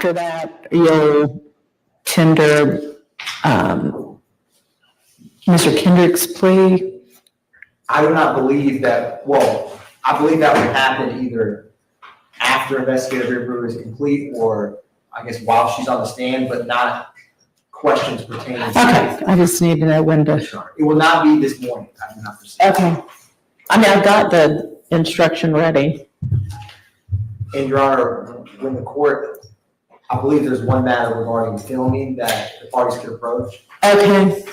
after that, you'll tender Mr. Kendrick's plea? I would not believe that, well, I believe that would happen either after investigative review is complete or I guess while she's on the stand, but not questions pertaining to. Okay, I just need to know when to. It will not be this morning. I do not foresee. Okay. I mean, I've got the instruction ready. And Your Honor, when the court, I believe there's one matter regarding filming that the parties could approach. Okay.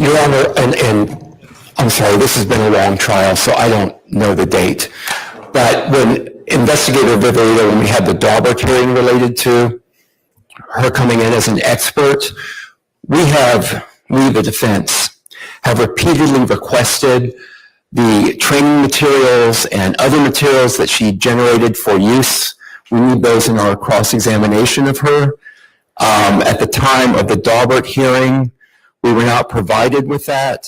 Your Honor, and I'm sorry, this has been a long trial, so I don't know the date. But when Investigator Viverito, when we had the Daubert hearing related to her coming in as an expert, we, the defense, have repeatedly requested the training materials and other materials that she generated for use. We need those in our cross-examination of her. At the time of the Daubert hearing, we were not provided with that.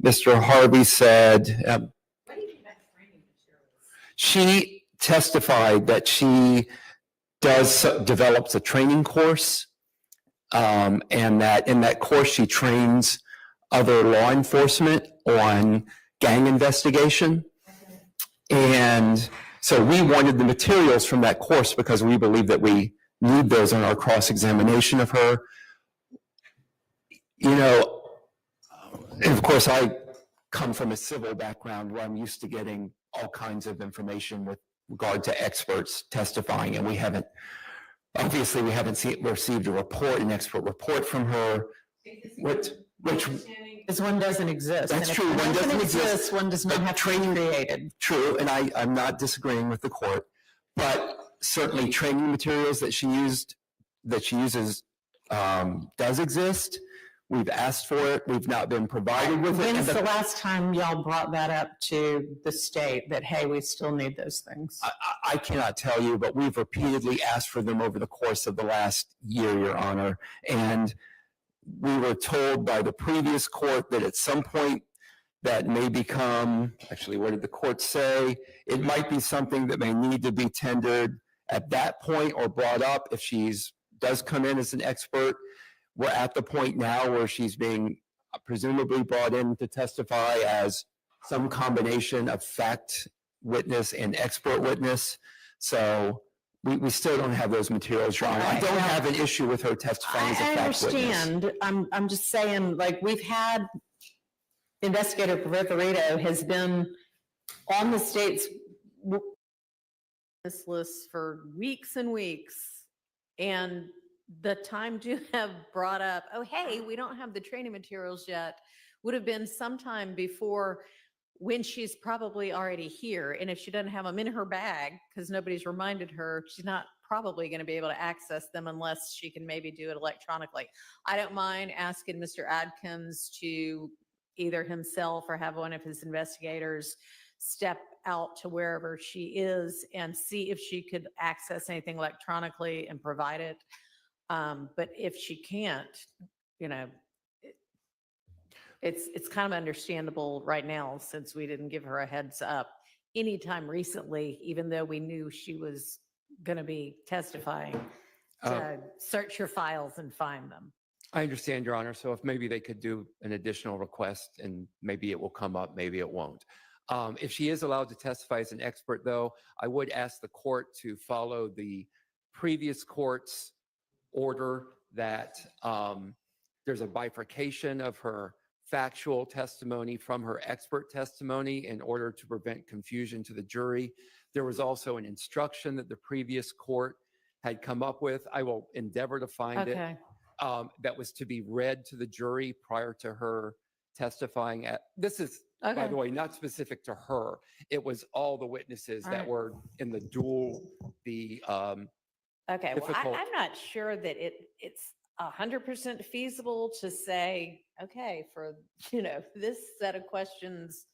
Mr. Harvey said, What do you mean by training materials? she testified that she develops a training course, and that in that course she trains other law enforcement on gang investigation. And so we wanted the materials from that course because we believe that we need those in our cross-examination of her. You know, and of course, I come from a civil background where I'm used to getting all kinds of information with regard to experts testifying, and we haven't received a report, an expert report from her. Which Because one doesn't exist. That's And if true, one doesn't exist, one does not but have to be created. True, and I'm not disagreeing with the court, but certainly training materials that she uses does exist. We've asked for it. We've not been provided with it. When's the last time y'all brought that up to the state that, hey, we still need those things? I cannot tell you, but we've repeatedly asked for them over the course of the last year, Your Honor. And we were told by the previous court that at some point that may become, actually, what did the court say? It might be something that may need to be tendered at that point or brought up if does come in as an expert. We're at the point now where she's being presumably brought in to testify as some combination of fact witness and expert witness. So we still don't have those materials, Your Honor. I don't have an issue with her testifying as a fact witness. I understand. I'm just saying, like, we've had Investigator Viverito has been on the state's List for weeks and weeks, and the time to have brought up, oh, hey, we don't have the training materials yet, would have been sometime before when she's probably already here. And if she doesn't have them in her bag, because nobody's reminded her, she's not probably going to be able to access them unless she can maybe do it electronically. I don't mind asking Mr. Adkins to either himself or have one of his investigators step out to wherever she is and see if she could access anything electronically and provide it. But if she can't, you know, it's kind of understandable right now since we didn't give her a heads up anytime recently, even though we knew she was going to be testifying, to search your files and find them. I understand, Your Honor. So if maybe they could do an additional request and maybe it will come up, maybe it won't. If she is allowed to testify as an expert, though, I would ask the court to follow the previous court's order that there's a bifurcation of her factual testimony from her expert testimony in order to prevent confusion to the jury. There was also an instruction that the previous court had come up with. I will endeavor to find it. That was to be read to the jury prior to her testifying at, this is, by the way, not specific to her. It was all the witnesses that were in the dual, Okay, well, I'm not sure that it's 100% feasible to say, okay, for, you know, this set of questions,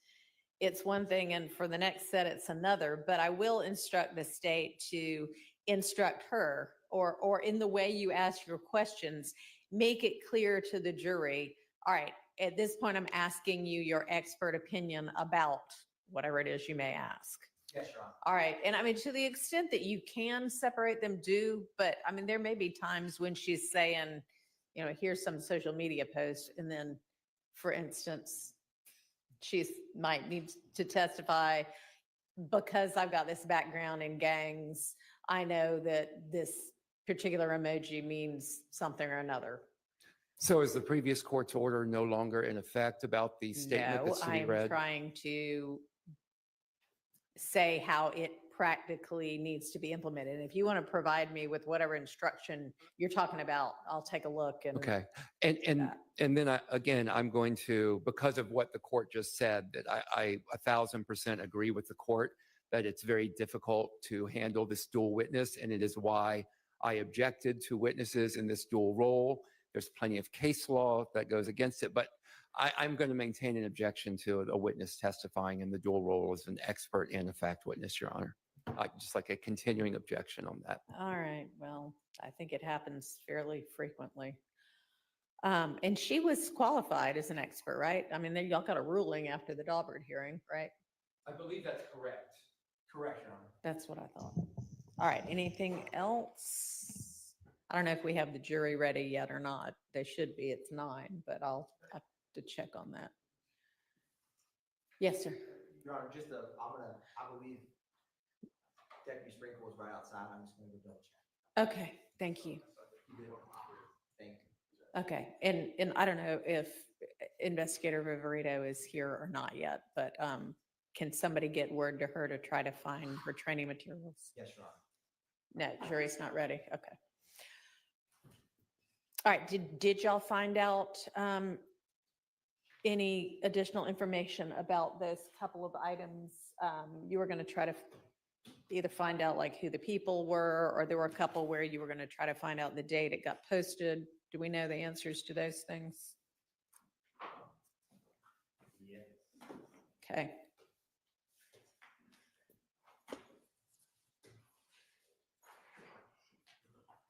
it's one thing, and for the next set, it's another. But I will instruct the state to instruct her, or in the way you ask your questions, make it clear to the jury, all right, at this point, I'm asking you your expert opinion about whatever it is you may ask. Yes, Your Honor. All right. And I mean, to the extent that you can separate them, do, but I mean, there may be times when she's saying, you know, here's some social media post. And then, for instance, she might need to testify because I've got this background in gangs. I know that this particular emoji means something or another. So is the previous court's order no longer in effect about the statement that's to be read? No, I am trying to say how it practically needs to be implemented. If you want to provide me with whatever instruction you're talking about, I'll take a look and. Okay. And then again, I'm going to, because of what the court just said, that I 1,000% agree with the court that it's very difficult to handle this dual witness. And it is why I objected to witnesses in this dual role. There's plenty of case law that goes against it, but I'm going to maintain an objection to a witness testifying in the dual role as an expert and a fact witness, Your Honor. Just like a continuing objection on that. All right, well, I think it happens fairly frequently. And she was qualified as an expert, right? I mean, then y'all got a ruling after the Daubert hearing, right? I believe that's correct. Correct, Your Honor. That's what I thought. All right, anything else? I don't know if we have the jury ready yet or not. They should be, it's 9, but I'll have to check on that. Yes, sir. Your Honor, I believe Deputy Sprinkle is right outside. I'm just gonna go double check. Okay, thank you. Thank you. Okay, and I don't know if Investigator Viverito is here or not yet, but can somebody get word to her to try to find her training materials? Yes, Your Honor. No, jury's not ready. Okay. All right, did y'all find out any additional information about those couple of items? You were going to try to either find out like who the people were, or there were a couple where you were going to try to find out the date it got posted. Do we know the answers to those things? Yeah. Okay.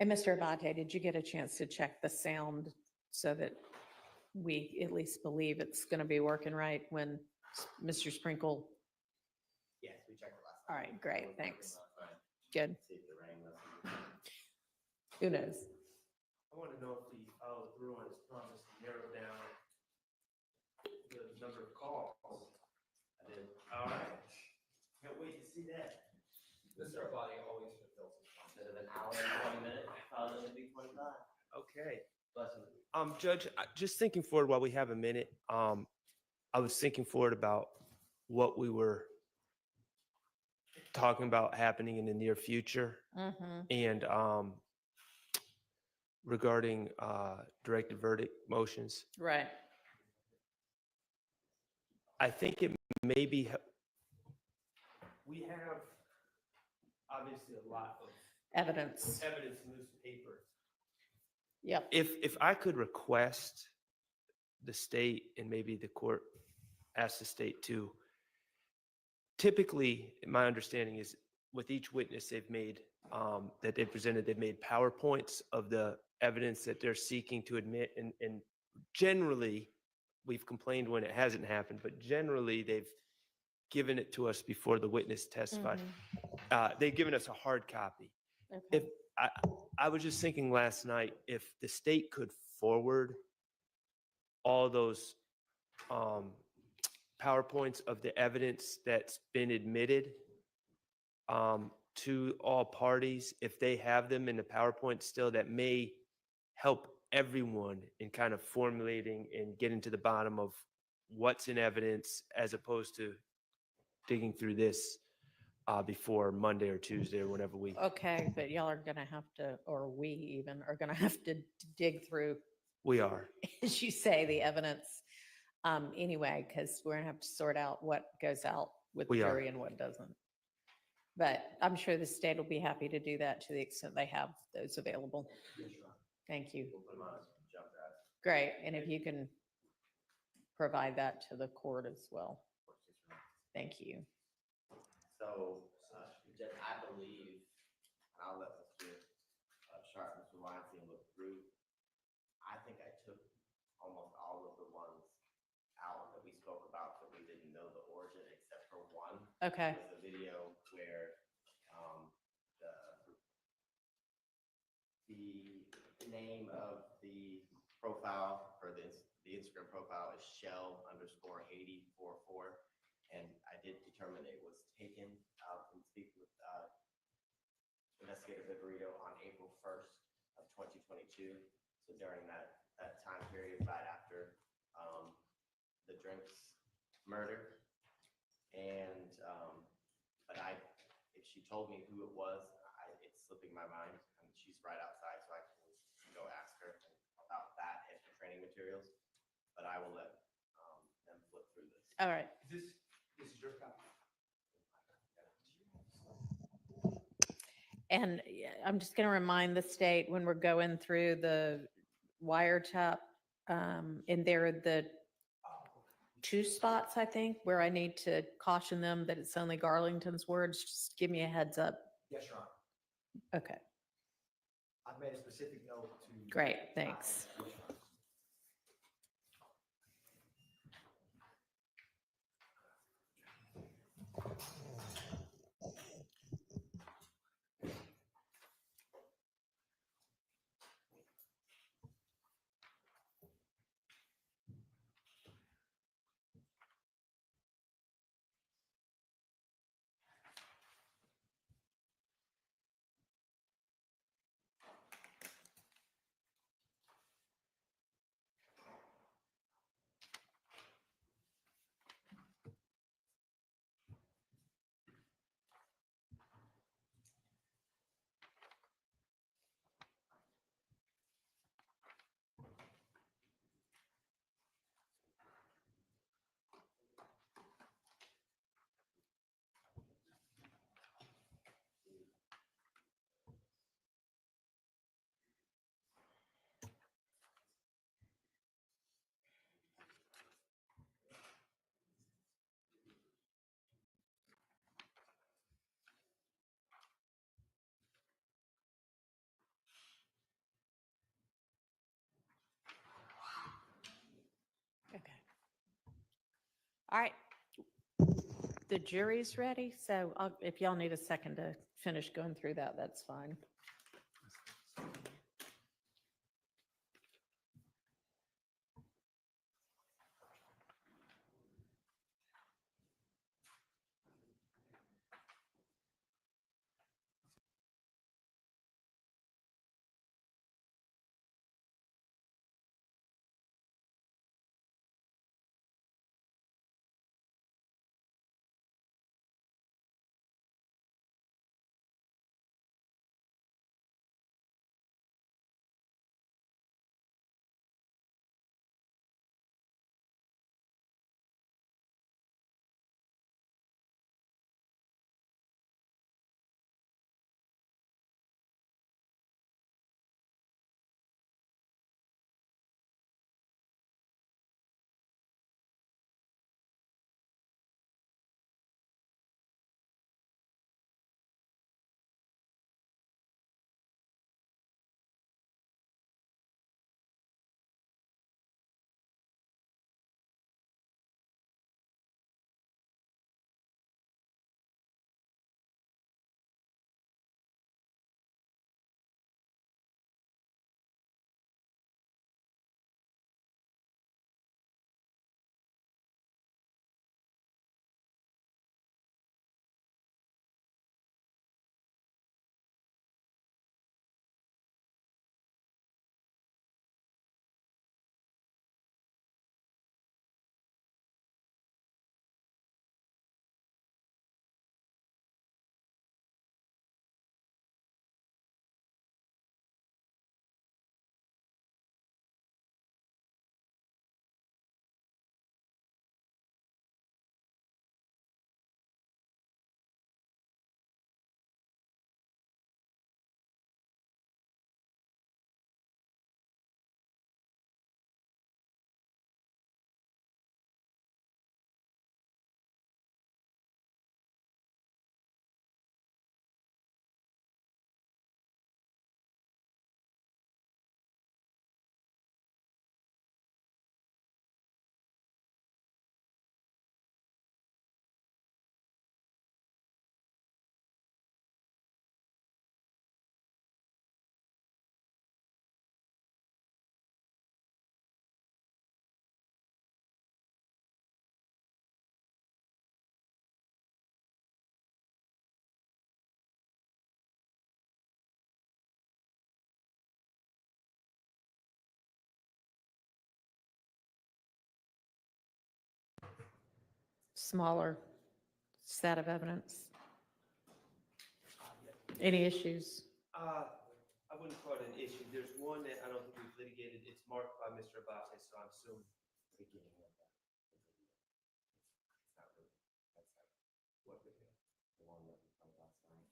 And Mr. Abate, did you get a chance to check the sound so that we at least believe it's going to be working right when Mr. Sprinkle? Yes, we checked it last All night. right, great, thanks. Good. See if the rain was. Who knows? I want to know if he followed through on his promise to narrow down the number of calls. I did. All right. Can't wait to see that. Mr. Abadi always fulfills his promise. Instead of an hour and 20 minutes, probably gonna be 25. Okay. Bless him. Judge, just thinking forward while we have a minute, I was thinking forward about what we were talking about happening in the near future and regarding directed verdict motions. Right. I think it may be, we have obviously a lot of Evidence. evidence in this paper. Yep. If I could request the state and maybe the court ask the state to, typically, my understanding is with each witness they've made, that they've presented, they've made PowerPoints of the evidence that they're seeking to admit. And generally, we've complained when it hasn't happened, but generally they've given it to us before the witness testified. They've given us a hard copy. Okay. If I was just thinking last night, if the state could forward all those PowerPoints of the evidence that's been admitted to all parties, if they have them in the PowerPoint still, that may help everyone in kind of formulating and getting to the bottom of what's in evidence as opposed to digging through this before Monday or Tuesday or whenever we. Okay, but y'all are going to have to, or we even are going to have to dig through, We are. as you say, the evidence anyway, because we're going to have to sort out what goes out with the We are. jury and what doesn't. But I'm sure the state will be happy to do that to the extent they have those available. Thank you. We'll put him on his jump drive. Great. And if you can provide that to the court as well. Thank you. So, Judge, I believe, and I'll let Mr. Sharp, Mr. Weinstein look through. I think I took almost all of the ones out that we spoke about that we didn't know the origin, except for one. Okay. It was the video where the name of the profile or the Instagram profile is Shell_8044. And I did determine it was taken from speaking with Investigator Viverito on April 1st of 2022. So during that time period, right after the Drinks murder. And but if she told me who it was, it's slipping my mind, and she's right outside, so I can go ask her about that and the training materials, but I will let them flip through this. All right. This is your copy. And I'm just going to remind the state when we're going through the wiretap, and there are the two spots, I think, where I need to caution them that it's only Garlington's words. Just give me a heads up. Yes, Your Honor. Okay, I've made a specific note to. great, thanks. Yes, Your Honor. Okay. All right. The jury's ready, so if y'all need a second to finish going through that, that's fine. Smaller set of evidence. Any issues? I wouldn't call it an issue. There's one that I don't think we've litigated. It's marked by Mr. Abate, so I'm assuming. Beginning of that. It's not really, that's like, what video? The one that we talked about tonight.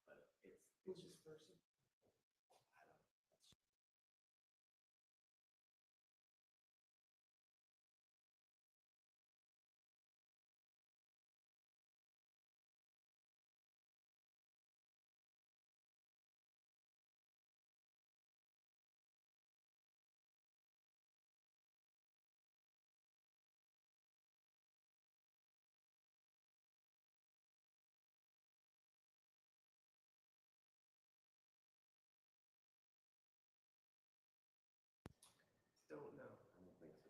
But it's just person. I don't know. Don't know. I don't think so.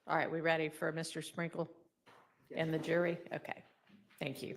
All right, we ready for Mr. Sprinkle and the jury? Okay, thank you.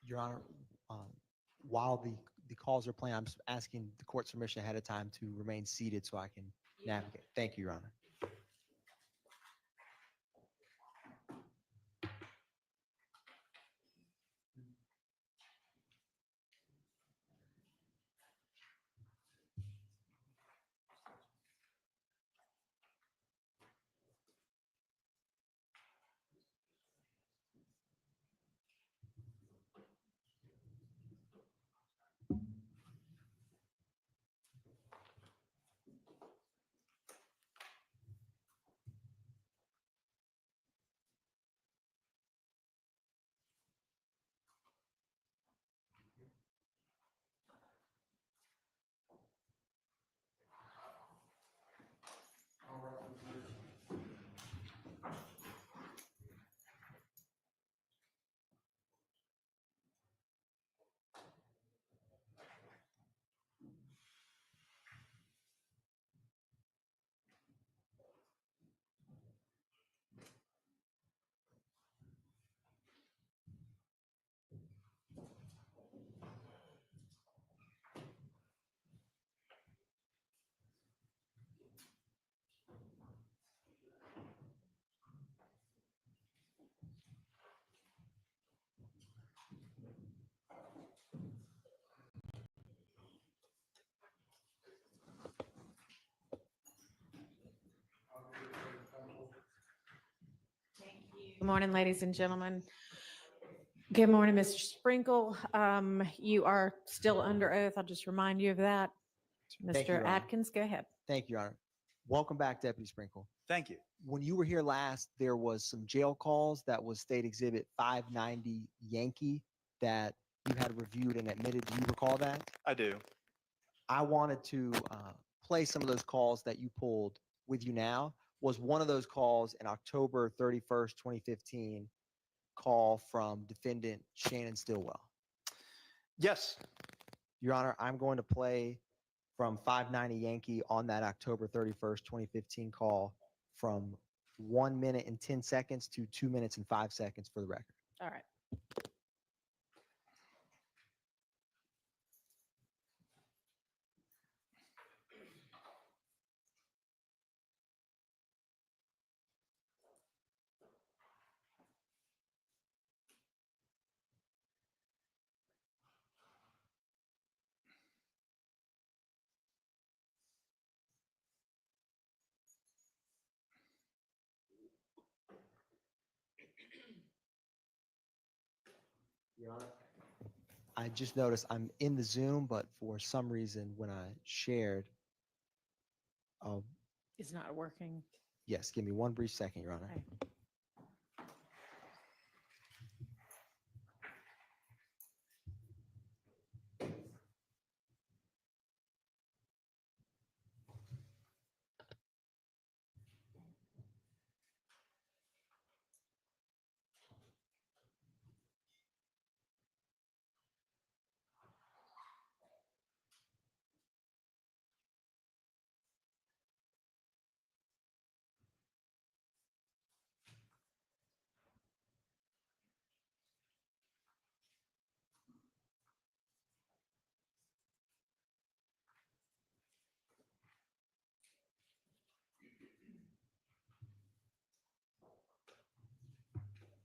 Your Honor, while the calls are playing, I'm asking the court's permission ahead of time to remain seated so I can navigate. Thank you, Your Honor. Good morning, ladies and gentlemen. Good morning, Mr. Sprinkle. You are still under oath. I'll just remind you of that. Thank you, Mr. Your Honor. Atkins, go ahead. Thank you, Your Honor. Welcome back, Deputy Sprinkle. Thank you. When you were here last, there was some jail calls that was State Exhibit 590 Yankee that you had reviewed and admitted. Do you recall that? I do. I wanted to play some of those calls that you pulled with you now. Was one of those calls an October 31st, 2015 call from defendant Shannon Stillwell? Yes. Your Honor, I'm going to play from 590 Yankee on that October 31st, 2015 call from 1 minute and 10 seconds to 2 minutes and 5 seconds for the record. All right. Your Honor, I just noticed I'm in the Zoom, but for some reason when I shared, oh, It's not working. yes, give me one brief second, Your Honor. Okay.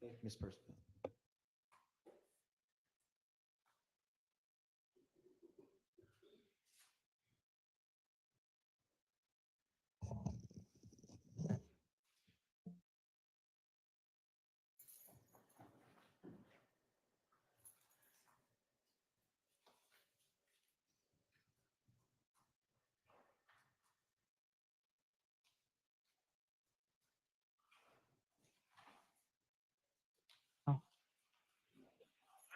Thank you, Ms. Percival.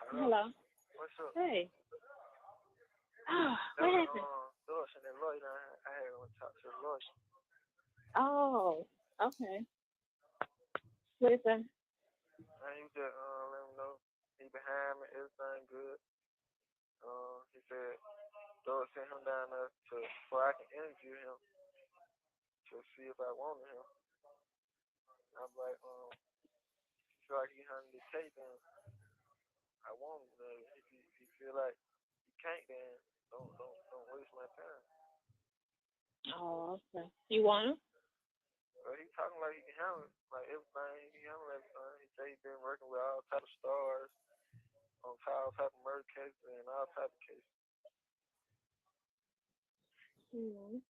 Hello. What's up? Hey. Oh, what happened? Lewis and that lawyer, I had to talk to the lawyer. Oh, okay. What is that? And he just let him know he behind me, everything good. He said Lord sent him down there to so I can interview him to see if I wanted him. I'm like, feel like he handled the case, then I want him. If you feel like you can't, then don't waste my time. Oh, okay. You want him? He talking like he can handle it, like everything. He can handle everything. He say he been working with all type of stars on all type of murder cases and all type of cases. Mm-hmm.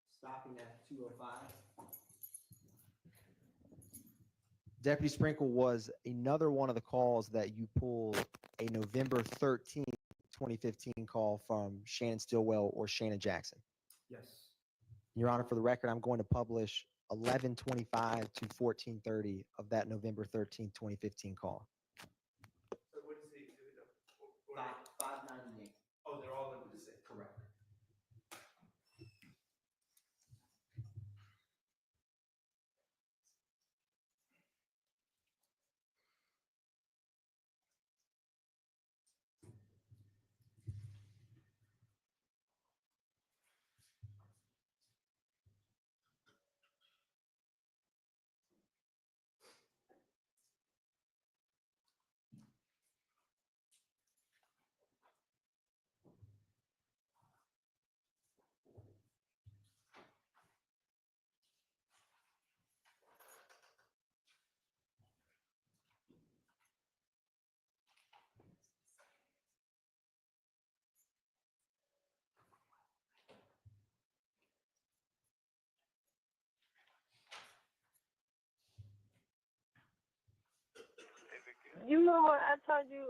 Stopping at 2:05. Deputy Sprinkle, was another one of the calls that you pulled a November 13th, 2015 call from Shannon Stillwell or Shannon Jackson? Yes. Your Honor, for the record, I'm going to publish 11:25 to 14:30 of that November 13th, 2015 call. So what is the exhibit? 598. Oh, they're all under the same. Correct. You remember when I told you,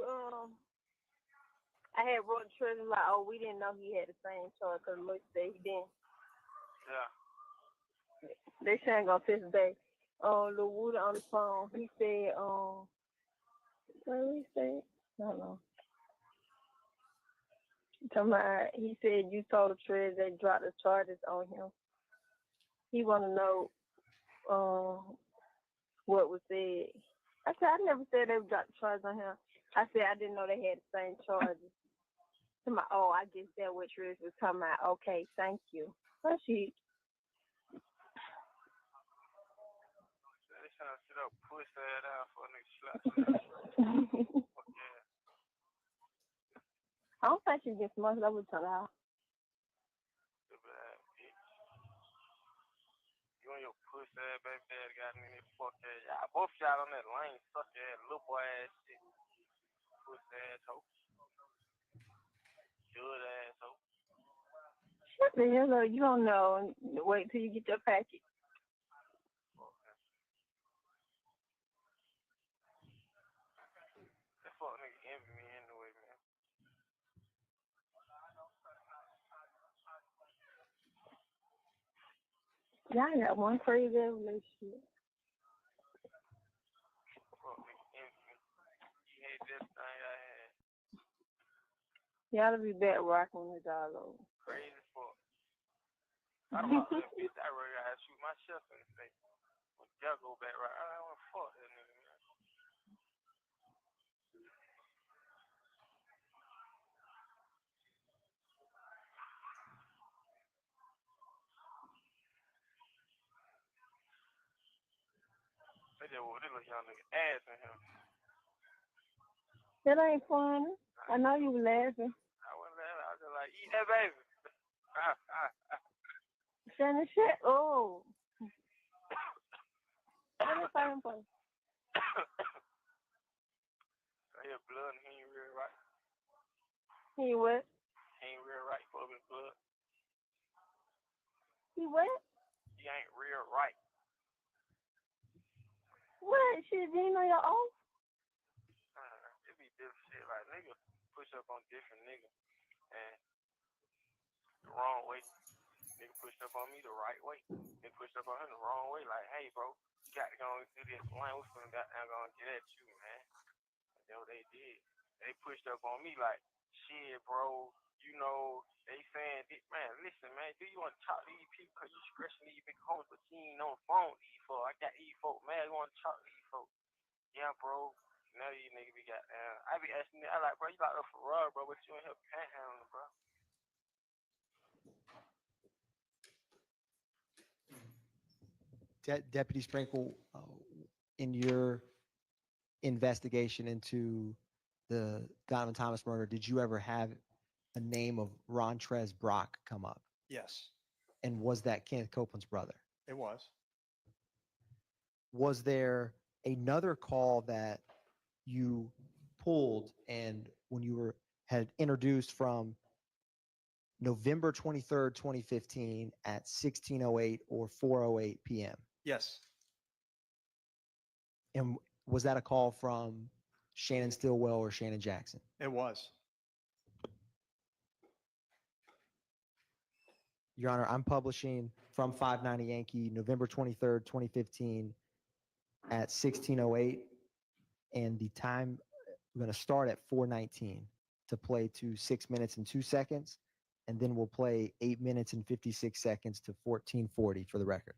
I had wrote Treasure like, oh, we didn't know he had the same charge because Luke said he didn't. Yeah. They saying on fifth day. Lil Wood on the phone. He said, what did he say? I don't know. He said you told the Treasure they dropped the charges on him. He want to know, what was said. I said, I never said they dropped the charges on him. I said, I didn't know they had the same charges. I guess that what Trish was talking about. Okay, thank you. But she, They trying to sit up, push that out for a nigga slap. Fuck yeah. I don't think she gets much. I would tell her. Stupid ass bitch. You and your pussy ass baby daddy got in there, fuck that. Y'all both y'all on that lane, suck ass, little boy ass shit. Pussy ass hoe. Good ass hoe. What the hell? You don't know. Wait till you get your package. That fuck nigga envy me anyway, man. Y'all got one crazy relationship. Fuck nigga envy me. He hates everything I had. Y'all be back rocking with dog over. Crazy fuck. I don't know that bitch. I really gotta shoot myself in the face. When y'all go back right, I don't want to fuck that nigga, man. They just whoop this little young nigga ass in him. That ain't funny. I know you were laughing. I wasn't laughing. I was just like, eat that baby. Shannon shit. Oh. What is that for? I hear blood and he ain't real right. He what? He ain't real right for his blood. He what? He ain't real right. What? Shit, you know your own? It be different shit. Like, nigga push up on different niggas. And the wrong way. Nigga pushed up on me the right way. Nigga pushed up on him the wrong way. Like, hey, bro, you got to go and do this. Man, we finna goddamn go and get at you, man. That's what they did. They pushed up on me like, shit, bro, you know, they saying, man, listen, man, do you want to talk to these people because you stressing these big homies, but you ain't on the phone with these folks. I got these folks, man, you want to talk to these folks. Yeah, bro. Now these niggas be goddamn. I be asking, I like, bro, you locked up for rug, bro, but you ain't help panhandling, bro. Deputy Sprinkle, in your investigation into the Donovan Thomas murder, did you ever have a name of Rontrez Brock come up? Yes, And was that Kenneth Copeland's brother? it was. Was there another call that you pulled and when you had introduced from November 23rd, 2015 at 16:08 or 4:08 p.m.? Yes, And was that a call from Shannon Stillwell or Shannon Jackson? it was. Your Honor, I'm publishing from 590 Yankee, November 23rd, 2015 at 16:08. And the time, we're going to start at 4:19 to play to 6 minutes and 2 seconds. And then we'll play 8 minutes and 56 seconds to 14:40 for the record.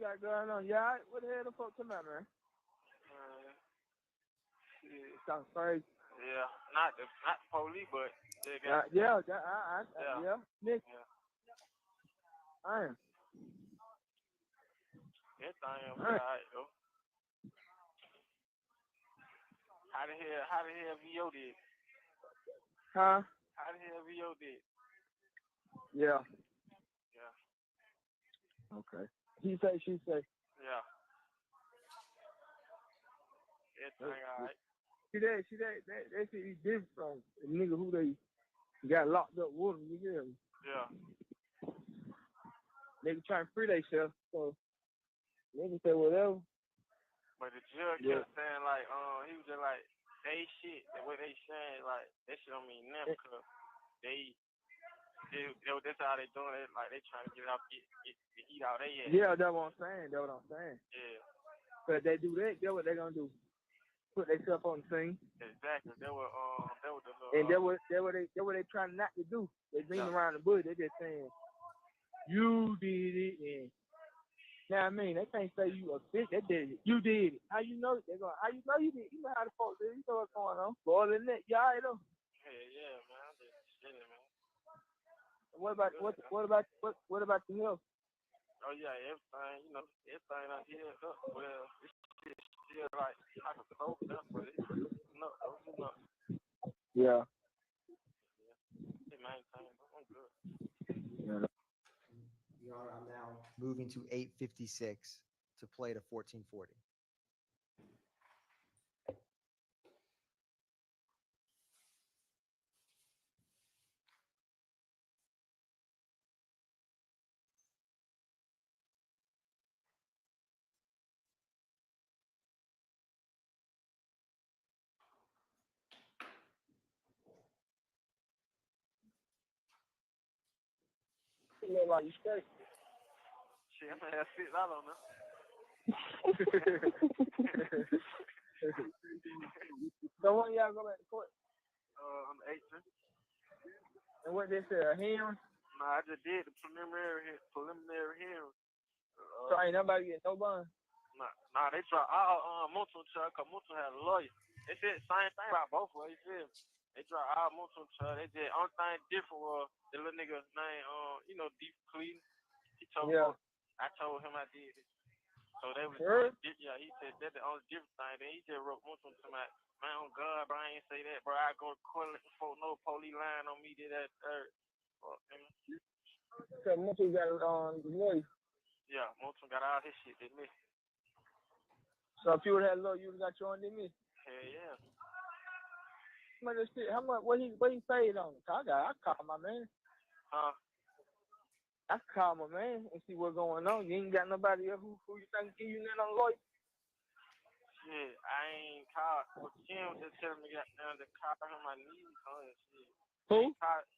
got going on? Yeah, what the hell the fuck come out, man? Shit. Sounds crazy. Yeah, not the police, but they got. Yeah. Nick. Yeah. I am. Everything alright though. How the hell VO did? Huh? How the hell VO did? Yeah. Yeah. Okay. He say, she say. Yeah. Everything alright. See that shit is different from the nigga who they got locked up with him, you hear me? Yeah. Nigga trying to free themselves, so nigga say whatever. But the judge kept saying like, he was just like, they shit, the way they saying, like, that shit don't mean nothing because that's how they doing it, like they trying to get the heat out their ass. Yeah, that's what I'm saying. Yeah. But if they do that, guess what they gonna do? Put themselves on the scene. Exactly. That was the little. And that what they trying not to do. They beating around the bush. They just saying, you did it. And now I mean, they can't say you a bitch. They did it. You did it. How you know? How you know you did? You know how the folks do. You know what's going on. More than that, you alright though. Yeah, man. I'm just chilling, man. What about the health? Oh yeah, everything. Everything out here. Well, it's still like I can throw stuff, but it's no. Yeah. It maintained. I'm good. Your Honor, I'm now moving to 8:56 to play to 14:40. You look like you straight. Shit, I'm gonna have $6 on there. So when y'all go back to court? On the 18th. And what they say, a hearing? Nah, I just did the preliminary hearing. So ain't nobody getting no bond? Nah, they tried all multiple charge because multiple had a lawyer. They said the same thing about both of them. They tried all multiple charge. They did only thing different was the little nigga name, Deep Cleveland. He told me, I told him I did it. So they was, yeah, he said that's the only different thing. Then he just wrote multiple to my, man, oh God, bro, I ain't say that, bro. I go to court before no police lying on me, did that third. So multiple got the lawyer. Yeah, multiple got all his shit, they missed. So if you would have had a lawyer, you would have got your own than me. Hell yeah. How much? What he paid on it? I call my man. Huh? I call my man and see what's going on. You ain't got nobody else who you think give you nothing on the lawyer? Shit, I ain't called. Well, Kim just telling me that now to call him my knees on and shit. Who?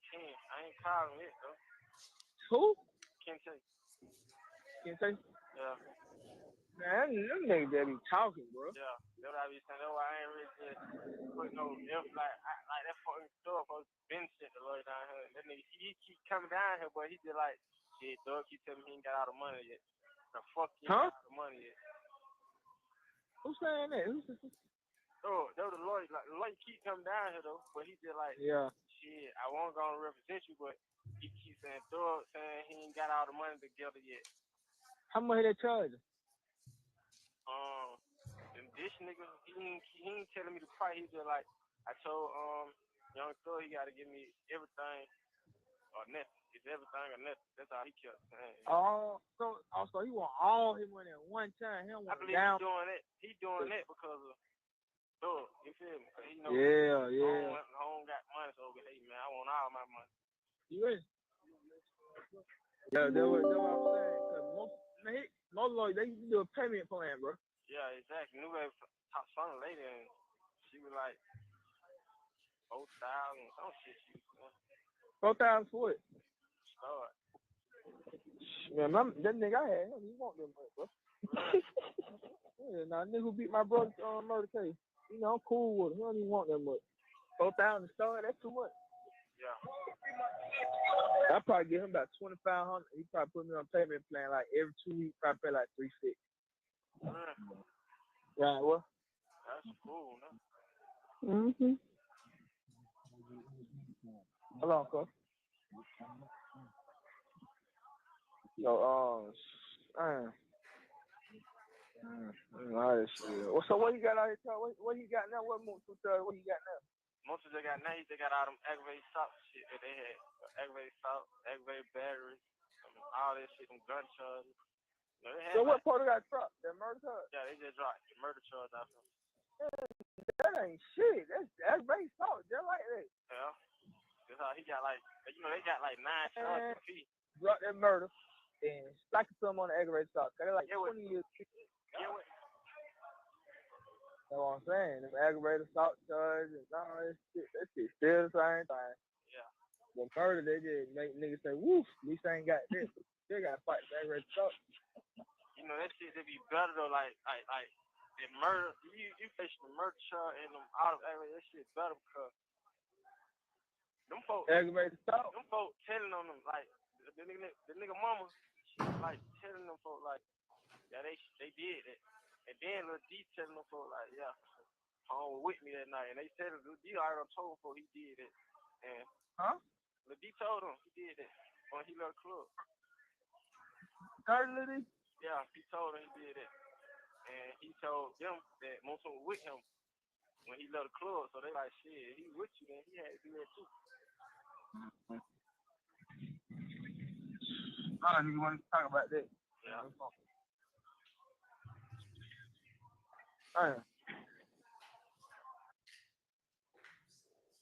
Kim. I ain't calling it though. Who? Kente. Kente? Yeah. Man, them niggas that be talking, bro. Yeah, that's what I be saying. That's why I ain't really just put no like that fucking stuff. I was been sent the lawyer down here. That nigga, he keep coming down here, but he just like, shit, dog, keep telling me he ain't got all the money yet. The fuck you ain't got all the money yet. Who's saying that? Oh, that was the lawyer. Like, the lawyer keep coming down here though, but he just like, shit, I won't go and represent you, but he keep saying, dog, saying he ain't got all the money together yet. How much they charge? And this nigga, he ain't telling me the price. He just like, I told young Thug he gotta give me everything or nothing. It's everything or nothing. That's all he kept saying. So he want all his money at one time. He don't want I believe down. he doing that. He doing that because of Thug. You feel me? Cause he know home got money, so hey man, I want all my money. You ready? Yeah, that's what I'm saying. Cause most lawyers, they used to do a payment plan, bro. Yeah, exactly. New Wave talked to some lady and she was like 4,000 some shit. She was 4,000 for it. start. Man, that nigga I had, he want them money, bro. Now nigga who beat my brother murder case, I'm cool with him. He don't even want that much. 4,000 to start, that's too much. Yeah. I probably give him about 2,500. He probably put me on payment plan like every 2 weeks. Probably pay like 350. Right. Well. That's cool. Mhm. Hold on, cuz. Yo, man. All right, shit. Well, so what you got out here? What you got now? What you got now? Most of they got now, they got all them aggravated assault shit that they had. Aggravated assault, aggravated battery, all that shit, them gun charges. You know, they had so what part of that truck? That murder charge? Yeah, they just dropped the murder charge out of them. That ain't shit. That's aggravated assault, just like that. Yeah. That's how he got like, you know, they got like 9 charges. Brought that murder and stuck some on the aggravated assault. Cause they're like 20 years. Yeah, what? That's what I'm saying. Them aggravated assault charges and all that shit still the same thing. Yeah. But murder, they just make niggas say, woof, at least I ain't got this. They got to fight the aggravated assault. You know, that shit, they be better though, like the murder, you face the murder charge and them out of aggravated, that shit better because them folks, aggravated assault, them folks telling on them, like, the nigga mama, she was like telling them folks, like, yeah, they did it. And then Lil D telling them folks, like, yeah, Paul was with me that night. And they said Lil D already told them folks he did it. And Lil D told him he did it when he left the club. Lil D? Yeah, he told him he did it. And he told them that Monson was with him when he left the club. So they like, shit, he with you, then he had to do that too. I don't even want to talk about that. Yeah.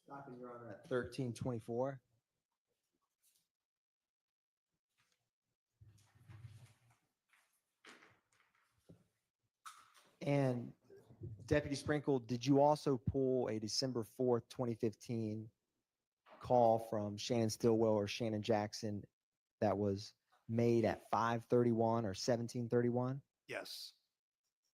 Stopping Your Honor at 1324. And Deputy Sprinkle, did you also pull a December 4th, 2015 call from Shannon Stillwell or Shannon Jackson that was made at 5:31 or 17:31? Yes.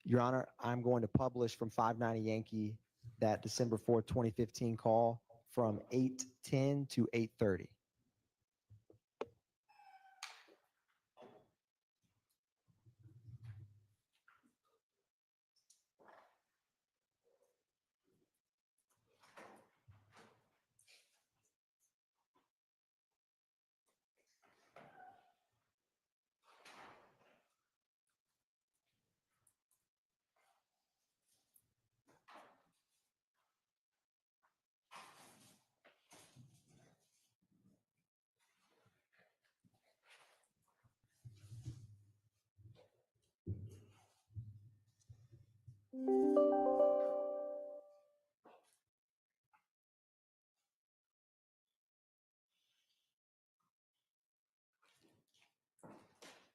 Your Honor, I'm going to publish from 590 Yankee that December 4th, 2015 call from 8:10 to 8:30.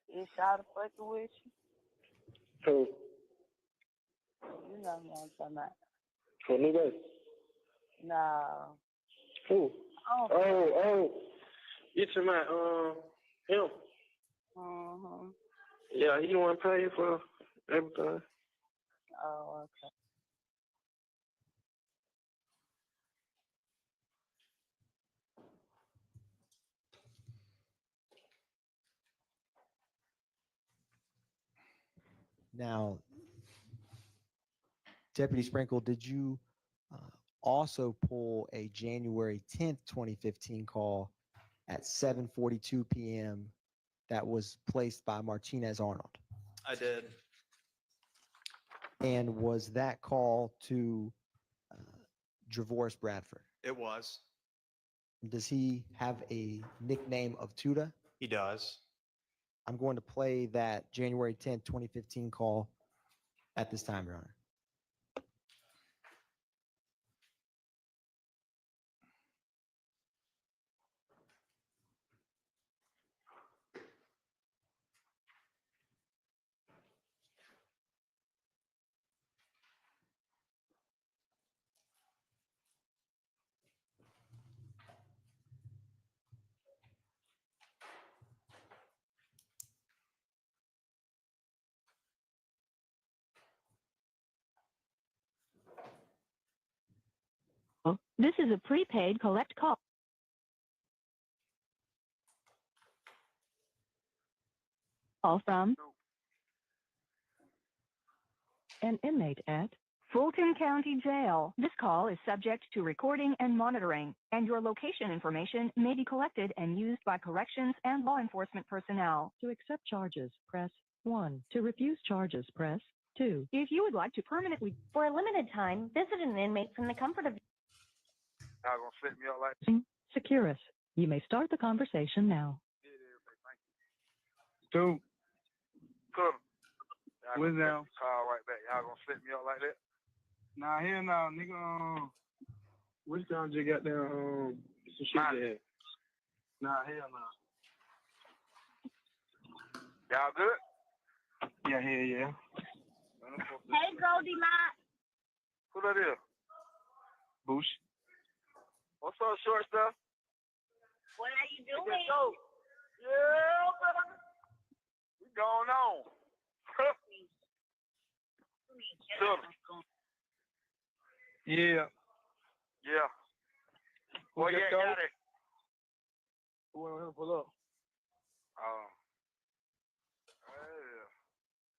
Is y'all fucking with you? Who? You know who I'm talking about. Who, nigga? No. Who? Oh. You talking about, him? Mm-hmm. Yeah, he want to pay for everything. Oh, okay. Now, Deputy Sprinkle, did you also pull a January 10th, 2015 call at 7:42 p.m. that was placed by Martinez Arnold? I did. And was that call to Dravoris Bradford? It was. Does he have a nickname of Tuda? He does. I'm going to play that January 10th, 2015 call at this time, Your Honor. This is a prepaid collect call. call from an inmate at Fulton County Jail. This call is subject to recording and monitoring, and your location information may be collected and used by corrections and law enforcement personnel. To accept charges, press 1. To refuse charges, press 2. If you would like to permanently, For a limited time, visit an inmate from the comfort of Y'all gonna set me up like Securus, you may start the conversation now. Dude. Cool. What's now? Call right back. Y'all gonna set me up like that? Nah, hell no, nigga. Which time you got there? Some shit there. Nah, hell no. Y'all good? Yeah, yeah. Hey, Goldie Mott. Who that is? Boosh. What's up, short stuff? What are you doing? Yeah, brother. We going on. Yeah. Yeah. Well, yeah, got it. Who want to pull up?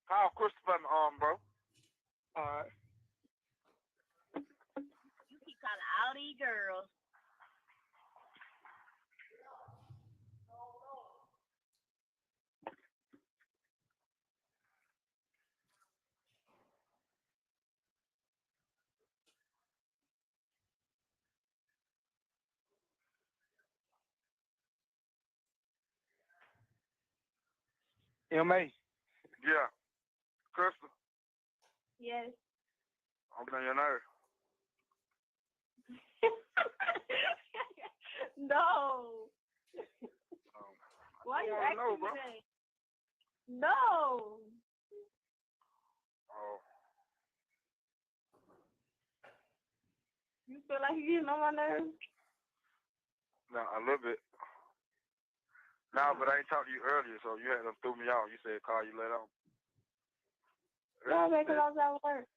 Call Christopher, bro. All right. You keep calling all these girls. M.A. Yeah. Crystal, Yes. I'm on your nerve. No. Why you acting know, bro. today? No. Oh. You feel like you're getting on my nerves? No, a little bit. No, but I ain't talked to you earlier, so you had them threw me out. You said call you later on. No, because I was at work.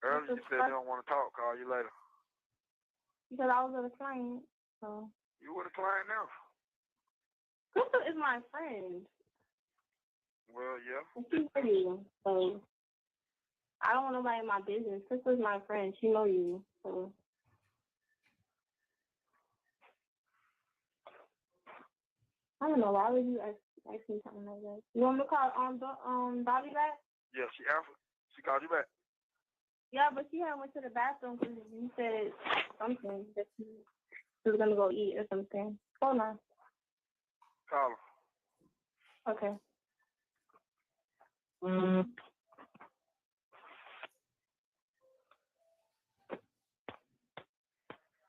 Earlier you said they don't want to talk. Call you later. Because I was at a client, so. You with a client now? Crystal is my friend. Well, yeah. And she's pretty, so. I don't want nobody in my business. Crystal's my friend. She know you, so. I don't know. Why would you ask me something like that? You want me to call Bobby back? Yeah, she answered. She called you back. Yeah, but she had went to the bathroom because you said something that she was gonna go eat or something. Hold on. Call her. Okay.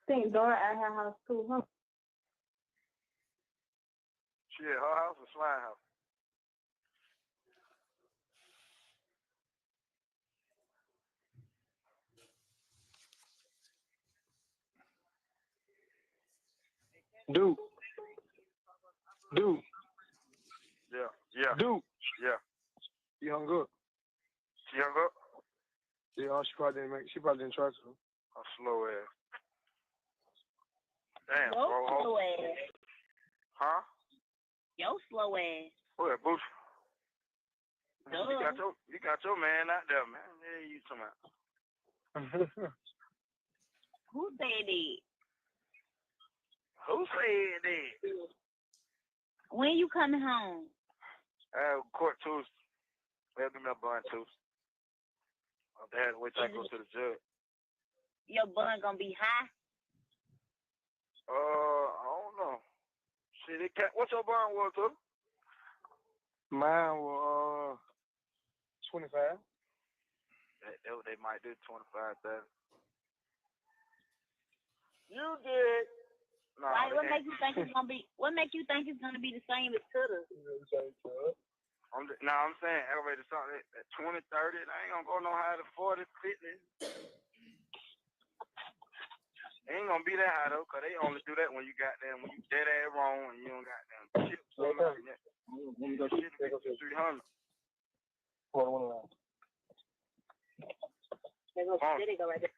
Think Dora at her house too, huh? She at her house or Slime house? Dude. Yeah. Dude. Yeah. She hung up. She hung up? Yeah, she probably didn't try to. I'm slow ass. Damn, Yo, bro. slow ass. Huh? Yo, slow ass. Who that, Boosh? Duh. You got your man out there, man. Yeah, you talking about. Who said it? Who said that? When you coming home? Court Tuesday. They'll give me a bond Tuesday. I had to wait till I go to the judge. Your bun gonna be high? I don't know. Shit, what's your bond was, too? Mine was 25. They might do 25,000. You did. No, Right, what makes you think it's gonna be? What make you think it's gonna be the same as Twitter? I'm saying elevator something at 20, 30. I ain't gonna go no higher than 40, 50. It ain't gonna be that high though, cause they only do that when you got them, when you dead ass wrong and you don't got them chips. Shit will be 300. There go right there.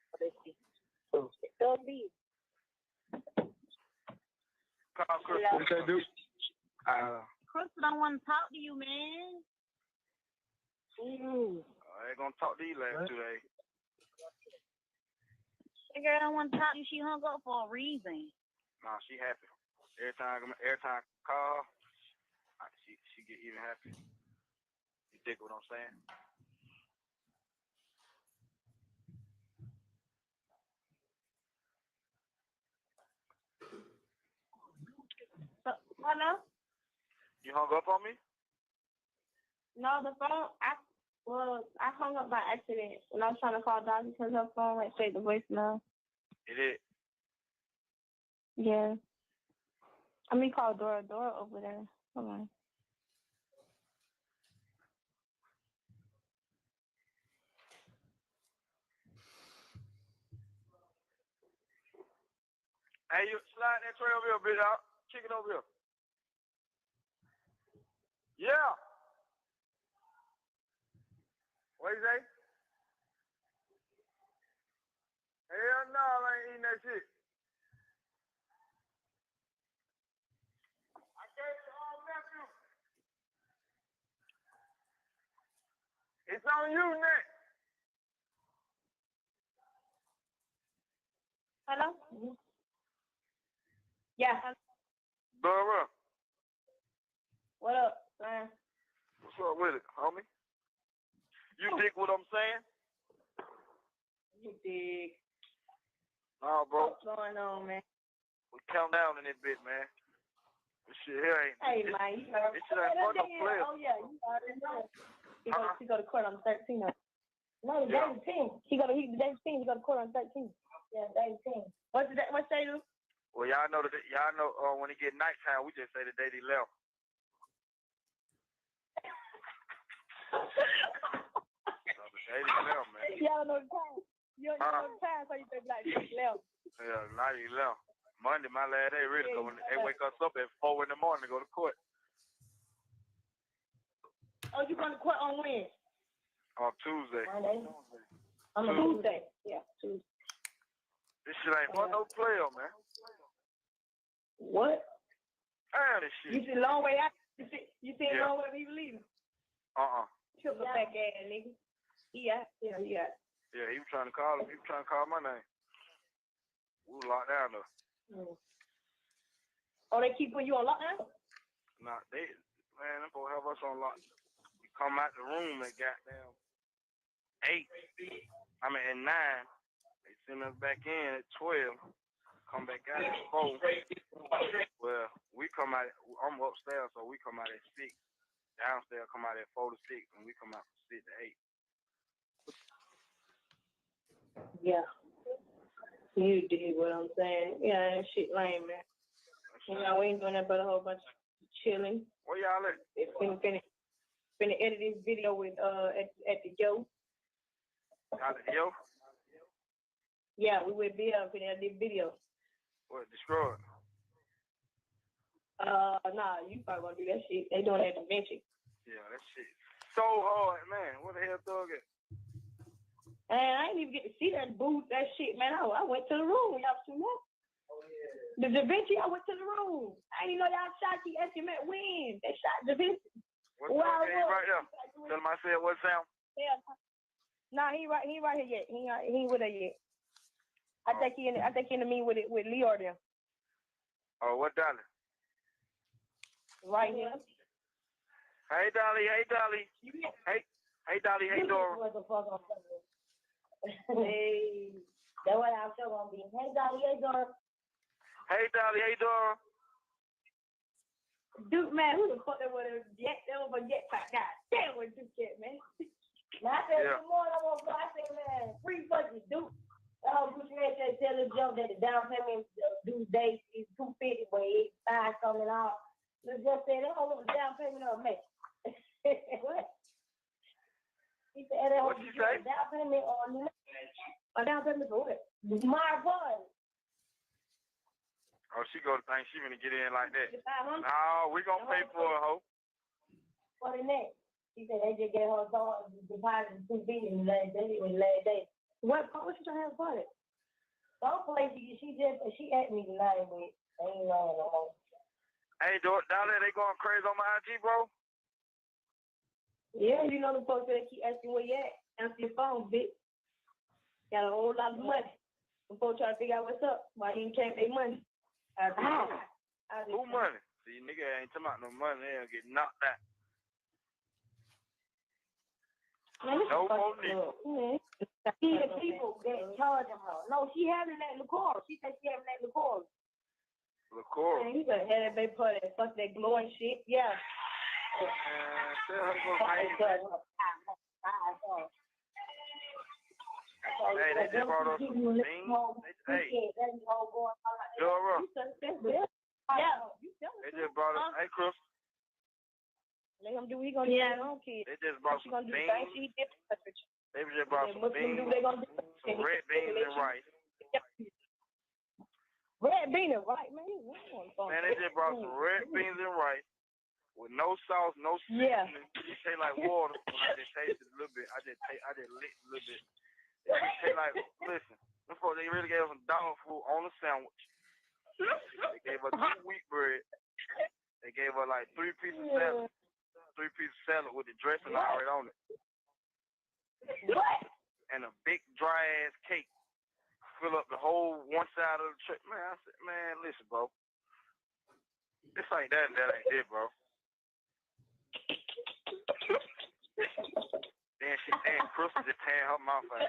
Don't be. Call Chris. What they do? Crystal don't want to talk to you, man. I ain't gonna talk to you last 2 days. The girl don't want to talk to you. She hung up for a reason. Nah, she happy. Every time I call her, she get even happy. You dig what I'm saying? Hello? You hung up on me? No, the phone. I hung up by accident when I was trying to call Dottie because her phone went straight to voicemail. It is. Yeah. I mean, call Dora over there. Hold on. Hey, you slide that tray over here, bitch out. Kick it over here. Yeah. What you say? Hell no, I ain't eating that shit. I gave it to nephew. It's on you next. Hello? Yeah. Dora, What up, man? what's up with it, homie? You dig what I'm saying? You dig. Nah, bro. What's going on, man? We count down in this bit, man. This shit here ain't. Hey, man, you heard. This shit ain't fun no player. Oh, yeah, you already know. He go to court on the 13th. No, Yeah. David 10. He go to court on the 13th. Yeah, David 10. What they do? Well, y'all know when it get nighttime, we just say the day they left. So the day they left, man. Y'all know the time. You don't know the time, so you say like left. Yeah, night he left. Monday, my last day, really, because when they wake us up at 4 in the morning to go to court. Oh, you going to court on when? On Tuesday. On Tuesday. Yeah, Tuesday. This shit ain't fun no player, man. What? Damn, this shit. You see a long way out? You see a long way of people leaving? Triple back ass nigga. Yeah. Yeah, he was trying to call him. He was trying to call my name. We were locked down though. Oh, they keep putting you on lockdown? Nah, them boys have us on lock. We come out the room at goddamn 8. I mean at 9. They send us back in at 12. Come back out at 4. Well, we come out. I'm upstairs, so we come out at 6. Downstairs come out at 4 to 6, and we come out from 6 to 8. Yeah. You did what I'm saying. Yeah, that shit lame, man. You know, we ain't doing that but a whole bunch of chilling. Where y'all at? Finna edit this video with at the Yo. Y'all at the Yo? Yeah, we with Bill finna edit this video. What, destroyed? Nah, you probably gonna do that shit. They doing that convention. Yeah, that shit so hard, man. What the hell Thug at? And I didn't even get to see that booth, that shit, man. I went to the room. Y'all see that? The Da Vinci, I went to the room. I didn't know y'all shot the estimate win. They shot Da Vinci. What's up? He right there. Tell him I said what sound? Yeah. Nah, he right here yet. He ain't with her yet. I think he in the meeting with Leo there. Oh, what Dolly? Right here. Hey Dolly. Hey Dolly. Hey Dolly. Hey Dora. Hey, that's what I'm sure gonna be. Hey Dolly. Hey Dora. Hey Dolly. Hey Dora. Dude, man, who the fuck that was a jetpack? God damn, what Duke at, man? Now, I said, good morning, I'm gonna go. I said, man, free fucking Duke. Gucci man said, tell the joke that the down payment due date is $250, but it's $5 coming out. Let's just say they don't want the down payment of me. What? He said, they don't want the down payment on a down payment for what? My boy. Oh, she go to think she gonna get in like that. No, we gonna pay for her, ho. For the next. She said they just gave her deposit $250 last day. What you trying to have for it? Some place she asked me tonight, but I ain't lying no more. Hey, Dolly, they going crazy on my IG, bro? Yeah, you know the folks that keep asking where you at. Answer your phone, bitch. Got a whole lot of money. The folks trying to figure out what's up. Why you ain't can't make money? Who money? See, nigga ain't talking about no money. They'll get knocked out. No more niggas. See the people that charging her. No, she having that liqueur. She said she having that liqueur. LaCour. Man, you better have that baby put that fuck that glowing shit. Yeah. Tell her to go pay. Hey, they just brought us some beans. Hey, Dora. Yeah. They just brought us. Hey, Chris. Let him do what he gonna do with his own kids. They just brought She some gonna do the same beans. shit he did. They just brought some beans, They gonna do some red beans and rice. Red bean and rice, man. Man, they just brought some red beans and rice with no sauce, no Yeah. seasoning. It tastes like water. I just tasted a little bit. I just licked a little bit. It tastes like, listen, before they really gave us some dog food on the sandwich. They gave us 2 wheat bread. They gave us like 3 pieces of salad. 3 pieces of salad with the dressing already on it. What? And a big dry ass cake. Fill up the whole one side of the tray. Man, I said, man, listen, bro. This ain't that and that ain't it, bro. then Crystal just tearing her mouth out.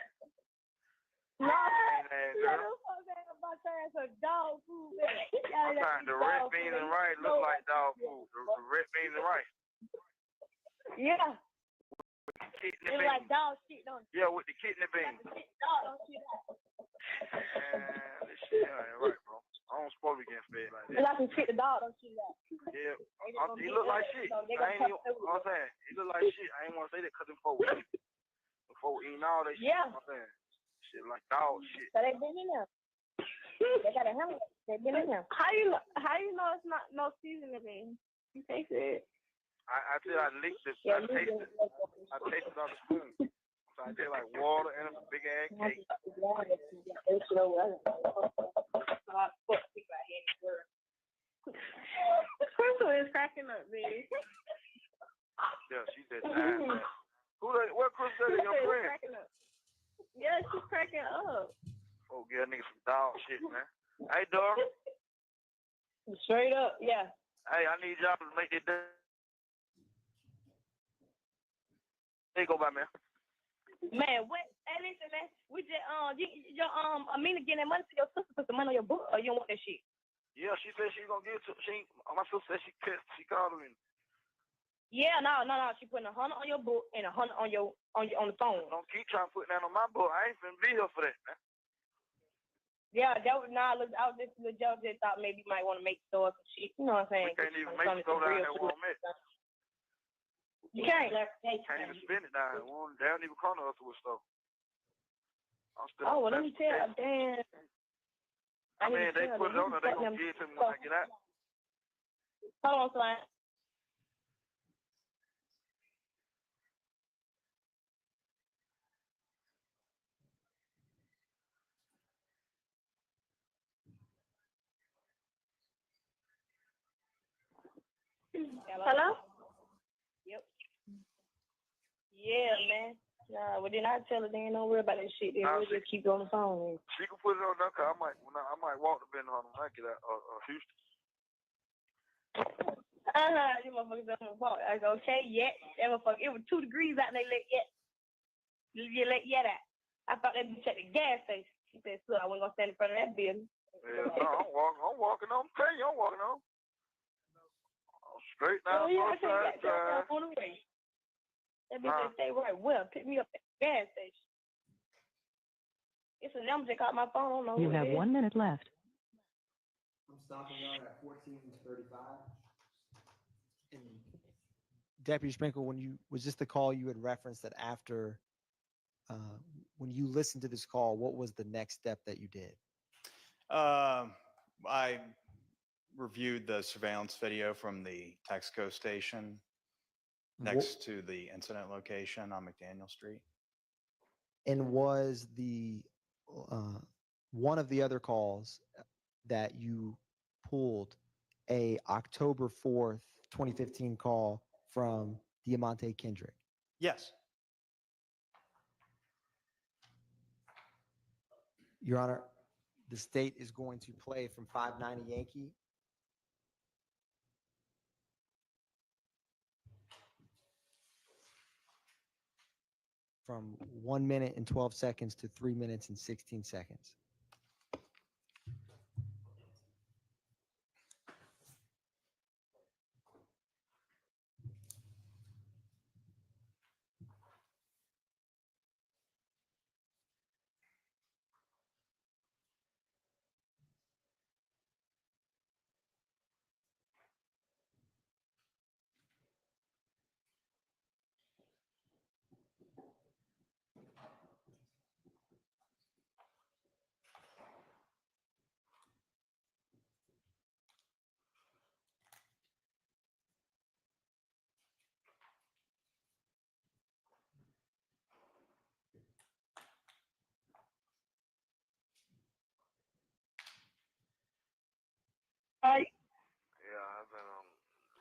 No, Ain't that girl? dog food. I'm trying the red beans and rice look like dog food. The red beans and rice. Yeah. Kidney It's beans. like dog shit, don't it? Yeah, with the kidney beans. Dog don't shit out. Man, this shit ain't right, bro. I don't supposed to be getting fed like It's that. like some shit the dog don't shit out. Yeah, he look like shit. I ain't even, I'm saying, he look like shit. I ain't want to say that because before eating all that shit. Yeah. I'm saying, shit like dog shit. So they been in there. They got a hammer. They been in there. How you know it's not no seasoning? You taste it. I said I licked it. I tasted it on the spoon. So I did like water and a big ass cake. Crystal is cracking up, baby. Yeah, she said time. What Crystal is your friend? Yeah, she's cracking up. Oh, give a nigga some dog shit, man. Hey, dog. Straight up, yeah. Hey, I need y'all to make this day. There you go by, man. Man, what? Hey, listen, man. We just Amina getting that money to your sister, put the money on your book, or you don't want that shit? Yeah, she said she's gonna give it to. My sister said she pissed. She called her in. Yeah, no. She putting 100 on your book and 100 on the phone. Don't keep trying to put that on my book. I ain't finna be here for that, man. Yeah, that was I was listening to Joe. Just thought maybe you might want to make stores and shit. You know what I'm saying? We can't even make it go down there where I'm at. You can't. Can't even spend it down there. They don't even come to us with stuff. I'm still. Oh, well, let me tell you, damn. I mean, they put it on there. They gonna give it to me when I get out. Hold on, Slime. Hello? Yep. Yeah, man. Nah, well then I tell her they ain't don't worry about that shit. Then we'll just keep on the phone. She can put it on there. Cause I might walk the bend on when I get out Houston. You motherfuckers on the phone. I go, okay, yeah. That motherfucker, it was 2 degrees out and they let yet. You let yet out. I thought that bitch at the gas station. She said, so I wasn't gonna stand in front of that building. Yeah, no, I'm walking on. I'm telling you, I'm walking on. Straight down yeah, Northside Drive. On the way. That bitch said, stay right well. Pick me up at the gas station. It's a number that caught my phone. You have 1 minute left. I'm stopping y'all at 14:35. And Deputy Sprinkle, was this the call you had referenced that after when you listened to this call, what was the next step that you did? I reviewed the surveillance video from the Texaco station next to the incident location on McDaniel Street. And was the one of the other calls that you pulled a October 4th, 2015 call from Deamonte Kendrick? Yes. Your Honor, the state is going to play from 590 Yankee. From 1 minute and 12 seconds to 3 minutes and 16 seconds. Yeah, I've been on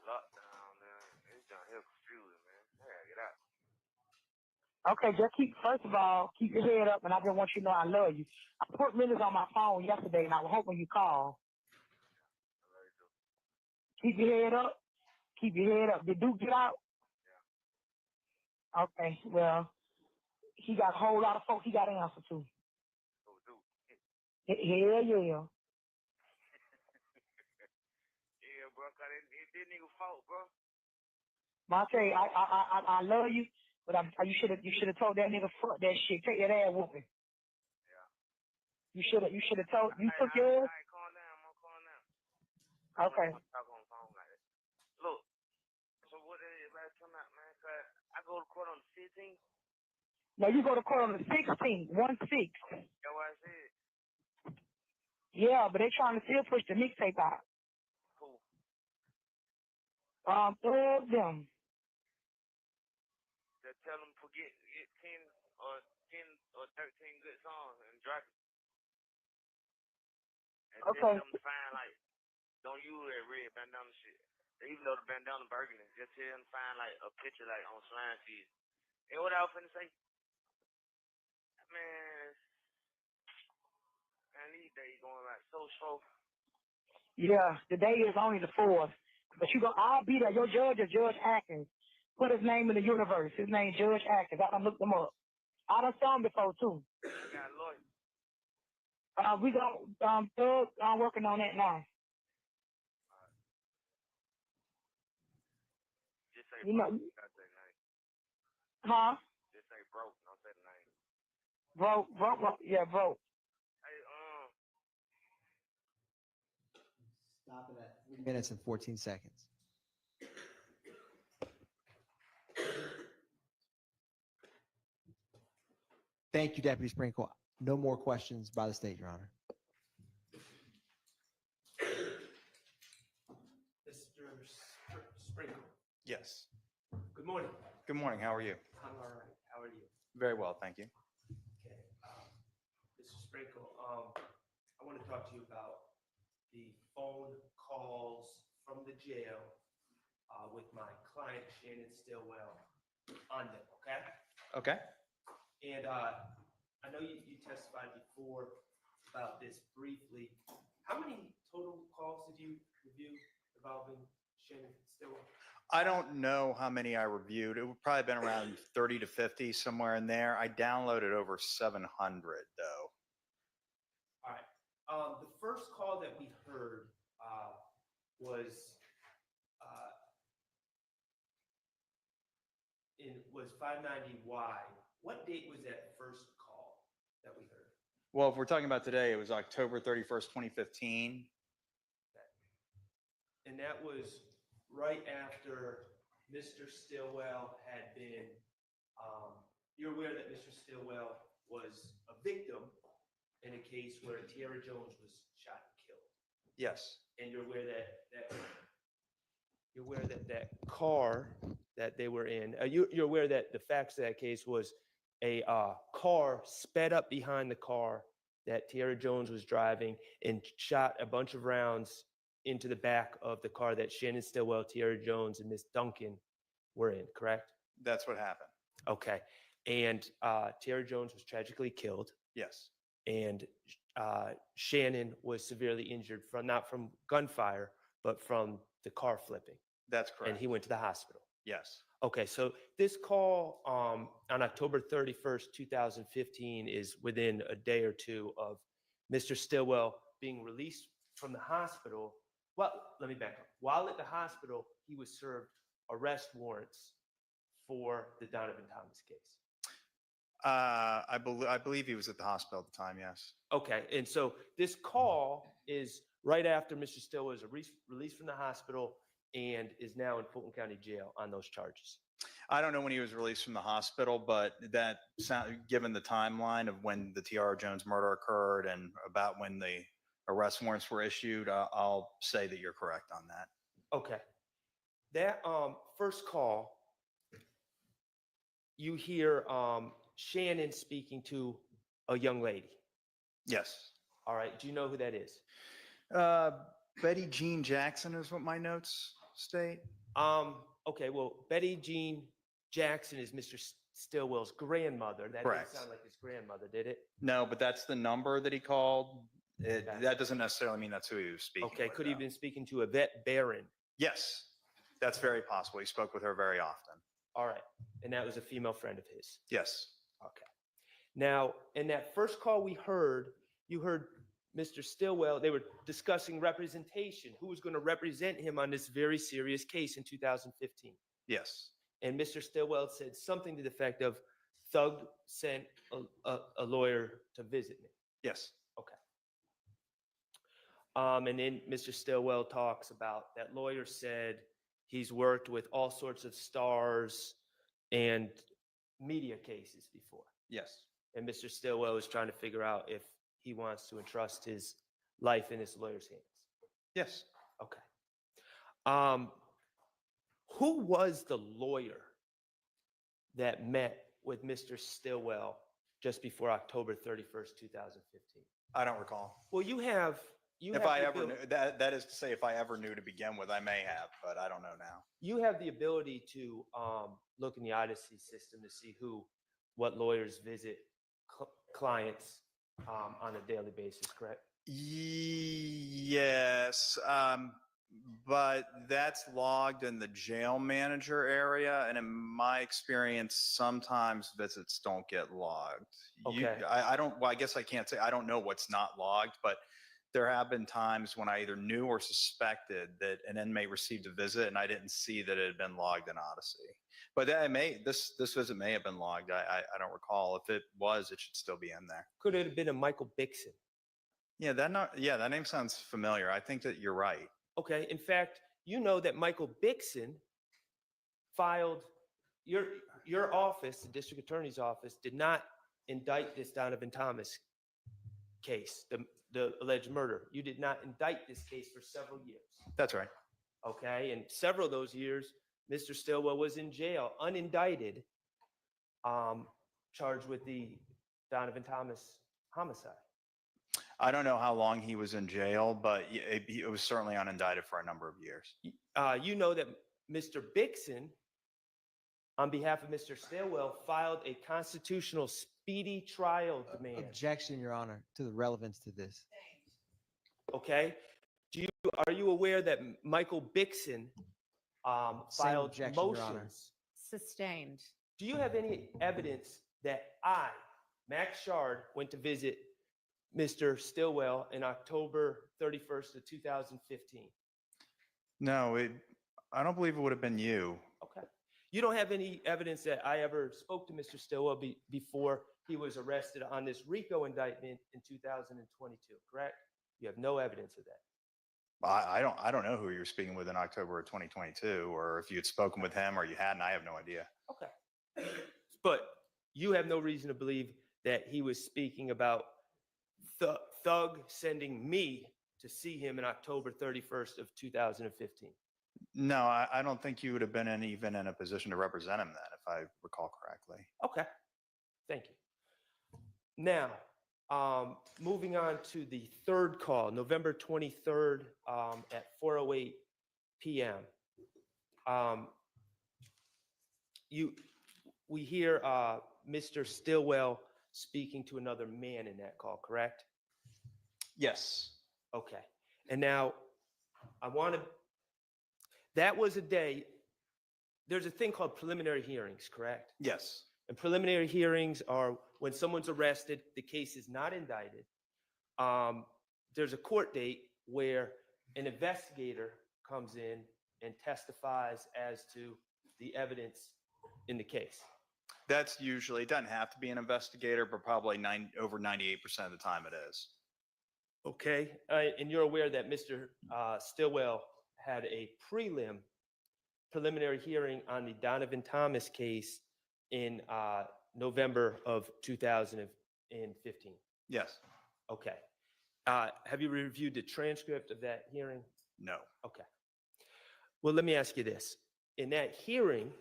lockdown, man. It's down here confusing, man. I gotta get out. Okay, just first of all, keep your head up, and I just want you to know I love you. I put minutes on my phone yesterday, and I was hoping you call. Keep your head up. Keep your head up. Did Duke get out? Yeah. Okay, well, he got a whole lot of folks he got to answer to. Oh, Duke. Yeah. Yeah, bro, cause it nigga fault, bro. Monte, I love you, but you should have told that nigga fuck that shit. Take that ass whooping. Yeah. You should have told. You took I yours. ain't calm down. I'm gonna calm down. Okay. I'm gonna talk on the phone like that. Look, so what is last time out, man? Cause I go to court on the 15th. No, you go to court on the 16th, 1-6. That's what I said. Yeah, but they trying to still push the mixtape out. Cool. Them. Just tell them forget 10 or 13 good songs and drop it. And Okay. tell them to find like, don't use that red bandana shit. Even though the bandana burgundy, just tell them to find like a picture like on slime cheese. And what I was finna say, man, these days going like so slow. Yeah, the day is only the 4th. But I'll be there. Your judge is Judge Atkins. Put his name in the universe. His name Judge Atkins. I done looked him up. I done saw him before too. I got a lawyer. We got Doug. I'm working on that now. Just say You broke. know, You gotta say the name. huh? Just say broke. Don't say the name. Broke. Yeah, broke. Hey, Stop it at 3 minutes and 14 seconds. Thank you, Deputy Sprinkle. No more questions by the state, Your Honor. Mr. Sprinkle, Yes. good morning. Good morning. How are you? I'm all right. How are you? Very well, thank you. Okay. Mr. Sprinkle, I want to talk to you about the phone calls from the jail with my client, Shannon Stillwell, on them, okay? Okay. And I know you testified before about this briefly. How many total calls did you review involving Shannon Stillwell? I don't know how many I reviewed. It would probably been around 30 to 50, somewhere in there. I downloaded over 700 though. All right. The first call that we heard was 590Y. What date was that first call that we heard? Well, if we're talking about today, it was October 31st, 2015. And that was right after Mr. Stillwell had been, you're aware that Mr. Stillwell was a victim in a case where Tierra Jones was shot and killed. Yes. And you're aware that car that they were in, you're aware that the facts of that case was a car sped up behind the car that Tierra Jones was driving and shot a bunch of rounds into the back of the car that Shannon Stillwell, Tierra Jones, and Miss Duncan were in, correct? That's what happened. Okay. And Terry Jones was tragically killed. Yes. And Shannon was severely injured not from gunfire, but from the car flipping. That's correct. And he went to the hospital. Yes. Okay, so this call on October 31st, 2015 is within a day or two of Mr. Stillwell being released from the hospital. Well, let me back up. While at the hospital, he was served arrest warrants for the Donovan Thomas case. I believe he was at the hospital at the time, yes. Okay, and so this call is right after Mr. Stillwell was released from the hospital and is now in Fulton County Jail on those charges. I don't know when he was released from the hospital, but given the timeline of when the T.R. Jones murder occurred and about when the arrest warrants were issued, I'll say that you're correct on that. Okay. That first call, you hear Shannon speaking to a young lady. Yes. All right. Do you know who that is? Betty Jean Jackson is what my notes state. Okay. Well, Betty Jean Jackson is Mr. Stillwell's grandmother. That Correct. didn't sound like his grandmother, did it? No, but that's the number that he called. That doesn't necessarily mean that's who he was speaking Okay. with, Could he have though. been speaking to Yvette Barron? Yes, that's very possible. He spoke with her very often. All right. And that was a female friend of his. Yes. Okay. Now, in that first call you heard Mr. Stillwell, they were discussing representation, who was going to represent him on this very serious case in 2015. Yes. And Mr. Stillwell said something to the effect of, Thug sent a lawyer to visit me. Yes. Okay. And then Mr. Stillwell talks about that lawyer said he's worked with all sorts of stars and media cases before. Yes. And Mr. Stillwell is trying to figure out if he wants to entrust his life in his lawyer's hands. Yes. Okay. Who was the lawyer that met with Mr. Stillwell just before October 31st, 2015? I don't recall. Well, you have. If I ever knew, that is to say, if I ever knew to begin with, I may have, but I don't know now. You have the ability to look in the Odyssey system to see what lawyers visit clients on a daily basis, correct? Yes, but that's logged in the jail manager area, and in my experience, sometimes visits don't get logged. Okay. I don't. Well, I guess I can't say I don't know what's not logged, but there have been times when I either knew or suspected that an inmate received a visit, and I didn't see that it had been logged in Odyssey. But this visit may have been logged. I don't recall. If it was, it should still be in there. Could it have been a Michael Bixon? Yeah, that name sounds familiar. I think that you're right. Okay. In fact, you know that Michael Bixon filed your office, the district attorney's office, did not indict this Donovan Thomas case, the alleged murder. You did not indict this case for several years. That's right. Okay. And several of those years, Mr. Stillwell was in jail, unindicted, charged with the Donovan Thomas homicide. I don't know how long he was in jail, but it was certainly unindicted for a number of years. You know that Mr. Bixon, on behalf of Mr. Stillwell, filed a constitutional speedy trial demand. Objection, Your Honor, to the relevance to this. Okay. Are you aware that Michael Bixon filed objection, Your Honor. motions? Sustained. Do you have any evidence that I, Max Shard, went to visit Mr. Stillwell in October 31st of 2015? No, I don't believe it would have been you. Okay. You don't have any evidence that I ever spoke to Mr. Stillwell before he was arrested on this RICO indictment in 2022, correct? You have no evidence of that. I don't know who you were speaking with in October of 2022, or if you had spoken with him or you hadn't. I have no idea. Okay. But you have no reason to believe that he was speaking about Thug sending me to see him in October 31st of 2015. No, I don't think you would have been even in a position to represent him then, if I recall correctly. Okay. Thank you. Now, moving on to the third call, November 23rd at 4:08 p.m. we hear Mr. Stillwell speaking to another man in that call, correct? Yes. Okay. And now that was a day, there's a thing called preliminary hearings, correct? Yes. And preliminary hearings are when someone's arrested, the case is not indicted. There's a court date where an investigator comes in and testifies as to the evidence in the case. That's usually, it doesn't have to be an investigator, but probably over 98% of the time it is. Okay. And you're aware that Mr. Stillwell had a preliminary hearing on the Donovan Thomas case in November of 2015. Yes. Okay. Have you reviewed the transcript of that hearing? No. Okay. Well, let me ask you this. In that hearing,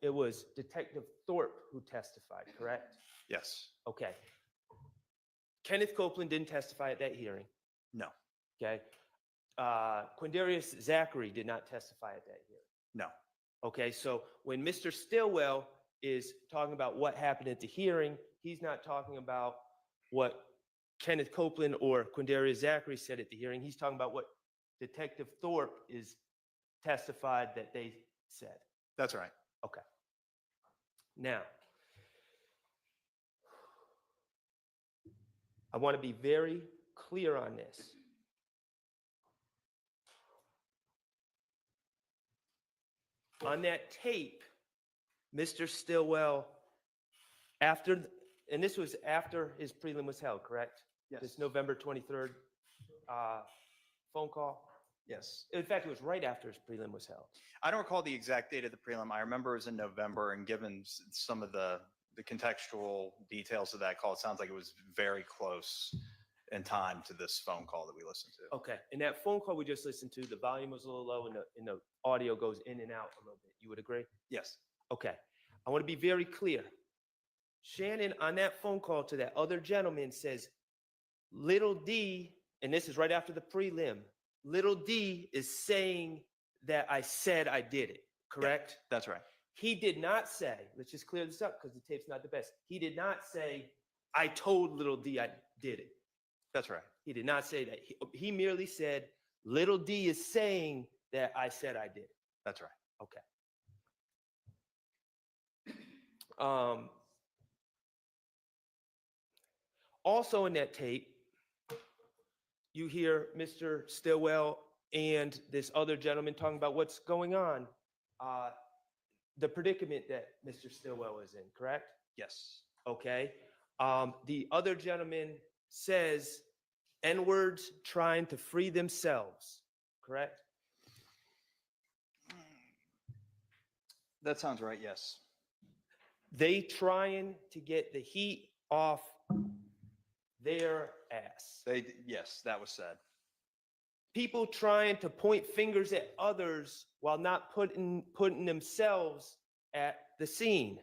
it was Detective Thorpe who testified, correct? Yes. Okay. Kenneth Copeland didn't testify at that hearing. No. Okay. Quindarius Zachary did not testify at that hearing. No. Okay. So when Mr. Stillwell is talking about what happened at the hearing, he's not talking about what Kenneth Copeland or Quindarius Zachary said at the hearing. He's talking about what Detective Thorpe is testified that they said. That's right. Okay. Now, I want to be very clear on this. On that tape, Mr. Stillwell, and this was after his prelim was held, correct? Yes. This November 23rd phone call? Yes. In fact, it was right after his prelim was held. I don't recall the exact date of the prelim. I remember it was in November, and given some of the contextual details of that call, it sounds like it was very close in time to this phone call that we listened to. Okay. And that phone call we just listened to, the volume was a little low and the audio goes in and out a little bit. You would agree? Yes. Okay. I want to be very clear. Shannon, on that phone call to that other gentleman, says, little D, and this is right after the prelim, little D is saying that I said I did it, correct? Yeah, that's right. He did not say, let's just clear this up because the tape's not the best. He did not say, I told little D I did it. That's right. He did not say that. He merely said, little D is saying that I said I did it. That's right. Okay. Also in that tape, you hear Mr. Stillwell and this other gentleman talking about what's going on, the predicament that Mr. Stillwell is in, correct? Yes. Okay. The other gentleman says N-words trying to free themselves, correct? That sounds right, yes. They trying to get the heat off their ass. Yes, that was said. People trying to point fingers at others while not putting themselves at the scene.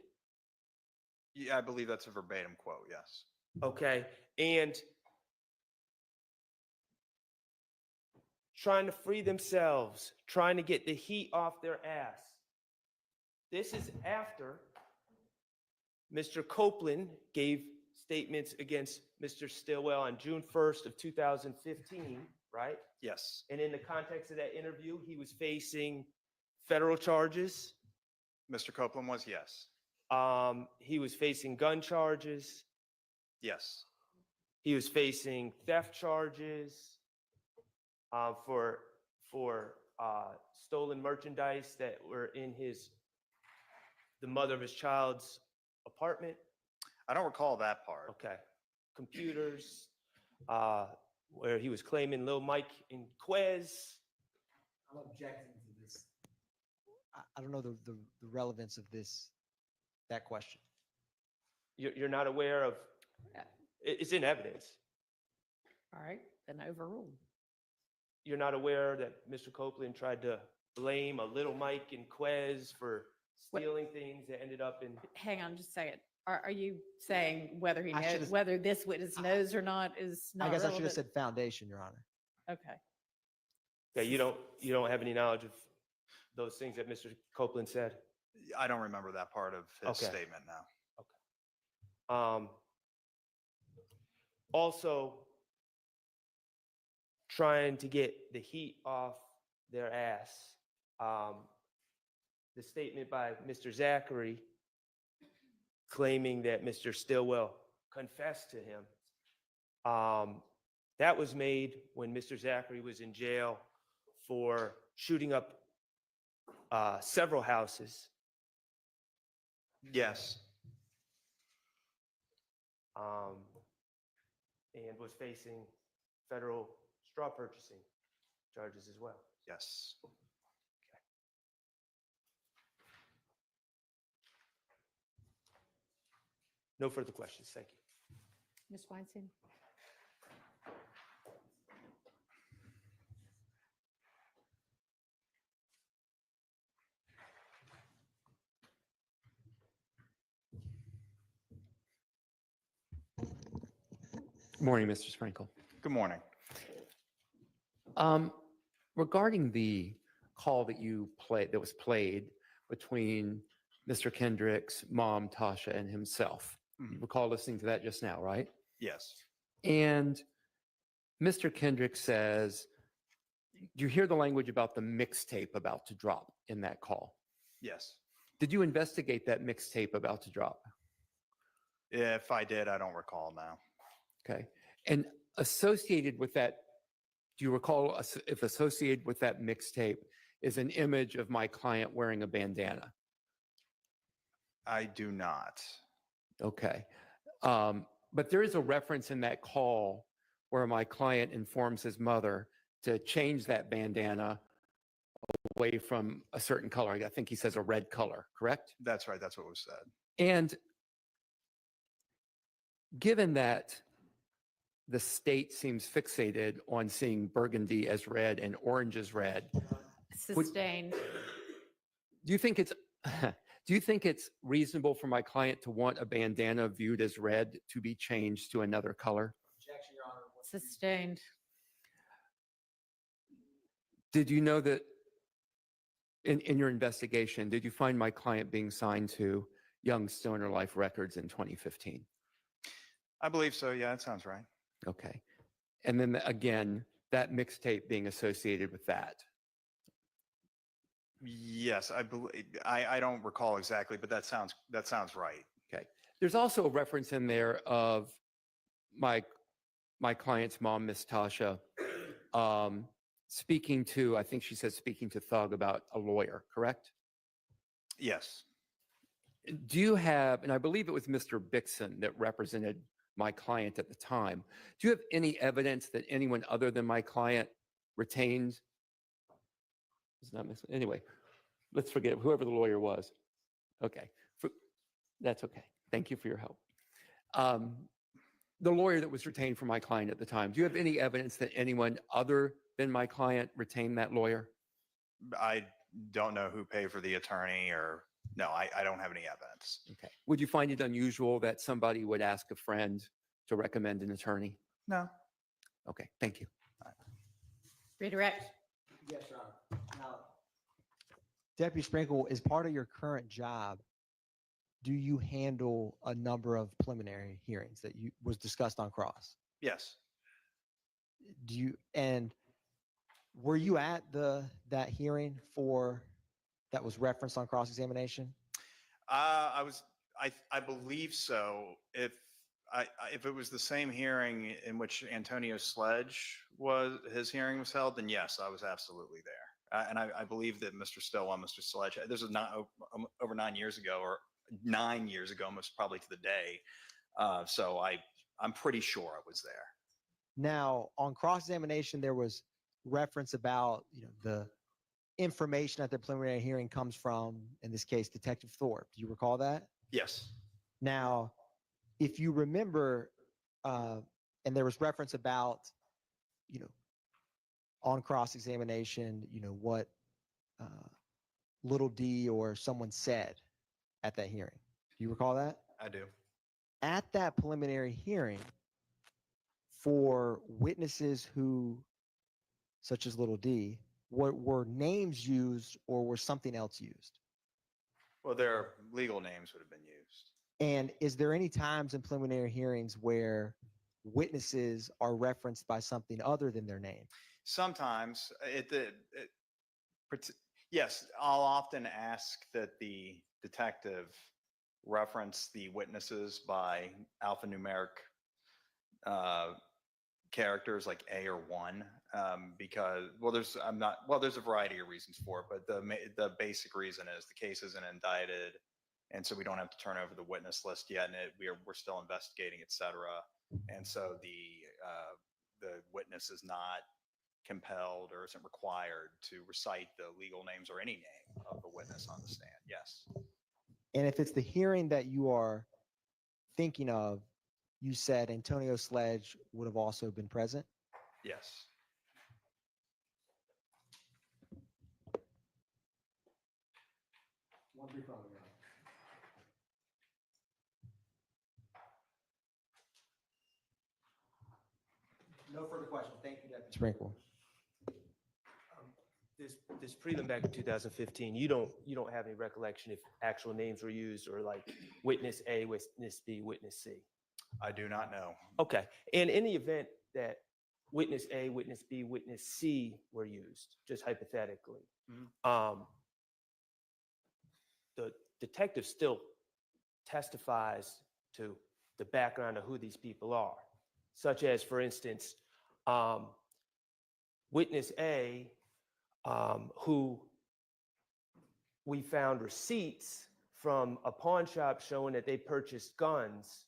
Yeah, I believe that's a verbatim quote, yes. Okay. And trying to free themselves, trying to get the heat off their ass. This is after Mr. Copeland gave statements against Mr. Stillwell on June 1st of 2015, right? Yes. And in the context of that interview, he was facing federal charges. Mr. Copeland was, yes. He was facing gun charges. Yes. He was facing theft charges for stolen merchandise that were in the mother of his child's apartment. I don't recall that part. Okay. Computers, where he was claiming Lil Mike and Quez. I'm objecting to this. I don't know the relevance of that question. You're not aware of, it's in evidence. All right, then overruled. You're not aware that Mr. Copeland tried to blame a Little Mike and Quez for stealing things that ended up in. Hang on just a second. Are you saying whether he I knows, should've- whether this witness knows or not is not I guess I should have relevant? said foundation, Your Honor. Okay. Yeah, you don't have any knowledge of those things that Mr. Copeland said? I don't remember that part of his Okay. statement now. Also, trying to get the heat off their ass. The statement by Mr. Zachary claiming that Mr. Stillwell confessed to him. That was made when Mr. Zachary was in jail for shooting up several houses. Yes. And was facing federal straw purchasing charges as well. Yes. No further questions. Thank you. Ms. Weinstein? Morning, Mr. Sprinkle. Good morning. Regarding the call that that was played between Mr. Kendrick's mom, Tasha, and himself. You recall listening to that just now, right? Yes. And Mr. Kendrick says, do you hear the language about the mixtape about to drop in that call? Yes. Did you investigate that mixtape about to drop? If I did, I don't recall now. Okay. And associated with that, do you recall if associated with that mixtape is an image of my client wearing a bandana? I do not. Okay. But there is a reference in that call where my client informs his mother to change that bandana away from a certain color. I think he says a red color, correct? That's right. That's what was said. And given that the state seems fixated on seeing burgundy as red and orange as red, Sustained. do you think it's reasonable for my client to want a bandana viewed as red to be changed to another color? Objection, Your Honor. Sustained. Did you know that in your investigation, did you find my client being signed to Young Stoner Life Records in 2015? I believe so. Yeah, that sounds right. Okay. And then again, that mixtape being associated with that. Yes, I believe. I don't recall exactly, but that sounds right. Okay. There's also a reference in there of my client's mom, Miss Tasha, speaking to, I think she said speaking to Thug about a lawyer, correct? Yes. Do you have, and I believe it was Mr. Bixson that represented my client at the time. Do you have any evidence that anyone other than my client retained? It's not missing. Anyway, let's forget whoever the lawyer was. Okay. That's okay. Thank you for your help. The lawyer that was retained for my client at the time, do you have any evidence that anyone other than my client retained that lawyer? I don't know who paid for the attorney or no, I don't have any evidence. Okay. Would you find it unusual that somebody would ask a friend to recommend an attorney? No. Okay. Thank you. Redirect. Yes, Your Honor. Now, Deputy Sprinkle, as part of your current job, do you handle a number of preliminary hearings that was discussed on cross? Yes. And were you at that hearing that was referenced on cross-examination? I believe so. If it was the same hearing in which Antonio Sledge his hearing was held, then yes, I was absolutely there. And I believe that Mr. Stillwell, Mr. Sledge, this was not over 9 years ago, or 9 years ago, most probably to the day. So I'm pretty sure I was there. Now, on cross-examination, there was reference about the information at the preliminary hearing comes from, in this case, Detective Thorpe. Do you recall that? Yes. Now, if you remember, and there was reference about, on cross-examination, what little D or someone said at that hearing. Do you recall that? I do. At that preliminary hearing, for witnesses such as little D, were names used or were something else used? Well, their legal names would have been used. And is there any times in preliminary hearings where witnesses are referenced by something other than their name? Sometimes yes, I'll often ask that the detective reference the witnesses by alphanumeric characters like A or 1, because there's a variety of reasons for it, but the basic reason is the case isn't indicted, and so we don't have to turn over the witness list yet, and we're still investigating, et cetera, and so the witness is not compelled or isn't required to recite the legal names or any name of the witness on the stand. Yes. And if it's the hearing that you are thinking of, you said Antonio Sledge would have also been present? Yes. No further questions. Thank you, Deputy Sprinkle. This prelim back in 2015, you don't have any recollection if actual names were used or like witness A, witness B, witness C? I do not know. Okay. And in the event that witness A, witness B, witness C were used, just hypothetically, the detective still testifies to the background of who these people are, such as, for instance, witness A, who we found receipts from a pawn shop showing that they purchased guns,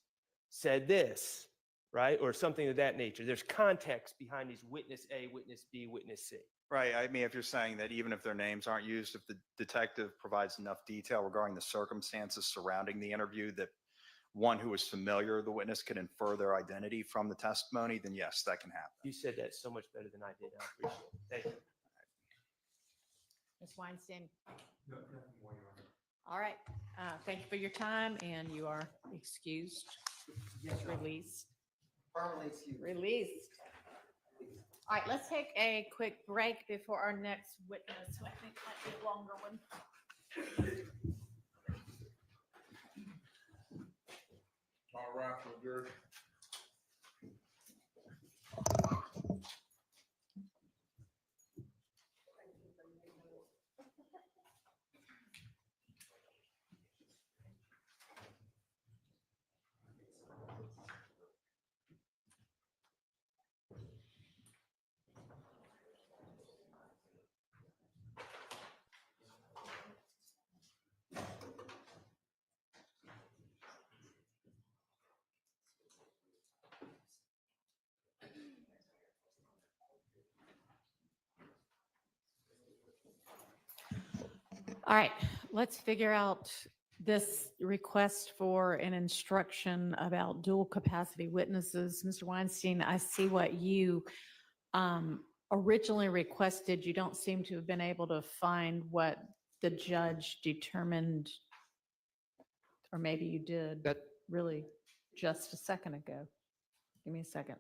said this, right? Or something of that nature. There's context behind these witness A, witness B, witness C. Right. I mean, if you're saying that even if their names aren't used, if the detective provides enough detail regarding the circumstances surrounding the interview that one who is familiar with the witness could infer their identity from the testimony, then yes, that can happen. You said that so much better than I did. I appreciate it. Thank you. Ms. Weinstein? No, nothing more, Your Honor. All right. Thank you for your time, and you are excused. Yes, Your Honor. Released. Permanently excused. Released. All right, let's take a quick break before our next witness, who I think might be a longer one. All right, so good. All right, let's figure out this request for an instruction about dual capacity witnesses. Mr. Weinstein, I see what you originally requested. You don't seem to have been able to find what the judge determined, or maybe you did really just a second ago. Give me a second.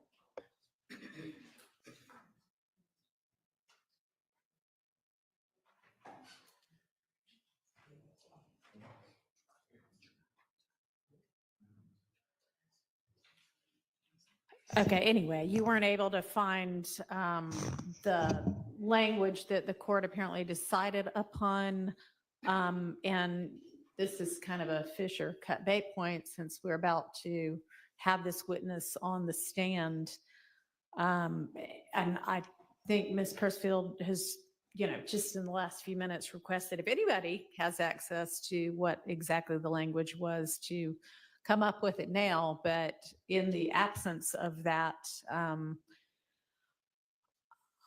Okay, anyway, you weren't able to find the language that the court apparently decided upon. And this is kind of a fish or cut bait point, since we're about to have this witness on the stand. And I think Ms. Pursfield has, just in the last few minutes requested if anybody has access to what exactly the language was to come up with it now. But in the absence of that,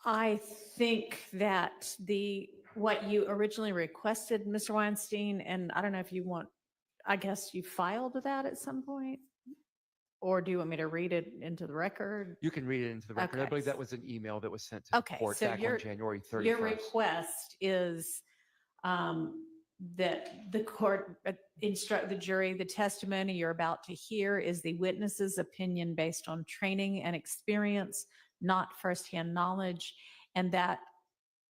I think that what you originally requested, Mr. Weinstein, and I don't know if you want, I guess you filed that at some point, or do you want me to read it into the record? You can read it into the record. I Okay. believe that was an email that was sent to the court back on January 31st. Your request is that the court instruct the jury, the testimony you're about to hear is the witness's opinion based on training and experience, not firsthand knowledge, and that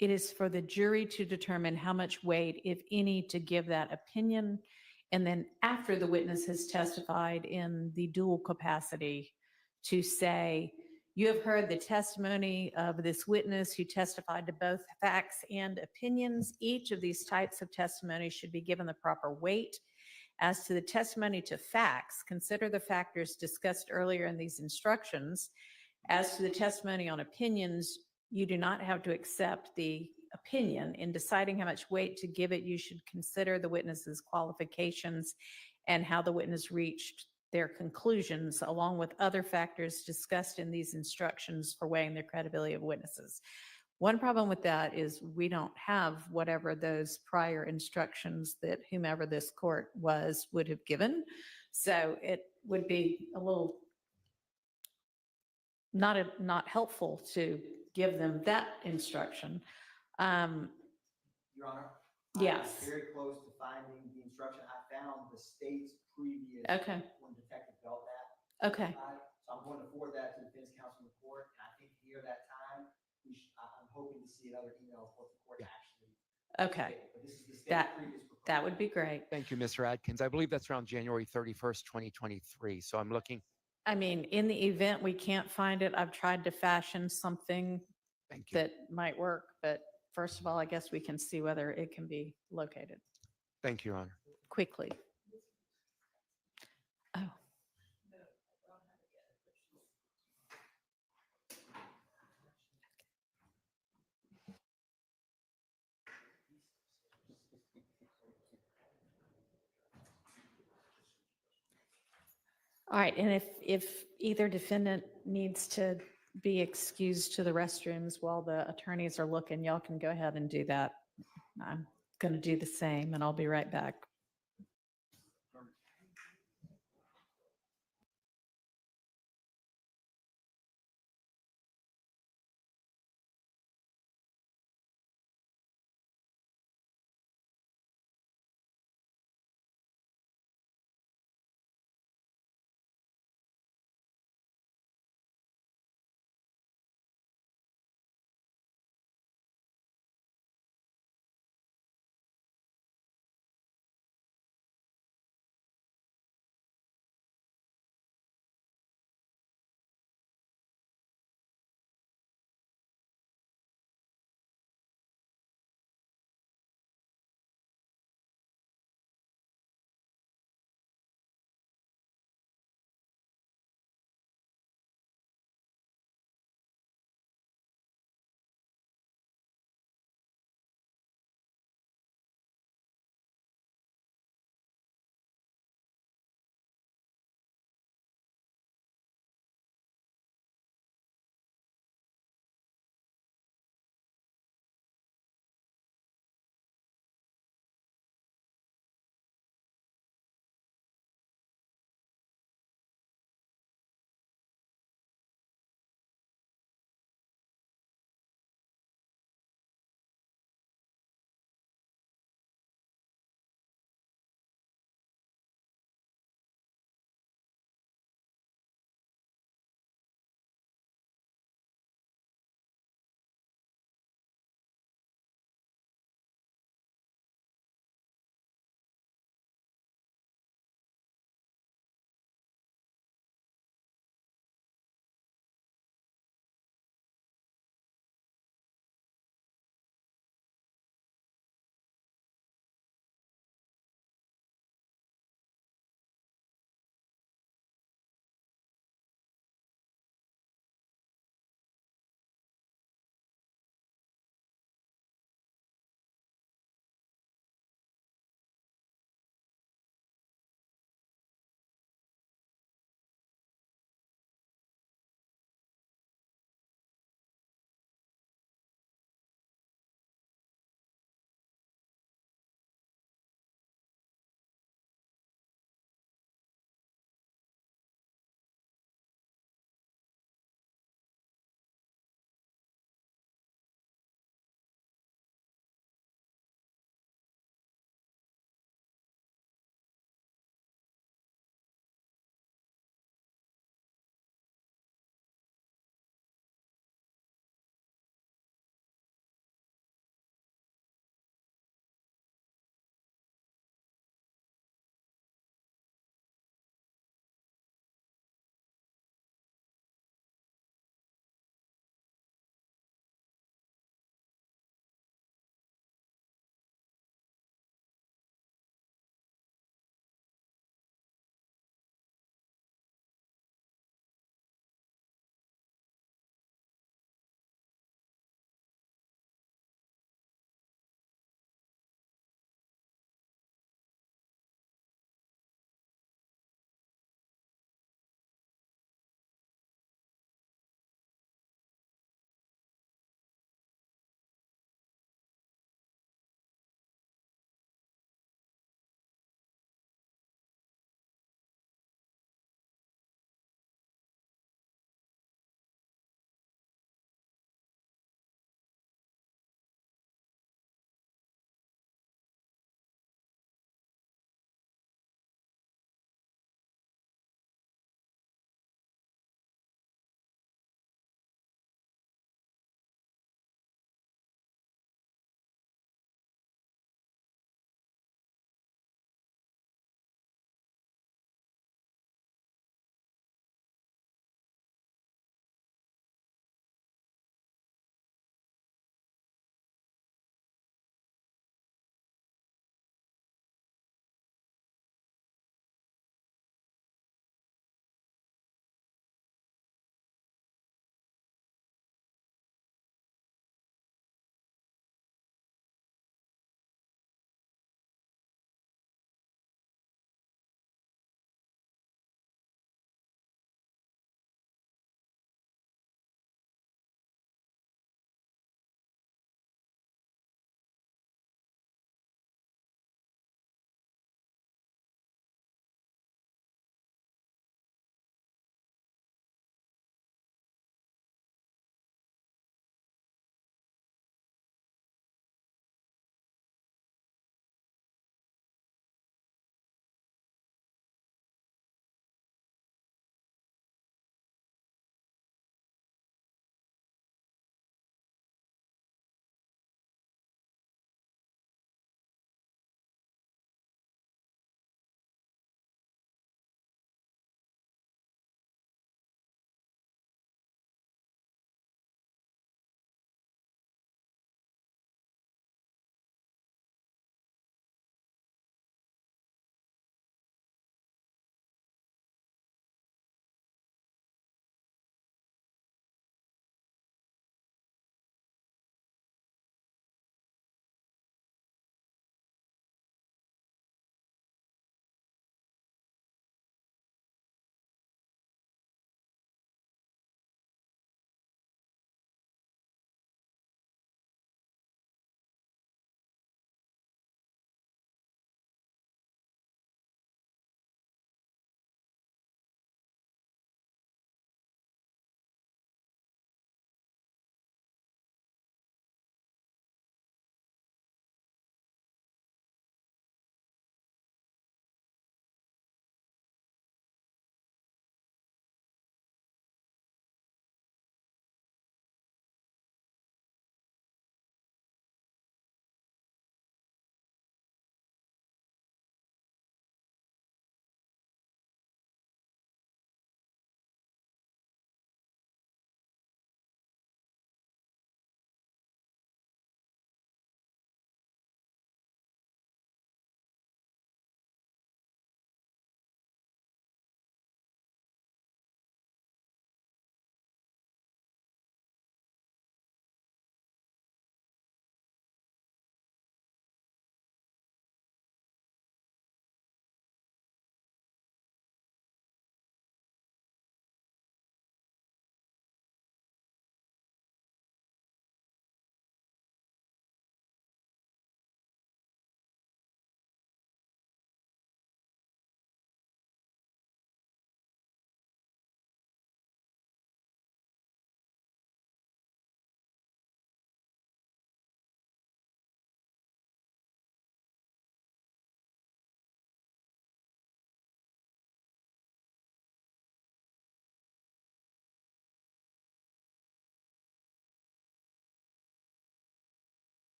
It is for the jury to determine how much weight, if any, to give that opinion. And then after the witness has testified in the dual capacity, to say, you have heard the testimony of this witness who testified to both facts and opinions. Each of these types of testimony should be given the proper weight. As to the testimony to facts, consider the factors discussed earlier in these instructions. As to the testimony on opinions, you do not have to accept the opinion. In deciding how much weight to give it, you should consider the witness's qualifications and how the witness reached their conclusions, along with other factors discussed in these instructions for weighing the credibility of witnesses. One problem with that is we don't have whatever those prior instructions that whomever this court was would have given. So it would be a little not helpful to give them that instruction. Your Honor? Yes. I'm very close to finding the instruction. I found the state's previous. Okay. When Detective Bell Okay. So I'm going to forward that to the defense counsel in the court, and I think near that time, I'm hoping to see another email of what the court actually. Okay. stated. But this is the state's previous proposal. That would be great. Thank you, Mr. Adkins. I believe that's around January 31st, 2023. So I'm looking, I mean, in the event we can't find it, I've tried to fashion something thank you. that might work, but first of all, I guess we can see whether it can be located Thank you, Your Honor. quickly. Oh. All right, and if either defendant needs to be excused to the restrooms while the attorneys are looking, y'all can go ahead and do that. I'm going to do the same, and I'll be right back.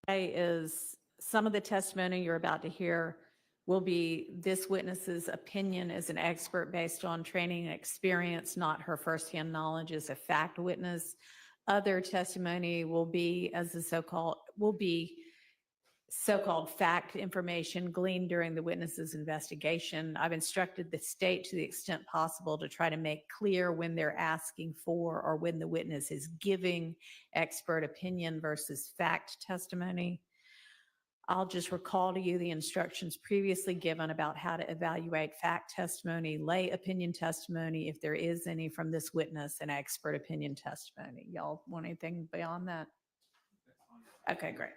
is some of the testimony you're about to hear will be this witness's opinion as an expert based on training and experience, not her firsthand knowledge as a fact witness. Other testimony will be so-called fact information gleaned during the witness's investigation. I've instructed the state to the extent possible to try to make clear when they're asking for or when the witness is giving expert opinion versus fact testimony. I'll just recall to you the instructions previously given about how to evaluate fact testimony, lay opinion testimony, if there is any from this witness, and expert opinion testimony. Y'all want anything beyond that? Okay, great.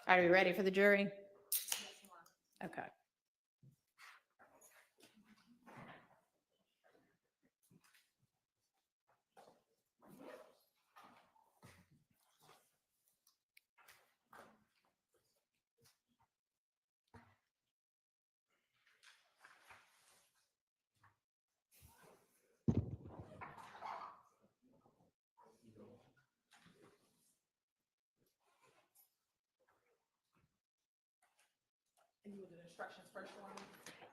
Are we ready for the jury? Okay.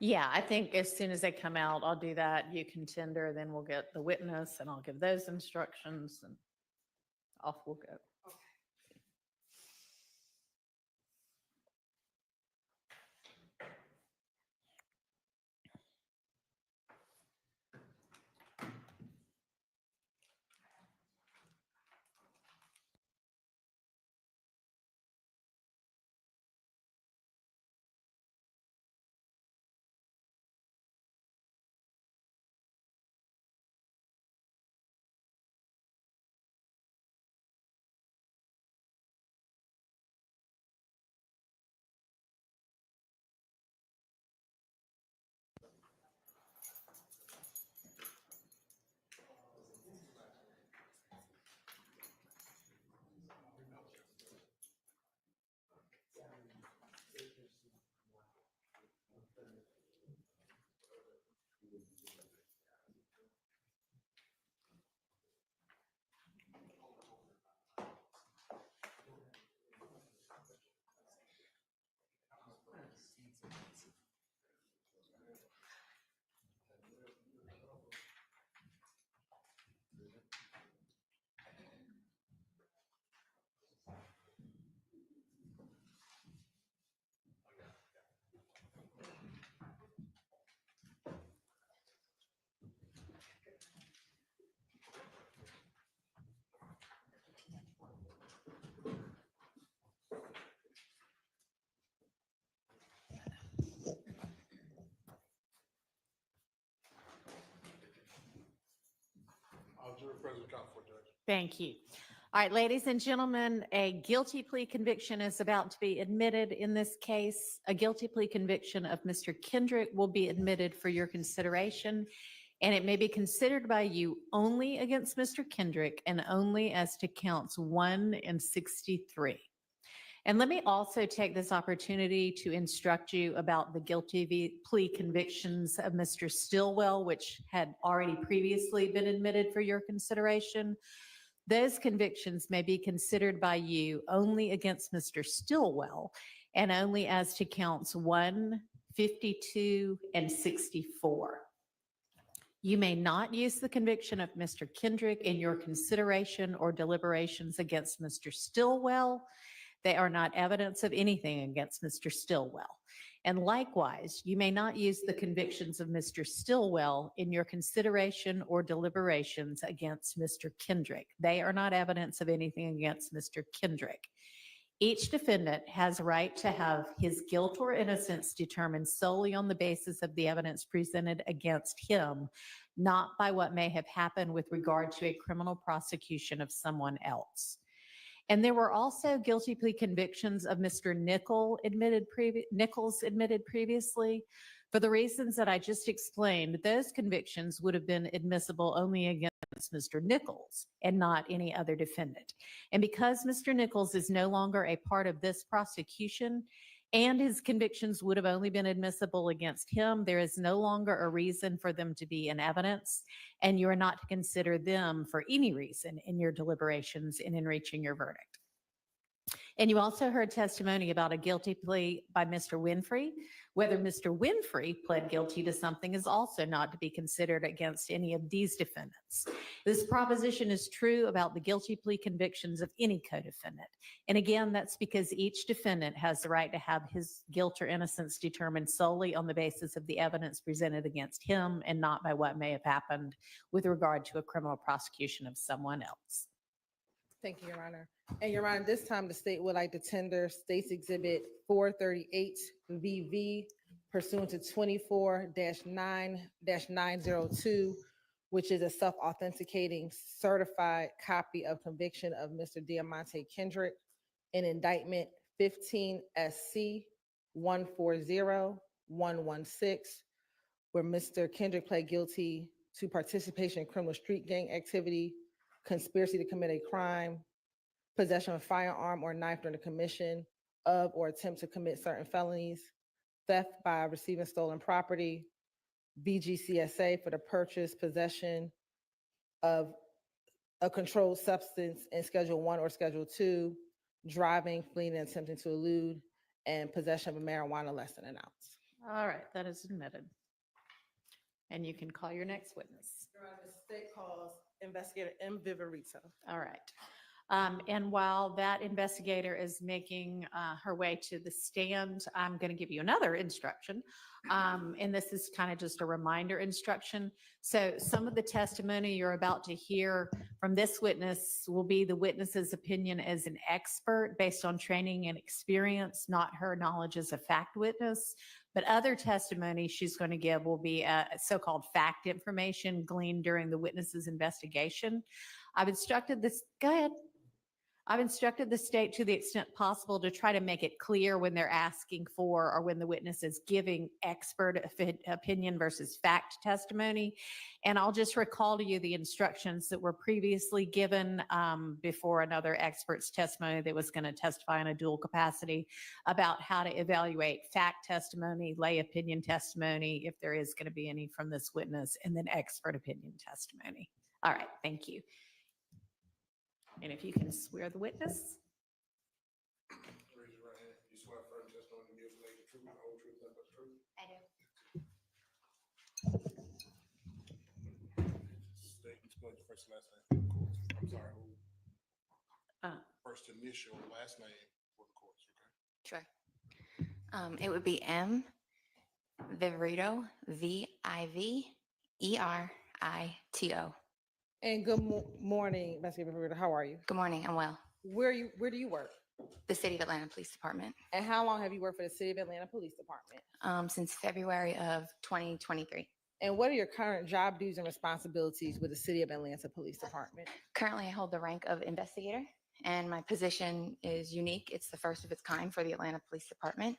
Yeah, I think as soon as they come out, I'll do that. You can tender, then we'll get the witness and I'll give those instructions and off we'll go. Thank you. All right, ladies and gentlemen, a guilty plea conviction is about to be admitted in this case. A guilty plea conviction of Mr. Kendrick will be admitted for your consideration, and it may be considered by you only against Mr. Kendrick and only as to counts 1 and 63. And let me also take this opportunity to instruct you about the guilty plea convictions of Mr. Stillwell, which had already previously been admitted for your consideration. Those convictions may be considered by you only against Mr. Stillwell and only as to counts 1, 52, and 64. You may not use the conviction of Mr. Kendrick in your consideration or deliberations against Mr. Stillwell. They are not evidence of anything against Mr. Stillwell. And likewise, you may not use the convictions of Mr. Stillwell in your consideration or deliberations against Mr. Kendrick. They are not evidence of anything against Mr. Kendrick. Each defendant has a right to have his guilt or innocence determined solely on the basis of the evidence presented against him, not by what may have happened with regard to a criminal prosecution of someone else. And there were also guilty plea convictions of Mr. Nichols admitted previously. For the reasons that I just explained, those convictions would have been admissible only against against Mr. Nichols and not any other defendant. And because Mr. Nichols is no longer a part of this prosecution and his convictions would have only been admissible against him, there is no longer a reason for them to be in evidence, and you are not to consider them for any reason in your deliberations and in reaching your verdict. And you also heard testimony about a guilty plea by Mr. Winfrey. Whether Mr. Winfrey pled guilty to something is also not to be considered against any of these defendants. This proposition is true about the guilty plea convictions of any co-defendant. And again, that's because each defendant has the right to have his guilt or innocence determined solely on the basis of the evidence presented against him and not by what may have happened with regard to a criminal prosecution of someone else. Thank you, Your Honor. And Your Honor, this time the state would like to tender State's Exhibit 438 VV pursuant to 24-9-902, which is a self-authenticating certified copy of conviction of Mr. Deamonte Kendrick in Indictment 15 SC 140116, where Mr. Kendrick pled guilty to participation in criminal street gang activity, conspiracy to commit a crime, possession of a firearm or knife during the commission of or attempt to commit certain felonies, theft by receiving stolen property, BGCSA for the purchase, possession of a controlled substance in Schedule 1 or Schedule 2, driving, fleeing, and attempting to elude, and possession of marijuana less than an ounce. All right, that is admitted. And you can call your next witness. Your Honor, the state calls Investigator M. Viverito. All right. And while that investigator is making her way to the stand, I'm going to give you another instruction. And this is kind of just a reminder instruction. So some of the testimony you're about to hear from this witness will be the witness's opinion as an expert based on training and experience, not her knowledge as a fact witness. But other testimony she's going to give will be so-called fact information gleaned during the witness's investigation. I've instructed this, go ahead. I've instructed the state to the extent possible to try to make it clear when they're asking for or when the witness is giving expert opinion versus fact testimony. And I'll just recall to you the instructions that were previously given before another expert's testimony that was going to testify in a dual capacity about how to evaluate fact testimony, lay opinion testimony, if there is going to be any from this witness, and then expert opinion testimony. All right, thank you. And if you can swear the witness. Raise your right hand. You swear firm testimony to give the truth, the whole truth, nothing but the truth? I do. State, spell your first and last name for the courts. I'm sorry, who? First initial, last name for the courts, okay? Sure. It would be M. Viverito, Viverito. And good morning, Investigator Viverito. How are you? Good morning. I'm well. Where do you work? The City of Atlanta Police Department. And how long have you worked for the City of Atlanta Police Department? Since February of 2023. And what are your current job duties and responsibilities with the City of Atlanta Police Department? Currently, I hold the rank of investigator, and my position is unique. It's the first of its kind for the Atlanta Police Department.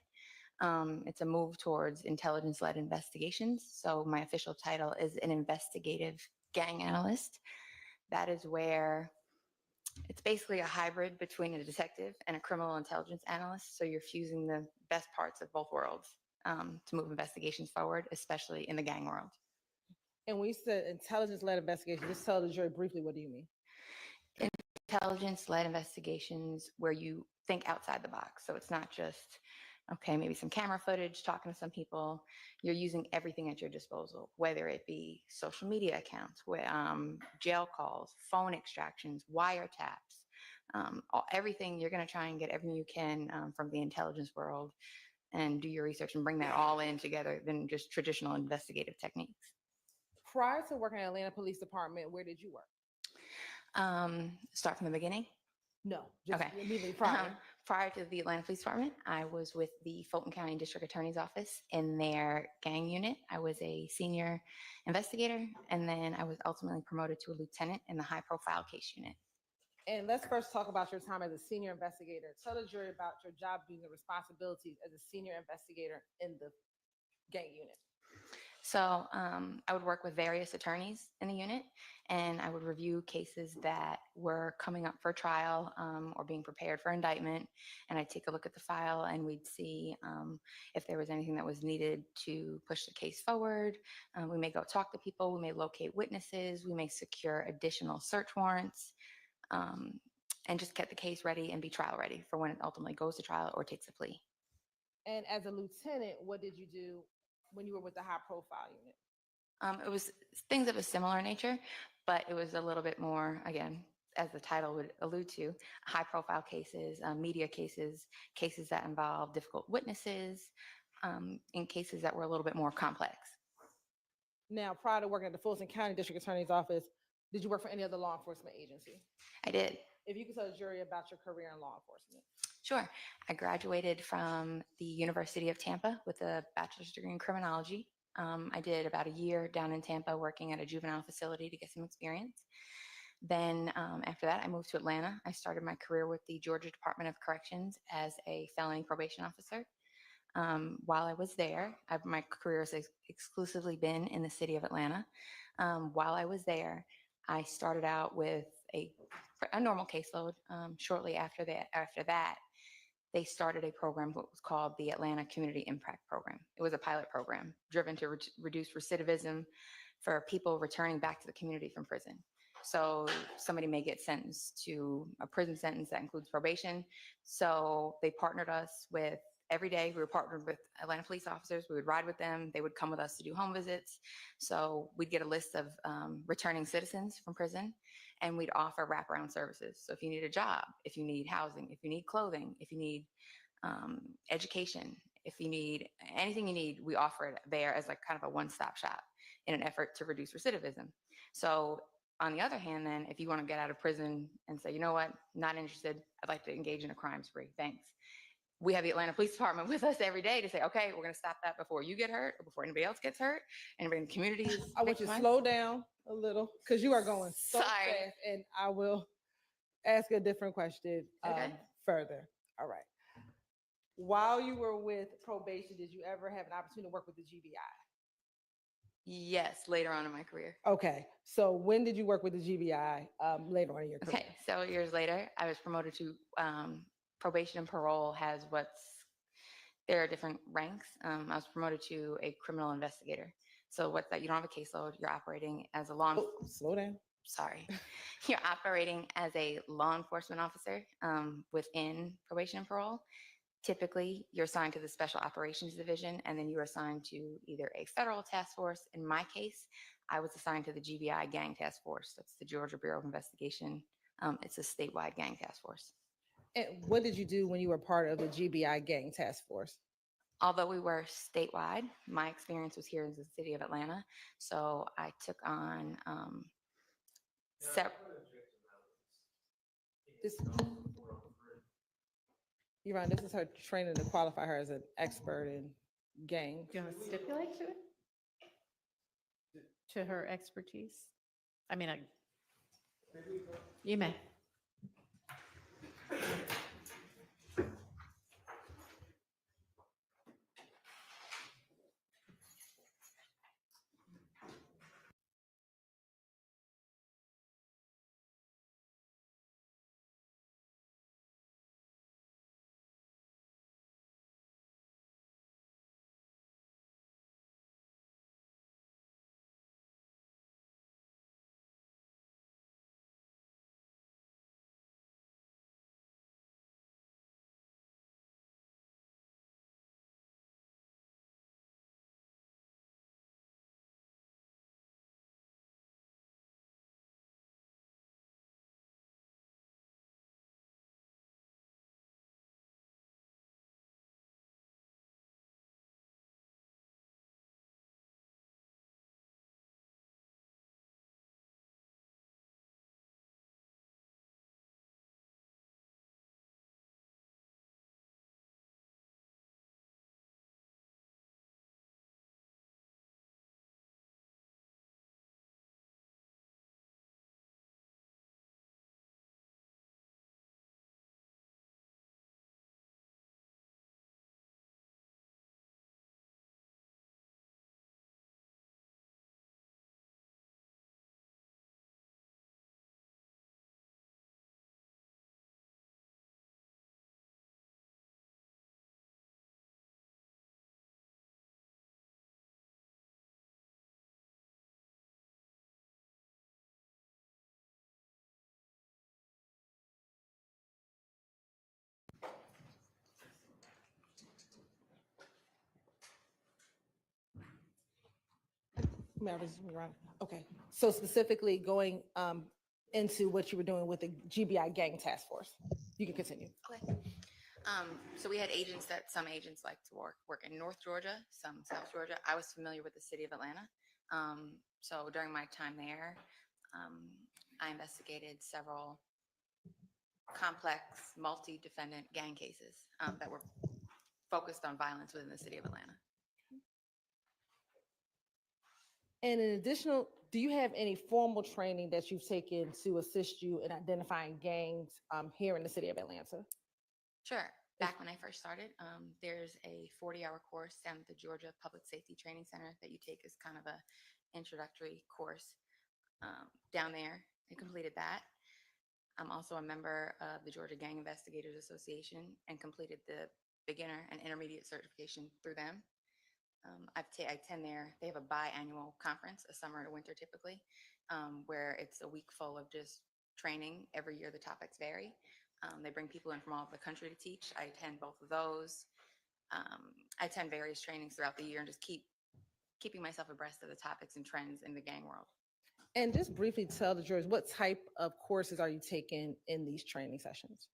It's a move towards intelligence-led investigations. So my official title is an investigative gang analyst. That is where it's basically a hybrid between a detective and a criminal intelligence analyst. So you're fusing the best parts of both worlds to move investigations forward, especially in the gang world. And when you said intelligence-led investigation, just tell the jury briefly, what do you mean? Intelligence-led investigations where you think outside the box. So it's not just, okay, maybe some camera footage, talking to some people. You're using everything at your disposal, whether it be social media accounts, jail calls, phone extractions, wiretaps, everything. You're going to try and get everything you can from the intelligence world and do your research and bring that all in together than just traditional investigative techniques. Prior to working at Atlanta Police Department, where did you work? Start from the beginning? No, just okay. Immediately prior. Prior to the Atlanta Police Department, I was with the Fulton County District Attorney's Office in their gang unit. I was a senior investigator, and then I was ultimately promoted to a lieutenant in the high-profile case unit. And let's first talk about your time as a senior investigator. Tell the jury about your job duties and responsibilities as a senior investigator in the gang unit. So I would work with various attorneys in the unit, and I would review cases that were coming up for trial or being prepared for indictment. And I'd take a look at the file and we'd see if there was anything that was needed to push the case forward. We may go talk to people, we may locate witnesses, we may secure additional search warrants, and just get the case ready and be trial ready for when it ultimately goes to trial or takes a plea. And as a lieutenant, what did you do when you were with the high profile unit? It was things of a similar nature, but it was a little bit more, again, as the title would allude to, high profile cases, media cases, cases that involve difficult witnesses, in cases that were a little bit more complex. Now, prior to working at the Fulton County District Attorney's Office, did you work for any other law enforcement agency? I did. If you could tell the jury about your career in law enforcement. Sure. I graduated from the University of Tampa with a bachelor's degree in criminology. I did about a year down in Tampa working at a juvenile facility to get some experience. Then after that, I moved to Atlanta. I started my career with the Georgia Department of Corrections as a felony probation officer. While I was there, my career has exclusively been in the city of Atlanta. While I was there, I started out with a normal caseload. Shortly after that, they started a program what was called the Atlanta Community Impact Program. It was a pilot program driven to reduce recidivism for people returning back to the community from prison. So somebody may get sentenced to a prison sentence that includes probation. So they partnered us with, every day we were partnered with Atlanta police officers. We would ride with them. They would come with us to do home visits. So we'd get a list of returning citizens from prison, and we'd offer wraparound services. So if you need a job, if you need housing, if you need clothing, if you need education, if you need anything you need, we offer it there as like kind of a one-stop shop in an effort to reduce recidivism. So on the other hand, then, if you want to get out of prison and say, you know what, not interested, I'd like to engage in a crime spree, thanks. We have the Atlanta Police Department with us every day to say, okay, we're going to stop that before you get hurt or before anybody else gets hurt. Anybody in the community is I want you to victimized. slow down a little because you are going so Sorry. fast, and I will ask a different question Okay. further. All right. While you were with probation, did you ever have an opportunity to work with the GBI? Yes, later on in my career. Okay. So when did you work with the GBI later on in your career? Okay, several years later, I was promoted to probation and parole has there are different ranks. I was promoted to a criminal investigator. So what's that? You don't have a caseload. You're operating as a slow down. Sorry. You're operating as a law enforcement officer within probation and parole. Typically, you're assigned to the Special Operations Division, and then you're assigned to either a federal task force. In my case, I was assigned to the GBI Gang Task Force. That's the Georgia Bureau of Investigation. It's a statewide gang task force. And what did you do when you were part of the GBI Gang Task Force? Although we were statewide, my experience was here in the city of Atlanta. So I took on Yvonne, this is her training to qualify her as an expert in gang. Do you want to stipulate to it? To her expertise? I mean, you may. May I resume, Your Honor? Okay, so specifically going into what you were doing with the GBI Gang Task Force. You can continue. Okay. So we had agents some agents like to work in North Georgia, some South Georgia. I was familiar with the city of Atlanta. So during my time there, I investigated several complex multi-defendant gang cases that were focused on violence within the city of Atlanta. And in additional, do you have any formal training that you've taken to assist you in identifying gangs here in the city of Atlanta? Sure. Back when I first started, there's a 40-hour course down at the Georgia Public Safety Training Center that you take as kind of a introductory course down there. I completed that. I'm also a member of the Georgia Gang Investigators Association and completed the beginner and intermediate certification through them. I attend there. They have a biannual conference, a summer and a winter typically, where it's a week full of just training. Every year the topics vary. They bring people in from all over the country to teach. I attend both of those. I attend various trainings throughout the year and just keeping myself abreast of the topics and trends in the gang world. And just briefly tell the jurors, what type of courses are you taking in these training sessions?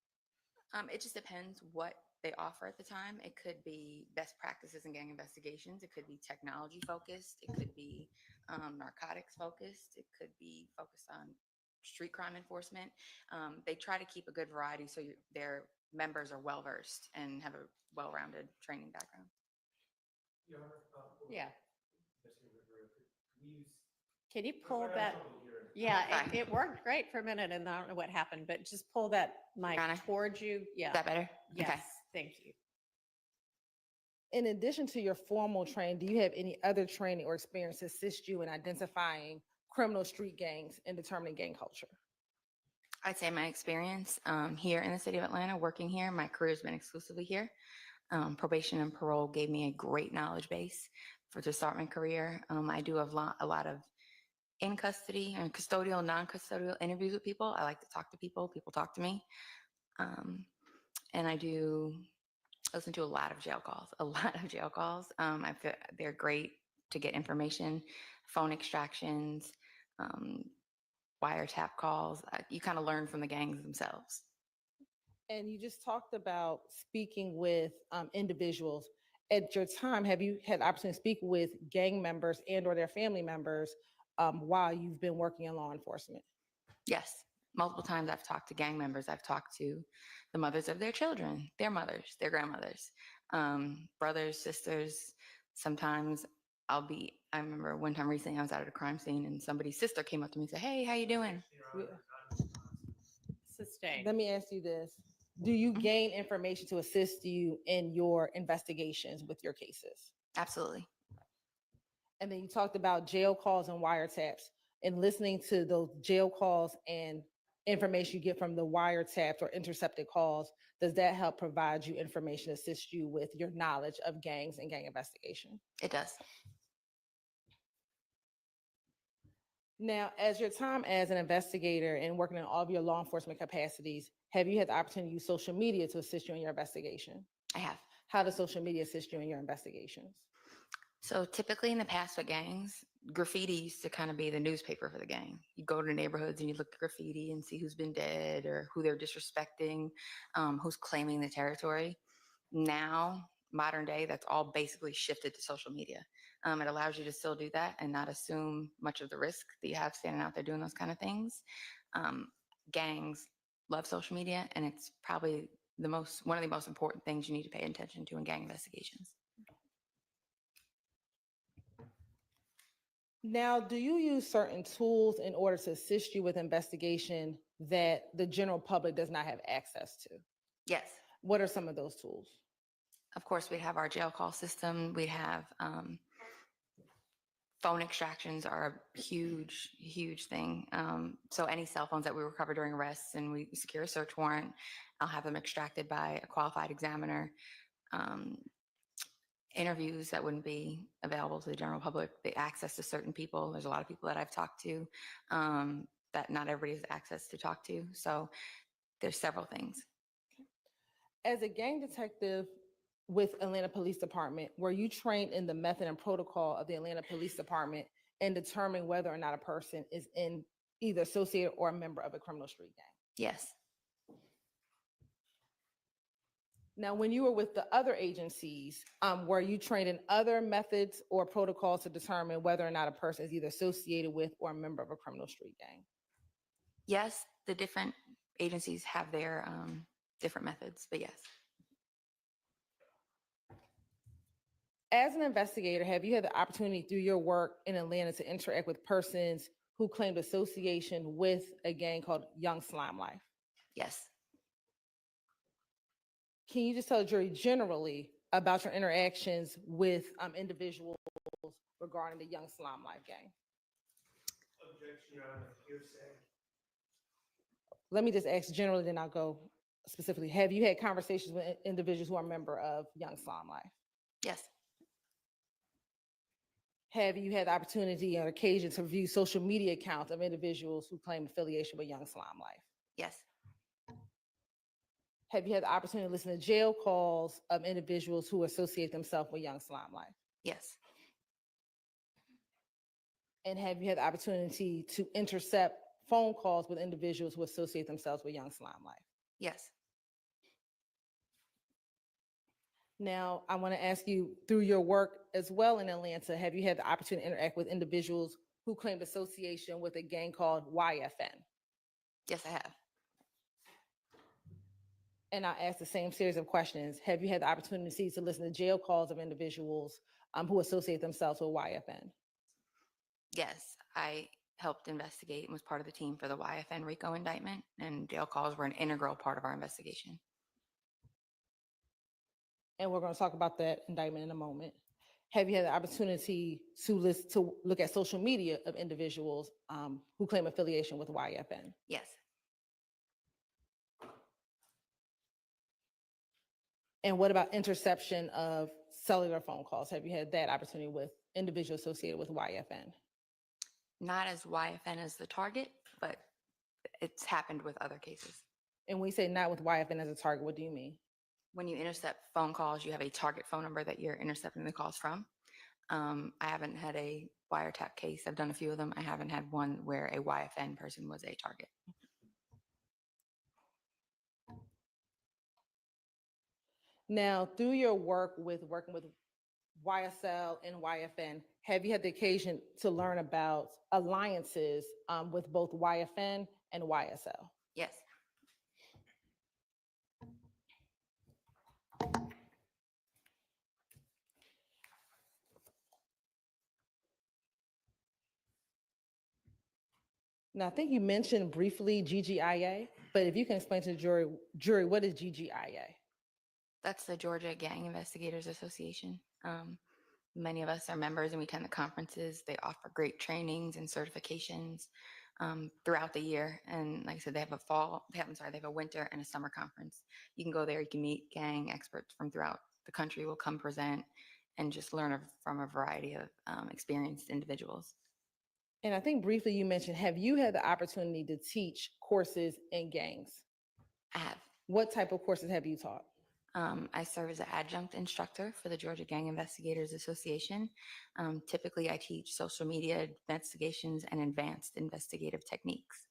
It just depends what they offer at the time. It could be best practices in gang investigations. It could be technology focused. It could be narcotics focused. It could be focused on street crime enforcement. They try to keep a good variety so their members are well versed and have a well-rounded training background. Yeah. Can you pull that? Yeah, it worked great for a minute and I don't know what happened, but just pull that mic towards you. Yeah. Is that better? Yes, Okay. thank you. In addition to your formal training, do you have any other training or experience to assist you in identifying criminal street gangs and determining gang culture? I'd say my experience here in the city of Atlanta, working here, my career has been exclusively here. Probation and parole gave me a great knowledge base to start my career. I do have a lot of in custody and custodial, non-custodial interviews with people. I like to talk to people. People talk to me. And I do listen to a lot of jail calls. I feel they're great to get information, phone extractions, wiretap calls. You kind of learn from the gangs themselves. And you just talked about speaking with individuals. At your time, have you had the opportunity to speak with gang members and or their family members while you've been working in law enforcement? Yes. Multiple times I've talked to gang members. I've talked to the mothers of their children, their mothers, their grandmothers, brothers, sisters. Sometimes I remember one time recently I was out at a crime scene and somebody's sister came up to me and said, "Hey, how you doing?" Sustained. Let me ask you this. Do you gain information to assist you in your investigations with your cases? Absolutely. And then you talked about jail calls and wiretaps, and listening to those jail calls and information you get from the wiretaps or intercepted calls. Does that help provide you information, assist you with your knowledge of gangs and gang investigation? It does. Now, as your time as an investigator and working in all of your law enforcement capacities, have you had the opportunity to use social media to assist you in your investigation? I have. How does social media assist you in your investigations? So typically in the past with gangs, graffiti used to kind of be the newspaper for the gang. You go to neighborhoods and you look at graffiti and see who's been dead or who they're disrespecting, who's claiming the territory. Now, modern day, that's all basically shifted to social media. It allows you to still do that and not assume much of the risk that you have standing out there doing those kind of things. Gangs love social media, and it's probably one of the most important things you need to pay attention to in gang investigations. Now, do you use certain tools in order to assist you with investigation that the general public does not have access to? Yes. What are some of those tools? Of course, we'd have our jail call system. We'd have phone extractions are a huge, huge thing. So any cell phones that we recover during arrests and we secure a search warrant, I'll have them extracted by a qualified examiner. Interviews that wouldn't be available to the general public, the access to certain people. There's a lot of people that I've talked to that not everybody has access to talk to. So there's several things. As a gang detective with Atlanta Police Department, were you trained in the method and protocol of the Atlanta Police Department in determining whether or not a person is in either associated or a member of a criminal street gang? Yes. Now, when you were with the other agencies, were you trained in other methods or protocols to determine whether or not a person is either associated with or a member of a criminal street gang? Yes, the different agencies have their different methods, but yes. As an investigator, have you had the opportunity through your work in Atlanta to interact with persons who claimed association with a gang called Young Slime Life? Yes. Can you just tell the jury generally about your interactions with individuals regarding the Young Slime Life gang? Objection, Your Honor. Hearsay. Let me just ask generally, then I'll go specifically. Have you had conversations with individuals who are a member of Young Slime Life? Yes. Have you had the opportunity or occasion to review social media accounts of individuals who claim affiliation with Young Slime Life? Yes. Have you had the opportunity to listen to jail calls of individuals who associate themselves with Young Slime Life? Yes. And have you had the opportunity to intercept phone calls with individuals who associate themselves with Young Slime Life? Yes. Now, I want to ask you, through your work as well in Atlanta, have you had the opportunity to interact with individuals who claimed association with a gang called YFN? Yes, I have. And I ask the same series of questions. Have you had the opportunity to listen to jail calls of individuals who associate themselves with YFN? Yes, I helped investigate and was part of the team for the YFN RICO indictment, and jail calls were an integral part of our investigation. And we're going to talk about that indictment in a moment. Have you had the opportunity to look at social media of individuals who claim affiliation with YFN? Yes. And what about interception of cellular phone calls? Have you had that opportunity with individuals associated with YFN? Not as YFN as the target, but it's happened with other cases. And when you say not with YFN as a target, what do you mean? When you intercept phone calls, you have a target phone number that you're intercepting the calls from. I haven't had a wiretap case. I've done a few of them. I haven't had one where a YFN person was a target. Now, through your working with YSL and YFN, have you had the occasion to learn about alliances with both YFN and YSL? Yes. Now, I think you mentioned briefly GGIA, but if you can explain to the jury, what is GGIA? That's the Georgia Gang Investigators Association. Many of us are members and we attend the conferences. They offer great trainings and certifications throughout the year. And like I said, they have a winter and a summer conference. You can go there, you can meet gang experts from throughout the country will come present and just learn from a variety of experienced individuals. And I think briefly you mentioned, have you had the opportunity to teach courses in gangs? I have. What type of courses have you taught? I serve as an adjunct instructor for the Georgia Gang Investigators Association. Typically, I teach social media investigations and advanced investigative techniques.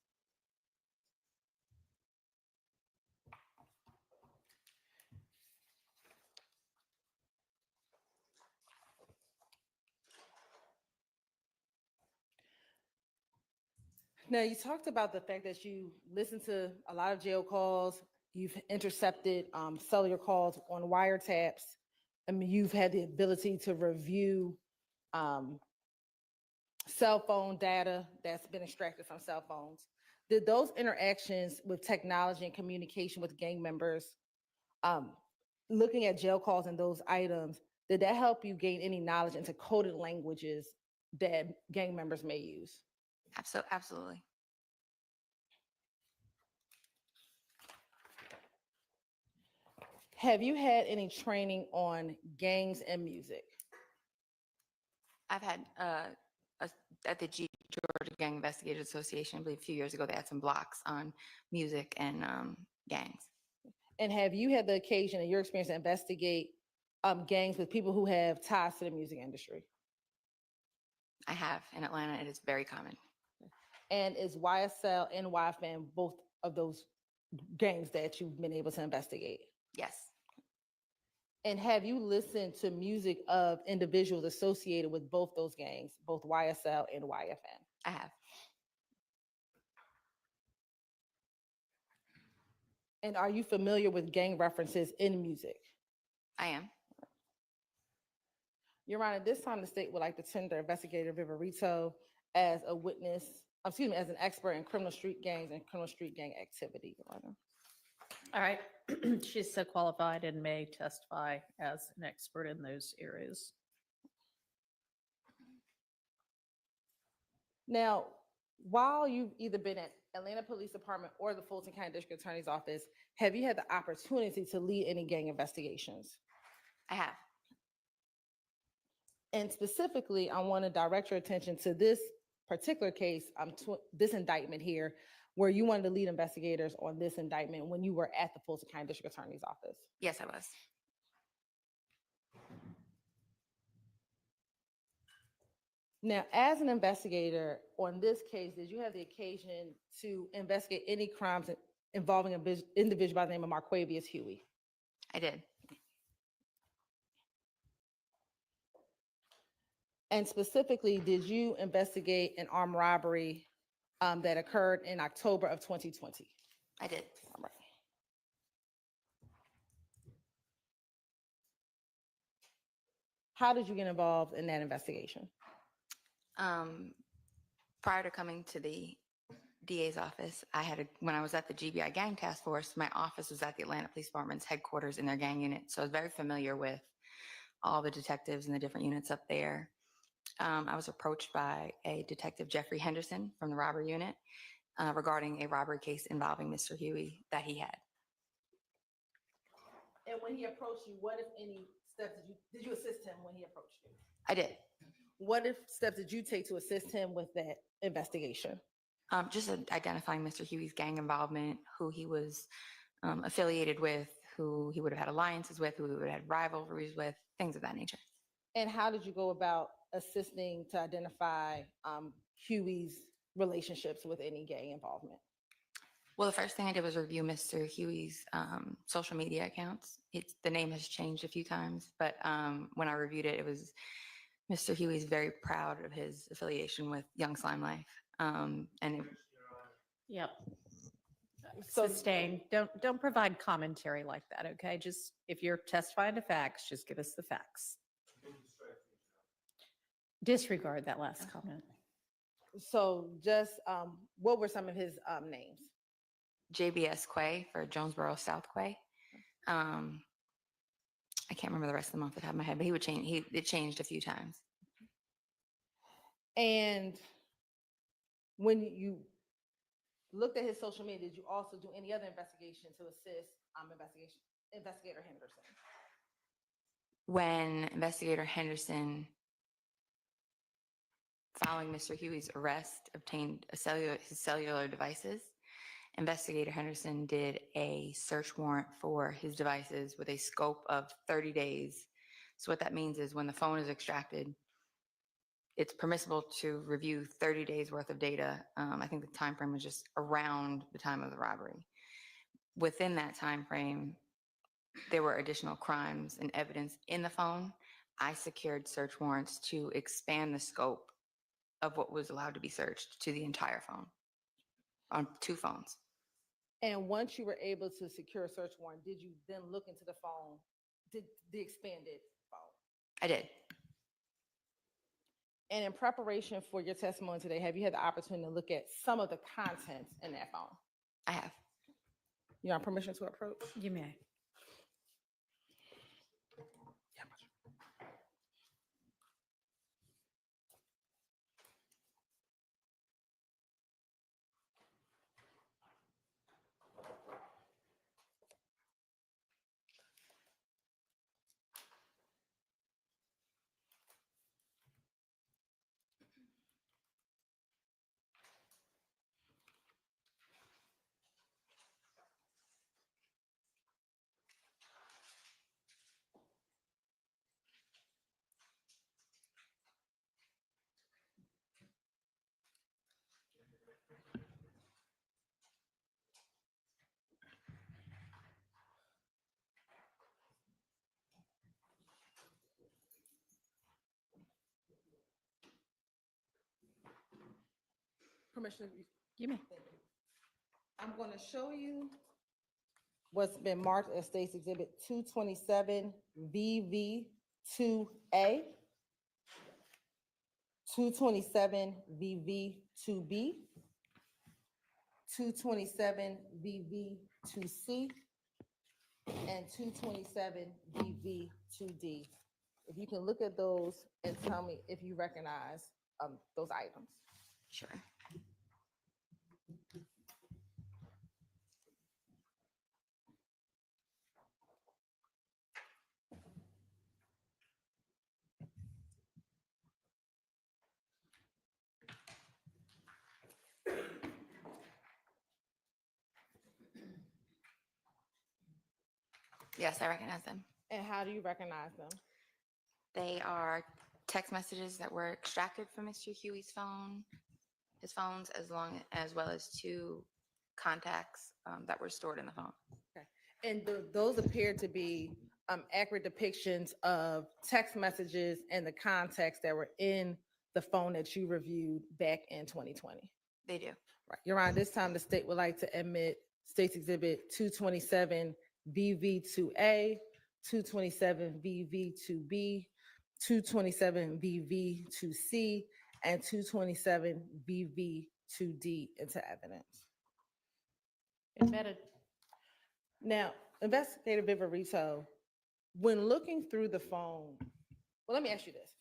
Now, you talked about the fact that you listened to a lot of jail calls, you've intercepted cellular calls on wiretaps. I mean, you've had the ability to review cell phone data that's been extracted from cell phones. Did those interactions with technology and communication with gang members, looking at jail calls and those items, did that help you gain any knowledge into coded languages that gang members may use? Absolutely. Have you had any training on gangs and music? I've had at the Georgia Gang Investigators Association, I believe a few years ago, they had some blocks on music and gangs. And have you had the occasion in your experience to investigate gangs with people who have ties to the music industry? I have. In Atlanta, it is very common. And is YSL and YFN both of those gangs that you've been able to investigate? Yes, And have you listened to music of individuals associated with both those gangs, both YSL and YFN? I have. And are you familiar with gang references in music? I am. Your Honor, this time the state would like to tender Investigator Viverito as a witness, as an expert in criminal street gangs and criminal street gang activity, Your Honor. All right. She's so qualified and may testify as an expert in those areas. Now, while you've either been at Atlanta Police Department or the Fulton County District Attorney's Office, have you had the opportunity to lead any gang investigations? I have. And specifically, I want to direct your attention to this particular case, this indictment here, where you wanted to lead investigators on this indictment when you were at the Fulton County District Attorney's Office. Yes, I was. Now, as an investigator on this case, did you have the occasion to investigate any crimes involving an individual by the name of Marquavius Huey? I did. And specifically, did you investigate an armed robbery that occurred in October of 2020? I did. All right. How did you get involved in that investigation? Prior to coming to the DA's office, when I was at the GBI Gang Task Force, my office was at the Atlanta Police Department's headquarters in their gang unit. So I was very familiar with all the detectives and the different units up there. I was approached by a detective, Jeffery Henderson, from the robbery unit regarding a robbery case involving Mr. Huey that he had. And when he approached you, what, if any, steps did you assist him when he approached you? I did. What steps did you take to assist him with that investigation? Just identifying Mr. Huey's gang involvement, who he was affiliated with, who he would have had alliances with, who he would have had rivalries with, things of that nature. And how did you go about assisting to identify Huey's relationships with any gang involvement? Well, the first thing I did was review Mr. Huey's social media accounts. The name has changed a few times, but when I reviewed it, it was Mr. Huey's very proud of his affiliation with Young Slime Life. Yep. Sustained. Don't provide commentary like that, okay? Just if you're testifying to facts, just give us the facts. Disregard that last comment. So just what were some of his names? JBS Quay for Jonesboro South Quay. I can't remember the rest of them off the top of my head, but he would change. It changed a few times. And when you looked at his social media, did you also do any other investigation to assist Investigator Henderson? When Investigator Henderson, following Mr. Huey's arrest, obtained his cellular devices, Investigator Henderson did a search warrant for his devices with a scope of 30 days. So what that means is when the phone is extracted, it's permissible to review 30 days worth of data. I think the time frame was just around the time of the robbery. Within that time frame, there were additional crimes and evidence in the phone. I secured search warrants to expand the scope of what was allowed to be searched to the entire phone on 2 phones. And once you were able to secure a search warrant, did you then look into the phone, the expanded phone? I did. And in preparation for your testimony today, have you had the opportunity to look at some of the contents in that phone? I have. You want permission to approach? You may. Commissioner, You may. I'm going to show you what's been marked as State's Exhibit 227 VV2A, 227 VV2B, 227 VV2C, and 227 VV2D. If you can look at those and tell me if you recognize those items. Sure. Yes, I recognize them. And how do you recognize them? They are text messages that were extracted from Mr. Huey's phone, his phones, as well as two contacts that were stored in the phone. Okay. And those appear to be accurate depictions of text messages and the context that were in the phone that you reviewed back in 2020. They do. Right. Your Honor, this time the state would like to admit State's Exhibit 227 VV2A, 227 VV2B, 227 VV2C, and 227 VV2D into evidence. Now, Investigator Viverito, when looking through the phone, well, let me ask you this.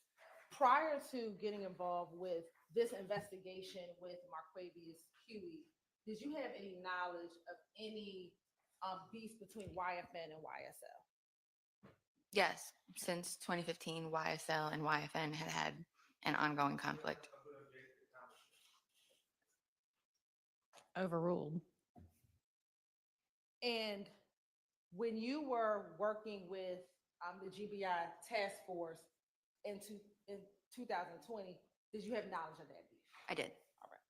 Prior to getting involved with this investigation with Marquavius Huey, did you have any knowledge of any beef between YFN and YSL? Yes, since 2015, YSL and YFN had had an ongoing conflict. Overruled. And when you were working with the GBI task force in 2020, did you have knowledge of that beef? I did. All right.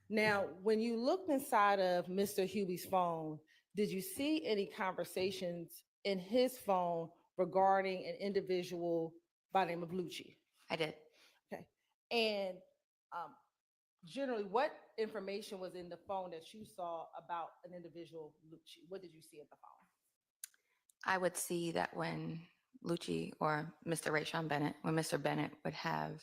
Now, when you looked inside of Mr. Huey's phone, did you see any conversations in his phone regarding an individual by the name of Lucci? I did. Okay. And generally, what information was in the phone that you saw about an individual Lucci? What did you see in the phone? I would see that when Lucci or Mr. Rayshawn Bennett, when Mr. Bennett would have,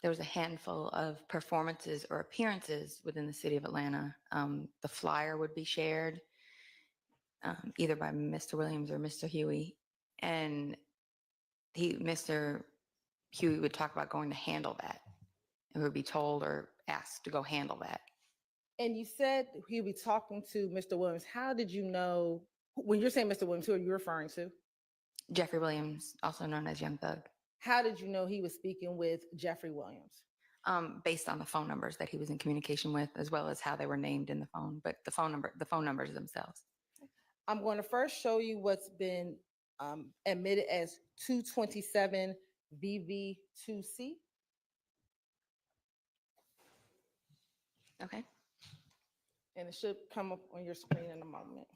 there was a handful of performances or appearances within the city of Atlanta. The flyer would be shared either by Mr. Williams or Mr. Huey. And Mr. Huey would talk about going to handle that. And would be told or asked to go handle that. And you said he would be talking to Mr. Williams. How did you know, when you're saying Mr. Williams, who are you referring to? Jeffery Williams, also known as Young Thug. How did you know he was speaking with Jeffery Williams? Based on the phone numbers that he was in communication with, as well as how they were named in the phone, but the phone numbers themselves. I'm going to first show you what's been admitted as 227 VV2C. Okay. And it should come up on your screen in a moment.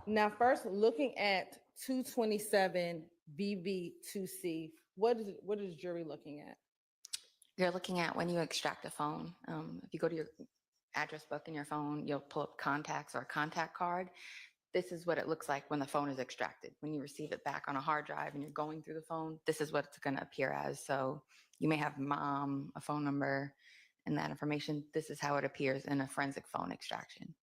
Now, first, looking at 227 VV2C, what is the jury looking at? You're looking at when you extract a phone. If you go to your address book in your phone, you'll pull up contacts or a contact card. This is what it looks like when the phone is extracted. When you receive it back on a hard drive and you're going through the phone, this is what it's going to appear as. So you may have mom, a phone number, and that information. This is how it appears in a forensic phone extraction.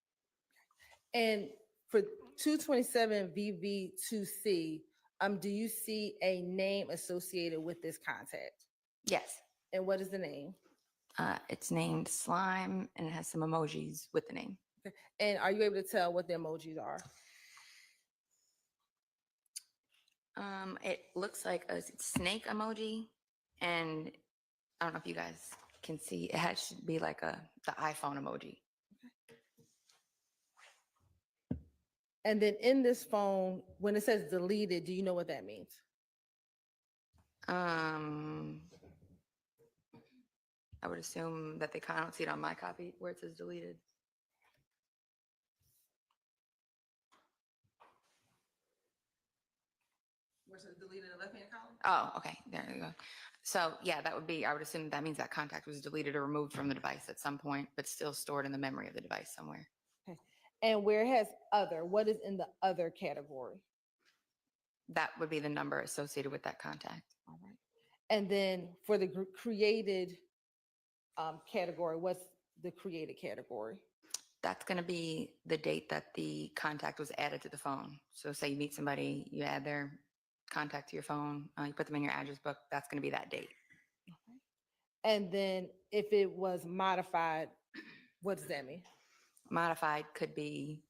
And for 227 VV2C, do you see a name associated with this contact? Yes. And what is the name? It's named Slime, and it has some emojis with the name. Okay. And are you able to tell what the emojis are? It looks like a snake emoji, and I don't know if you guys can see. It should be like the iPhone emoji. And then in this phone, when it says deleted, do you know what that means? I would assume that they kind of don't see it on my copy where it says deleted. Where's it deleted in the left-hand column? Oh, okay, there you go. So yeah, that would be, I would assume that means that contact was deleted or removed from the device at some point, but still stored in the memory of the device somewhere. Okay. And where it has other, what is in the other category? That would be the number associated with that contact. All right. And then for the created category, what's the created category? That's going to be the date that the contact was added to the phone. So say you meet somebody, you add their contact to your phone, you put them in your address book, that's going to be that date. And then if it was modified, what does that mean? Modified could be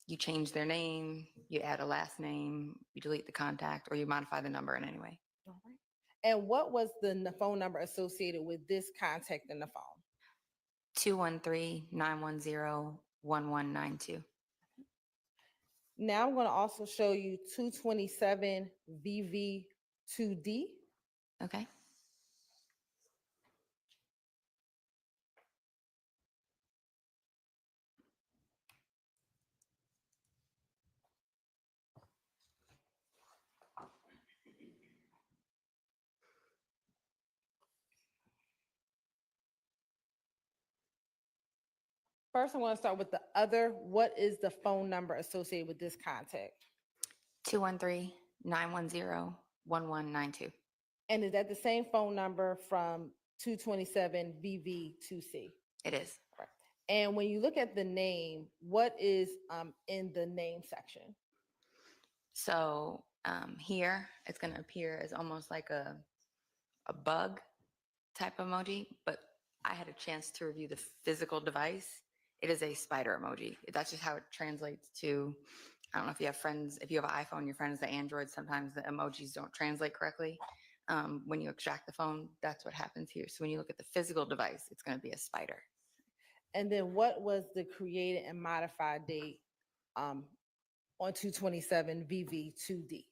you change their name, you add a last name, you delete the contact, or you modify the number in any way. All right. And what was the phone number associated with this contact in the phone? 213-910-1192. Now I'm going to also show you 227 VV2D. Okay. First, I want to start with the other. What is the phone number associated with this contact? 213-910-1192. And is that the same phone number from 227 VV2C? It is. Right. And when you look at the name, what is in the name section? So here, it's going to appear as almost like a bug type emoji, but I had a chance to review the physical device. It is a spider emoji. That's just how it translates to, I don't know if you have friends, if you have an iPhone, your friend is the Android, sometimes the emojis don't translate correctly. When you extract the phone, that's what happens here. So when you look at the physical device, it's going to be a spider. And then what was the created and modified date on 227 VV2D?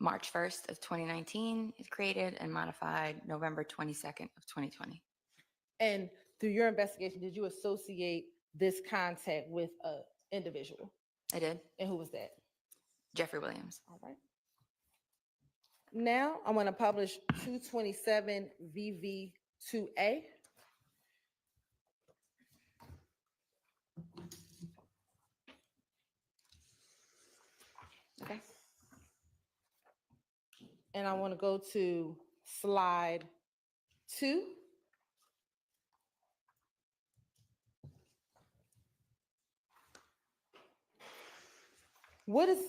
March 1st of 2019 is created and modified November 22nd of 2020. And through your investigation, did you associate this contact with an individual? I did. And who was that? Jeffery Williams. All right. Now I'm going to publish 227 VV2A. Okay. And I want to go to slide 2. What's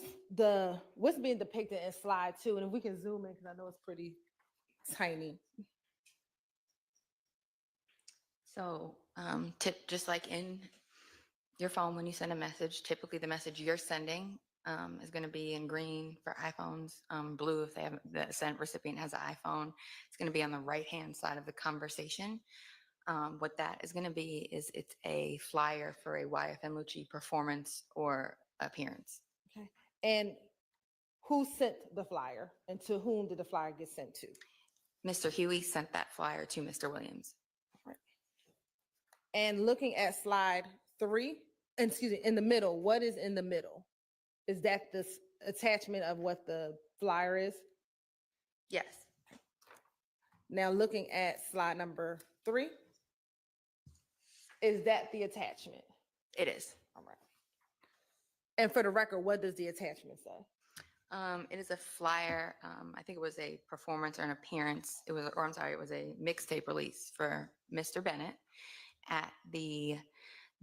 being depicted in slide 2? And if we can zoom in, because I know it's pretty tiny. So just like in your phone, when you send a message, typically the message you're sending is going to be in green for iPhones, blue if they have the sent recipient has an iPhone. It's going to be on the right-hand side of the conversation. What that is going to be is it's a flyer for a YFN Lucci performance or appearance. Okay. And who sent the flyer, and to whom did the flyer get sent to? Mr. Huey sent that flyer to Mr. Williams. Right. And looking at slide 3, in the middle, what is in the middle? Is that this attachment of what the flyer is? Yes. Now looking at slide number 3, is that the attachment? It is. All right. And for the record, what does the attachment say? It is a flyer. I think it was a performance or an appearance. It was a mixtape release for Mr. Bennett at the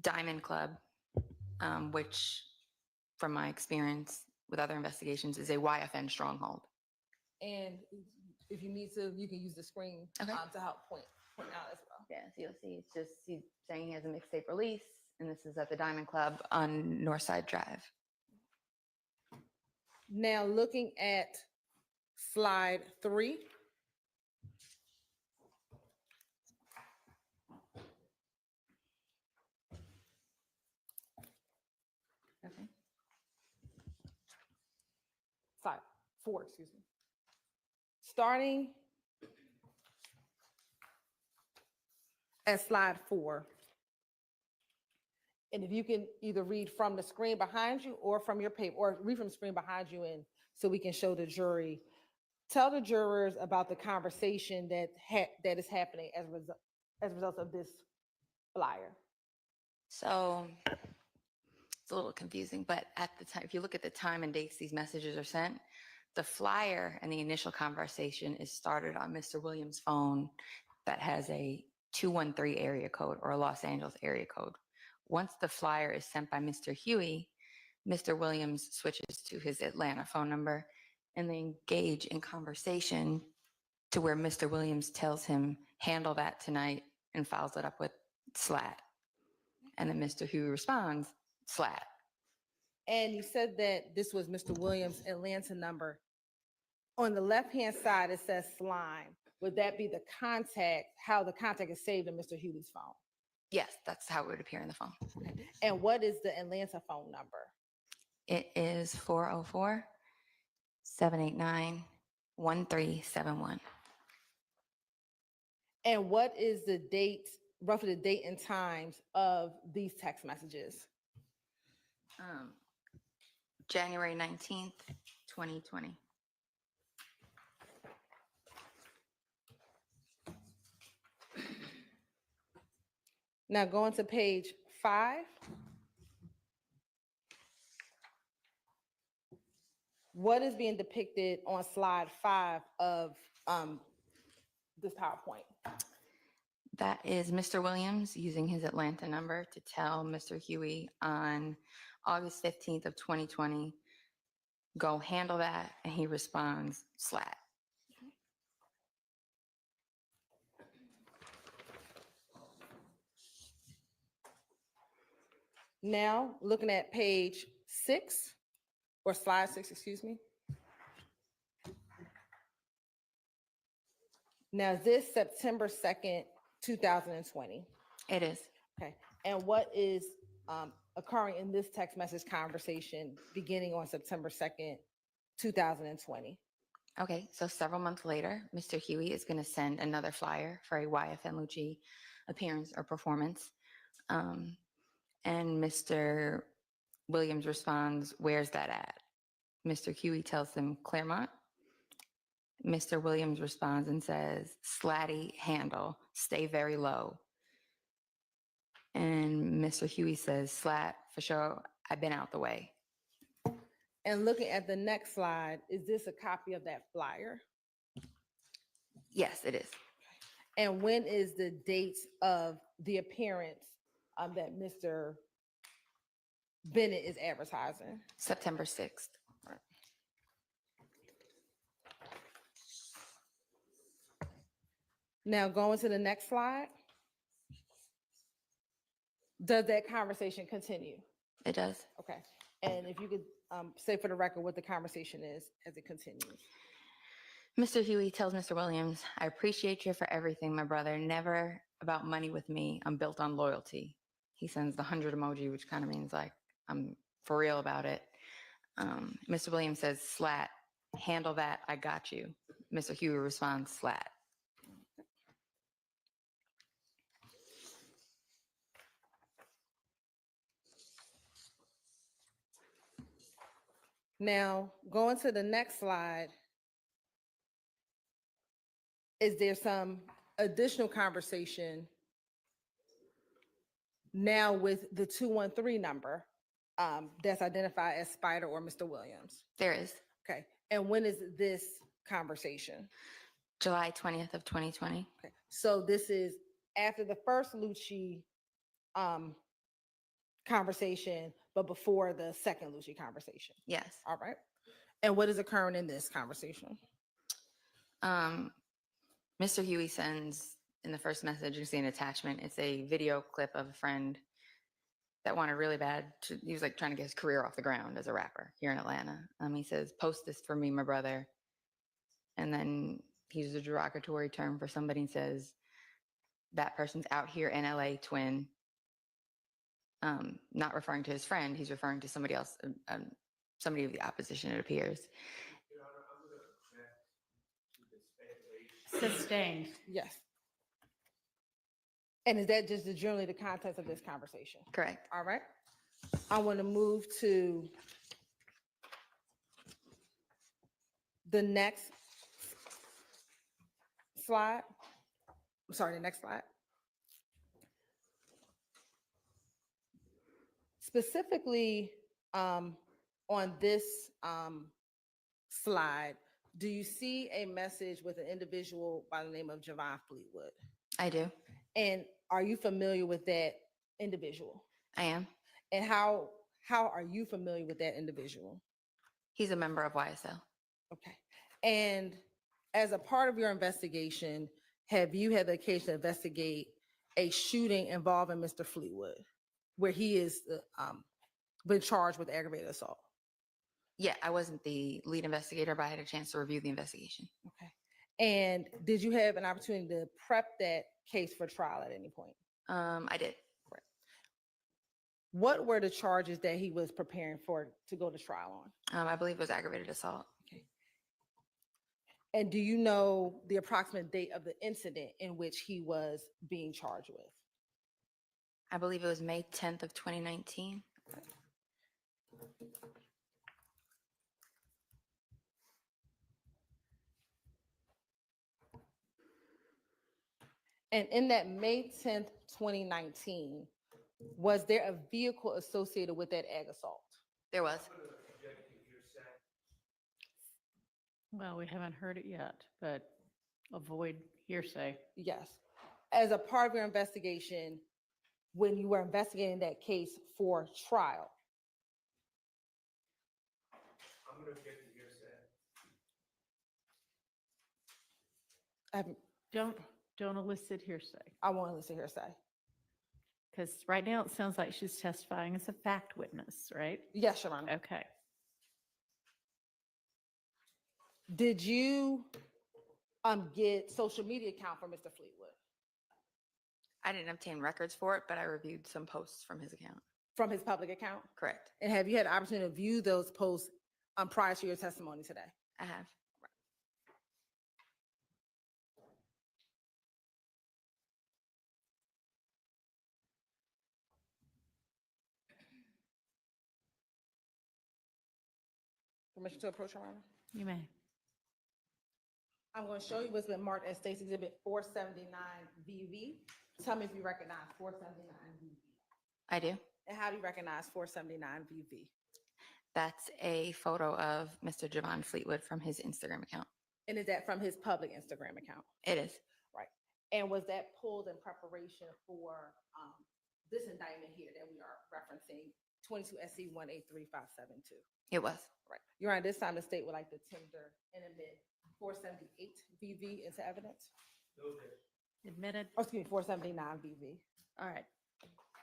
Diamond Club, which from my experience with other investigations is a YFN stronghold. And if you need to, you can use the screen to help point out as well. Yeah, so you'll see it's just he's saying he has a mixtape release, and this is at the Diamond Club on Northside Drive. Now looking at slide 3. Okay. Slide 4, excuse me. starting at slide 4. And if you can either read from the screen behind you or from your paper, or read from the screen behind you, and so we can show the jury. Tell the jurors about the conversation that is happening as a result of this flyer. So it's a little confusing, but at the time, if you look at the time and dates these messages are sent, the flyer and the initial conversation is started on Mr. Williams' phone that has a 213 area code or a Los Angeles area code. Once the flyer is sent by Mr. Huey, Mr. Williams switches to his Atlanta phone number and they engage in conversation to where Mr. Williams tells him, handle that tonight, and follows it up with slat. And then Mr. Huey responds, slat. And you said that this was Mr. Williams' Atlanta number. On the left-hand side, it says slime. Would that be the contact, how the contact is saved in Mr. Huey's phone? Yes, that's how it would appear in the phone. And what is the Atlanta phone number? It is 404-789-1371. And what is the date, roughly the date and times of these text messages? January 19th, 2020. Now going to page 5. What is being depicted on slide 5 of this PowerPoint? That is Mr. Williams using his Atlanta number to tell Mr. Huey on August 15th of 2020, go handle that, and he responds, slat. Now, looking at page 6, or slide 6, excuse me. Now, is this September 2nd, 2020? It is. Okay. And what is occurring in this text message conversation beginning on September 2nd, 2020? Okay, so several months later, Mr. Huey is going to send another flyer for a YFN Lucci appearance or performance. And Mr. Williams responds, where's that at? Mr. Huey tells him, Claremont. Mr. Williams responds and says, slatty handle, stay very low. And Mr. Huey says, slat, for sure, I've been out the way. And looking at the next slide, is this a copy of that flyer? Yes, it is. And when is the date of the appearance that Mr. Bennett is advertising? September 6th. Now going to the next slide. Does that conversation continue? It does. Okay. And if you could say for the record what the conversation is as it continues. Mr. Huey tells Mr. Williams, I appreciate you for everything, my brother. Never about money with me. I'm built on loyalty. He sends the 100 emoji, which kind of means like, I'm for real about it. Mr. Williams says, slat, handle that, I got you. Mr. Huey responds, slat. Now, going to the next slide, is there some additional conversation now with the 213 number that's identified as Spider or Mr. Williams? There is. Okay. And when is this conversation? July 20th of 2020. Okay. So this is after the first Lucci conversation, but before the second Lucci conversation. Yes. All right. And what is occurring in this conversation? Mr. Huey sends in the first message, you see an attachment. It's a video clip of a friend that wanted really bad he was like trying to get his career off the ground as a rapper here in Atlanta. He says, post this for me, my brother. And then he uses a derogatory term for somebody and says, that person's out here in LA, twin. Not referring to his friend, he's referring to somebody else, somebody of the opposition, it appears. Sustained. Yes. And is that just generally the context of this conversation? Correct. All right. I want to move to the next slide. I'm sorry, the next slide. Specifically, on this slide, do you see a message with an individual by the name of Javon Fleetwood? I do. And are you familiar with that individual? I am. And how are you familiar with that individual? He's a member of YSL. Okay. And as a part of your investigation, have you had the occasion to investigate a shooting involving Mr. Fleetwood, where he is been charged with aggravated assault? Yeah, I wasn't the lead investigator, but I had a chance to review the investigation. Okay. And did you have an opportunity to prep that case for trial at any point? I did. What were the charges that he was preparing for to go to trial on? I believe it was aggravated assault. Okay. And do you know the approximate date of the incident in which he was being charged with? I believe it was May 10th of 2019. And in that May 10th, 2019, was there a vehicle associated with that ag assault? There was. Well, we haven't heard it yet, but avoid hearsay. Yes. As a part of your investigation, when you were investigating that case for trial, I'm gonna get to hearsay. Don't elicit hearsay. I won't elicit hearsay. Because right now it sounds like she's testifying as a fact witness, right? Yes, Your Honor. Okay. Did you get social media account for Mr. Fleetwood? I didn't obtain records for it, but I reviewed some posts from his account. From his public account? Correct. And have you had the opportunity to view those posts prior to your testimony today? I have. Permission to approach, Your Honor? You may. I'm going to show you what's been marked as State's Exhibit 479 VV. Tell me if you recognize 479 VV. I do. And how do you recognize 479 VV? That's a photo of Mr. Javon Fleetwood from his Instagram account. And is that from his public Instagram account? It is. Right. And was that pulled in preparation for this indictment here that we are referencing, 22 SC 183572? It was. Right. Your Honor, this time the state would like to tender and admit 478 VV into evidence. Admitted. Oh, excuse me, 479 VV. All right.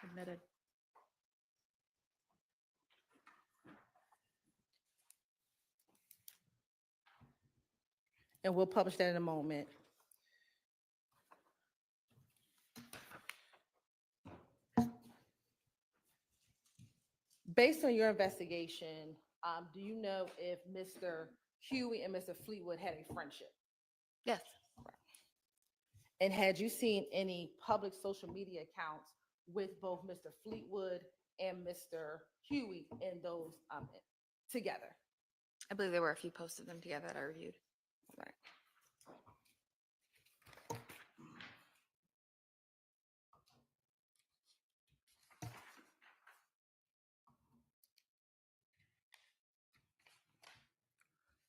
Admitted. And we'll publish that in a moment. Based on your investigation, do you know if Mr. Huey and Mr. Fleetwood had a friendship? Yes. And had you seen any public social media accounts with both Mr. Fleetwood and Mr. Huey in those together? I believe there were a few posts of them together that I reviewed. Right.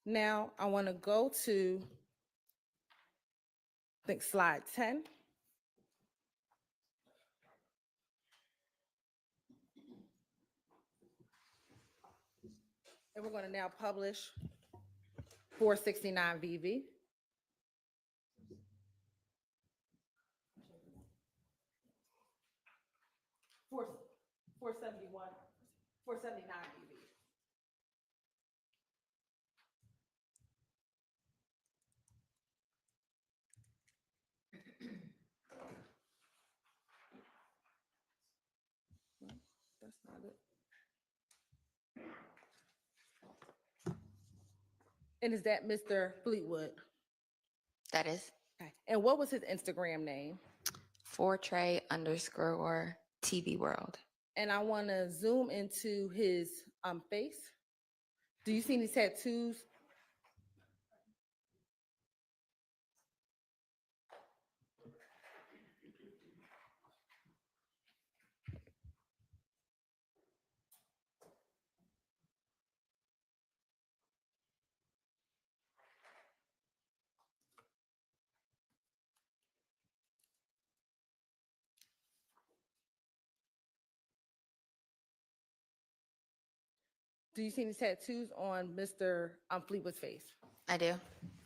Now, I want to go to, I think, slide 10. And we're going to now publish 469 VV. Four 471, 479 VV. That's not it. And is that Mr. Fleetwood? That is Okay. And what was his Instagram name? _TV World. And I want to zoom into his face. Do you see any tattoos? Do you see any tattoos on Mr. Fleetwood's face? I do.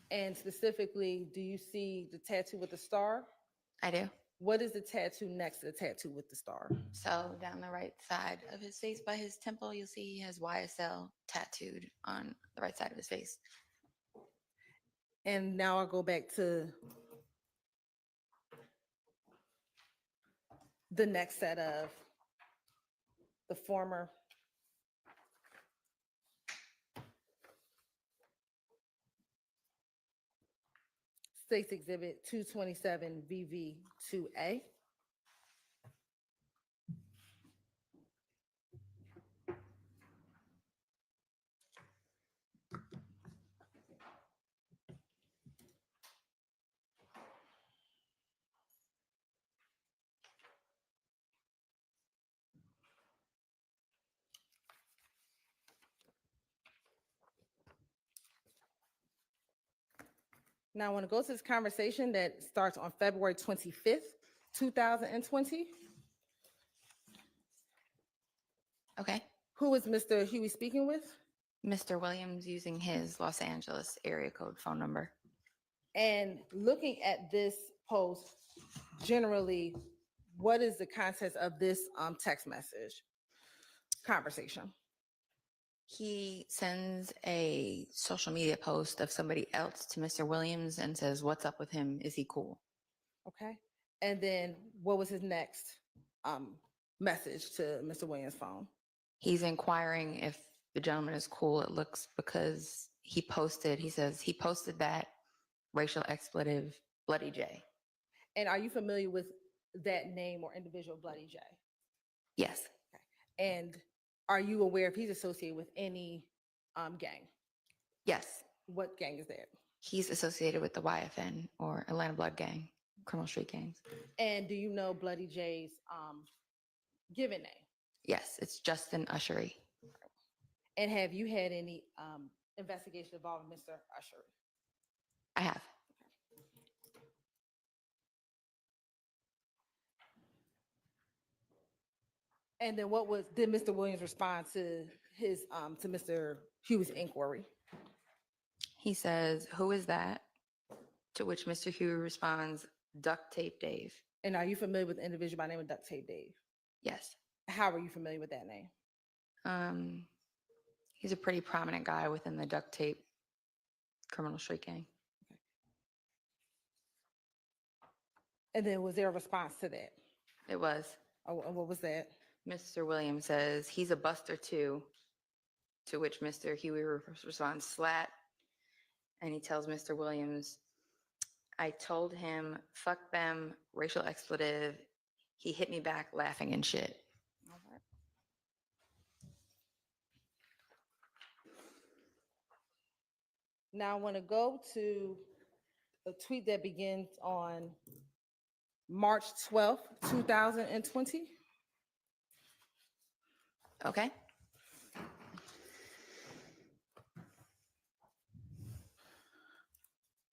And specifically, do you see the tattoo with the star? I do. What is the tattoo next to the tattoo with the star? So down the right side of his face by his temple, you'll see he has YSL tattooed on the right side of his face. And now I'll go back to the next set of the former. States Exhibit 227 VV2A. Now I want to go to this conversation that starts on February 25th, 2020. Okay. Who is Mr. Huey speaking with? Mr. Williams using his Los Angeles area code phone number. And looking at this post, generally, what is the context of this text message conversation? He sends a social media post of somebody else to Mr. Williams and says, "What's up with him? Is he cool?" Okay. And then what was his next message to Mr. Williams' phone? He's inquiring if the gentleman is cool, it looks, because he says he posted that racial expletive, Bloody J. And are you familiar with that name or individual, Bloody J? Yes. And are you aware if he's associated with any gang? Yes. What gang is that? He's associated with the YFN, or Atlanta Blood Gang, criminal street gangs. And do you know Bloody J's given name? Yes, it's Justin Ushery. And have you had any investigation involving Mr. Ushery? I have. And then did Mr. Williams respond to his to Mr. Hugh's inquiry? He says, "Who is that?" To which Mr. Huey responds, "Duct Tape Dave." And are you familiar with the individual by the name of Duct Tape Dave? Yes. How are you familiar with that name? He's a pretty prominent guy within the duct tape criminal street gang. And then was there a response to that? It was. Oh, and what was that? Mr. Williams says, "He's a buster too." To which Mr. Huey responds, "Slat." And he tells Mr. Williams, "I told him, fuck them, racial expletive. He hit me back laughing and shit." Now I want to go to a tweet that begins on March 12th, 2020. Okay.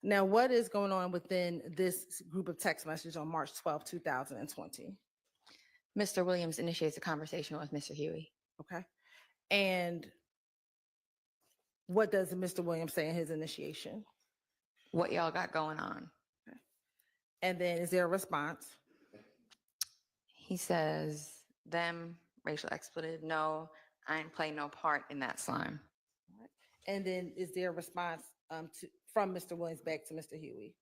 Now, what is going on within this group of text messages on March 12th, 2020? Mr. Williams initiates a conversation with Mr. Huey. Okay. And what does Mr. Williams say in his initiation? What y'all got going on? Okay. And then is there a response? He says, "Them, racial expletive. No, I ain't play no part in that slime." And then is there a response from Mr. Williams back to Mr. Huey?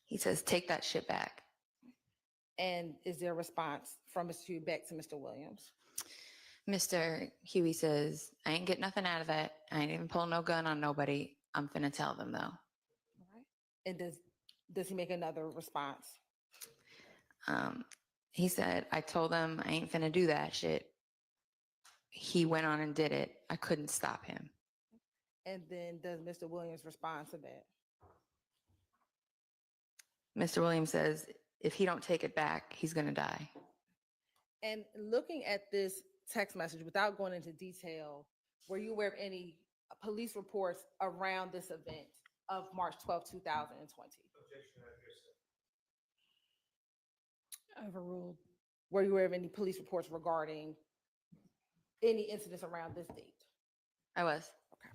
He says, "Take that shit back." And is there a response from Mr. Huey back to Mr. Williams? Mr. Huey says, "I ain't get nothing out of that. I ain't even pull no gun on nobody. I'm finna tell them though." All right. And does Does he make another response? He said, I told him I ain't finna do that shit. He went on and did it. I couldn't stop him. And then does Mr. Williams respond to that? Mr. Williams says, if he don't take it back, he's gonna die. And looking at this text message, without going into detail, were you aware of any police reports around this event of March 12, 2020? Overruled. Were you aware of any police reports regarding any incidents around this date? I was. Okay.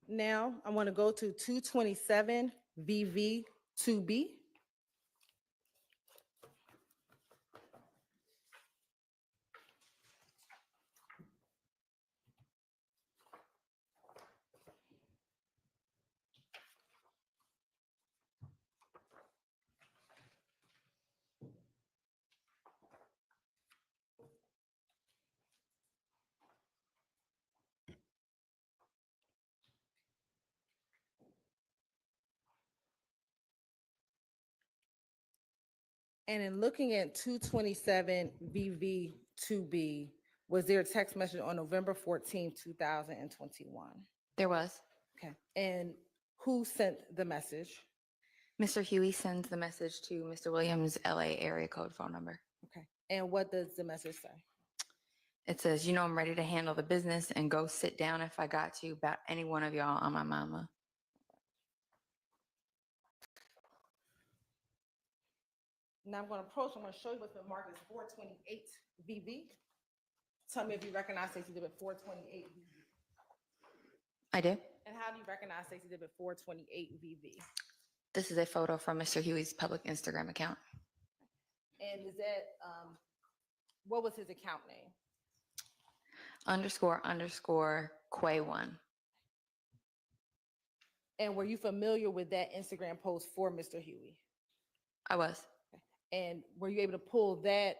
Now, I want to go to 227 VV 2B. And in looking at 227 VV 2B, was there a text message on November 14, 2021? There was. Okay. And who sent the message? Mr. Huey sends the message to Mr. Williams' LA area code phone number. Okay. And what does the message say? It says, you know, I'm ready to handle the business and go sit down if I got to about any one of y'all on my mama. Now I'm going to approach, I'm going to show you what's been marked as 428 VV. Tell me if you recognize Stacey Dibbitt 428 VV. I do. And how do you recognize Stacey Dibbitt 428 VV? This is a photo from Mr. Huey's public Instagram account. And is that, what was his account name? __ Quay1. And were you familiar with that Instagram post for Mr. Huey? I was. And were you able to pull that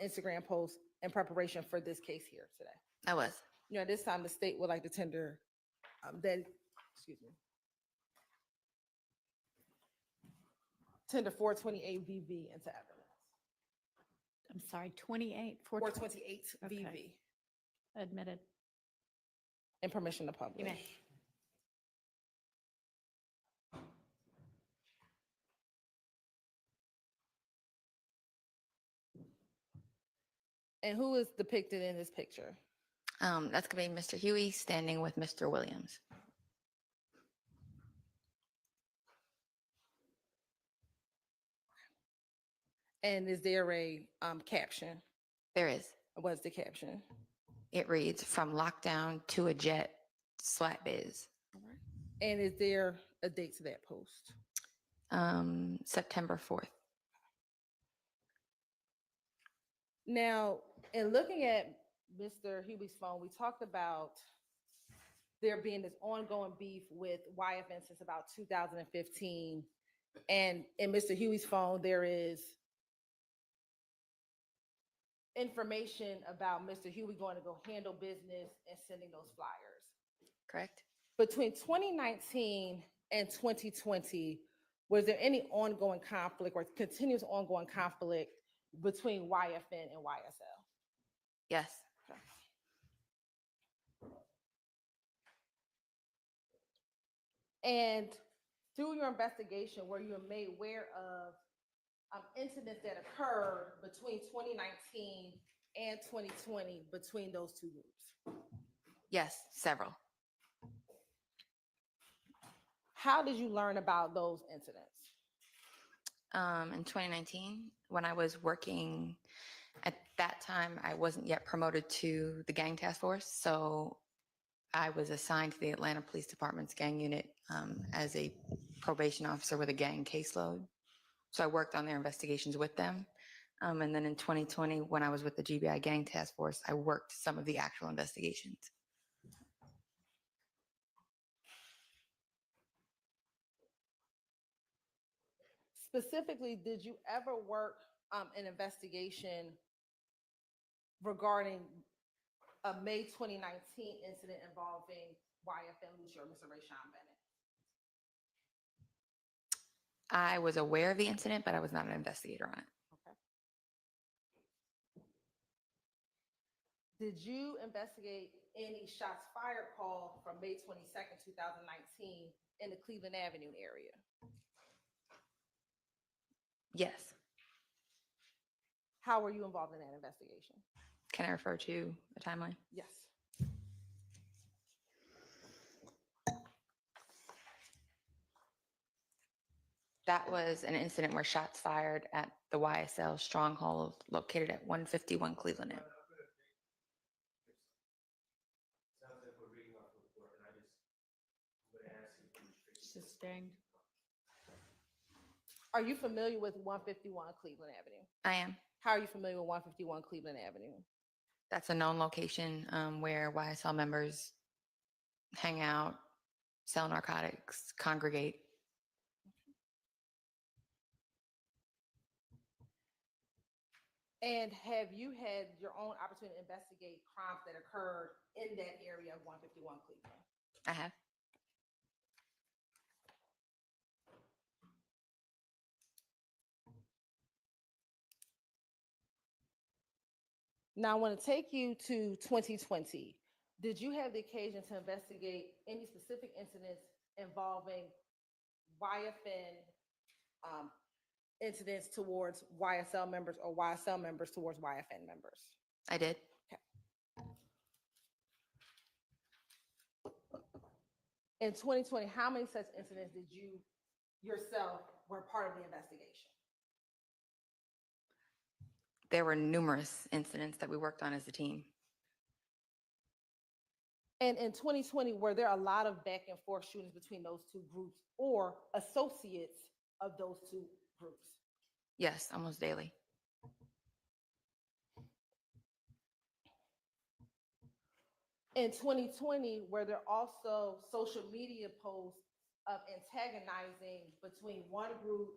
Instagram post in preparation for this case here today? I was. You know, at this time, the state would like to tender tender 428 VV into evidence. I'm sorry, 28, 428 Okay. VV Admitted. and permission to publish. You may. And who is depicted in this picture? That's gonna be Mr. Huey standing with Mr. Williams. And is there a caption? There is. What's the caption? It reads, from lockdown to a jet, slap biz. And is there a date to that post? September 4th. Now, in looking at Mr. Huey's phone, we talked about there being this ongoing beef with YFN since about 2015. And in Mr. Huey's phone, there is information about Mr. Huey going to go handle business and sending those flyers. Correct. Between 2019 and 2020, was there any ongoing conflict or continuous ongoing conflict between YFN and YSL? Yes. And through your investigation, were you made aware of incidents that occurred between 2019 and 2020 between those two groups? Yes, several. How did you learn about those incidents? In 2019, when I was working, at that time, I wasn't yet promoted to the gang task force. So I was assigned to the Atlanta Police Department's gang unit as a probation officer with a gang caseload. So I worked on their investigations with them. And then in 2020, when I was with the GBI gang task force, I worked some of the actual investigations. Specifically, did you ever work an investigation regarding a May 2019 incident involving YFN Lucia or Mr. Rayshawn Bennett? I was aware of the incident, but I was not an investigator on it. Okay. Did you investigate any shots fired call from May 22nd, 2019 in the Cleveland Avenue area? Yes. How were you involved in that investigation? Can I refer to a timeline? Yes. That was an incident where shots fired at the YSL stronghold located at 151 Cleveland Ave. Sustained. Are you familiar with 151 Cleveland Avenue? I am. How are you familiar with 151 Cleveland Avenue? That's a known location where YSL members hang out, sell narcotics, congregate. And have you had your own opportunity to investigate crimes that occurred in that area of 151 Cleveland? I have. Now, I want to take you to 2020. Did you have the occasion to investigate any specific incidents involving YFN incidents towards YSL members or YSL members towards YFN members? I did. In 2020, how many such incidents did you yourself were part of the investigation? There were numerous incidents that we worked on as a team. And in 2020, were there a lot of back and forth shootings between those two groups or associates of those two groups? Yes, almost daily. In 2020, were there also social media posts of antagonizing between one group,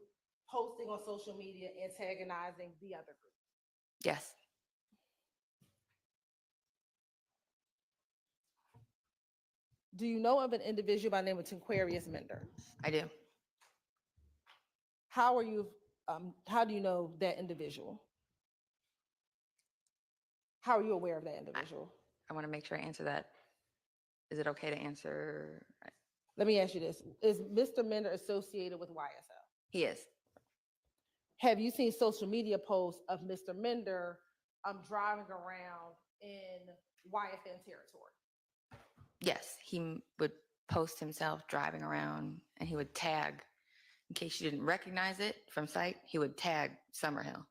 posting on social media, antagonizing the other group? Yes. Do you know of an individual by the name of Tinquarius Mender? I do. How do you know that individual? How are you aware of that individual? I want to make sure I answer that. Is it okay to answer? Let me ask you this. Is Mr. Mender associated with YSL? He is. Have you seen social media posts of Mr. Mender driving around in YFN territory? Yes, he would post himself driving around and he would tag, in case you didn't recognize it from sight, he would tag Summerhill.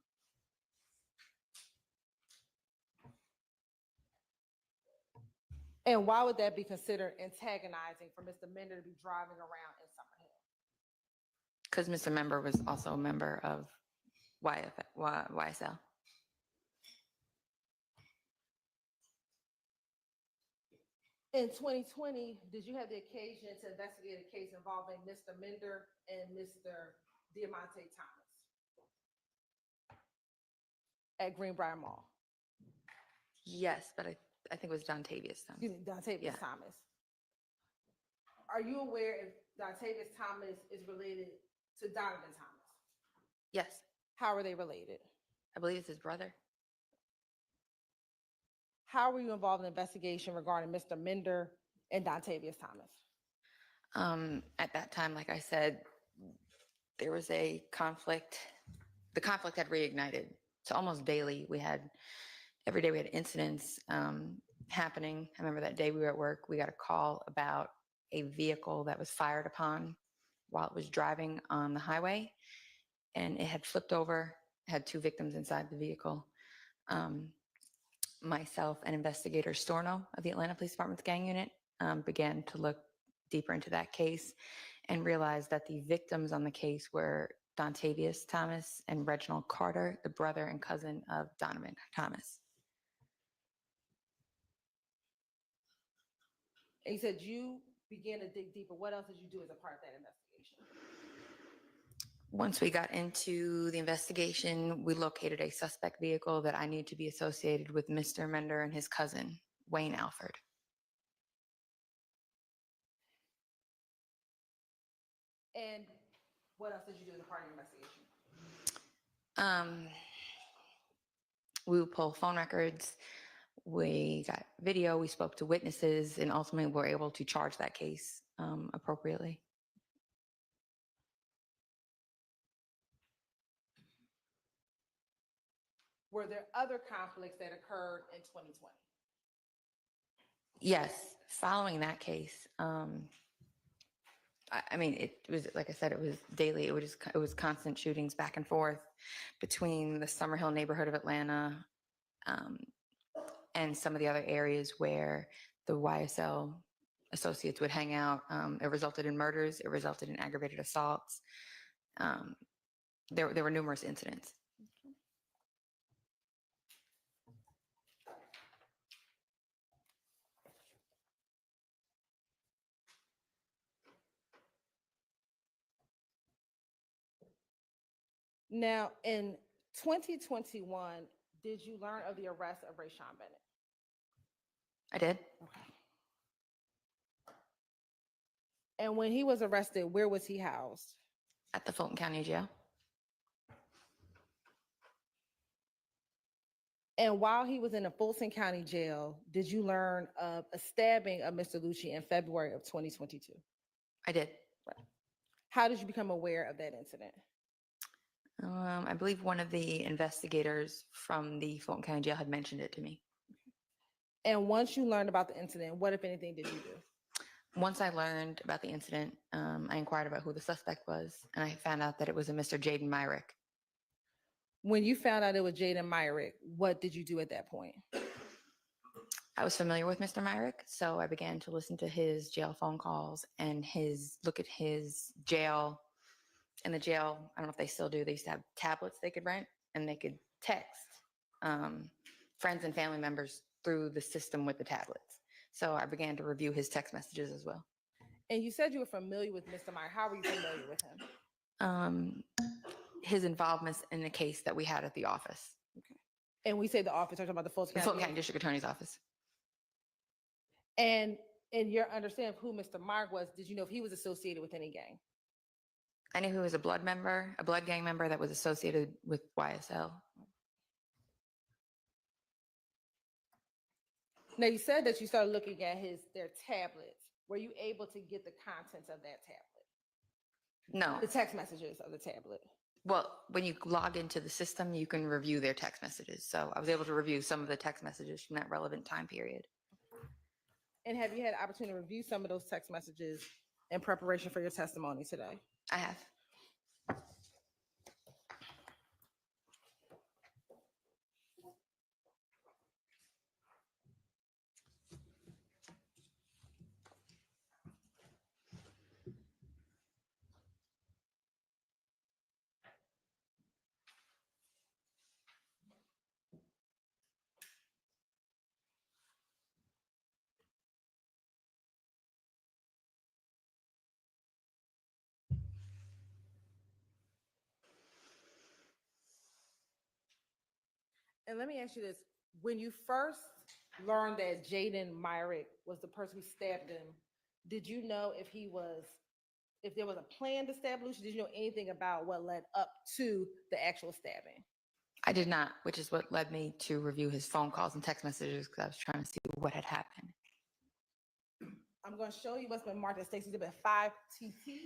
And why would that be considered antagonizing for Mr. Mender to be driving around in Summerhill? Because Mr. Member was also a member of YSL. In 2020, did you have the occasion to investigate a case involving Mr. Mender and Mr. Deamonte Thomas at Greenbrier Mall? Yes, but I think it was Dontavius Thomas. Excuse me, Dontavius Thomas. Are you aware if Dontavius Thomas is related to Donovan Thomas? Yes. How are they related? I believe it's his brother. How were you involved in the investigation regarding Mr. Mender and Dontavius Thomas? At that time, like I said, there was a conflict. The conflict had reignited. So almost daily, every day we had incidents happening. I remember that day we were at work, we got a call about a vehicle that was fired upon while it was driving on the highway, and it had flipped over, had 2 victims inside the vehicle. Myself and investigator Storno of the Atlanta Police Department's gang unit began to look deeper into that case and realized that the victims on the case were Dontavius Thomas and Reginald Carter, the brother and cousin of Donovan Thomas. And you said you began to dig deeper. What else did you do as a part of that investigation? Once we got into the investigation, we located a suspect vehicle that I knew to be associated with Mr. Mender and his cousin. Wayne Alford. And what else did you do as a part of your investigation? We would pull phone records. We got video. We spoke to witnesses, and ultimately were able to charge that case appropriately. Were there other conflicts that occurred in 2020? Yes, following that case, I mean, it was, like I said, it was daily. It was constant shootings back and forth between the Summerhill neighborhood of Atlanta and some of the other areas where the YSL associates would hang out. It resulted in murders. It resulted in aggravated assaults. There were numerous incidents. Now, in 2021, did you learn of the arrest of Rayshawn Bennett? I did. And when he was arrested, where was he housed? At the Fulton County Jail. And while he was in the Fulton County Jail, did you learn of a stabbing of Mr. Lucci in February of 2022? I did. How did you become aware of that incident? I believe one of the investigators from the Fulton County Jail had mentioned it to me. And once you learned about the incident, what, if anything, did you do? Once I learned about the incident, I inquired about who the suspect was, and I found out that it was a Mr. Jaden Myrick. When you found out it was Jaden Myrick, what did you do at that point? I was familiar with Mr. Myrick, so I began to listen to his jail phone calls and look at his jail. In the jail, I don't know if they still do, they used to have tablets they could rent, and they could text friends and family members through the system with the tablets. So I began to review his text messages as well. And you said you were familiar with Mr. Myrick. How were you familiar with him? His involvements in the case that we had at the office. And we say the office, talking about the Fulton The Fulton County. County District Attorney's Office. And in your understanding of who Mr. Myrick was, did you know if he was associated with any gang? I knew he was a blood gang member that was associated with YSL. Now, you said that you started looking at their tablets. Were you able to get the contents of that tablet? No. The text messages of the tablet. Well, when you log into the system, you can review their text messages. So I was able to review some of the text messages from that relevant time period. And have you had the opportunity to review some of those text messages in preparation for your testimony today? I have. And let me ask you this. When you first learned that Jaden Myrick was the person who stabbed him, did you know if there was a plan to stab Lucci? Did you know anything about what led up to the actual stabbing? I did not, which is what led me to review his phone calls and text messages because I was trying to see what had happened. I'm going to show you what's been marked as Stacy Exhibit 5TT.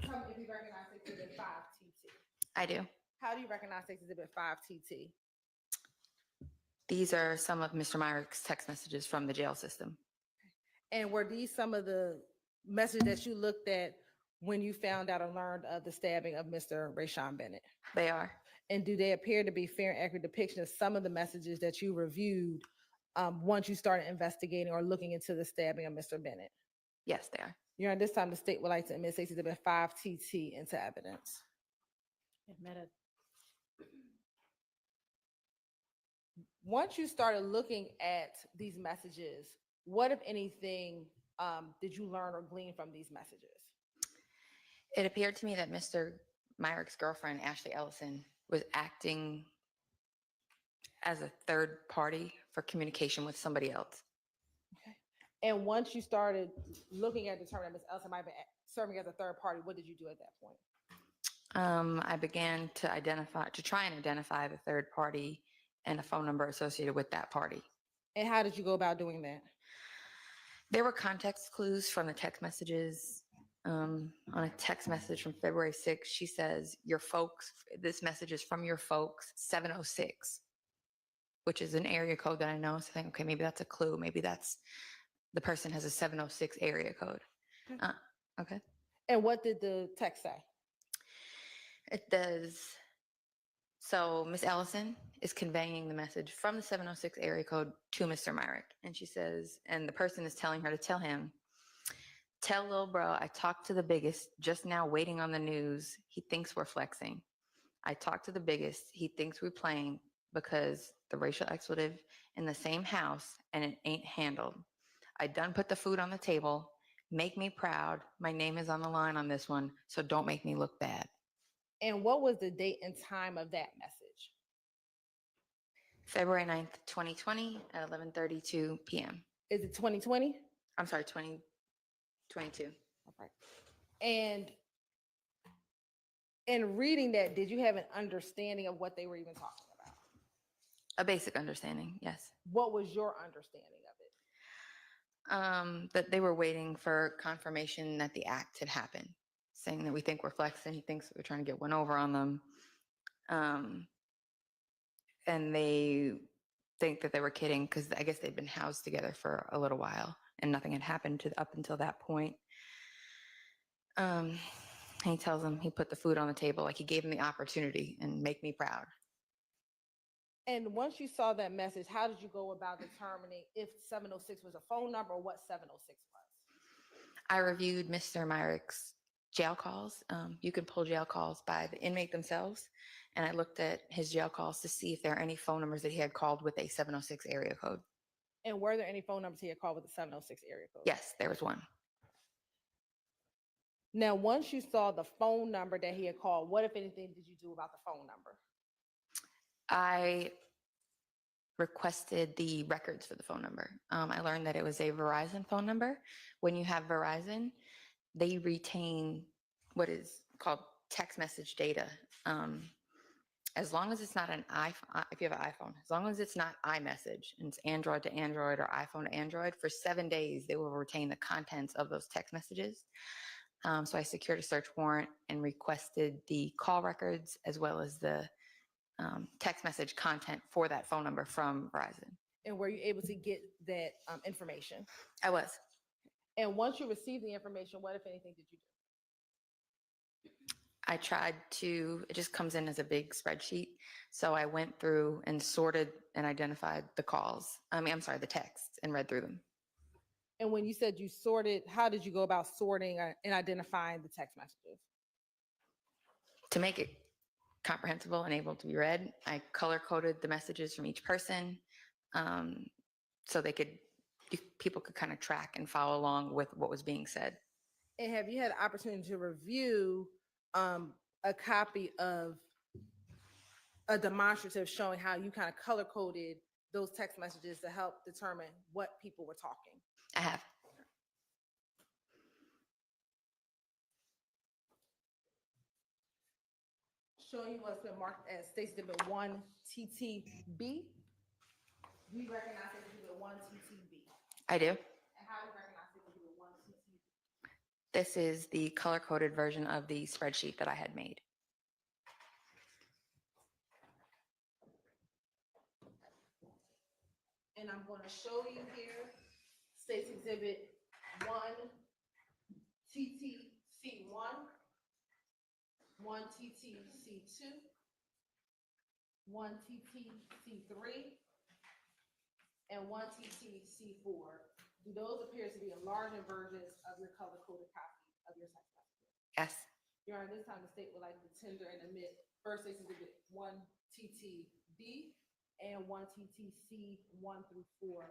Tell me if you recognize Stacy Exhibit 5TT. I do. How do you recognize Stacy Exhibit 5TT? These are some of Mr. Myrick's text messages from the jail system. And were these some of the messages that you looked at when you found out or learned of the stabbing of Mr. Rayshawn Bennett? They are. And do they appear to be fair and accurate depiction of some of the messages that you reviewed once you started investigating or looking into the stabbing of Mr. Bennett? Yes, they are. Your Honor, this time the state would like to admit Stacy Exhibit 5TT into evidence. Once you started looking at these messages, what, if anything, did you learn or glean from these messages? It appeared to me that Mr. Myrick's girlfriend, Ashley Ellison, was acting as a third party for communication with somebody else. And once you started looking at determining Ms. Ellison might have been serving as a third party, what did you do at that point? I began to try and identify the third party and a phone number associated with that party. And how did you go about doing that? There were context clues from the text messages. On a text message from February 6th, she says, your folks, this message is from your folks, 706, which is an area code that I know. So I think, okay, maybe that's a clue. Maybe that's the person has a 706 area code. Okay. And what did the text say? It does. So Miss Ellison is conveying the message from the 706 area code to Mr. Myrick. And she says, and the person is telling her to tell him, tell lil bro, I talked to the biggest, just now waiting on the news. He thinks we're flexing. I talked to the biggest. He thinks we're playing because the racial expletive in the same house and it ain't handled. I done put the food on the table. Make me proud. My name is on the line on this one, so don't make me look bad. And what was the date and time of that message? February 9th, 2020 at 11:32 p.m. Is it 2020? I'm sorry, 2022. Okay. And in reading that, did you have an understanding of what they were even talking about? A basic understanding, yes. What was your understanding of it? That they were waiting for confirmation that the act had happened, saying that we think we're flexing. He thinks we're trying to get one over on them. And they think that they were kidding because I guess they'd been housed together for a little while and nothing had happened up until that point. He tells them he put the food on the table, like he gave him the opportunity and make me proud. And once you saw that message, how did you go about determining if 706 was a phone number or what 706 was? I reviewed Mr. Myrick's jail calls. You can pull jail calls by the inmate themselves. And I looked at his jail calls to see if there are any phone numbers that he had called with a 706 area code. And were there any phone numbers he had called with a 706 area code? Yes, there was one. Now, once you saw the phone number that he had called, what, if anything, did you do about the phone number? I requested the records for the phone number. I learned that it was a Verizon phone number. When you have Verizon, they retain what is called text message data. As long as it's not an iPhone, if you have an iPhone, as long as it's not iMessage and it's Android to Android or iPhone to Android, for 7 days, they will retain the contents of those text messages. So I secured a search warrant and requested the call records as well as the text message content for that phone number from Verizon. And were you able to get that information? I was. And once you received the information, what, if anything, did you do? I tried to, it just comes in as a big spreadsheet. So I went through and sorted and identified the calls. The texts and read through them. And when you said you sorted, how did you go about sorting and identifying the text messages? To make it comprehensible and able to be read, I color coded the messages from each person so people could kind of track and follow along with what was being said. And have you had the opportunity to review a copy of a demonstrative showing how you kind of color coded those text messages to help determine what people were talking? I have. Showing you what's been marked as States Exhibit 1 TTB. Do you recognize States Exhibit 1 TTB? I do. And how do you recognize States Exhibit 1 TTB? This is the color-coded version of the spreadsheet that I had made. And I'm going to show you here States Exhibit 1 TTC1, 1 TTC2, 1 TTC3, and 1 TTC4. Do those appear to be enlarged versions of your color-coded copy of your text messages? Yes. Your Honor, this time the state would like to tender and admit first States Exhibit 1 TTB and 1 TTC 1 through 4.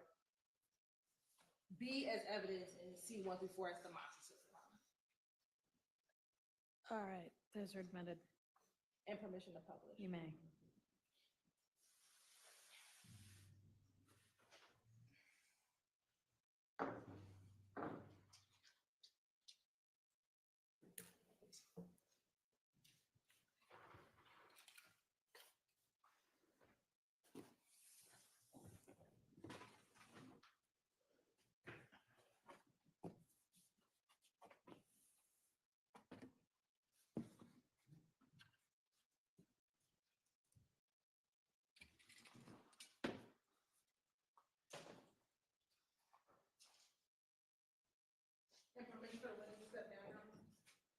B as evidence and C 1 through 4 as demonstrative. All right, those are admitted. And permission to publish. You may.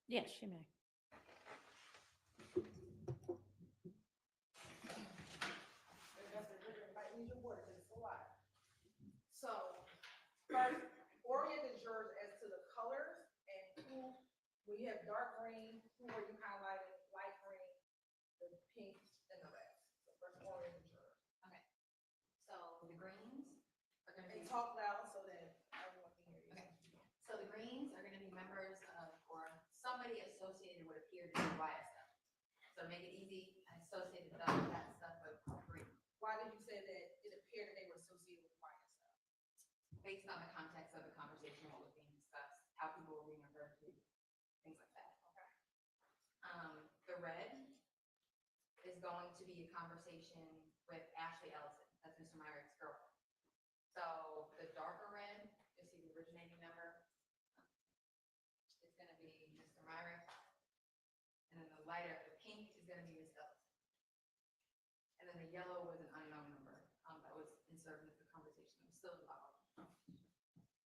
Yes, you may. So, first, orient the jurors as to the colors and who, when you have dark green, who are you highlighting, light green, the pink, and the red. So first, orient the jurors. Okay. So the greens are going to And be. talk loud so that everyone can hear you. Okay. So the greens are going to be members of, or somebody associated would appear to be YSL. So make it easy, associated with all that stuff with green. Why did you say that it appeared that they were associated with YSL? Based on the context of the conversation, what was being discussed, how people were being referred to, things like that. Okay. The red is going to be a conversation with Ashley Ellison. That's Mr. Myrick's girlfriend. So the darker red, you'll see the originating member. It's going to be Mr. Myrick. And then the lighter, the pink is going to be Ms. Ellison. And then the yellow was an unknown number that was inserted into the conversation. It was still involved.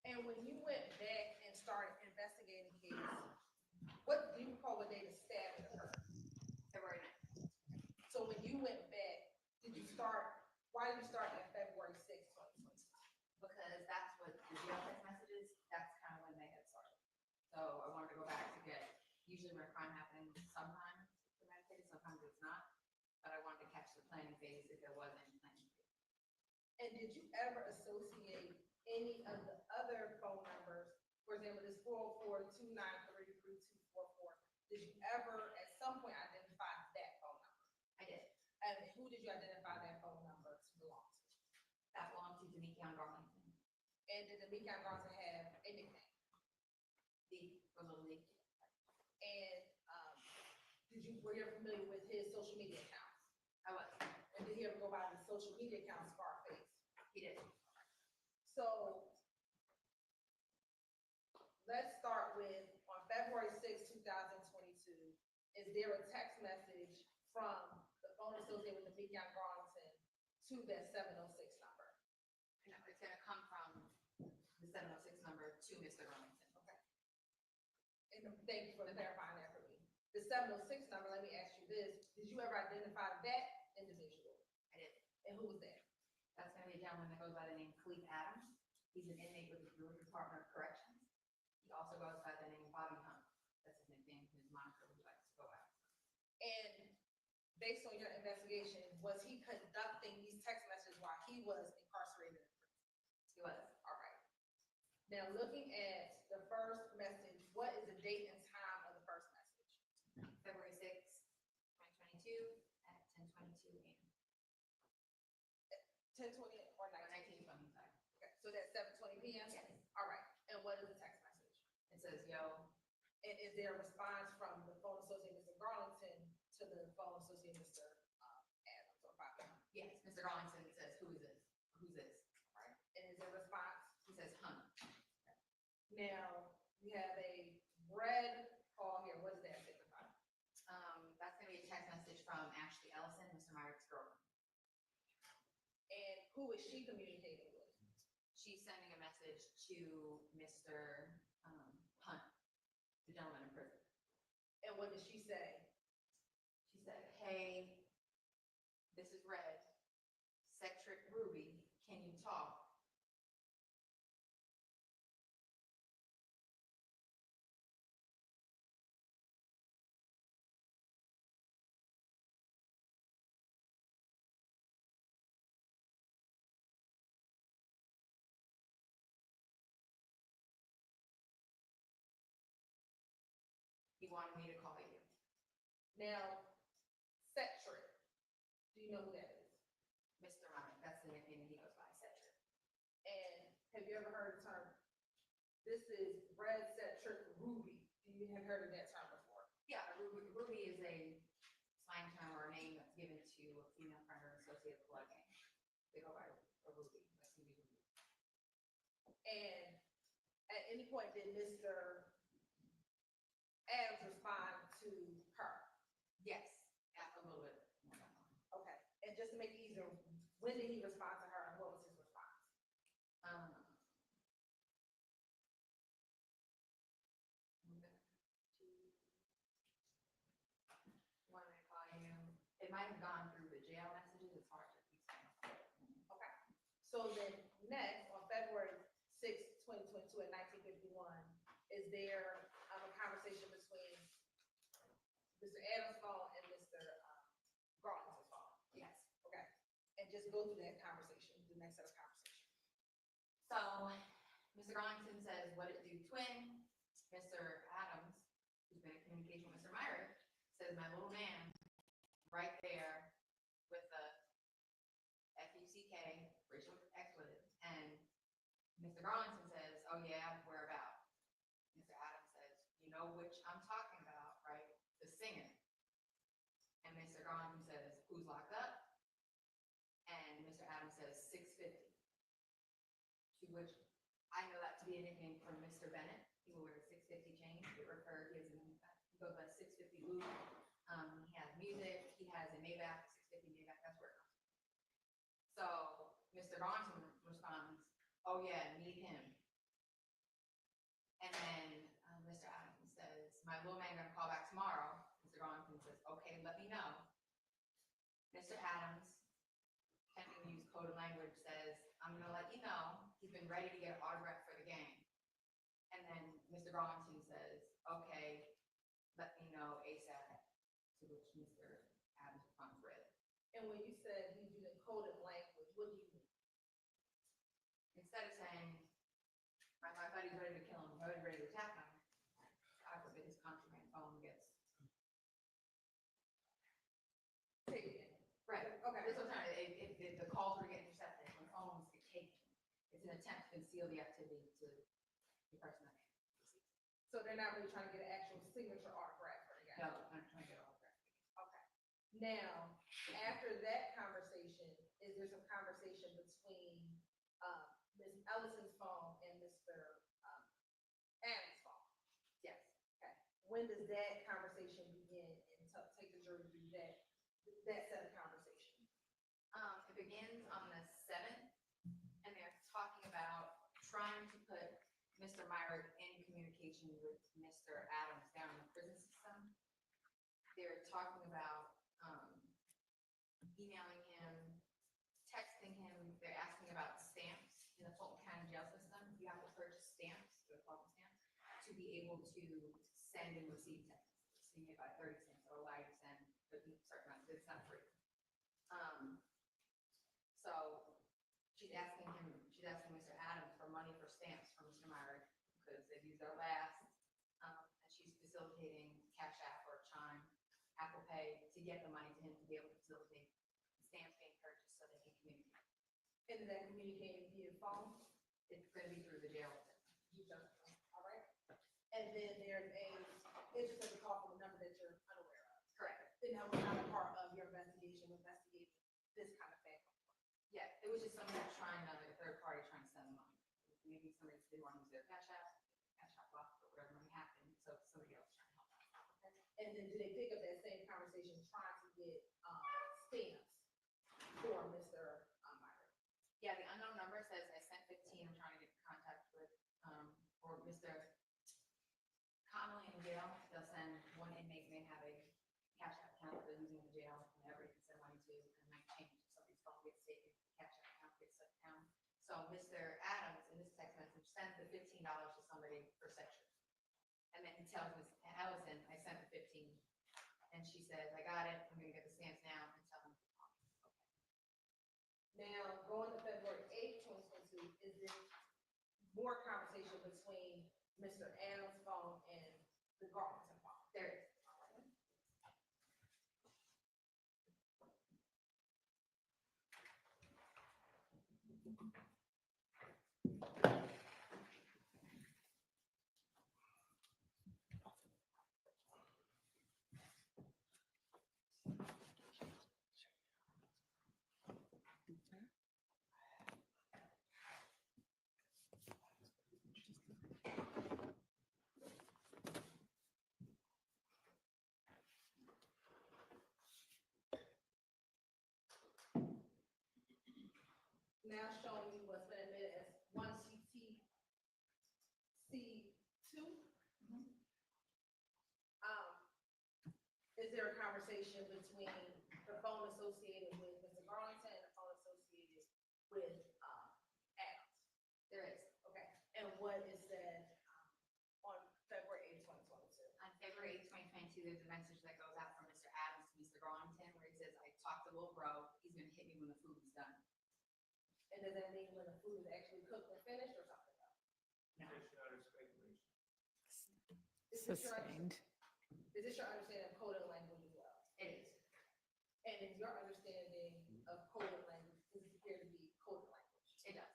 And when you went back and started investigating the case, what do you recall what day the stabbing occurred? February 9th. So when you went back, why did you start at February 6th, 2022? Because that's what the jail text messages, that's kind of when they had started. So I wanted to go back to get, usually when a crime happens, sometimes it's premeditated, sometimes it's not. But I wanted to catch the planning phase if there was any planning phase. And did you ever associate any of the other phone numbers, for example, this 404-293-3244, did you ever at some point identify that phone number? I did. And who did you identify that phone number to belong to? That belonged to Deamonte Garlington. And did Deamonte Garlington have a nickname? D for Little League. And were you ever familiar with his social media accounts? I was. And did he ever go by the social media account Scarface? He did. So let's start with on February 6, 2022, is there a text message from the phone associated with the Deamonte Garlington to that 706 number? No, it's going to come from the 706 number to Mr. Garlington. Okay. And thank you for clarifying that for me. The 706 number, let me ask you this, did you ever identify that individual? I did. And who was that? That's going to be a gentleman that goes by the name Cleve Adams. He's an inmate with the Brewer Department of Corrections. He also goes by the name Bobby Hunt. That's his nickname, his moniker he likes to go out. And based on your investigation, was he conducting these text messages while he was incarcerated in prison? He was. All right. Now, looking at the first message, what is the date and time of the first message? February 6, 2022 at 10:22 a.m. 10:20 or 19:20, sorry. Okay, so that's 7:20 p.m.? Yes. All right, and what is the text message? It says, yo. And is there a response from the phone associate Mr. Garlington to the phone associate Mr. Adams or Bobby? Yes, Mr. Garlington says, who is this? Who's this? All right, and is there a response? He says, Hunt. Now, you have a red call here, what does that signify? That's going to be a text message from Ashley Ellison, Mr. Myrick's girlfriend. And who is she communicating with? She's sending a message to Mr. Hunt, the gentleman in prison. And what did she say? She said, hey, this is Red. Cedric Ruby, can you talk? He wanted me to call you. Now, Cedric, do you know who that is? Mr. Myrick, that's the nickname he goes by, Cedric. And have you ever heard the term, this is Red Cedric Ruby? Do you have heard of that term before? Yeah, Ruby is a slang term or a name that's given to a female friend or associated blood gang. They go by a Ruby. That's gonna be Ruby. And at any point did Mr. Adams respond to her? Yes, a little bit more. Okay, and just to make it easier, when did he respond to her and what was his response? is there a conversation between Mr. Adams' phone and Mr. Garland's phone? Yes. Okay, and just go through that conversation, the next set of conversation. So Mr. Garlington says, what it do, twin? Mr. Adams, who's been in communication with Mr. Myrick, says, my little man, right there with the F-U-C-K, racial expletive. And Mr. Garlington says, oh yeah, where about? Mr. Adams says, you know which I'm talking about, right? The singer. And Mr. Garlington says, who's locked up? And Mr. Adams says, 650. To which I know that to be a nickname from Mr. Bennett. He will wear a 650 chain. It referred, he goes by 650 Luke. He has music. He has a Maybach, 650 Maybach. That's where it comes from. So Mr. Garlington responds, oh yeah, need him. And then Mr. Adams says, my little man gonna call back tomorrow. Mr. Garlington says, okay, let me know. Mr. Adams, can we use code of language, says, I'm gonna let you know. He's been ready to get an autograph for the game. And then Mr. Garlington says, okay, let me know ASAP. To which Mr. Adams responds, ready. And when you said he's using coded language, what do you mean? Instead of saying, my buddy's ready to kill him, my buddy's ready to attack him, I forbid his contraband phone gets. Right. Okay. That's what I'm saying. If the calls were getting intercepted, when phones get taken, it's an attempt to conceal the activity to the person that made it. So they're not really trying to get an actual signature autograph for the guy? No, I'm trying to get all that. Okay. Now, after that conversation, is there some conversation between Ms. Ellison's phone and Mr. Adams' phone? Yes. Okay. When does that conversation begin, and take the jury through that set of conversation? It begins on the 7th, and they're talking about trying to put Mr. Myrick in communication with Mr. Adams down in the prison system. They're talking about emailing him, texting him. They're asking about stamps in the Fulton County jail system. You have to purchase stamps, the Fulton stamps, to be able to send and receive texts. So you get about 30 cents or allow you to send a certain amount. It's not free. So she's asking Mr. Adams for money for stamps from Mr. Myrick because they've used their last, and she's facilitating Cash App or Chime, Apple Pay to get the money to him to be able to facilitate stamps being purchased so they can communicate. And then communicating via phone? It's going to be through the jail system. All right. And then there's a call from a number that you're unaware of. Correct. And that was not a part of your investigation, investigating this kind of thing. Yeah, it was just somebody trying to, like a third party trying to send money. Maybe somebody didn't want to use their Cash App blocked or whatever money happened, so somebody else trying to help out. And then do they pick up that same conversation trying to get stamps for Mr. Myrick? Yeah, the unknown number says I sent 15. I'm trying to get in contact with, or Mr. Connolly in jail. They'll send one inmate may have a Cash App account they're using in the jail, and everybody can send money to, and it might change if somebody's phone gets taken, the Cash App account gets shut down. So Mr. Adams in this text message sends the $15 to somebody for section. And then he tells Ms. Allison, I sent the 15. And she says, I got it. I'm going to get the stamps now and tell them. Now, going to February 8th, 2022, is there more conversation between Mr. Adams' phone and the Garlington phone? There is. Now showing you what's been admitted as 1CTC2. Is there a conversation between the phone associated with Mr. Garlington and the phone associated with Adams? There is. Okay. And what is said on little bro, he's gonna hit me when the food is done. And does that mean when the food is actually cooked and finished or something? Is this your Sustained. Is this your understanding of coded language as well? It is. And is your understanding of coded language, does it appear to be coded language? It does.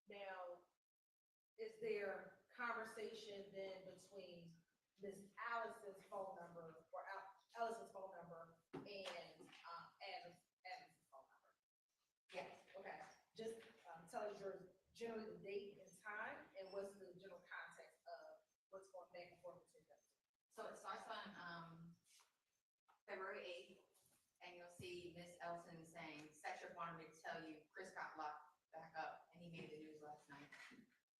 Now, is there conversation then between Ms. Allison's phone number or Allison's phone number and Adam's phone number? Yes. Okay, just tell us your generally the date and time and what's the general context of what's going back and forth between them. So it starts on February 8th, and you'll see Miss Elson saying, Sexual wanted me to tell you Chris got locked back up, and he made the news last night.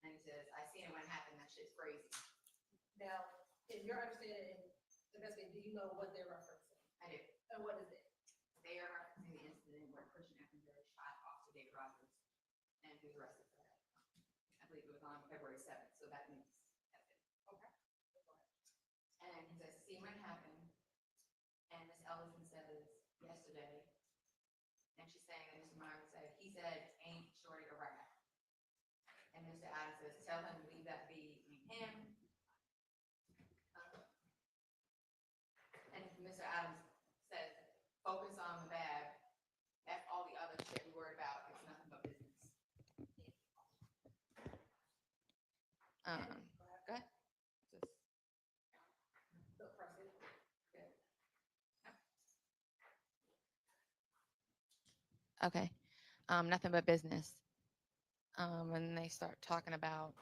And he says, I seen it when it happened, that shit's crazy. Now, in your understanding, do you know what they're referencing? I do. And what is it? They are referencing the incident where Christian Effinger shot Officer David Rogers and was arrested for that. I believe it was on February 7th, so that means that's it. Okay. And he says, see when it happened. And Miss Ellison says yesterday, and she's saying that Mr. Myers said, he said, ain't shorty a rat. And Mr. Adams says, tell him to leave that be, ain't him. And Mr. Adams says, focus on the bag. That's all the other shit we worried about. It's nothing but business. Go ahead. The person. Okay. Nothing but business. And they start talking about,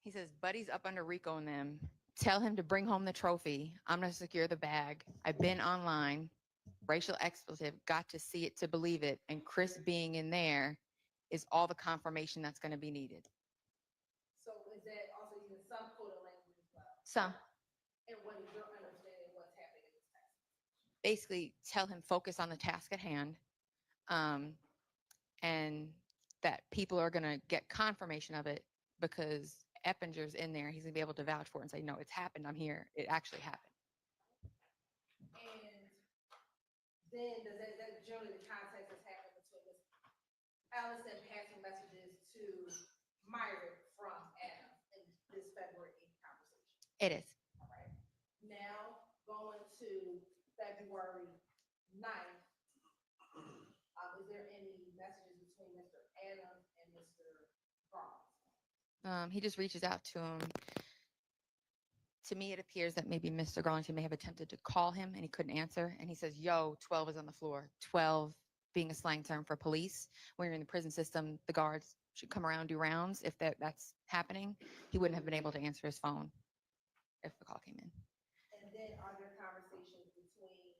he says, Buddy's up under RICO and them. Tell him to bring home the trophy. I'm going to secure the bag. I've been online. Racial expletive. Got to see it to believe it. And Chris being in there is all the confirmation that's going to be needed. So is that also using some coded language as well? Some. And what is your understanding of what's happening in this text? Basically, tell him focus on the task at hand. And that people are going to get confirmation of it because Eppinger's in there. He's going to be able to vouch for it and say, no, it's happened. I'm here. It actually happened. And then does that generally the context that's happening between Ms. Allison passing messages to Myrick from Adam in this February 8th conversation? It is. All right. Now going to February 9th, is there any messages between Mr. Adams and Mr. Garland? He just reaches out to him. To me, it appears that maybe Mr. Garlington may have attempted to call him and he couldn't answer. And he says, yo, 12 is on the floor. 12 being a slang term for police. When you're in the prison system, the guards should come around, do rounds. If that's happening, he wouldn't have been able to answer his phone if the call came in. And then are there conversations between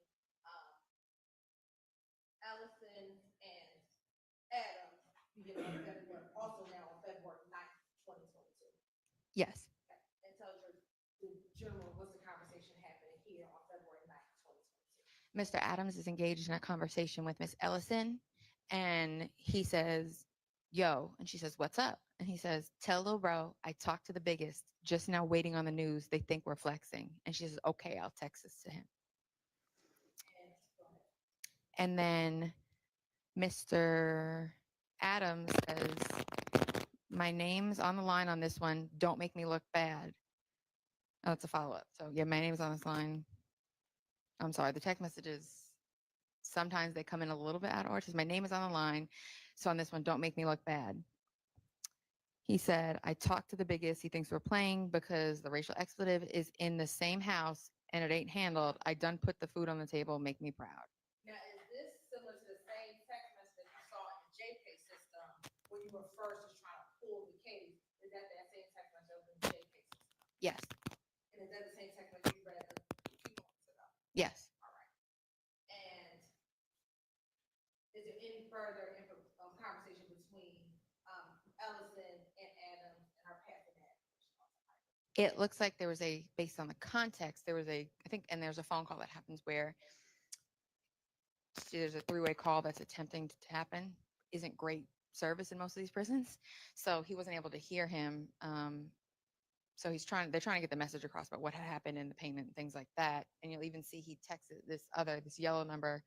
Allison and Adam beginning on February, also now on February 9th, 2022? Yes. Okay. And tell us the general, what's the conversation happening here on February 9th, 2022? Mr. Adams is engaged in a conversation with Miss Ellison, and he says, yo, and she says, what's up? And he says, tell little bro, I talked to the biggest, just now waiting on the news. They think we're flexing. And she says, okay, I'll text this to him. And then Mr. Adams says, my name's on the line on this one. Don't make me look bad. Oh, it's a follow-up. So yeah, my name's on this line. I'm sorry, the text messages, sometimes they come in a little bit out of order. It says, my name is on the line. So on this one, don't make me look bad. He said, I talked to the biggest. He thinks we're playing because the racial expletive is in the same house and it ain't handled. I done put the food on the table. Make me proud. Now, is this similar to the same text message that you saw in the JPay system when you were first just trying to pull the case? Is that same text message in the JPay system? Yes. And is that the same text message you read a few moments ago? Yes. All right. And is there any further conversation between Ellison and Adams and her passing that? It looks like there was based on the context, there was I think, and there's a phone call that happens where there's a three-way call that's attempting to happen. Isn't great service in most of these prisons. So he wasn't able to hear him. So they're trying to get the message across about what had happened in the payment and things like that. And you'll even see he texted this yellow number.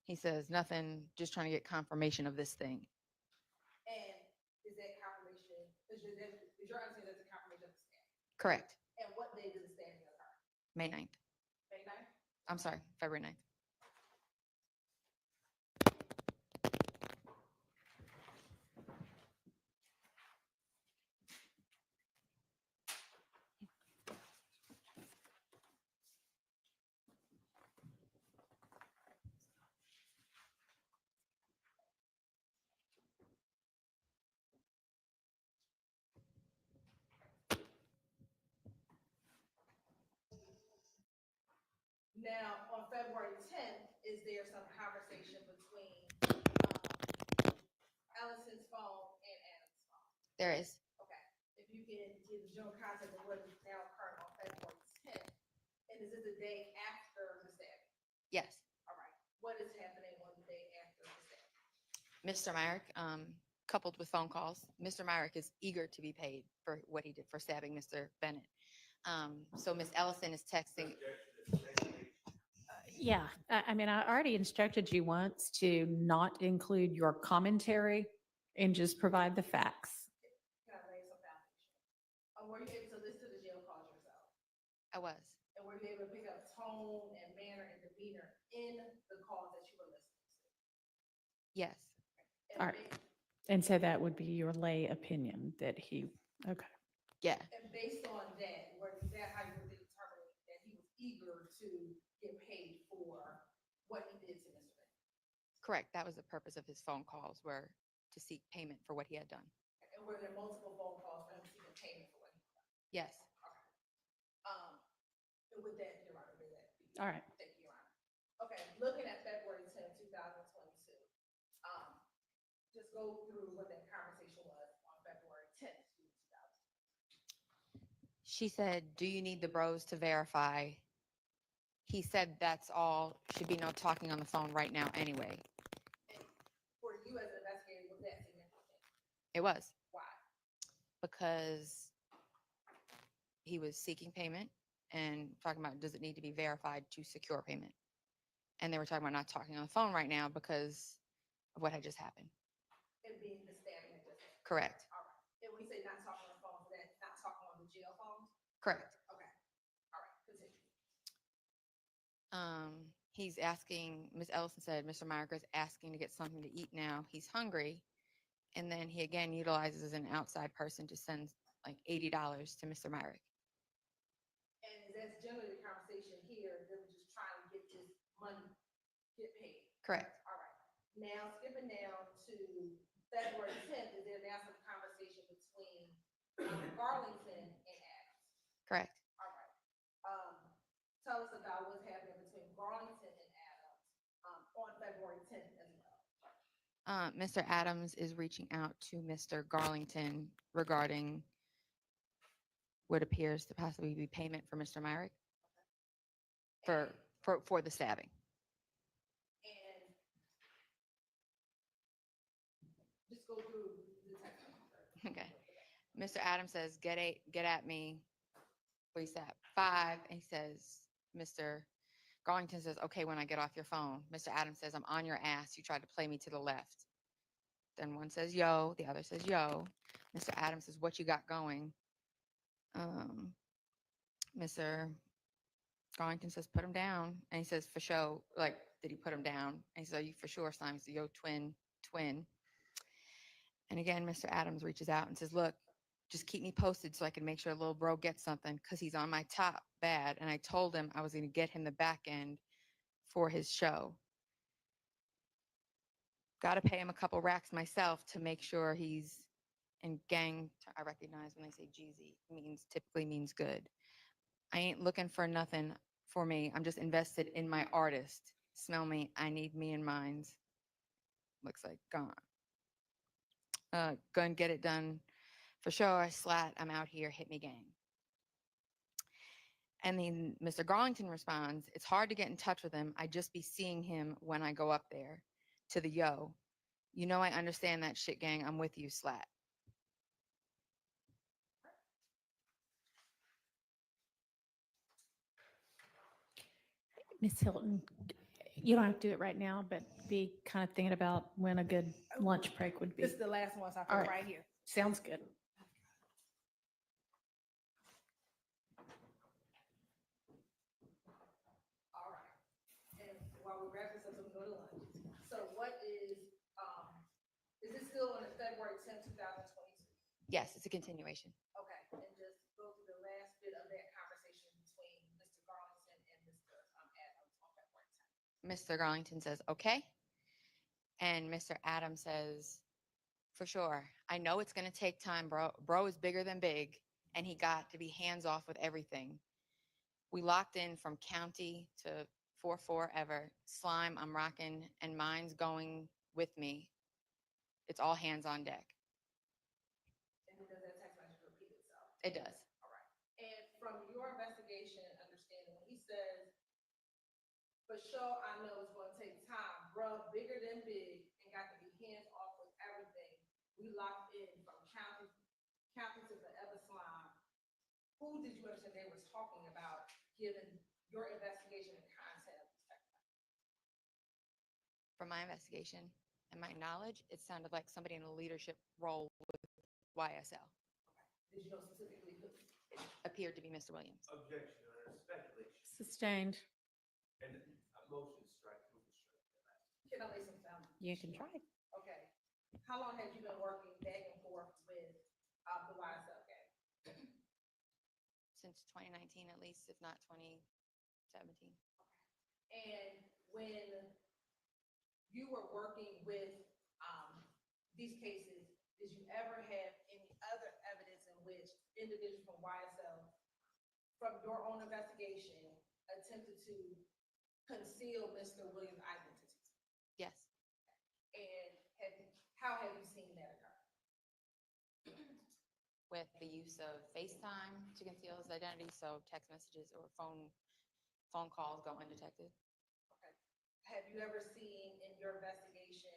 He says, nothing, just trying to get confirmation of this thing. And is that confirmation, is your understanding that's a confirmation of the stabbing? Correct. And what day does the stabbing occur? May 9th. May 9th? I'm sorry, February 9th. Now, on February 10th, is there some conversation between Allison's phone and Adam's phone? There is. Okay. If you can give the general context of what is now occurring on February 10th, and is this the day after the stabbing? Yes. All right. What is happening on the day after the stabbing? Mr. Myrick, coupled with phone calls, Mr. Myrick is eager to be paid for what he did for stabbing Mr. Bennett. So Ms. Ellison is texting. Yeah, I mean, I already instructed you once to not include your commentary and just provide the facts. Can I lay some foundation? Were you able to listen to the jail calls yourself? I was. And were you able to pick up tone and manner and demeanor in the calls that you were listening to? Yes. And All right. And so that would be your lay opinion that he, okay. Yeah. And based on that, was that how you were determining that he was eager to get paid for what he did to Mr. Bennett? Correct. That was the purpose of his phone calls, were to seek payment for what he had done. And were there multiple phone calls for him seeking payment for what he did? Yes. And with that, Your Honor, with that. All right. Thank you, Your Honor. Okay, looking at February 10th, 2022, just go through what that conversation was on February 10th, 2022. She said, do you need the bros to verify? He said, that's all. Should be no talking on the phone right now anyway. And for you as an investigator, was that significant? It was. Why? Because he was seeking payment and talking about, does it need to be verified to secure payment? And they were talking about not talking on the phone right now because of what had just happened. It being the stabbing that just happened. Correct. All right. And we say not talking on the phone, so that's not talking on the jail phone? Correct. Okay. All right, continue. He's asking, Ms. Ellison said, Mr. Myrick is asking to get something to eat now. He's hungry. And then he again utilizes an outside person to send like $80 to Mr. Myrick. And that's generally the conversation here, they were just trying to get this money, get paid. Correct. All right. Now, skipping down to February 10th, is there now some conversation between Garlington and Adams? Correct. All right. Tell us about what's happening between Garlington and Adams on February 10th as well. Mr. Adams is reaching out to Mr. Garlington regarding what appears to possibly be payment for Mr. Myrick for the stabbing. And just go through the text. Okay. Mr. Adams says, get at me. What he said, 5. And he says, Mr. Garlington says, okay, when I get off your phone. Mr. Adams says, I'm on your ass. You tried to play me to the left. Then one says, yo. The other says, yo. Mr. Adams says, what you got going? Mr. Garlington says, put him down. And he says, for sure. Like, did he put him down? And he says, are you for sure, Simon? He says, yo, twin. And again, Mr. Adams reaches out and says, look, just keep me posted so I can make sure little bro gets something because he's on my top bad. And I told him I was going to get him the back end for his show. Got to pay him a couple racks myself to make sure he's in gang. I recognize when they say GZ typically means good. I ain't looking for nothing for me. I'm just invested in my artist. Smell me. I need me and mines. Looks like gone. Go and get it done. For sure, slat, I'm out here, hit me gang. And then Mr. Garlington responds, it's hard to get in touch with him. I just be seeing him when I go up there. To the yo. You know I understand that shit, gang. I'm with you, slat. Miss Hilton, you don't have to do it right now, but be kind of thinking about when a good lunch break would be. This is the last one, so I All put it right. right here. Sounds good. All right. And while we wrap this up, we go to lunch. So what is this still on the February 10th, 2022? Yes, it's a continuation. Okay, and just go through the last bit of that conversation between Mr. Garlington and Mr. Adams on February 10th. Mr. Garlington says, okay. And Mr. Adams says, for sure. I know it's going to take time, bro. Bro is bigger than big, and he got to be hands off with everything. We locked in from county to 4-4 ever. Slime, I'm rocking, and mine's going with me. It's all hands on deck. And does that text message repeat itself? It does. All right. And from your investigation and understanding, when he says, for sure, I know it's going to take time, bro, bigger than big, and got to be hands off with everything. We locked in from county to forever slime. Who did you understand they were talking about, given your investigation and content of this text message? From my investigation and my knowledge, it sounded like somebody in a leadership role with YSL. Did you know specifically who? It appeared to be Mr. Williams. Objection, Your Honor, speculation. Sustained. And a motion strike, move to strike. Can I lay some down? You can try. Okay. How long have you been working back and forth with the YSL gang? Since 2019 at least, if not 2017. And when you were working with these cases, did you ever have any other evidence in which individuals from YSL, from your own investigation, attempted to conceal Mr. Williams' identity? Yes. And how have you seen that occur? With the use of FaceTime to conceal his identity, so text messages or phone calls go undetected. Okay. Have you ever seen in your investigation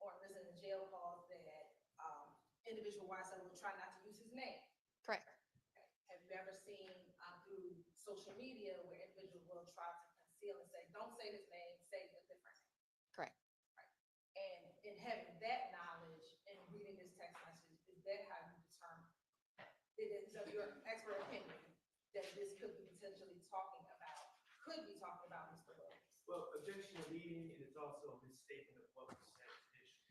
or listening to jail calls that individual YSL will try not to use his name? Correct. Okay. Have you ever seen through social media where individuals will try to conceal and say, don't say his name, say a different name? Correct. Right. And in having that knowledge and reading this text message, is that how you determine, it is of your expert opinion, that this could be potentially could be talking about Mr. Williams? Well, objection to leading, and it's also a misstatement of what was said initially.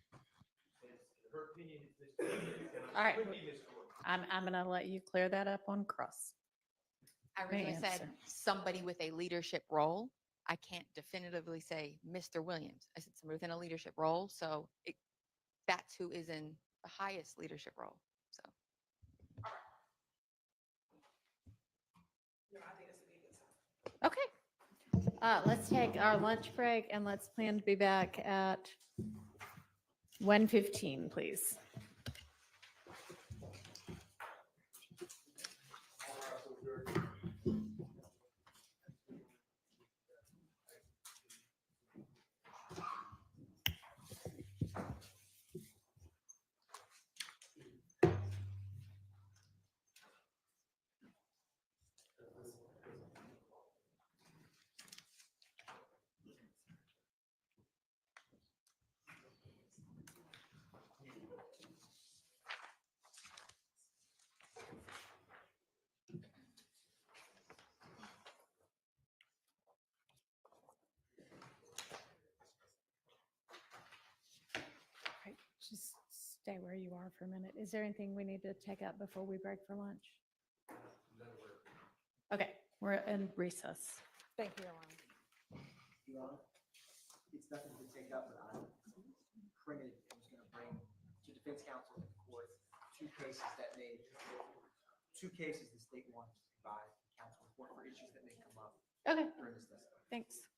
Because in her opinion, it's Mr. Williams, and All right. it could be Mr. Williams. I'm going to let you clear that up on cross. I originally said somebody with a leadership role. I can't definitively say Mr. Williams. I said somebody within a leadership role. So that's who is in the highest leadership role. So. No, I think this would be a good time. Okay. Let's take our lunch break and let's plan to be back at 1:15, please. Just stay where you are for a minute. Is there anything we need to take up before we break for lunch? Okay, we're in recess. Thank you, Your Honor. Your Honor, it's nothing to take up, but I printed and was gonna bring to defense counsel and the court two cases the state wants to provide counsel report for issues that may come up Okay, during this testimony. thanks.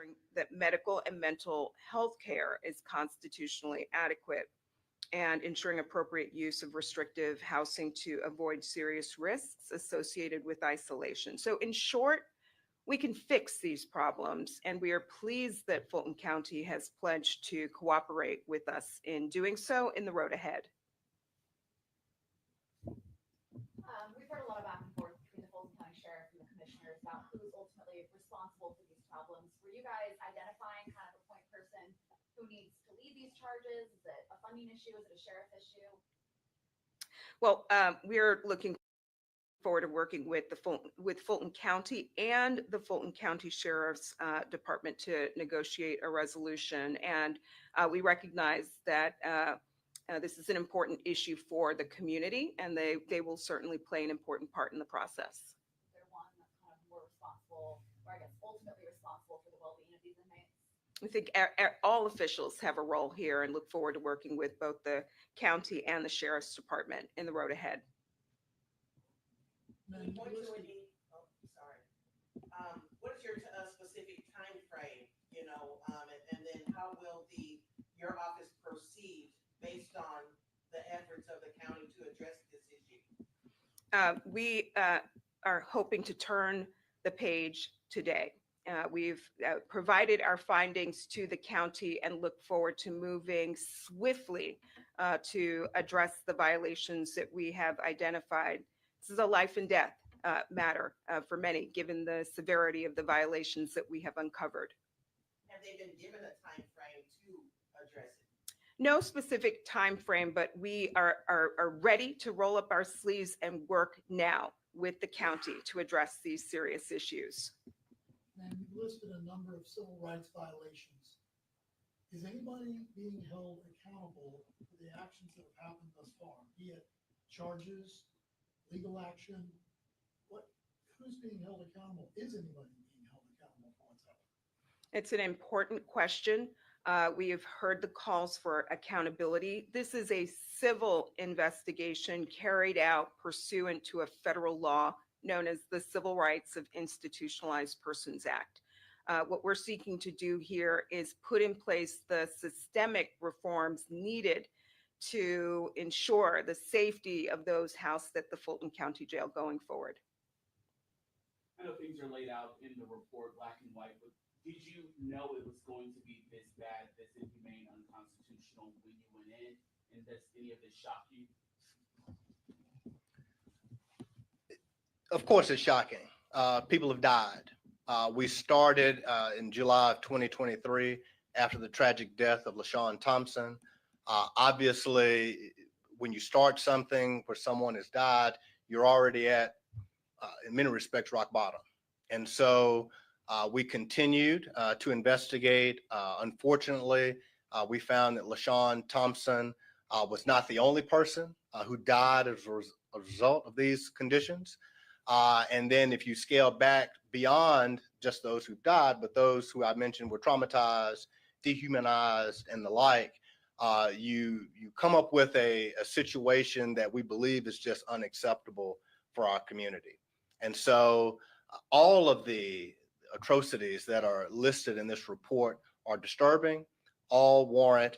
ensuring that medical and mental health care is constitutionally adequate, and ensuring appropriate use of restrictive housing to avoid serious risks associated with isolation. So in short, we can fix these problems, and we are pleased that Fulton County has pledged to cooperate with us in doing so in the road ahead. We've heard a lot of back and forth between the Fulton County Sheriff and the commissioners about who's ultimately responsible for these problems. Were you guys identifying kind of a point person who needs to lead these charges? Is it a funding issue? Is it a sheriff issue? Well, we're looking forward to working with Fulton County and the Fulton County Sheriff's Department to negotiate a resolution. And we recognize that this is an important issue for the community, and they will certainly play an important part in the process. They're one that's kind of more responsible, or I guess ultimately responsible for the well-being of these inmates. I think all officials have a role here, and look forward to working with both the county and the Sheriff's Department in the road ahead. What is your specific time frame, and then how will your office proceed based on the efforts of the county to address this issue? We are hoping to turn the page today. We've provided our findings to the county and look forward to moving swiftly to address the violations that we have identified. This is a life and death matter for many, given the severity of the violations that we have uncovered. Have they been given a time frame to address it? No specific time frame, but we are ready to roll up our sleeves and work now with the county to address these serious issues. And you've listed a number of civil rights violations. Is anybody being held accountable for the actions that have happened thus far, be it charges, legal action? Who's being held accountable? Is anybody being held accountable for what's happened? It's an important question. We have heard the calls for accountability. This is a civil investigation carried out pursuant to a federal law known as the Civil Rights of Institutionalized Persons Act. What we're seeking to do here is put in place the systemic reforms needed to ensure the safety of those housed at the Fulton County Jail going forward. I know things are laid out in the report, black and white, but did you know it was going to be this bad, this inhumane, unconstitutional when you went in? And does any of this shock you? Of course, it's shocking. People have died. We started in July of 2023 after the tragic death of LaShawn Thompson. Obviously, when you start something where someone has died, you're already at, in many respects, rock bottom. And so we continued to investigate. Unfortunately, we found that LaShawn Thompson was not the only person who died as a result of these conditions. And then if you scale back beyond just those who died, but those who I mentioned were traumatized, dehumanized, and the like, you come up with a situation that we believe is just unacceptable for our community. And so all of the atrocities that are listed in this report are disturbing, all warrant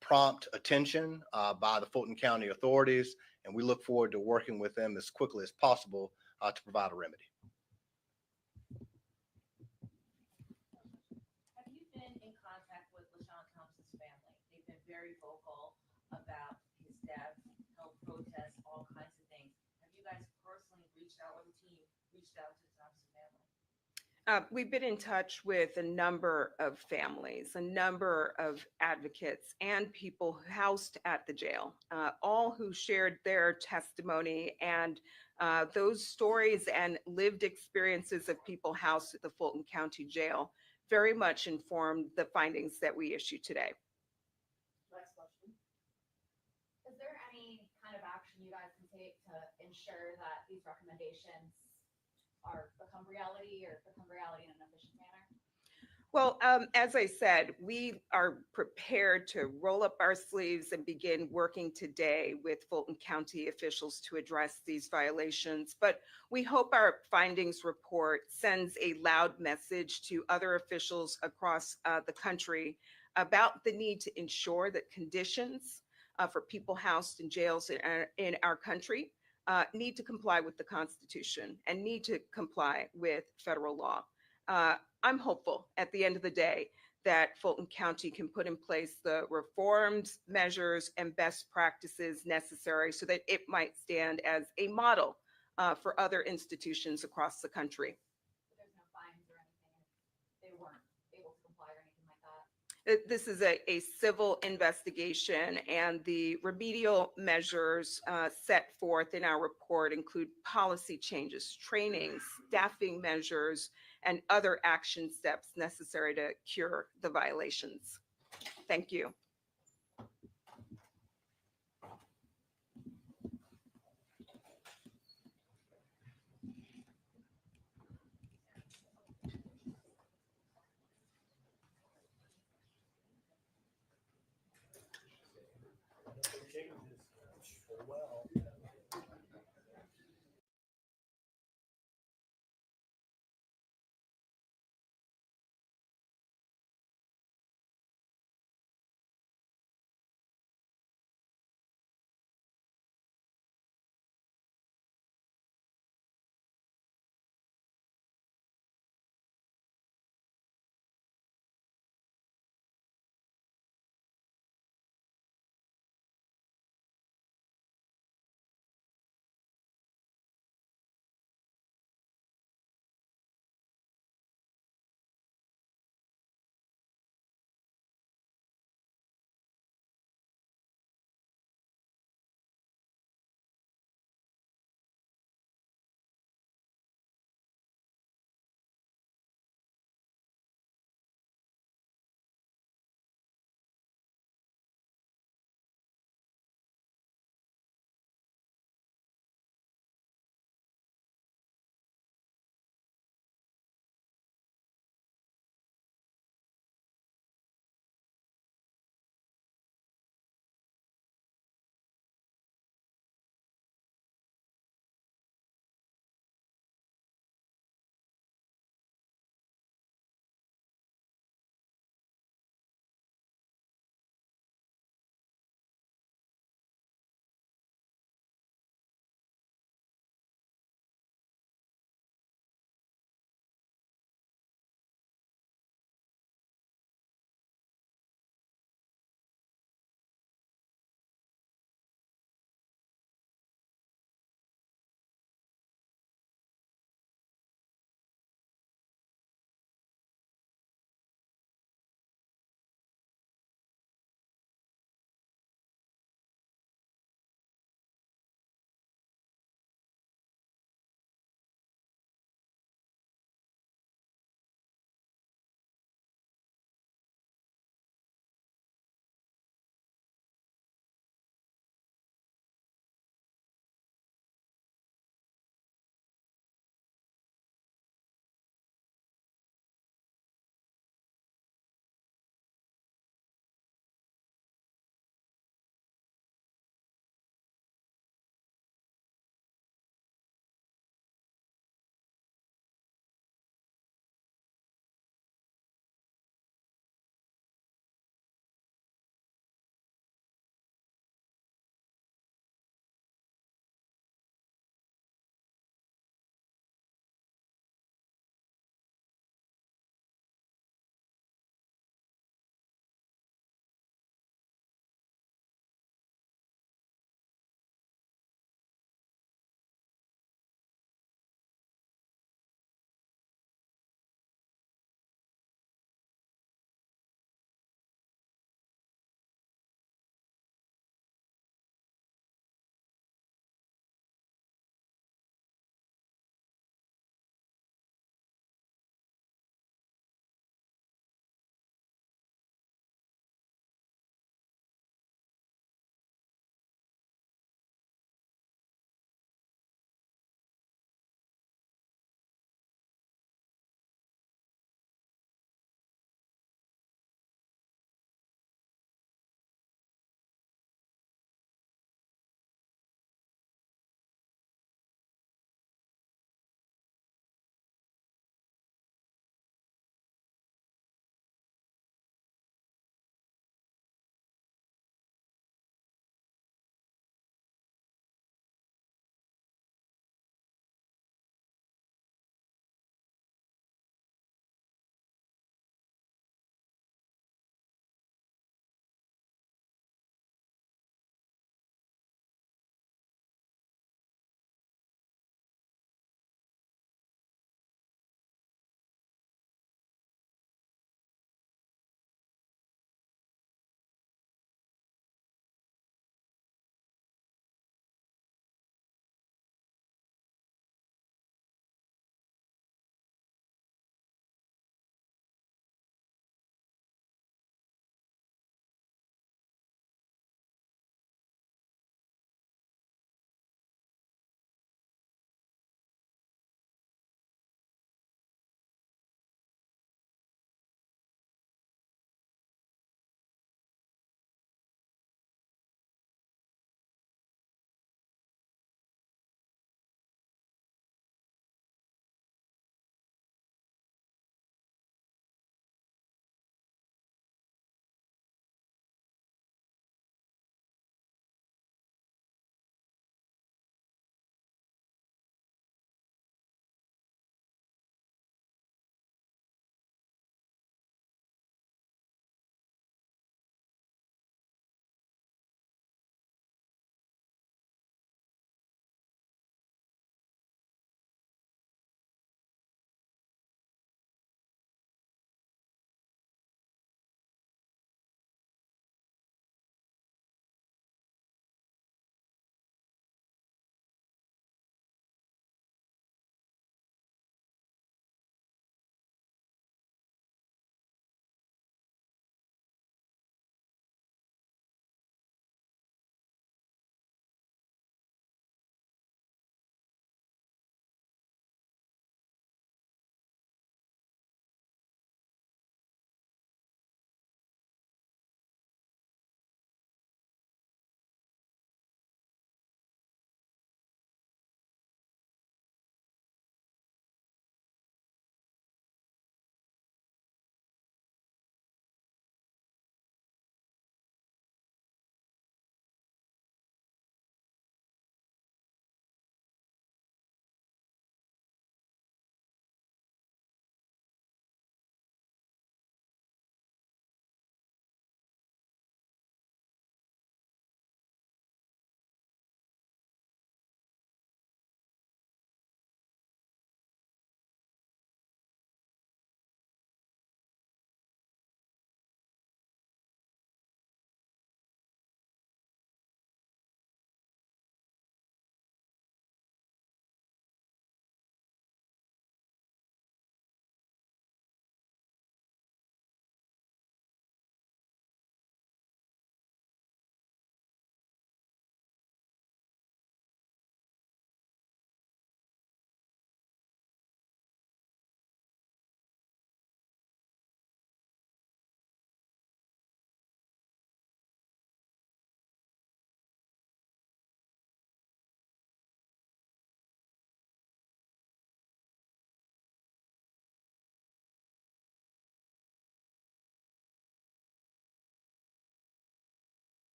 prompt attention by the Fulton County authorities, and we look forward to working with them as quickly as possible to provide a remedy. Have you been in contact with LaShawn Thompson's family? They've been very vocal about his death, held protests, all kinds of things. Have you guys personally reached out, or the team reached out to the Thompson family? We've been in touch with a number of families, a number of advocates, and people housed at the jail, all who shared their testimony, and those stories and lived experiences of people housed at the Fulton County Jail very much informed the findings that we issued today. Next question. Is there any kind of action you guys can take to ensure that these recommendations become reality, or become reality in an efficient manner? Well, as I said, we are prepared to roll up our sleeves and begin working today with Fulton County officials to address these violations. But we hope our findings report sends a loud message to other officials across the country about the need to ensure that conditions for people housed in jails in our country need to comply with the Constitution and need to comply with federal law. I'm hopeful at the end of the day that Fulton County can put in place the reforms, measures, and best practices necessary so that it might stand as a model for other institutions across the country. But there's no fines or anything if they weren't able to comply or anything like that. This is a civil investigation, and the remedial measures set forth in our report include policy changes, trainings, staffing measures, and other action steps necessary to cure the violations. Thank you.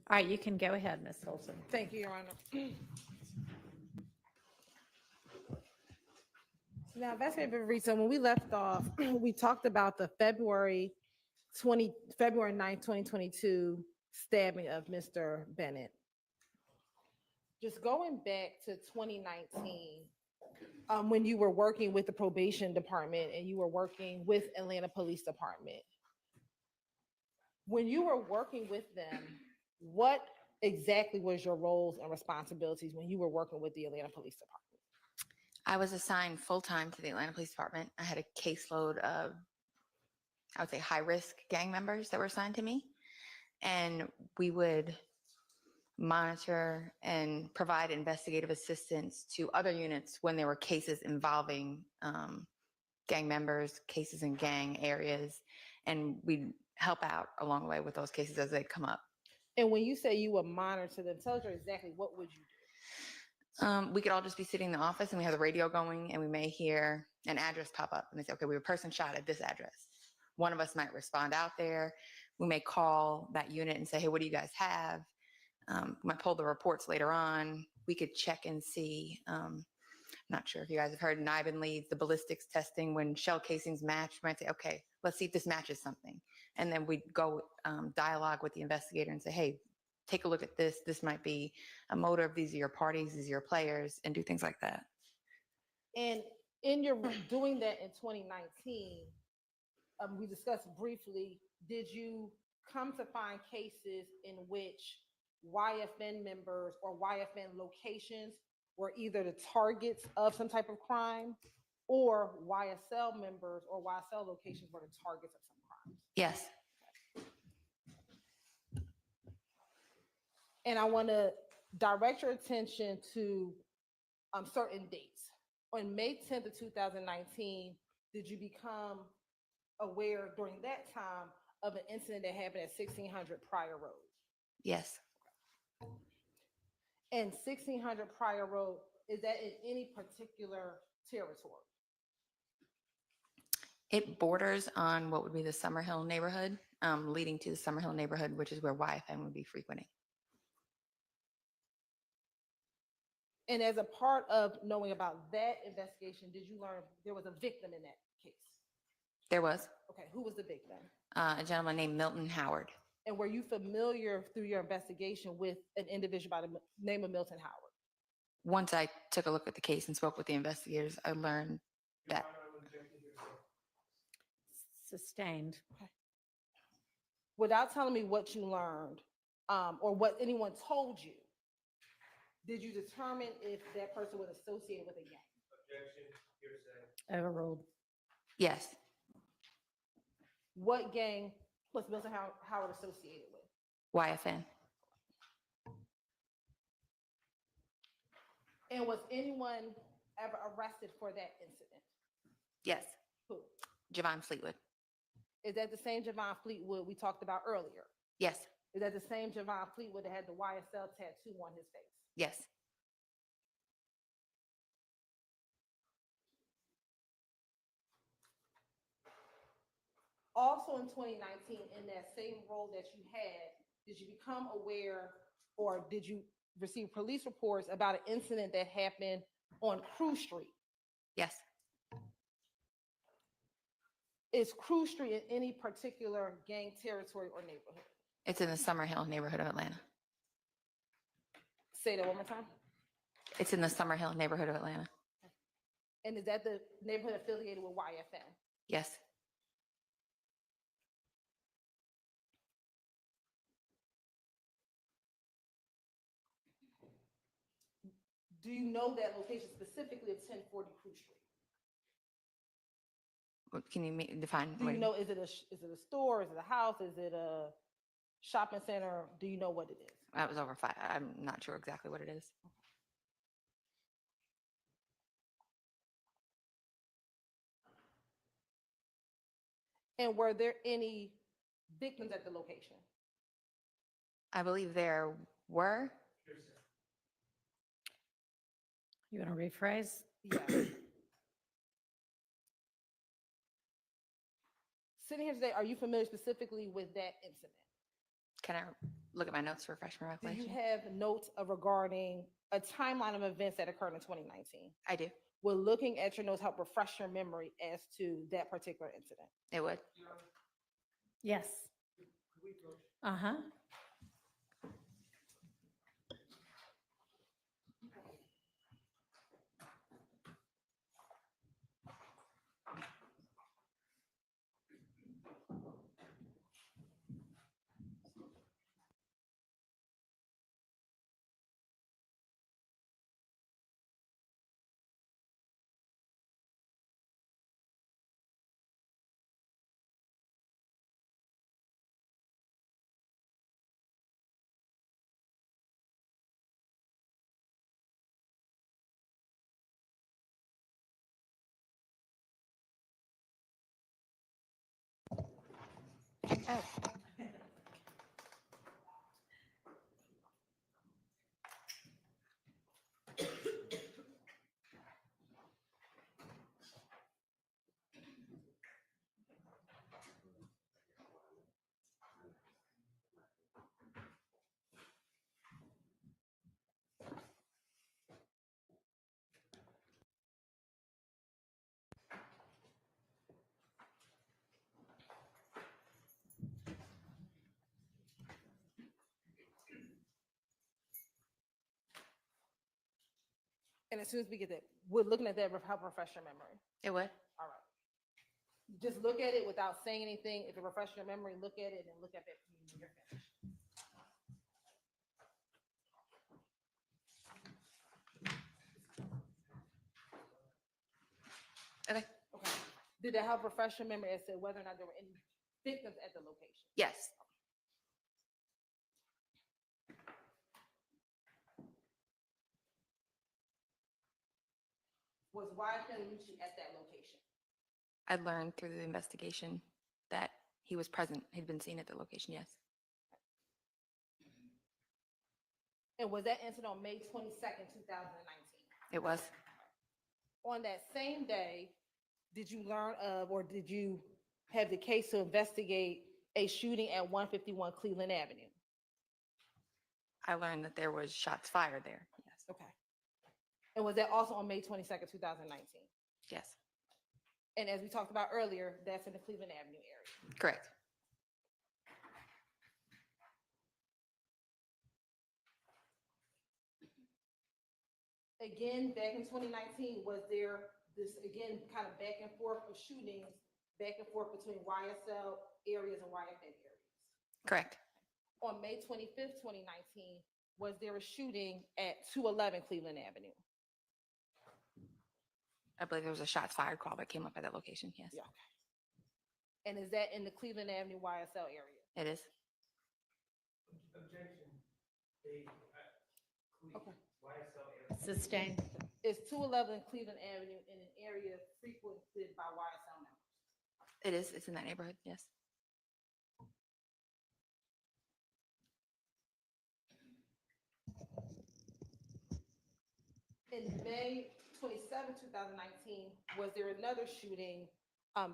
All right, you can go ahead, Ms. Olson. Thank you, Your Honor. Now, investigative brief. So when we left off, we talked about the February 9th, 2022 stabbing of Mr. Bennett. Just going back to 2019, when you were working with the probation department and you were working with Atlanta Police Department, when you were working with them, what exactly was your roles and responsibilities when you were working with the Atlanta Police Department? I was assigned full-time to the Atlanta Police Department. I had a caseload of, I would say, high-risk gang members that were assigned to me. And we would monitor and provide investigative assistance to other units when there were cases involving gang members, cases in gang areas, and we'd help out along the way with those cases as they come up. And when you say you would monitor them, tell us exactly what would you do? We could all just be sitting in the office and we have the radio going and we may hear an address pop up and they say, okay, we have a person shot at this address. One of us might respond out there. We may call that unit and say, hey, what do you guys have? We might pull the reports later on. We could check and see. Not sure if you guys have heard, NIBIN leads the ballistics testing. When shell casings match, we might say, okay, let's see if this matches something. And then we'd go dialogue with the investigator and say, hey, take a look at this. This might be a motive. These are your parties. These are your players, and do things like that. And in your doing that in 2019, we discussed briefly, did you come to find cases in which YFN members or YFN locations were either the targets of some type of crime, or YSL members or YSL locations were the targets of some crimes? Yes. And I want to direct your attention to certain dates. On May 10th of 2019, did you become aware during that time of an incident that happened at 1600 Pryor Road? Yes. And 1600 Pryor Road, is that in any particular territory? It borders on what would be the Summerhill neighborhood, leading to the Summerhill neighborhood, which is where YFN would be frequenting. And as a part of knowing about that investigation, did you learn there was a victim in that case? There was. Okay, who was the victim? A gentleman named Milton Howard. And were you familiar through your investigation with an individual by the name of Milton Howard? Once I took a look at the case and spoke with the investigators, I learned that. Sustained. Okay. Without telling me what you learned or what anyone told you, did you determine if that person was associated with a gang? Objection, hearsay. Overruled. Yes. What gang was Milton Howard associated with? YFN. And was anyone ever arrested for that incident? Yes. Who? Javon Fleetwood. Is that the same Javon Fleetwood we talked about earlier? Yes. Is that the same Javon Fleetwood that had the YSL tattoo on his face? Yes. Also in 2019, in that same role that you had, did you become aware or did you receive police reports about an incident that happened on Crew Street? Yes. Is Crew Street in any particular gang territory or neighborhood? It's in the Summerhill neighborhood of Atlanta. Say that one more time. It's in the Summerhill neighborhood of Atlanta. And is that the neighborhood affiliated with YFN? Yes. Do you know that location specifically of 1040 Crew Street? What can you define? Do you know, is it a store? Is it a house? Is it a shopping center? Do you know what it is? That was over 5. I'm not sure exactly what it is. And were there any victims at the location? I believe there were. You want to rephrase? Yeah. Sitting here today, are you familiar specifically with that incident? Can I look at my notes to refresh my Do you recollection? have notes regarding a timeline of events that occurred in 2019? I do. Will looking at your notes help refresh your memory as to that particular incident? It would. Yes. Uh-huh. Oh. And as soon as we get that, we're looking at that, help refresh your memory. It would. All right. Just look at it without saying anything. If it refreshes your memory, look at it and look at it when you're finished. Okay. Okay. Did that help refresh your memory as to whether or not there were any victims at the location? Yes. Was Wyatt Lucci at that location? I learned through the investigation that he was present. He'd been seen at the location. Yes. And was that incident on May 22nd, 2019? It was. On that same day, did you learn of, or did you have the case to investigate a shooting at 151 Cleveland Avenue? I learned that there was shots fired there. Yes. Okay. And was that also on May 22nd, 2019? Yes. And as we talked about earlier, that's in the Cleveland Avenue area. Correct. Again, back in 2019, was there this, again, kind of back and forth of shootings, back and forth between YSL areas and YFN areas? Correct. On May 25th, 2019, was there a shooting at 211 Cleveland Avenue? I believe there was a shots fired call that came up at that location. Yes. Yeah. And is that in the Cleveland Avenue YSL area? It is. Objection. Okay. Sustained. Is 211 Cleveland Avenue in an area frequented by YSL members? It is. It's in that neighborhood. Yes. In May 27, 2019, was there another shooting at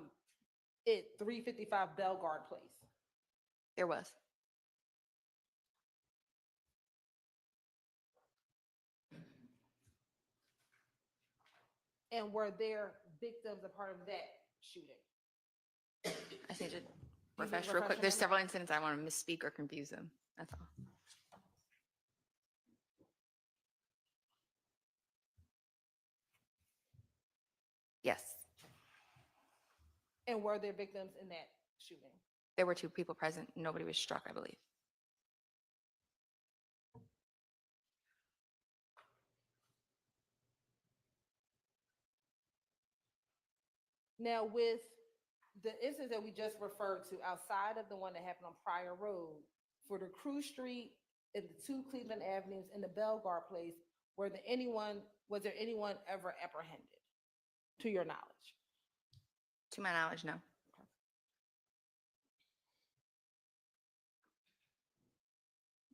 355 Bellegarde Place? There was. And were there victims a part of that shooting? I just need to refresh real quick. refresh your There's several memory? incidents I want to misspeak or confuse them. That's all. Yes. And were there victims in that shooting? There were two people present. Nobody was struck, I believe. Now, with the instance that we just referred to outside of the one that happened on Pryor Road, for the Crew Street and the two Cleveland Avenues and the Bellegarde Place, was there anyone ever apprehended, to your knowledge? To my knowledge, no.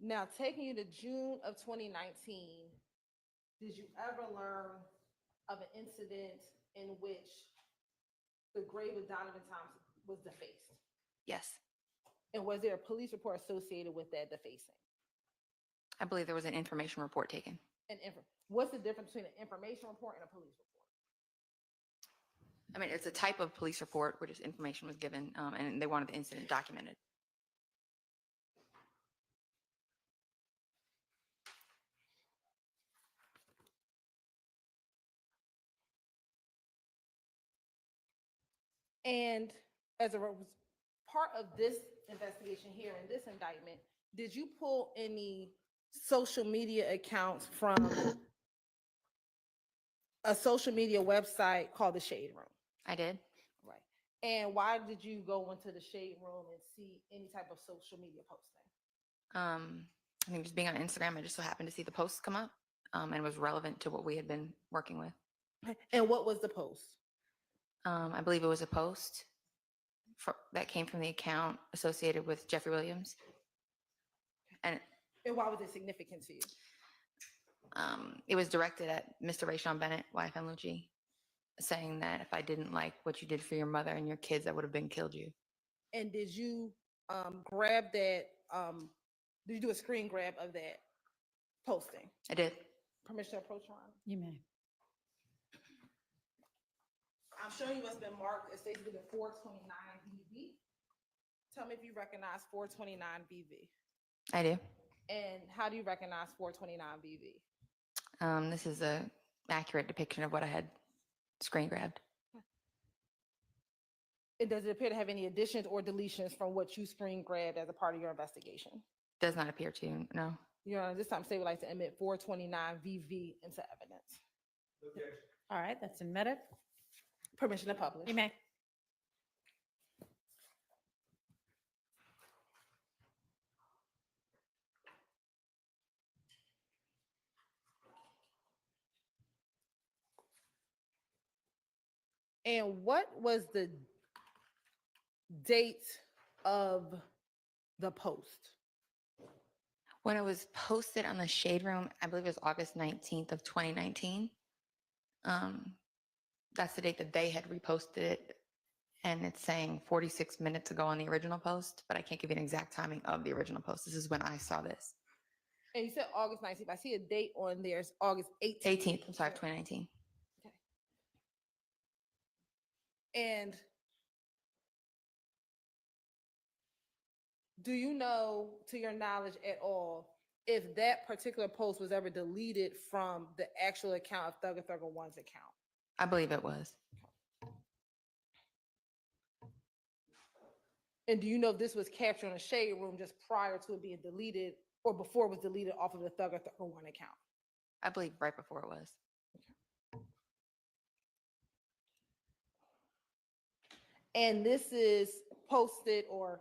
Now, taking you to June of 2019, did you ever learn of an incident in which the grave of Donovan Thompson was defaced? Yes. And was there a police report associated with that defacing? I believe there was an information report taken. What's the difference between an information report and a police report? I mean, it's a type of police report where just information was given, and they wanted the incident documented. And as a part of this investigation here in this indictment, did you pull any social media accounts from a social media website called the Shade Room? I did. Right. And why did you go into the Shade Room and see any type of social media posting? I think just being on Instagram, I just so happened to see the posts come up, and it was relevant to what we had been working with. And what was the post? I believe it was a post that came from the account associated with Jeffery Williams. And why was it significant to you? it was directed at Mr. Rayshawn Bennett, YFN Lucci, saying that if I didn't like what you did for your mother and your kids, I would have been killed you. And did you grab that? Did you do a screen grab of that posting? I did. Permission to approach Ron? You may. I'm showing you what's been marked as stated in 429 BV. Tell me if you recognize 429 BV. I do. And how do you recognize 429 BV? This is a accurate depiction of what I had screen grabbed. And does it appear to have any additions or deletions from what you screen grabbed as a part of your investigation? Does not appear to, no. Your Honor, this time state would like to admit 429 VV into evidence. All right, that's admitted. Permission to publish. You may. And what was the date of the post? When it was posted on the Shade Room, I believe it was August 19th of 2019. That's the date that they had reposted it. And it's saying 46 minutes ago on the original post, but I can't give you an exact timing of the original post. This is when I saw this. And you said August 19th. I see a date on there. It's August 18th. 18th, I'm sorry, 2019. And do you know, to your knowledge at all, if that particular post was ever deleted from the actual account of Thugger Thugger One's account? I believe it was. And do you know if this was captured in a Shade Room just prior to it being deleted or before it was deleted off of the Thugger Thugger One account? I believe right before it was. And this is posted or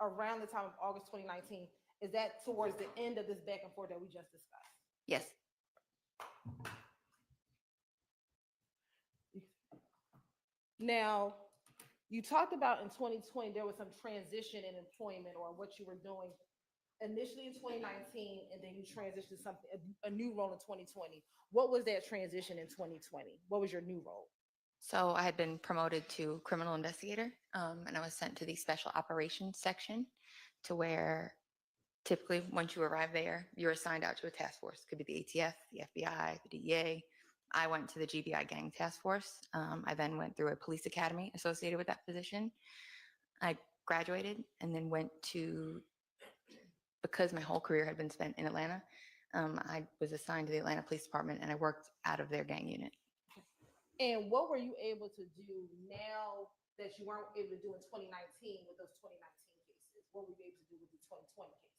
around the time of August 2019. Is that towards the end of this back and forth that we just discussed? Yes. Now, you talked about in 2020, there was some transition in employment or what you were doing initially in 2019, and then you transitioned to something, a new role in 2020. What was that transition in 2020? What was your new role? So I had been promoted to criminal investigator, and I was sent to the special operations section, to where typically once you arrive there, you're assigned out to a task force. It could be the ATF, the FBI, the DEA. I went to the GBI gang task force. I then went through a police academy associated with that position. I graduated and then went to, because my whole career had been spent in Atlanta, I was assigned to the Atlanta Police Department, and I worked out of their gang unit. And what were you able to do now that you weren't able to do in 2019 with those 2019 cases? What were you able to do with the 2020 cases?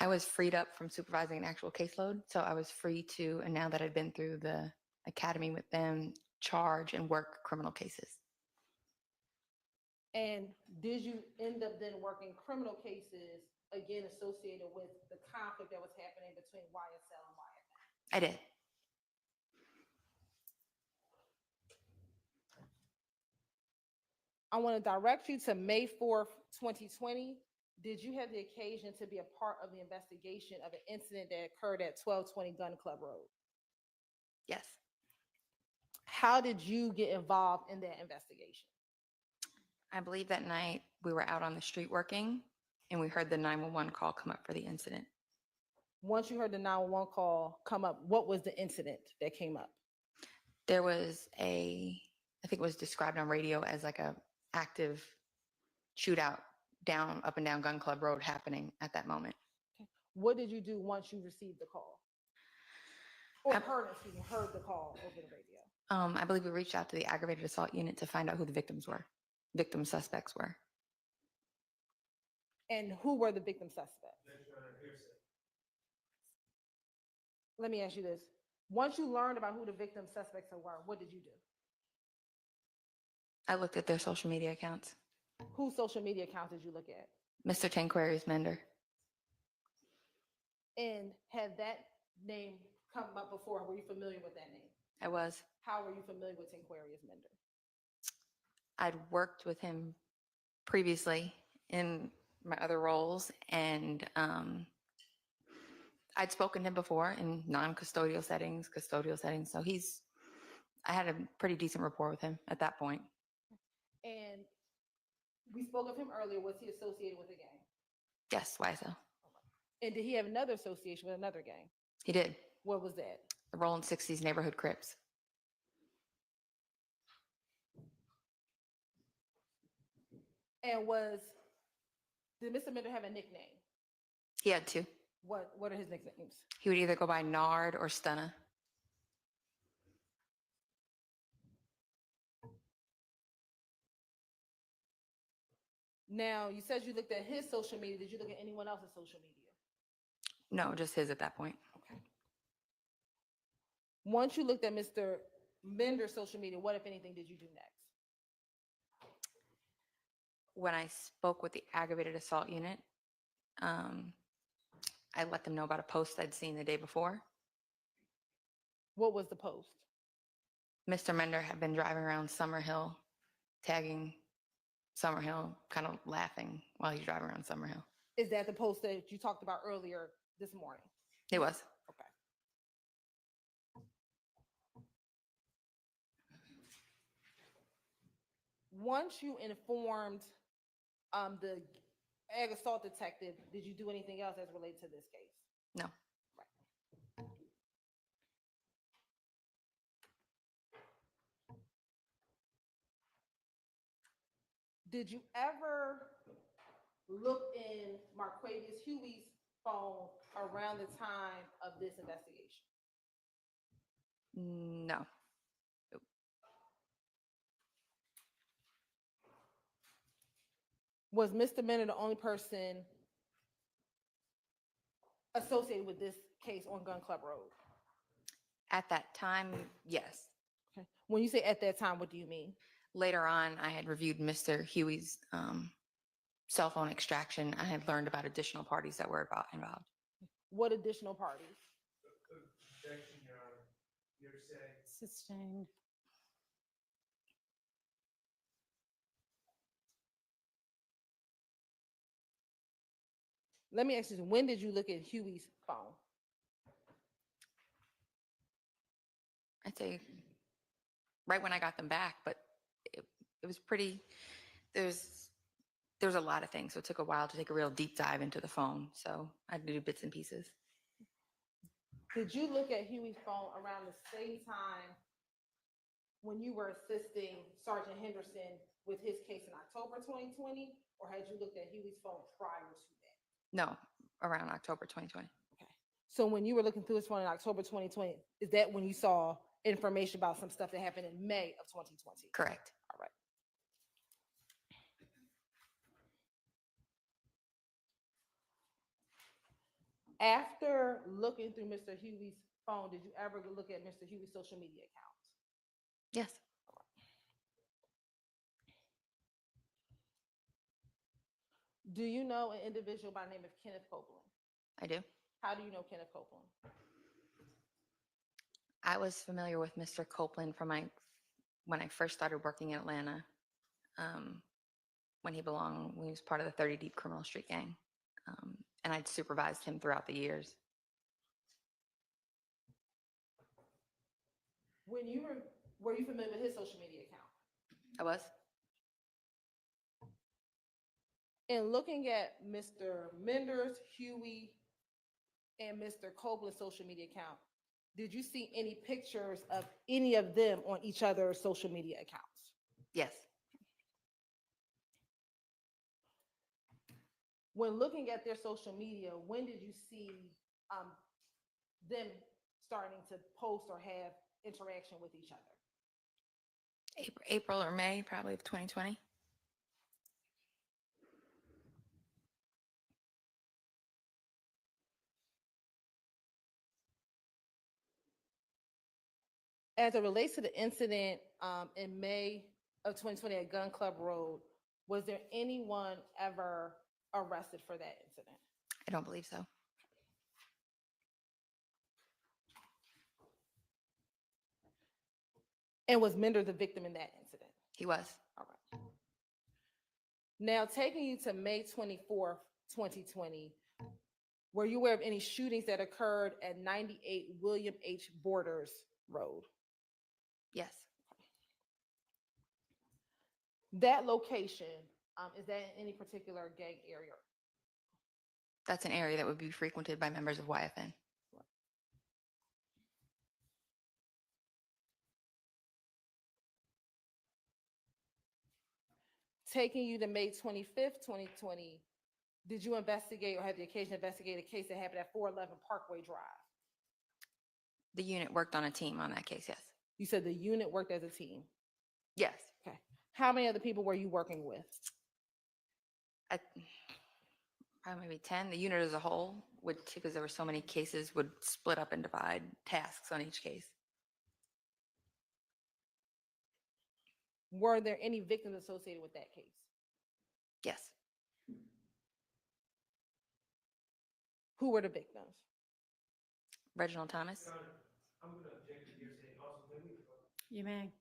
I was freed up from supervising an actual caseload. So I was free to, and now that I've been through the academy with them, charge and work criminal cases. And did you end up then working criminal cases, again, associated with the conflict that was happening between YSL and YFN? I did. I want to direct you to May 4th, 2020. Did you have the occasion to be a part of the investigation of an incident that occurred at 1220 Gun Club Road? Yes. How did you get involved in that investigation? I believe that night we were out on the street working, and we heard the 911 call come up for the incident. Once you heard the 911 call come up, what was the incident that came up? There was I think it was described on radio as like a active shootout up and down Gun Club Road happening at that moment. What did you do once you received the call? Or heard the call over the radio? I believe we reached out to the aggravated assault unit to find out who the victim suspects were. And who were the victim suspects? Let me ask you this. Once you learned about who the victim suspects were, what did you do? I looked at their social media accounts. Whose social media accounts did you look at? Mr. Tanquarius Mender. And had that name come up before? Were you familiar with that name? I was. How were you familiar with Tanquarius Mender? I'd worked with him previously in my other roles, and I'd spoken to him before in non-custodial settings, custodial settings. So I had a pretty decent rapport with him at that point. And we spoke of him earlier. Was he associated with a gang? Yes, Ysl. And did he have another association with another gang? He did. What was that? The Rolling 60s Neighborhood Crips. And did Mr. Mender have a nickname? He had two. What are his nicknames? He would either go by Nard or Stunna. Now, you said you looked at his social media. Did you look at anyone else's social media? No, just his at that point. Okay. Once you looked at Mr. Mender's social media, what, if anything, did you do next? When I spoke with the aggravated assault unit, I let them know about a post I'd seen the day before. What was the post? Mr. Mender had been driving around Summerhill, tagging Summerhill, kind of laughing while he's driving around Summerhill. Is that the post that you talked about earlier this morning? It was. Okay. Once you informed the ag assault detective, did you do anything else as related to this case? No. Right. Did you ever look in Marquavius Huey's phone around the time of this investigation? No. Was Mr. Mender the only person associated with this case on Gun Club Road? At that time, yes. Okay. When you say at that time, what do you mean? Later on, I had reviewed Mr. Huey's cell phone extraction. I had learned about additional parties that were involved. What additional parties? Objection, Your Honor. You're saying. Sustained. Let me ask you, when did you look at Huey's phone? I'd say right when I got them back, but it was pretty, there was a lot of things. So it took a while to take a real deep dive into the phone. So I had to do bits and pieces. Did you look at Huey's phone around the same time when you were assisting Sergeant Henderson with his case in October 2020? Or had you looked at Huey's phone prior to that? No, around October 2020. Okay. So when you were looking through his phone in October 2020, is that when you saw information about some stuff that happened in May of 2020? Correct. All right. After looking through Mr. Huey's phone, did you ever look at Mr. Huey's social media accounts? Yes. Do you know an individual by the name of Kenneth Copeland? I do. How do you know Kenneth Copeland? I was familiar with Mr. Copeland from when I first started working in Atlanta, when he was part of the 30 Deep Criminal Street Gang. And I'd supervised him throughout the years. When you were you familiar with his social media account? I was. In looking at Mr. Mender's, Huey, and Mr. Copeland's social media account, did you see any pictures of any of them on each other's social media accounts? Yes. When looking at their social media, when did you see them starting to post or have interaction with each other? April or May, probably of 2020. As it relates to the incident in May of 2020 at Gun Club Road, was there anyone ever arrested for that incident? I don't believe so. And was Mender the victim in that incident? He was. All right. Now, taking you to May 24th, 2020, were you aware of any shootings that occurred at 98 William H. Borders Road? Yes. That location, is that in any particular gang area? That's an area that would be frequented by members of YFN. Taking you to May 25th, 2020, did you investigate or have the occasion to investigate a case that happened at 411 Parkway Drive? The unit worked on a team on that case, yes. You said the unit worked as a team. Yes. Okay. How many other people were you working with? Probably maybe 10. The unit as a whole would, because there were so many cases, would split up and divide tasks on each case. Were there any victims associated with that case? Yes. Who were the victims? Reginald Thomas. I'm going to object to your saying also, when we You may.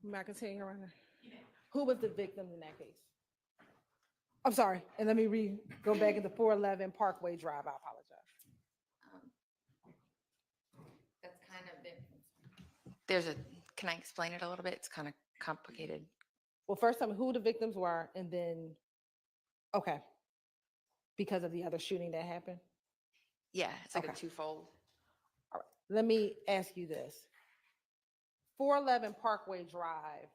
May I continue, Your Honor? Who was the victim in that case? I'm sorry, and let me go back into 411 Parkway Drive. I apologize. That's kind of it. Can I explain it a little bit? It's kind of complicated. Well, first tell me who the victims were, and then, okay, because of the other shooting that happened? Yeah, it's like a Okay. twofold. All right, let me ask you this. 411 Parkway Drive,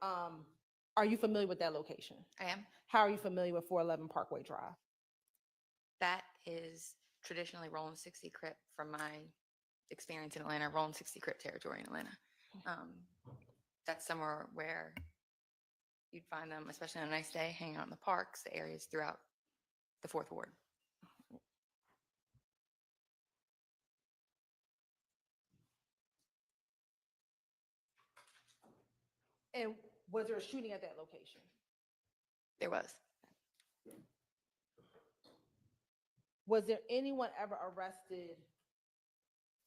are you familiar with that location? I am. How are you familiar with 411 Parkway Drive? That is traditionally Rolling 60 Crip from my experience in Atlanta, Rolling 60 Crip territory in Atlanta. That's somewhere where you'd find them, especially on a nice day, hanging out in the parks, the areas throughout the Fourth Ward. And was there a shooting at that location? There was. Was there anyone ever arrested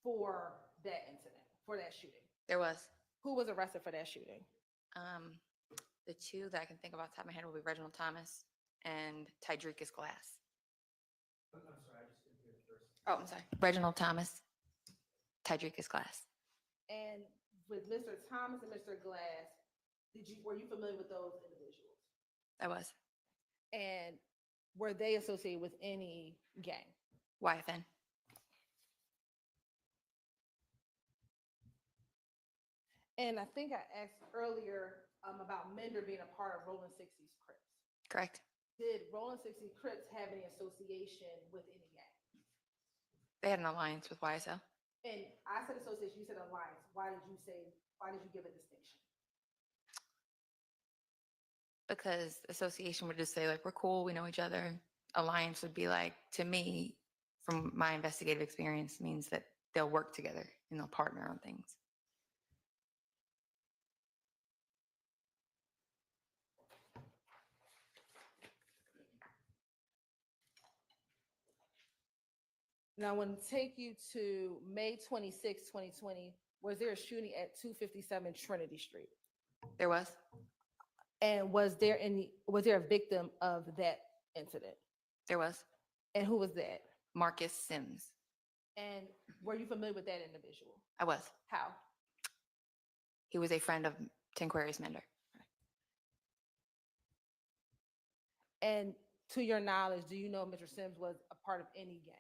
for that incident, for that shooting? There was. Who was arrested for that shooting? The two that I can think about off the top of my head will be Reginald Thomas and Tydrekus Glass. I'm sorry, I just didn't hear the first. Oh, I'm sorry. Reginald Thomas, Tydrekus Glass. And with Mr. Thomas and Mr. Glass, were you familiar with those individuals? I was. And were they associated with any gang? YFN. And I think I asked earlier about Mender being a part of Rolling 60s Crips. Correct. Did Rolling 60s Crips have any association with any gang? They had an alliance with YSL. And I said association, you said alliance. Why did you give a distinction? Because association would just say, like, we're cool, we know each other. Alliance would be like, to me, from my investigative experience, means that they'll work together and they'll partner on things. Now, I want to take you to May 26, 2020. Was there a shooting at 257 Trinity Street? There was. And was there a victim of that incident? There was. And who was that? Marcus Sims. And were you familiar with that individual? I was. How? He was a friend of Tanquarius Mender. And to your knowledge, do you know Mr. Sims was a part of any gang?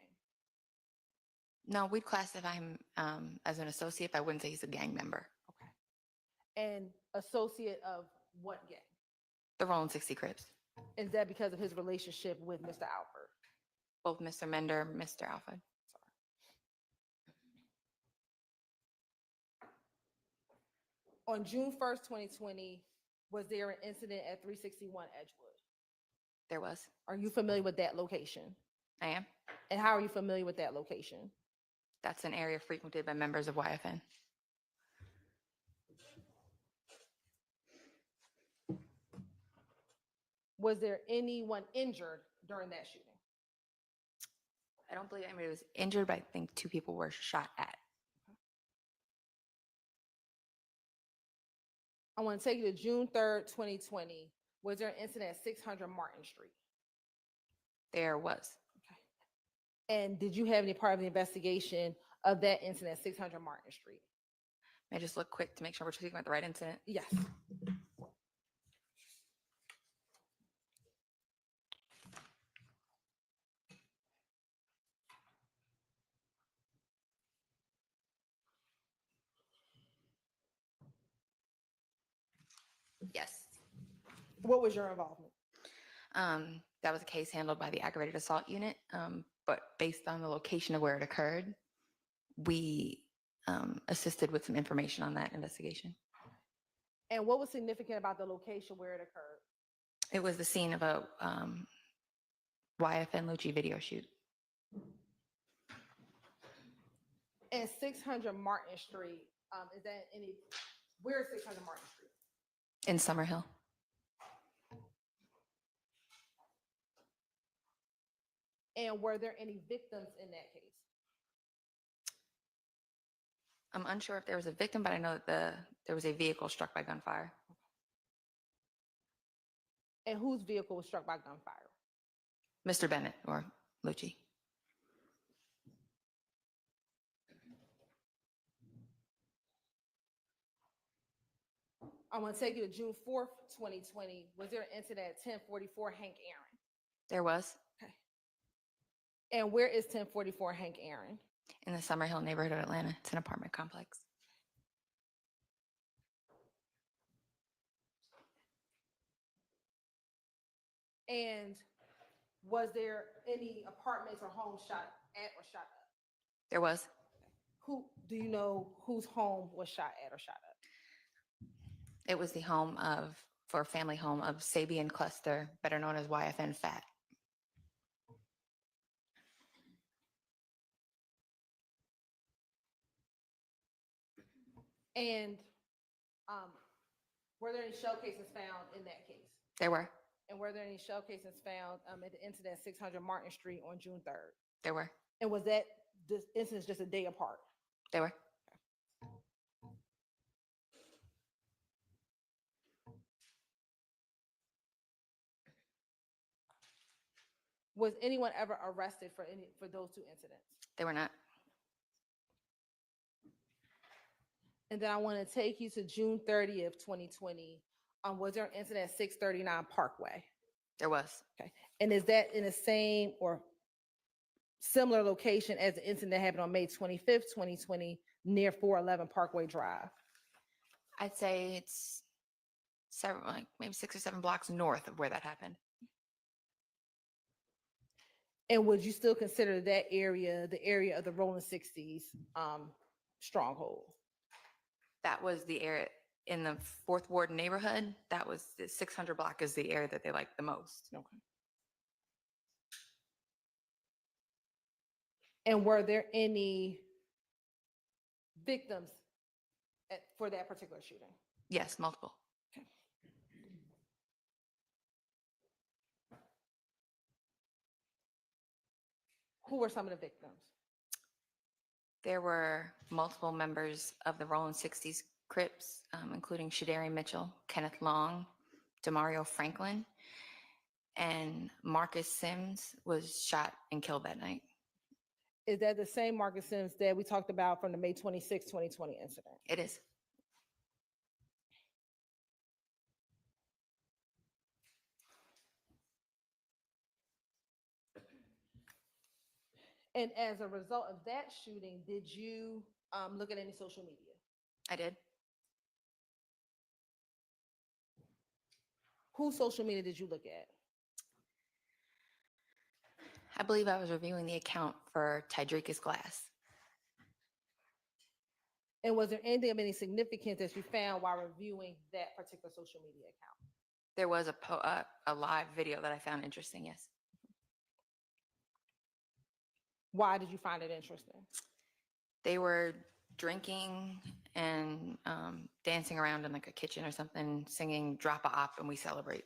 No, we'd classify him as an associate, but I wouldn't say he's a gang member. And associate of what gang? The Rolling 60 Crips. Is that because of his relationship with Mr. Alford? Both Mr. Mender, Mr. Alford. On June 1st, 2020, was there an incident at 361 Edgewood? There was. Are you familiar with that location? I am. And how are you familiar with that location? That's an area frequented by members of YFN. Was there anyone injured during that shooting? I don't believe anybody was injured, but I think 2 people were shot at. I want to take you to June 3rd, 2020. Was there an incident at 600 Martin Street? There was. And did you have any part of the investigation of that incident at 600 Martin Street? May I just look quick to make sure we're speaking about the right incident? Yes. Yes. What was your involvement? That was a case handled by the aggravated assault unit, but based on the location of where it occurred, we assisted with some information on that investigation. And what was significant about the location where it occurred? It was the scene of a YFN Lucci video shoot. And 600 Martin Street, is that where is 600 Martin Street? In Summerhill. And were there any victims in that case? I'm unsure if there was a victim, but I know that there was a vehicle struck by gunfire. And whose vehicle was struck by gunfire? Mr. Bennett or Lucci. I want to take you to June 4th, 2020. Was there an incident at 1044 Hank Aaron? There was. Okay. And where is 1044 Hank Aaron? In the Summerhill neighborhood of Atlanta. It's an apartment complex. And was there any apartments or homes shot at or shot up? There was. Who do you know whose home was shot at or shot up? It was the home for a family home of Sabian Cluster, better known as YFN Fat. And were there any shell cases found in that case? There were. And were there any shell cases found at the incident 600 Martin Street on June 3rd? There were. And was that this incident just a day apart? There were. Was anyone ever arrested for those two incidents? They were not. And then I want to take you to June 30th, 2020. Was there an incident at 639 Parkway? There was. Okay. And is that in the same or similar location as the incident that happened on May 25th, 2020, near 411 Parkway Drive? I'd say it's several, like maybe 6 or 7 blocks north of where that happened. And would you still consider that area the area of the Rolling 60s stronghold? That was the area in the 4th Ward neighborhood. That was the 600 block is the area that they liked the most. Okay. And were there any victims for that particular shooting? Yes, multiple. Okay. Who were some of the victims? There were multiple members of the Rolling 60s Crips, including Shadari Mitchell, Kenneth Long, Demario Franklin, and Marcus Sims was shot and killed that night. Is that the same Marcus Sims that we talked about from the May 26, 2020 incident? It is. And as a result of that shooting, did you look at any social media? I did. Whose social media did you look at? I believe I was reviewing the account for Tidricus Glass. And was there anything of any significance that you found while reviewing that particular social media account? There was a live video that I found interesting, yes. Why did you find it interesting? They were drinking and dancing around in like a kitchen or something, singing Drop a Op and We Celebrate.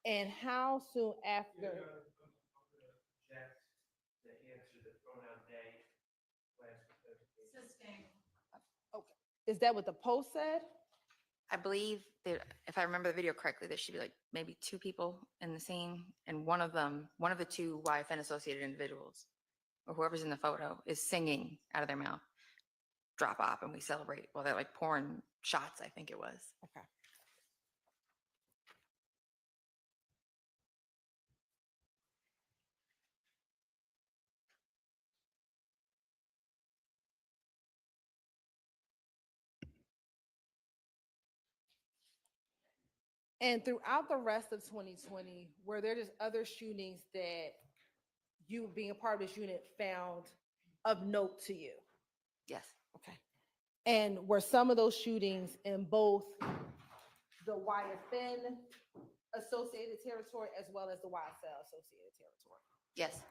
And how soon after? Okay. Is that what the post said? I believe that if I remember the video correctly, there should be like maybe 2 people in the scene, and one of the 2 YFN associated individuals, or whoever's in the photo, is singing out of their mouth, Drop Op and We Celebrate, while they're like pouring shots, I think it was. Okay. And throughout the rest of 2020, were there just other shootings that you, being a part of this unit, found of note to you? Yes. Okay. And were some of those shootings in both the YFN associated territory as well as the YSL associated territory? Yes.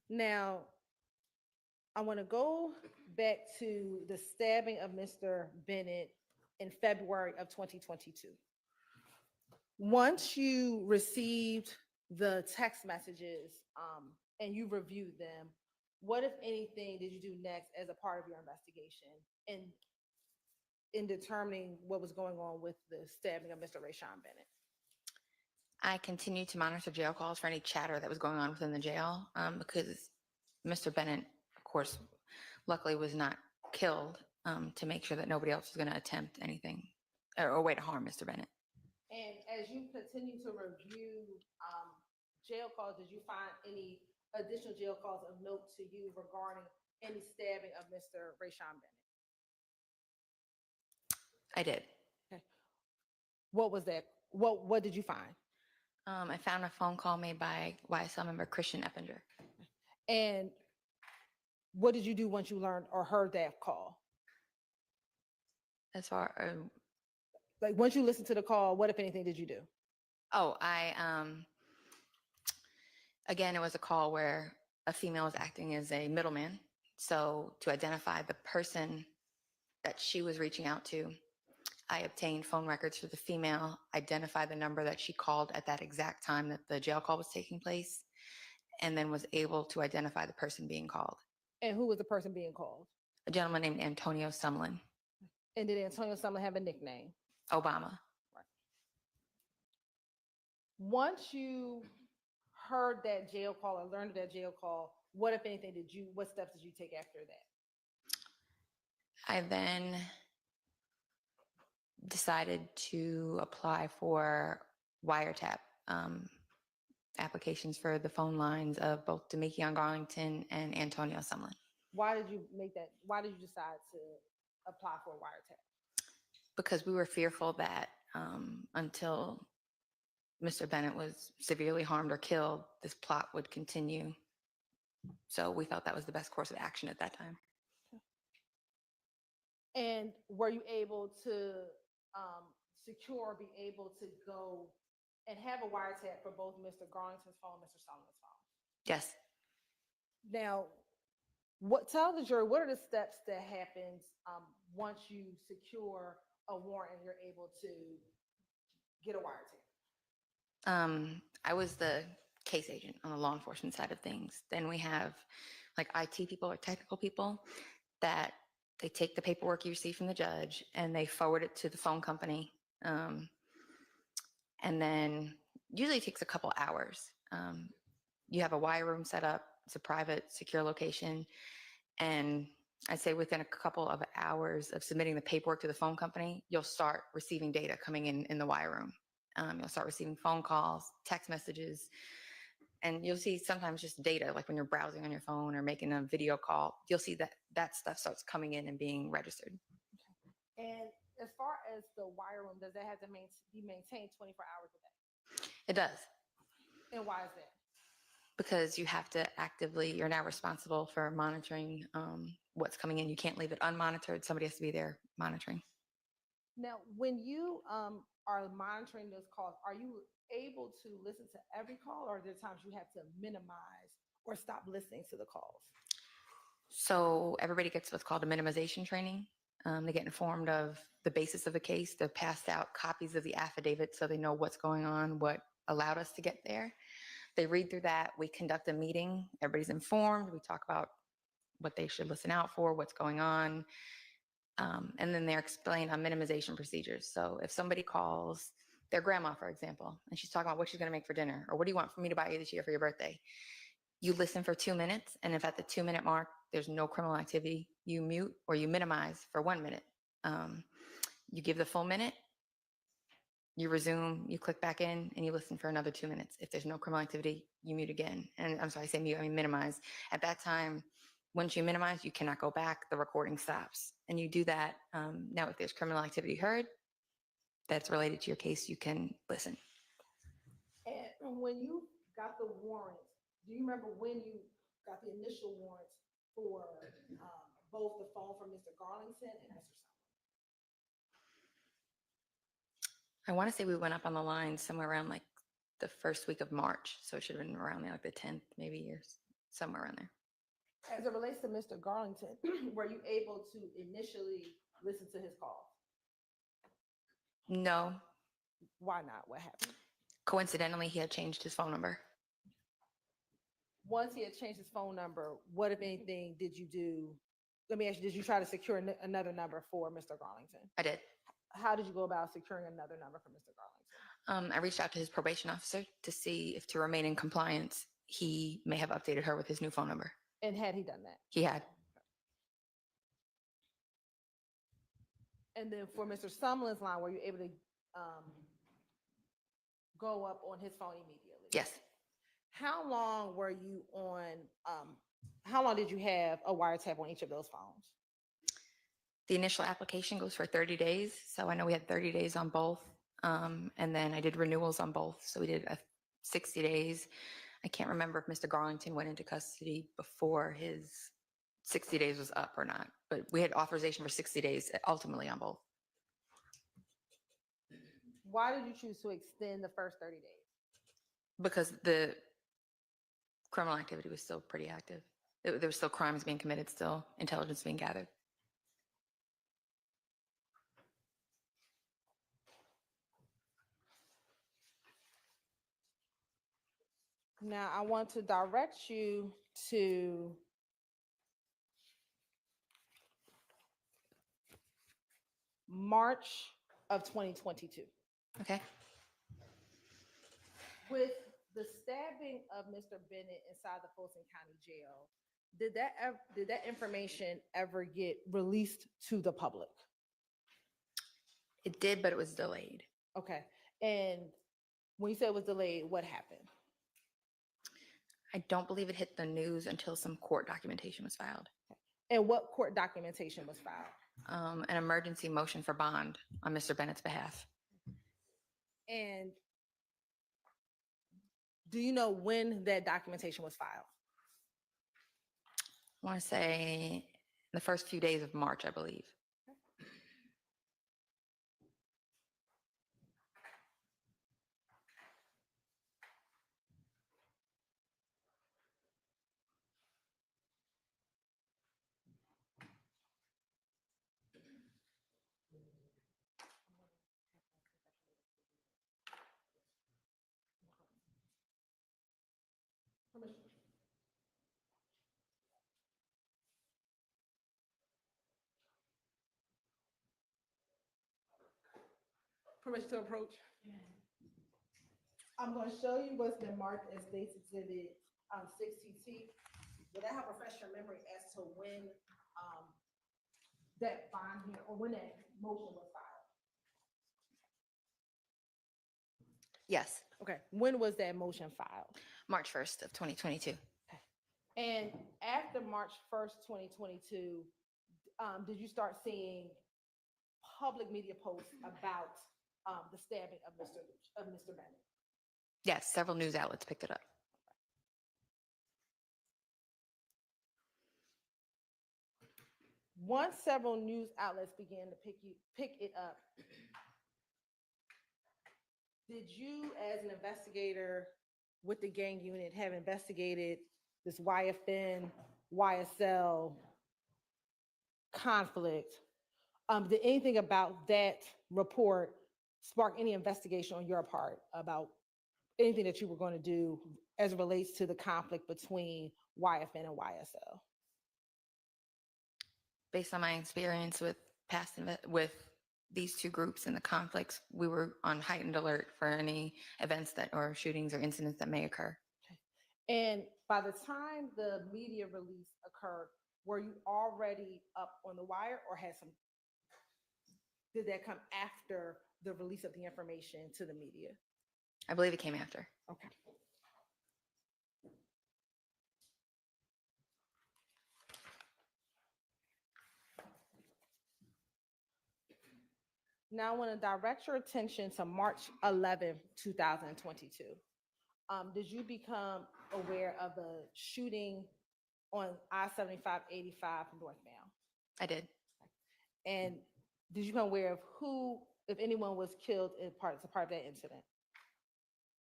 Now, I want to go back to the stabbing of Mr. Bennett in February of 2022. Once you received the text messages and you reviewed them, what, if anything, did you do next as a part of your investigation in determining what was going on with the stabbing of Mr. Rayshawn Bennett? I continued to monitor jail calls for any chatter that was going on within the jail because Mr. Bennett, of course, luckily was not killed, to make sure that nobody else was going to attempt anything or way to harm Mr. Bennett. And as you continue to review jail calls, did you find any additional jail calls of note to you regarding any stabbing of Mr. Rayshawn Bennett? I did. Okay. What was that? What did you find? I found a phone call made by YSL member Christian Eppinger. And what did you do once you learned or heard that call? As far like once you listened to the call, what, if anything, did you do? Again, it was a call where a female was acting as a middleman. So to identify the person that she was reaching out to, I obtained phone records for the female, identified the number that she called at that exact time that the jail call was taking place, and then was able to identify the person being called. And who was the person being called? A gentleman named Antonio Sumlin. And did Antonio Sumlin have a nickname? Obama. Once you heard that jail call or learned of that jail call, what, if anything, what steps did you take after that? I then decided to apply for wiretap applications for the phone lines of both Deamonte Garlington and Antonio Sumlin. Why did you make that? Why did you decide to apply for a wiretap? Because we were fearful that until Mr. Bennett was severely harmed or killed, this plot would continue. So we felt that was the best course of action at that time. And were you able to be able to go and have a wiretap for both Mr. Garlington's phone and Mr. Sumlin's phone? Yes. Now, tell the jury, what are the steps that happens once you secure a warrant and you're able to get a wiretap? I was the case agent on the law enforcement side of things. Then we have like IT people or technical people that they take the paperwork you receive from the judge and they forward it to the phone company. And then usually it takes a couple hours. You have a wire room set up. It's a private, secure location. And I'd say within a couple of hours of submitting the paperwork to the phone company, you'll start receiving data coming in the wire room. You'll start receiving phone calls, text messages, and you'll see sometimes just data, like when you're browsing on your phone or making a video call, you'll see that stuff starts coming in and being registered. Okay. And as far as the wire room, does that have to be maintained 24 hours a day? It does. And why is that? Because you have to you're now responsible for monitoring what's coming in. You can't leave it unmonitored. Somebody has to be there monitoring. Now, when you are monitoring those calls, are you able to listen to every call, or are there times you have to minimize or stop listening to the calls? So everybody gets what's called a minimization training. They get informed of the basis of the case. They're passed out copies of the affidavit so they know what's going on, what allowed us to get there. They read through that. We conduct a meeting. Everybody's informed. We talk about what they should listen out for, what's going on. And then they're explained on minimization procedures. So if somebody calls their grandma, for example, and she's talking about what she's going to make for dinner, or what do you want for me to buy you this year for your birthday? You listen for 2 minutes. And if at the 2-minute mark, there's no criminal activity, you mute or you minimize for 1 minute. You give the full minute, you resume, you click back in, and you listen for another 2 minutes. If there's no criminal activity, you mute again. And I'm sorry, I say mute, I mean minimize. At that time, once you minimize, you cannot go back, the recording stops. And you do that. Now, if there's criminal activity heard that's related to your case, you can listen. And when you got the warrant, do you remember when you got the initial warrant for both the phone from Mr. Garlington and Mr. I want to say we went up on the line somewhere around like the first week of March. So it should have been around there, like the 10th, maybe years, somewhere around there. As it relates to Mr. Garlington, were you able to initially listen to his calls? No, Why not? What happened? coincidentally, he had changed his phone number. Once he had changed his phone number, what, if anything, did you do? Let me ask you, did you try to secure another number for Mr. Garlington? I did. How did you go about securing another number for Mr. Garlington? I reached out to his probation officer to see if, to remain in compliance, he may have updated her with his new phone number. And had he done that? He had. And then for Mr. Sumlin's line, were you able to go up on his phone immediately? Yes. How long were you on, how long did you have a wiretap on each of those phones? The initial application goes for 30 days. So I know we had 30 days on both. And then I did renewals on both. So we did 60 days. I can't remember if Mr. Garlington went into custody before his 60 days was up or not, but we had authorization for 60 days ultimately on both. Why did you choose to extend the first 30 days? Because the criminal activity was still pretty active. There were still crimes being committed, still intelligence being gathered. Now, I want to direct you to March of 2022. Okay. With the stabbing of Mr. Bennett inside the Fulton County Jail, did that information ever get released to the public? It did, but it was delayed. Okay. And when you said it was delayed, what happened? I don't believe it hit the news until some court documentation was filed. And what court documentation was filed? An emergency motion for bond on Mr. Bennett's behalf. And do you know when that documentation was filed? I want to say the first few days of March, I believe. Permission to approach? I'm going to show you what's been marked as State's Exhibit 6TT. Would that help refresh your memory as to when that bond here, or when that motion was filed? Yes. Okay. When was that motion filed? March 1st of 2022. And after March 1st, 2022, did you start seeing public media posts about the stabbing of Mr. Bennett? Yes, several news outlets picked it up. Once several news outlets began to pick it up, did you, as an investigator with the gang unit, have investigated this YFN, YSL conflict? Did anything about that report spark any investigation on your part about anything that you were going to do as it relates to the conflict between YFN and YSL? Based on my experience with with these two groups and the conflicts, we were on heightened alert for any events that or shootings or incidents that may occur. And by the time the media release occurred, were you already up on the wire, or did that come after the release of the information to the media? I believe it came after. Okay. Now I want to direct your attention to March 11th, 2022. Did you become aware of the shooting on I-75/85 northbound? I did. And did you become aware of who, if anyone, was killed as a part of that incident?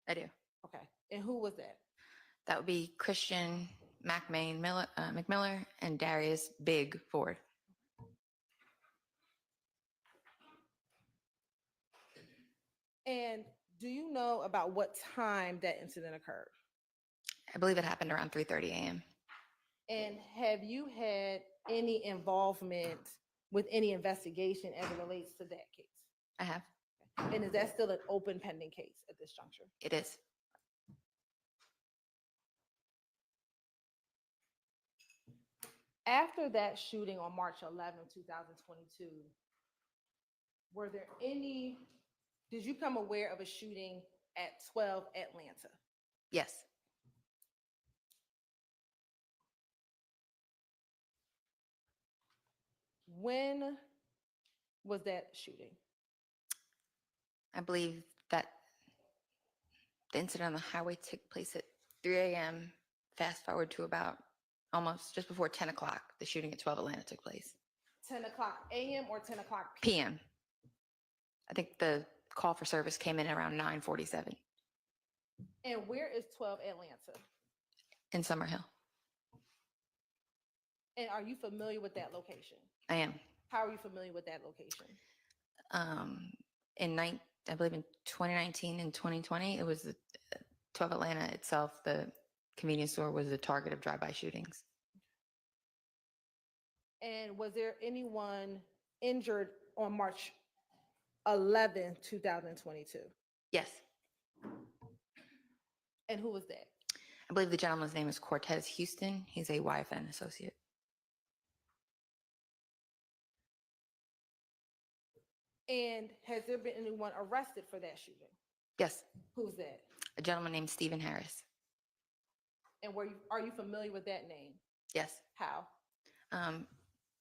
I do. Okay. And who was that? That would be Christian McMiller and Darius Big Ford. And do you know about what time that incident occurred? I believe it happened around 3:30 a.m. And have you had any involvement with any investigation as it relates to that case? I have. And is that still an open pending case at this juncture? It is. After that shooting on March 11, 2022, were there any, did you become aware of a shooting at 12 Atlanta? Yes. When was that shooting? I believe that the incident on the highway took place at 3 a.m. Fast forward to about almost just before 10 o'clock, the shooting at 12 Atlanta took place. 10 o'clock a.m. or 10 o'clock p.m.? PM. I think the call for service came in around 9:47 And where is 12 Atlanta? in Summerhill. And are you familiar with that location? I am. How are you familiar with that location? I believe in 2019 and 2020, it was the 12 Atlanta itself. The convenience store was the target of drive-by shootings. And was there anyone injured on March 11, 2022? Yes. And who was that? I believe the gentleman's name is Cortez Houston. He's a YFN associate. And has there been anyone arrested for that shooting? Yes. Who's that? A gentleman named Stephen Harris. And are you familiar with that name? Yes. How?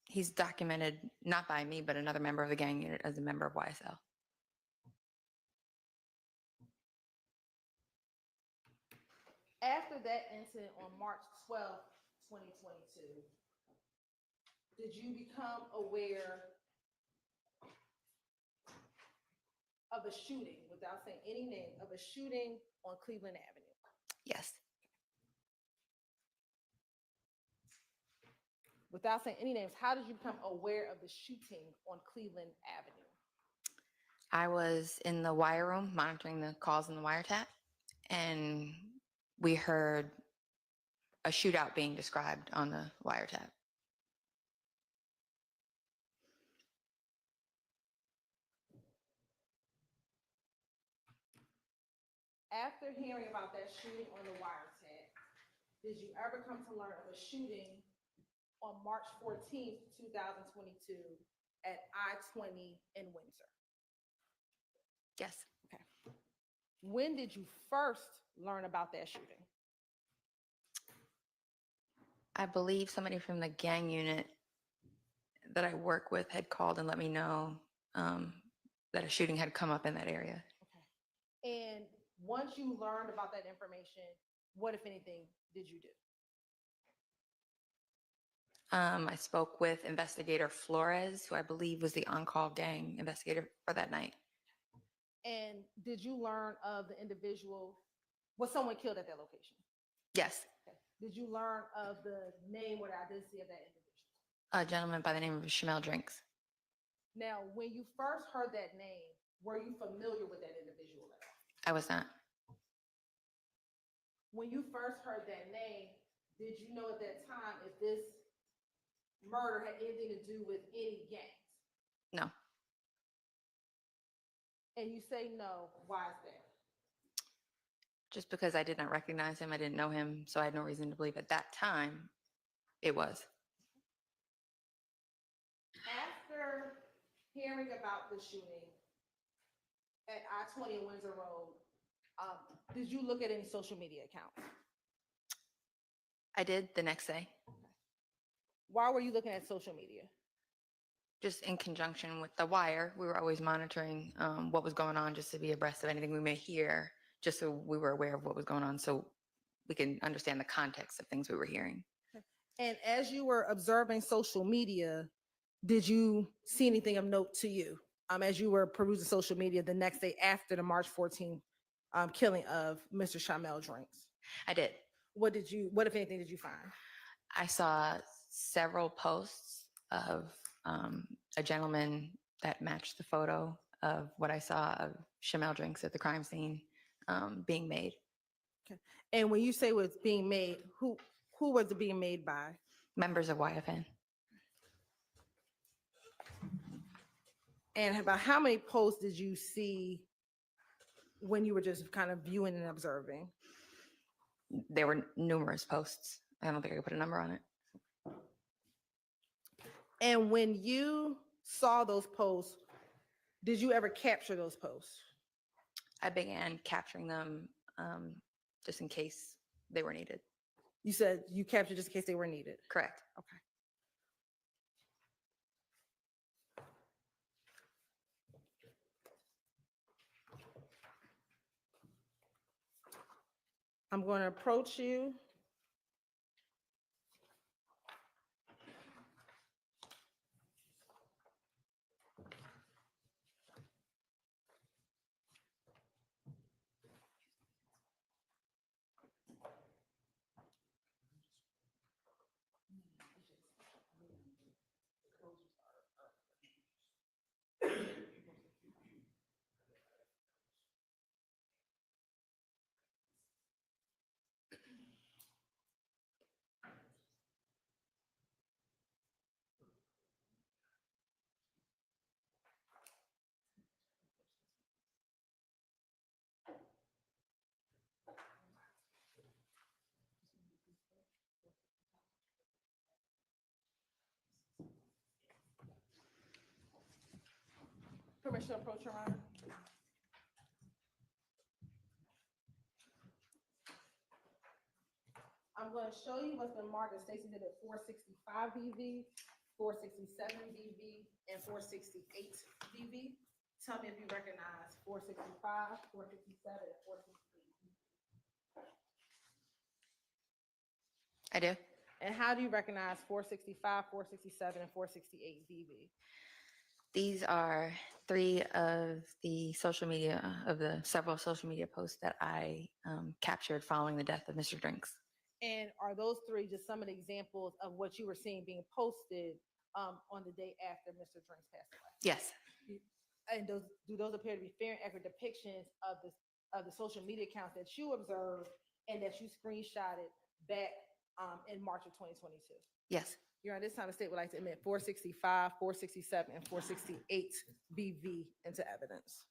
He's documented not by me, but another member of the gang unit as a member of YSL. After that incident on March 12, 2022, did you become aware of a shooting, without saying any name, of a shooting on Cleveland Avenue? Yes. Without saying any names, how did you become aware of the shooting on Cleveland Avenue? I was in the wire room monitoring the calls in the wiretap, and we heard a shootout being described on the wiretap. After hearing about that shooting on the wiretap, did you ever come to learn of a shooting on March 14th, 2022 at I-20 in Windsor? Yes. Okay. When did you first learn about that shooting? I believe somebody from the gang unit that I work with had called and let me know that a shooting had come up in that area. And once you learned about that information, what, if anything, did you do? I spoke with investigator Flores, who I believe was the on-call gang investigator for that night. And did you learn of the individual? Was someone killed at that location? Yes. Okay. Did you learn of the name or the identity of that individual? A gentleman by the name of Shamel Drinks. Now, when you first heard that name, were you familiar with that individual at all? I was not. When you first heard that name, did you know at that time if this murder had anything to do with any gangs? No. And you say no, why is that? Just because I did not recognize him, I didn't know him, so I had no reason to believe at that time it was. After hearing about the shooting at I-20 and Windsor Road, did you look at any social media accounts? I did the next day. Why were you looking at social media? Just in conjunction with the wire, we were always monitoring what was going on just to be abreast of anything we may hear, just so we were aware of what was going on, so we can understand the context of things we were hearing. And as you were observing social media, did you see anything of note to you as you were perusing social media the next day after the March 14th killing of Mr. Shamel Drinks? I did. What, if anything, did you find? I saw several posts of a gentleman that matched the photo of what I saw of Chamel drinks at the crime scene being made. And when you say was being made, who was it being made by? Members of YFN. And about how many posts did you see when you were just kind of viewing and observing? There were numerous posts. I don't think I could put a number on it. And when you saw those posts, did you ever capture those posts? I began capturing them just in case they were needed. You said you captured just in case they were needed. Correct. Okay. I'm going to approach you. Permission to approach, Your Honor. I'm going to show you what's been marked as Stacy did at 465 BV, 467 BV, and 468 BV. Tell me if you recognize 465, 467, and 468. I do. And how do you recognize 465, 467, and 468 BV? These are three of the several social media posts that I captured following the death of Mr. Drinks. And are those three just some of the examples of what you were seeing being posted on the day after Mr. Drinks passed away? Yes. And do those appear to be fair and accurate depictions of the social media accounts that you observed and that you screenshotted back in March of 2022? Yes. Your Honor, this time the state would like to admit 465, 467, and 468 BV into evidence.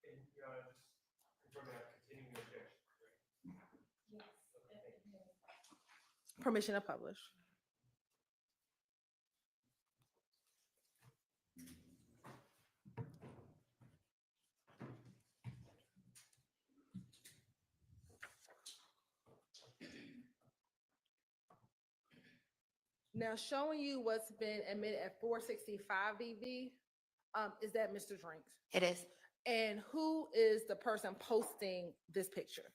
And, Your Honor, just confirm that continuing objection, correct? Permission to publish. Now showing you what's been admitted at 465 BV, is that Mr. Drinks? It is. And who is the person posting this picture?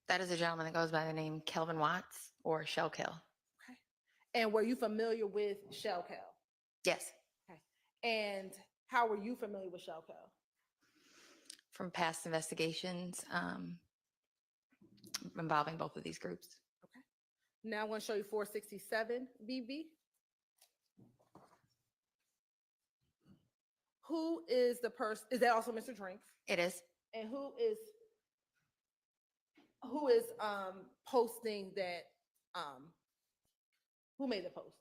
That is a gentleman that goes by the name Kelvin Watts or Shell Kill. Okay. And were you familiar with Shell Kill? Yes. Okay. And how were you familiar with Shell Kill? From past investigations involving both of these groups. Okay. Now I'm going to show you 467 BV. Who is the person? Is that also Mr. Drinks? It is. And who is posting that? Who made the post?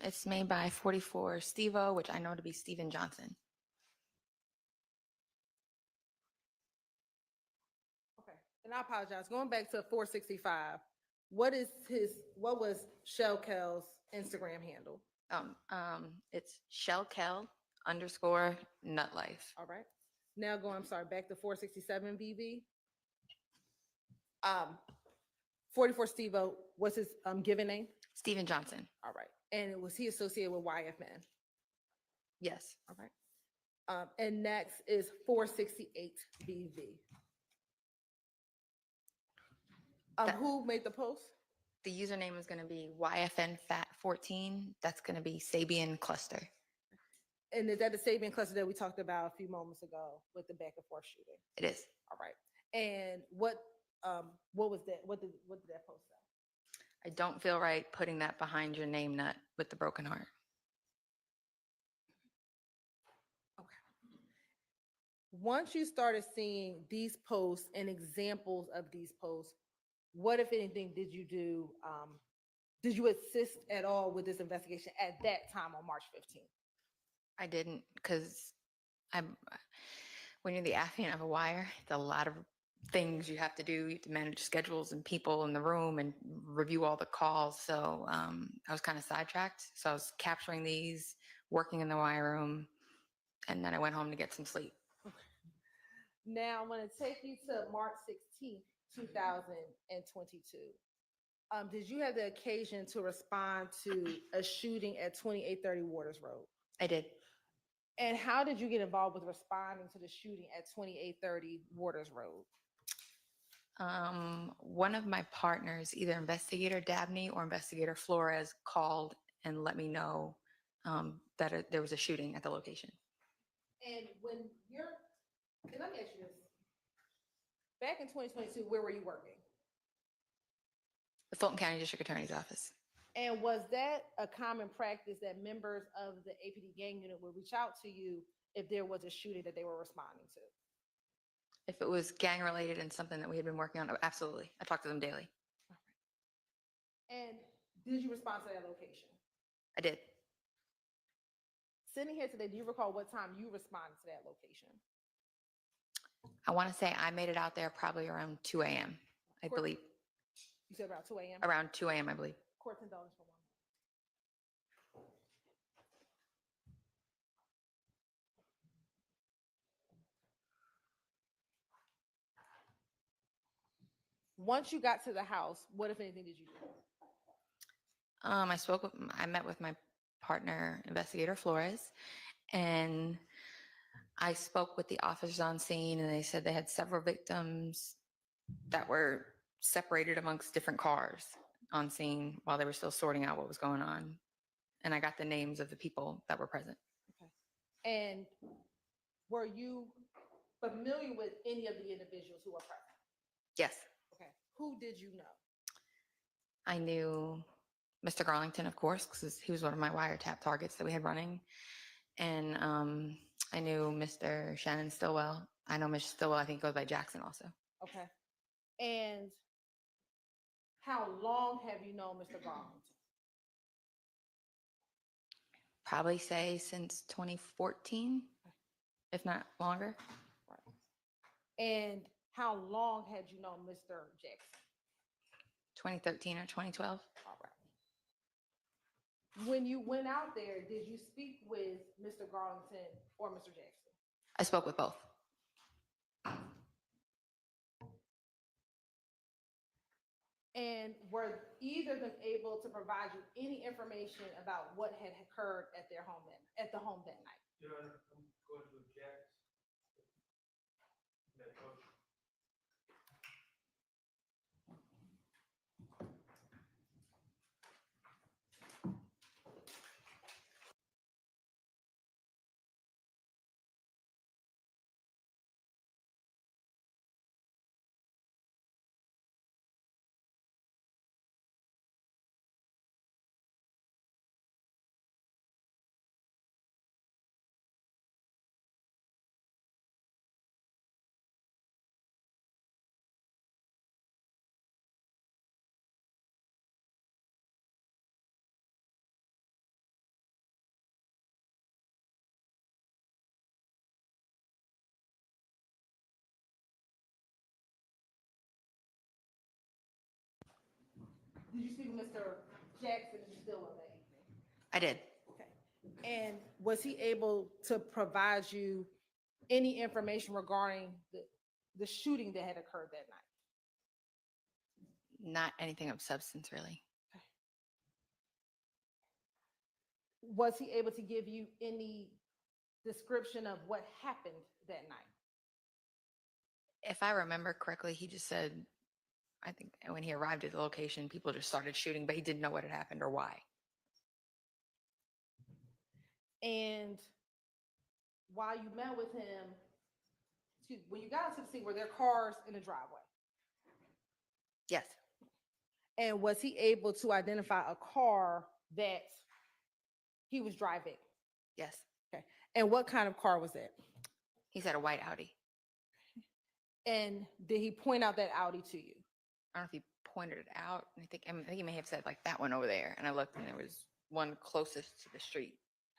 It's made by 44 Stevo, which I know to be Steven Johnson. Okay, and I apologize. Going back to 465, what was Shell Kell's Instagram handle? It's shellkel_nutlife. All right. Now back to 467 BV. 44 Stevo, what's his given name? Steven Johnson. All right. And was he associated with YFN? Yes. All right. And next is 468 BV. Who made the post? The username is going to be YFNFat14. That's going to be Sabian Cluster. And is that the Sabian cluster that we talked about a few moments ago with the back and forth shooting? It is. All right. And what was that? What did that post say? I don't feel right putting that behind your name nut with the broken heart. Once you started seeing these posts and examples of these posts, what, if anything, did you do? Did you assist at all with this investigation at that time on March 15th? I didn't, because when you're the affiant of a wire, it's a lot of things you have to do. You have to manage schedules and people in the room and review all the calls. So I was kind of sidetracked. So I was capturing these, working in the wire room, and then I went home to get some sleep. Now, I'm going to take you to March 16th, 2022. Did you have the occasion to respond to a shooting at 2830 Waters Road? I did. And how did you get involved with responding to the shooting at 2830 Waters Road? One of my partners, either Investigator Dabney or Investigator Flores, called and let me know that there was a shooting at the location. And let me ask you this. Back in 2022, where were you working? The Fulton County District Attorney's Office. And was that a common practice that members of the APD gang unit would reach out to you if there was a shooting that they were responding to? If it was gang related and something that we had been working on, absolutely. I talked to them daily. And did you respond to that location? I did. Sitting here today, do you recall what time you responded to that location? I want to say I made it out there probably around 2 a.m., I believe. You said around 2 a.m.? Around 2 a.m., I believe. Court's indulgence for 1 minute. Once you got to the house, what, if anything, did you do? I met with my partner, Investigator Flores, and I spoke with the officers on scene, and they said they had several victims that were separated amongst different cars on scene while they were still sorting out what was going on. And I got the names of the people that were present. Okay. And were you familiar with any of the individuals who were present? Yes. Okay. Who did you know? I knew Mr. Garlington, of course, because he was one of my wiretap targets that we had running. And I knew Mr. Shannon Stillwell. I know Mr. Stillwell, I think he goes by Jackson also. Okay. And how long have you known Mr. Garlington? Probably say since 2014, if not longer. And how long had you known Mr. Jackson? 2013 or 2012. All right. When you went out there, did you speak with Mr. Garlington or Mr. Jackson? I spoke with both. And were either of them able to provide you any information about what had occurred at their home at the home that night? Your Honor, I'm going to object. That motion. Did you speak with Mr. Jackson Stillwell that evening? I did. Okay. And was he able to provide you any information regarding the shooting that had occurred that night? Not anything of substance, really. Was he able to give you any description of what happened that night? If I remember correctly, he just said, I think when he arrived at the location, people just started shooting, but he didn't know what had happened or why. And while you met with him, when you got to the scene, were there cars in the driveway? Yes. And was he able to identify a car that he was driving? Yes. Okay. And what kind of car was it? He said a white Audi. And did he point out that Audi to you? I don't know if he pointed it out. I think he may have said like that one over there. And I looked and there was one closest to the street.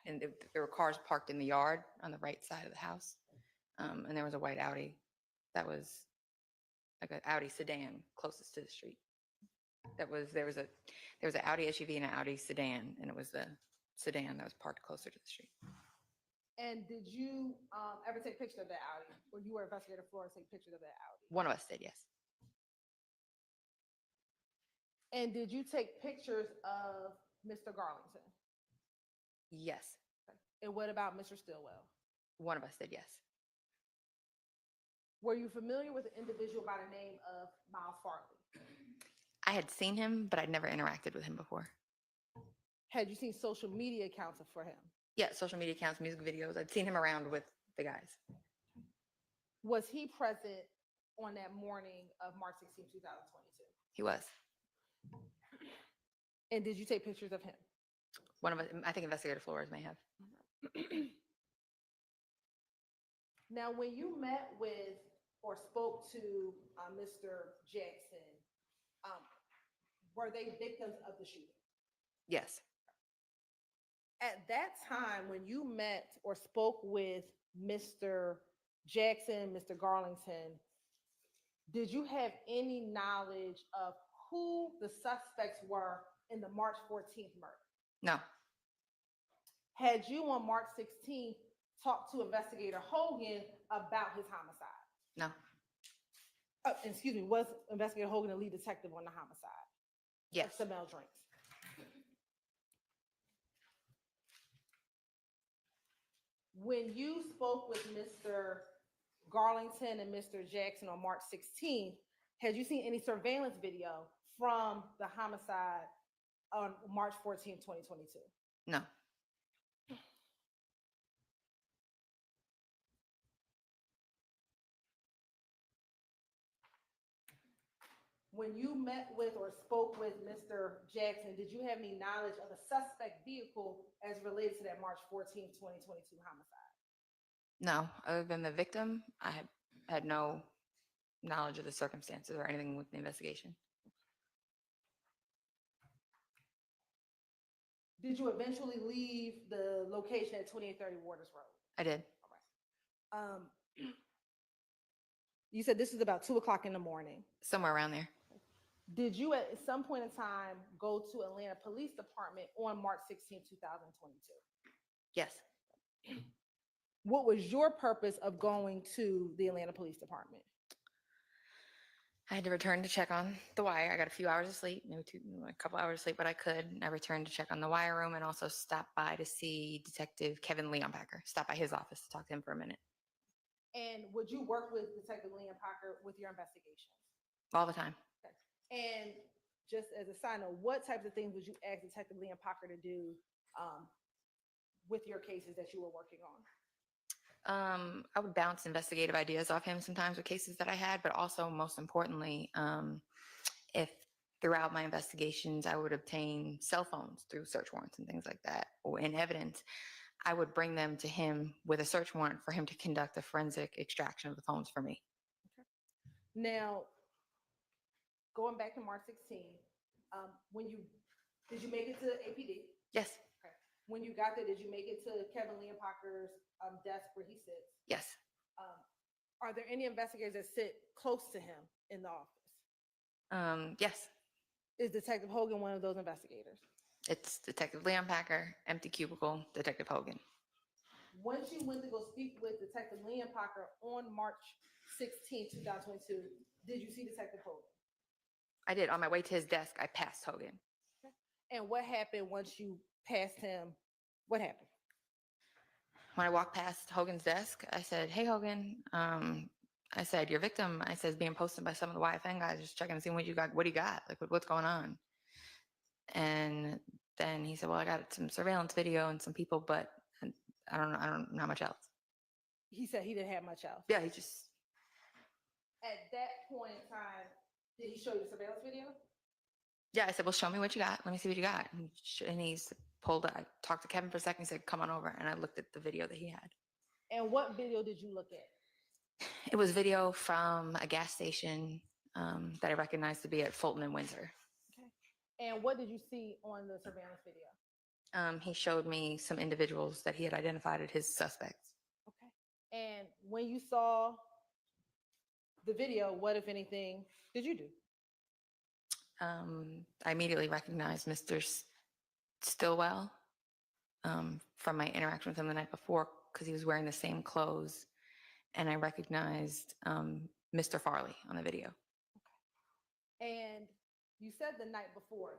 And there were cars parked in the yard on the right side of the house. And there was a white Audi that was like an Audi sedan closest to the street. There was an Audi SUV and an Audi sedan, and it was the sedan that was parked closer to the street. And did you ever take pictures of that Audi? Or you were investigator Flores take pictures of that Audi? One of us did, yes. And did you take pictures of Mr. Garlington? Yes. And what about Mr. Stillwell? One of us did, yes. Were you familiar with an individual by the name of Miles Farley? I had seen him, but I'd never interacted with him before. Had you seen social media accounts for him? Yeah, social media accounts, music videos. I'd seen him around with the guys. Was he present on that morning of March 16, 2022? He was. And did you take pictures of him? One of us, I think Investigator Flores may have. Now, when you met with or spoke to Mr. Jackson, were they victims of the shooting? Yes. At that time, when you met or spoke with Mr. Jackson, Mr. Garlington, did you have any knowledge of who the suspects were in the March 14th murder? No. Had you on March 16th talked to Investigator Hogan about his homicide? No. Excuse me, was Investigator Hogan the lead detective on the homicide? Yes. Of Samel Drinks. When you spoke with Mr. Garlington and Mr. Jackson on March 16th, had you seen any surveillance video from the homicide on March 14th, 2022? No. When you met with or spoke with Mr. Jackson, did you have any knowledge of the suspect vehicle as related to that March 14th, 2022 homicide? No. Other than the victim, I had no knowledge of the circumstances or anything with the investigation. Did you eventually leave the location at 2830 Waters Road? I did. You said this is about 2:00 in the morning. Somewhere around there. Did you at some point in time go to Atlanta Police Department on March 16, 2022? Yes. What was your purpose of going to the Atlanta Police Department? I had to return to check on the wire. I got a few hours of sleep, maybe a couple hours of sleep, but I could. I returned to check on the wire room and also stopped by to see Detective Kevin Leonpacker. Stopped by his office to talk to him for a minute. And would you work with Detective Leonpacker with your investigations? All the time. Okay. And just as a side note, what types of things would you ask Detective Leonpacker to do with your cases that you were working on? I would bounce investigative ideas off him sometimes with cases that I had, but also most importantly, if throughout my investigations, I would obtain cell phones through search warrants and things like that, or in evidence, I would bring them to him with a search warrant for him to conduct a forensic extraction of the phones for me. Okay. Now, going back to March 16, did you make it to APD? Yes. Okay. When you got there, did you make it to Kevin Leonpacker's desk where he sits? Yes. Are there any investigators that sit close to him in the office? Yes. Is Detective Hogan one of those investigators? It's Detective Leonpacker, empty cubicle, Detective Hogan. Once you went to go speak with Detective Leonpacker on March 16, 2022, did you see Detective Hogan? I did. On my way to his desk, I passed Hogan. And what happened once you passed him? What happened? When I walked past Hogan's desk, I said, "Hey, Hogan." I said, "Your victim," I said, "is being posted by some of the YFN guys. Just checking to see what you got. What do you got? Like, what's going on?" And then he said, "Well, I got some surveillance video and some people, but I don't know much else." He said he didn't have much else. Yeah, he just. At that point in time, did he show you the surveillance video? Yeah, I said, "Well, show me what you got. Let me see what you got." And he's pulled. I talked to Kevin for a second. He said, "Come on over," and I looked at the video that he had. And what video did you look at? It was video from a gas station that I recognized to be at Fulton and Windsor. And what did you see on the surveillance video? He showed me some individuals that he had identified as his suspects. And when you saw the video, what, if anything, did you do? I immediately recognized Mr. Stillwell from my interaction with him the night before because he was wearing the same clothes. And I recognized Mr. Farley on the video. And you said the night before,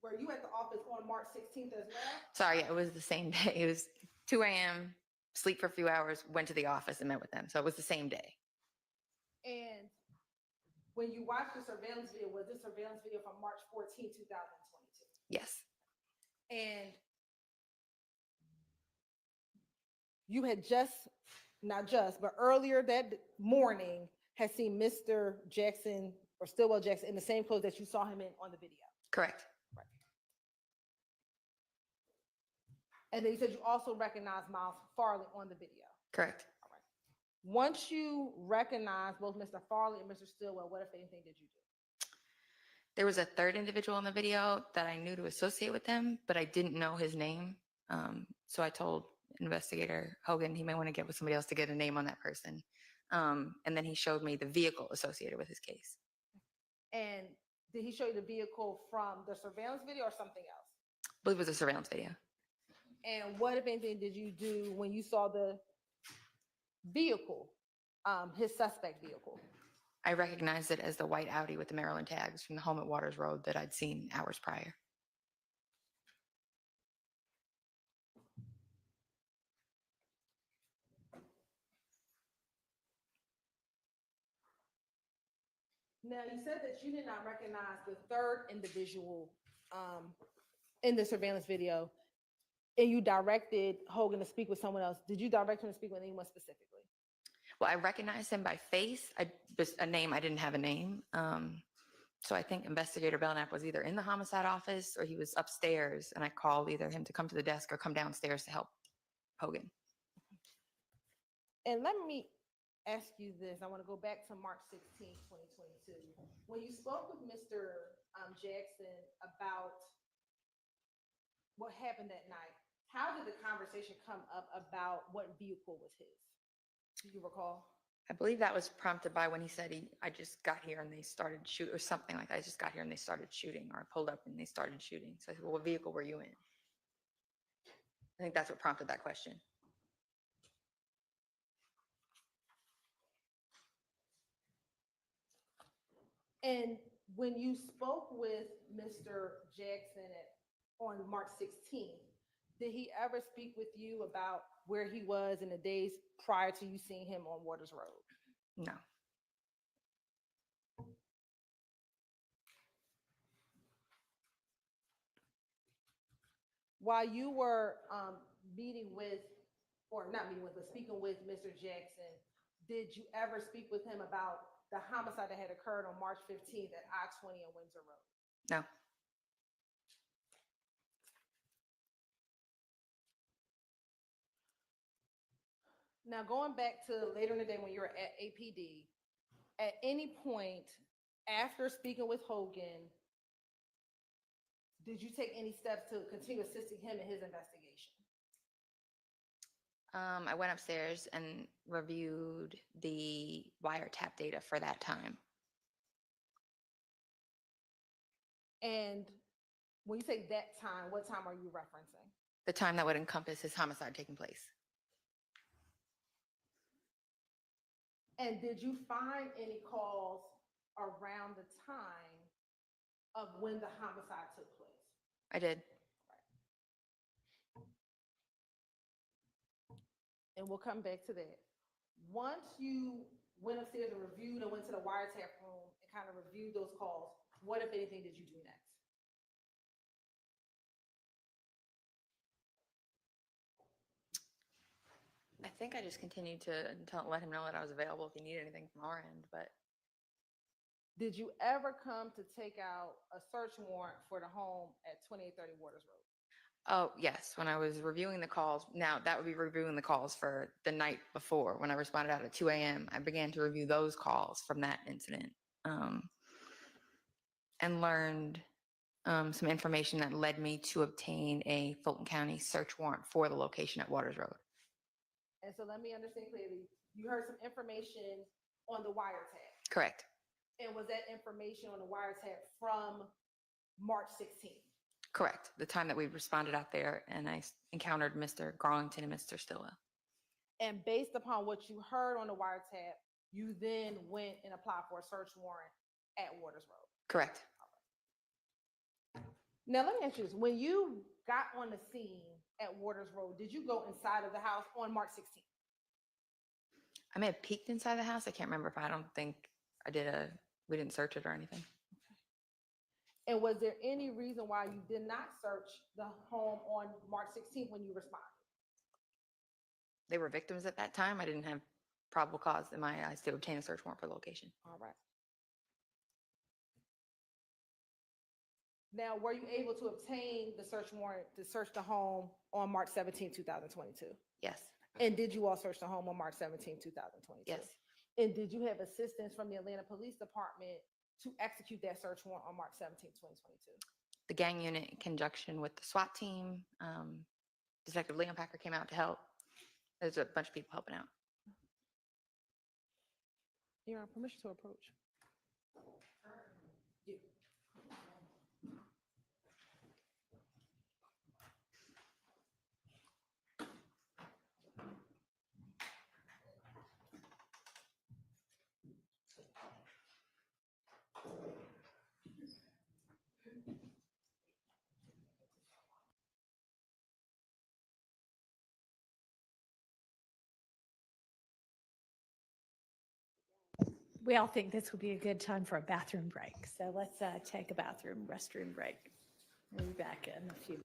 were you at the office on March 16th as well? Sorry, it was the same day. It was 2 a.m., sleep for a few hours, went to the office and met with them. So it was the same day. And when you watched the surveillance video, was this surveillance video from March 14, 2022? Yes. And you had but earlier that morning had seen Mr. Jackson or Stillwell Jackson in the same clothes that you saw him in on the video. Correct. And then you said you also recognized Miles Farley on the video. Correct. Once you recognized both Mr. Farley and Mr. Stillwell, what, if anything, did you do? There was a third individual in the video that I knew to associate with him, but I didn't know his name. So I told Investigator Hogan he may want to get with somebody else to get a name on that person. And then he showed me the vehicle associated with his case. And did he show you the vehicle from the surveillance video or something else? I believe it was a surveillance video. And what, if anything, did you do when you saw the vehicle, his suspect vehicle? I recognized it as the white Audi with the Maryland tags from the home at Waters Road that I'd seen hours prior. Now, you said that you did not recognize the third individual in the surveillance video, and you directed Hogan to speak with someone else. Did you direct him to speak with anyone specifically? Well, I recognized him by face. A name, I didn't have a name. So I think Investigator Belknap was either in the homicide office or he was upstairs, and I called either him to come to the desk or come downstairs to help Hogan. And let me ask you this. I want to go back to March 16, 2022. When you spoke with Mr. Jackson about what happened that night, how did the conversation come up about what vehicle was his? Do you recall? I believe that was prompted by when he said I just got here and they started shooting, or something like that. I just got here and they started shooting, or I pulled up and they started shooting. So I said, well, what vehicle were you in? I think that's what prompted that question. And when you spoke with Mr. Jackson on March 16th, did he ever speak with you about where he was in the days prior to you seeing him on Waters Road? No. While you were meeting with, or not meeting with, but speaking with Mr. Jackson, did you ever speak with him about the homicide that had occurred on March 15th at I-20 and Windsor Road? No. Now, going back to later in the day when you were at APD, at any point after speaking with Hogan, did you take any steps to continue assisting him in his investigation? I went upstairs and reviewed the wiretap data for that time. And when you say that time, what time are you referencing? The time that would encompass his homicide taking place. And did you find any calls around the time of when the homicide took place? I did. And we'll come back to that. Once you went upstairs and reviewed and went to the wiretap room and kind of reviewed those calls, what, if anything, did you do next? I think I just continued to let him know that I was available if he needed anything from our end, but. Did you ever come to take out a search warrant for the home at 2830 Waters Road? Oh, yes, when I was reviewing the calls, now that would be reviewing the calls for the night before, when I responded out at 2 a.m. I began to review those calls from that incident, and learned some information that led me to obtain a Fulton County search warrant for the location at Waters Road. And so let me understand clearly, you heard some information on the wiretap. Correct. And was that information on the wiretap from March 16th? Correct. The time that we responded out there and I encountered Mr. Garlington and Mr. Stillwell. And based upon what you heard on the wiretap, you then went and applied for a search warrant at Waters Road. Correct. Now, let me ask you this. When you got on the scene at Waters Road, did you go inside of the house on March 16th? I may have peeked inside the house. I can't remember if I don't think I did we didn't search it or anything. And was there any reason why you did not search the home on March 16th when you responded? They were victims at that time. I didn't have probable cause in my eyes to obtain a search warrant for location. All right. Now, were you able to obtain the search warrant to search the home on March 17, 2022? Yes. And did you all search the home on March 17, 2022? Yes. And did you have assistance from the Atlanta Police Department to execute that search warrant on March 17, 2022? The gang unit in conjunction with the SWAT team, Detective Leon Packer came out to help. There's a bunch of people helping out. You're on permission to approach. You. We all think this would be a good time for a bathroom break. So let's take a restroom break. We'll be back in a few.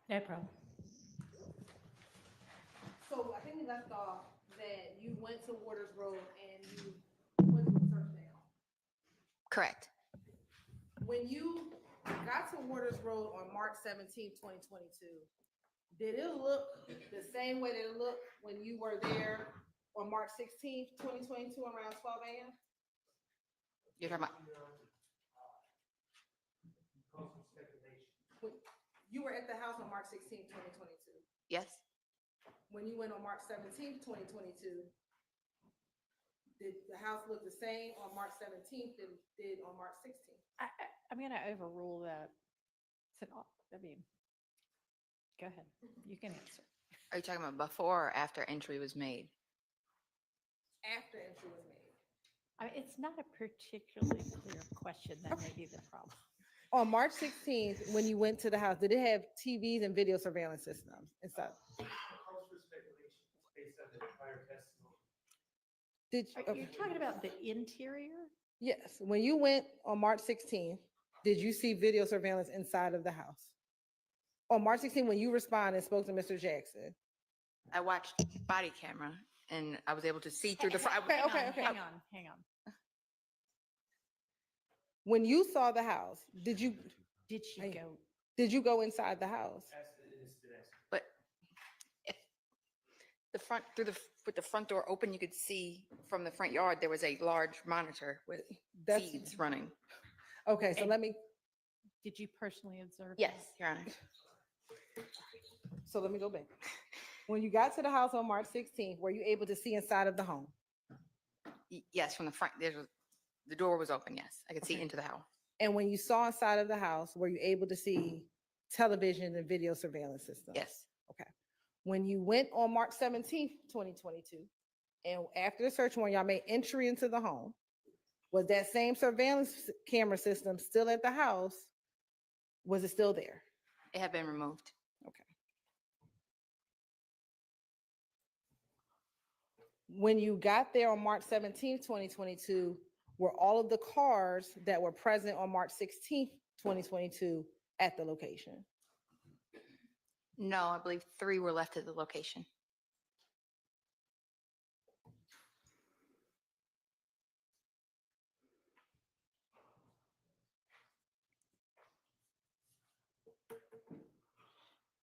No problem. So I think we left off that you went to Waters Road and you went to a search there. Correct. When you got to Waters Road on March 17th, 2022, did it look the same way that it looked when you were there on March 16th, 2022 around 12 a.m.? You're talking about, You were at the house on March 16th, 2022. yes, When you went on March 17th, 2022, did the house look the same on March 17th than it did on March 16th? I'm going to overrule that. I mean, go ahead. You can answer. are you talking about before or after entry was made? After entry was made. I mean, it's not a particularly clear question. That may be the problem. On March 16th, when you went to the house, did it have TVs and video surveillance systems and stuff? Calls for speculation based on the prior testimony. You're talking about the interior? Yes, when you went on March 16th, did you see video surveillance inside of the house? On March 16th, when you responded and spoke to Mr. Jackson? I watched body camera and I was able to see through the front. Okay. Hang on. When you saw the house, did you go inside the house? But if with the front door open, you could see from the front yard, there was a large monitor with feeds running. Okay, so Did you personally observe? Yes, Your Honor. So let me go back. When you got to the house on March 16th, were you able to see inside of the home? Yes, from the front, the door was open, yes. I could see into the house. And when you saw inside of the house, were you able to see television and video surveillance systems? Yes. Okay. When you went on March 17th, 2022, and after the search warrant, y'all made entry into the home, was that same surveillance camera system still at the house? Was it still there? It had been removed. Okay. When you got there on March 17th, 2022, were all of the cars that were present on March 16th, 2022 at the location? No, I believe 3 were left at the location.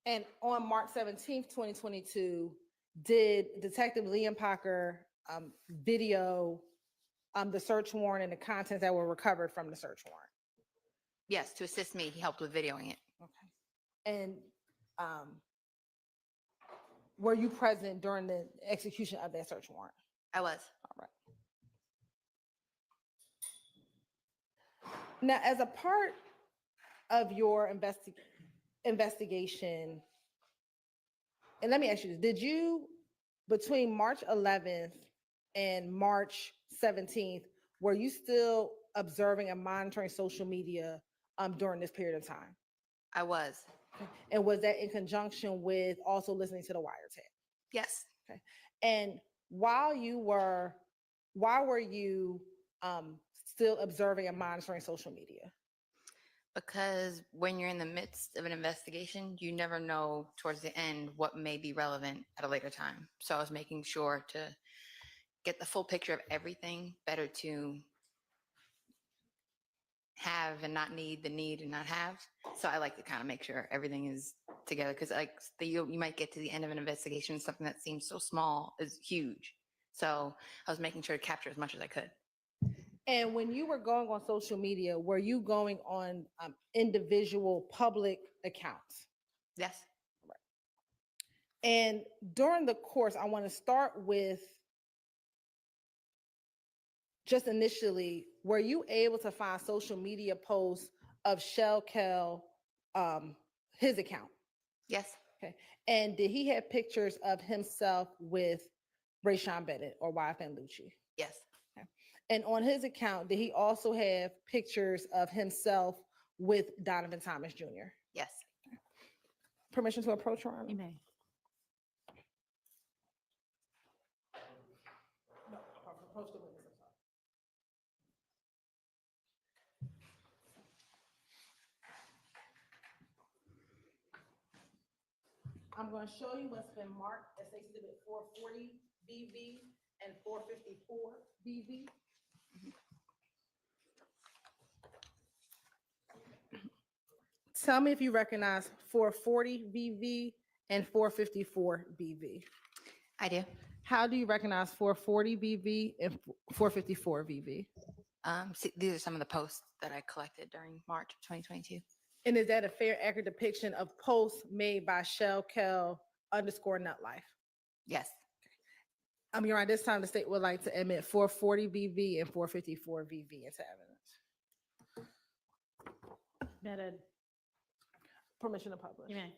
And on March 17th, 2022, did Detective Liam Parker video the search warrant and the contents that were recovered from the search warrant? Yes, to assist me, he helped with videoing it. Okay. And were you present during the execution of that search warrant? I was. All right. Now, as a part of your investigation, and let me ask you this, did you, between March 11th and March 17th, were you still observing and monitoring social media during this period of time? I was. And was that in conjunction with also listening to the wiretap? Yes. Okay. And why were you still observing and monitoring social media? Because when you're in the midst of an investigation, you never know towards the end what may be relevant at a later time. So I was making sure to get the full picture of everything, better to have and not need than need and not have. So I like to kind of make sure everything is together, because like you might get to the end of an investigation, something that seems so small is huge. So I was making sure to capture as much as I could. And when you were going on social media, were you going on individual public accounts? Yes. Right. And during the course, I want to start with just initially, were you able to find social media posts of Shell Kell, his account? Yes. Okay. And did he have pictures of himself with Rayshawn Bennett or YFN Lucci? Yes. Okay. And on his account, did he also have pictures of himself with Donovan Thomas Jr.? Yes. Okay. Permission to approach, Your Honor? You may. No, approach the witness. I'm going to show you what's been marked as Exhibit 440 BV and 454 BV. Tell me if you recognize 440 BV and 454 BV. I do. How do you recognize 440 BV and 454 BV? These are some of the posts that I collected during March of 2022. And is that a fair, accurate depiction of posts made by Shell _ Nutlife? Yes. Your Honor, this time the state would like to admit 440 BV and 454 BV into evidence. Admitted. Permission to publish. You may.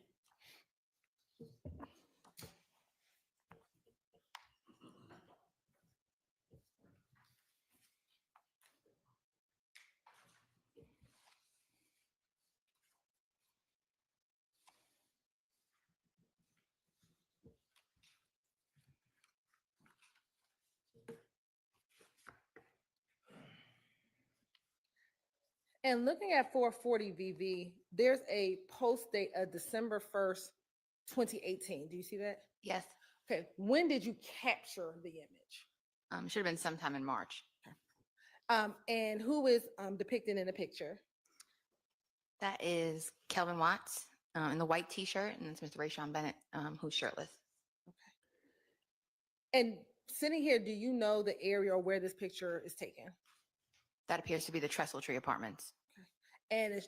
And looking at 440 VV, there's a post date of December 1st, 2018. Do you see that? Yes. Okay. When did you capture the image? Should have been sometime in March. And who is depicted in the picture? That is Kelvin Watts in the white T-shirt, and it's Mr. Rayshawn Bennett, who's shirtless. And sitting here, do you know the area or where this picture is taken? That appears to be the Trestle Tree Apartments. And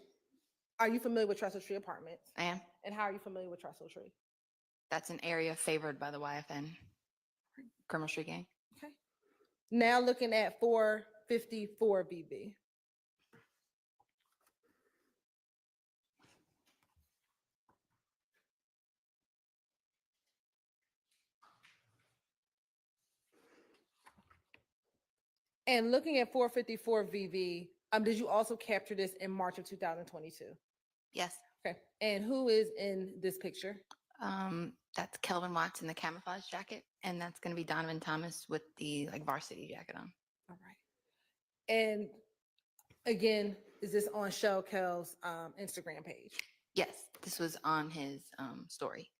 are you familiar with Trestle Tree Apartments? I am. And how are you familiar with Trestle Tree? That's an area favored by the YFN criminal street gang. Okay. Now looking at 454 BB. And looking at 454 VV, did you also capture this in March of 2022? Yes. Okay. And who is in this picture? That's Kelvin Watts in the camouflage jacket, and that's going to be Donovan Thomas with the varsity jacket on. All right. And again, is this on Shell Kel's Instagram page? Yes, this was on his story.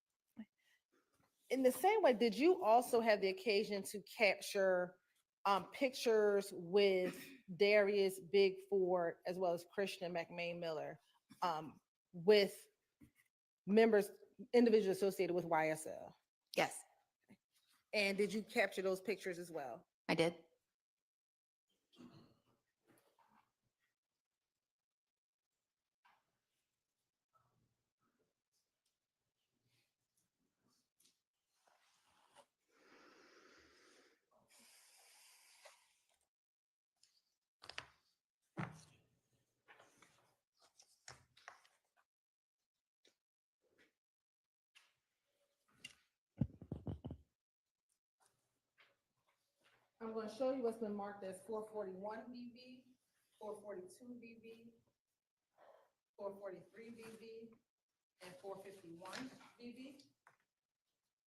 In the same way, did you also have the occasion to capture pictures with Darius Bigford as well as Christian McMain Miller with individuals associated with YSL? Yes. And did you capture those pictures as well? I did. I'm going to show you what's been marked as 441 BV, 442 BV, 443 BV, and 451 BV.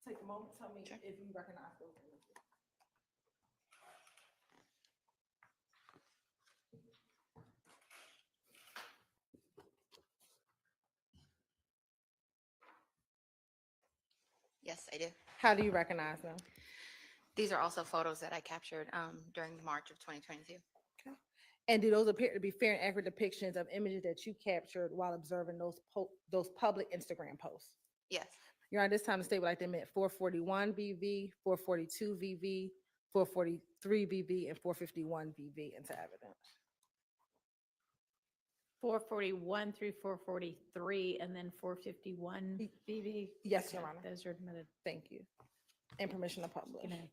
Take a moment, tell me if you recognize those images. Yes, I do. How do you recognize them? These are also photos that I captured during March of 2022. Okay. And do those appear to be fair and accurate depictions of images that you captured while observing those public Instagram posts? Yes. Your Honor, this time the state would like to admit 441 BV, 442 VV, 443 BV, and 451 BV into evidence. 441 through 443, and then 451 BV? Yes, Your Honor. Those are admitted. Thank you. And permission to publish. Good night.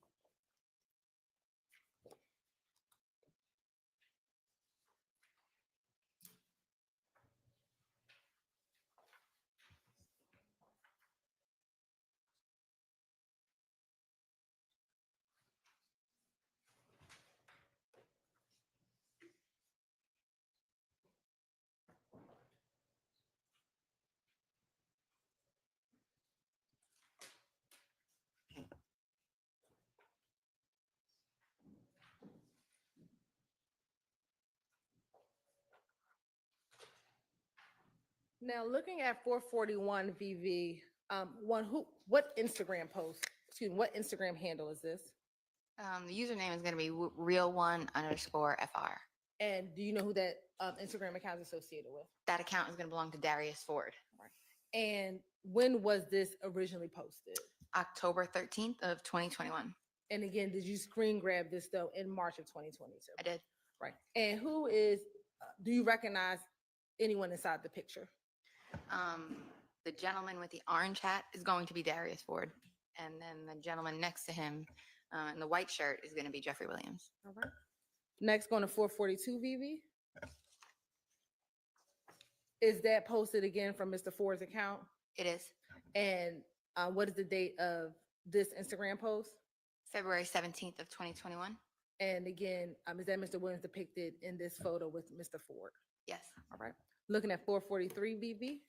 Now, looking at 441 VV, What Instagram post, excuse me, what Instagram handle is this? The username is going to be real1_FR. And do you know who that Instagram account is associated with? That account is going to belong to Darius Ford. And when was this originally posted? October 13th of 2021. And again, did you screen grab this though in March of 2022? I did. Right. And who is, do you recognize anyone inside the picture? The gentleman with the orange hat is going to be Darius Ford. And then the gentleman next to him in the white shirt is going to be Jeffery Williams. All right. Next, going to 442 VV. Is that posted again from Mr. Ford's account? It is. And what is the date of this Instagram post? February 17th of 2021. And again, is that Mr. Williams depicted in this photo with Mr. Ford? Yes. All right. Looking at 443 VV.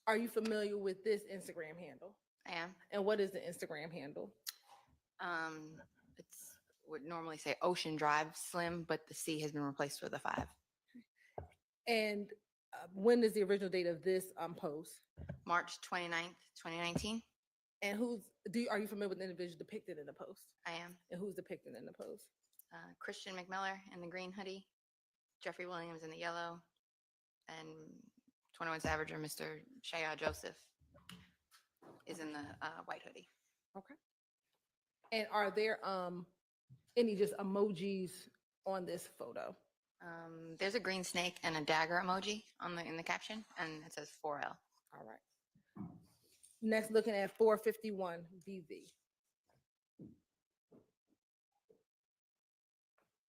Are you familiar with this Instagram handle? I am. And what is the Instagram handle? It's would normally say Ocean Drive Slim, but the C has been replaced with a 5. And when is the original date of this post? March 29th, 2019. And are you familiar with the individual depicted in the post? I am. And who's depicted in the post? Christian McMiller in the green hoodie, Jeffrey Williams in the yellow, and 21 Savage or Mr. Shaya Joseph is in the white hoodie. Okay. And are there any just emojis on this photo? There's a green snake and a dagger emoji in the caption, and it says 4L. All right. Next, looking at 451 VV.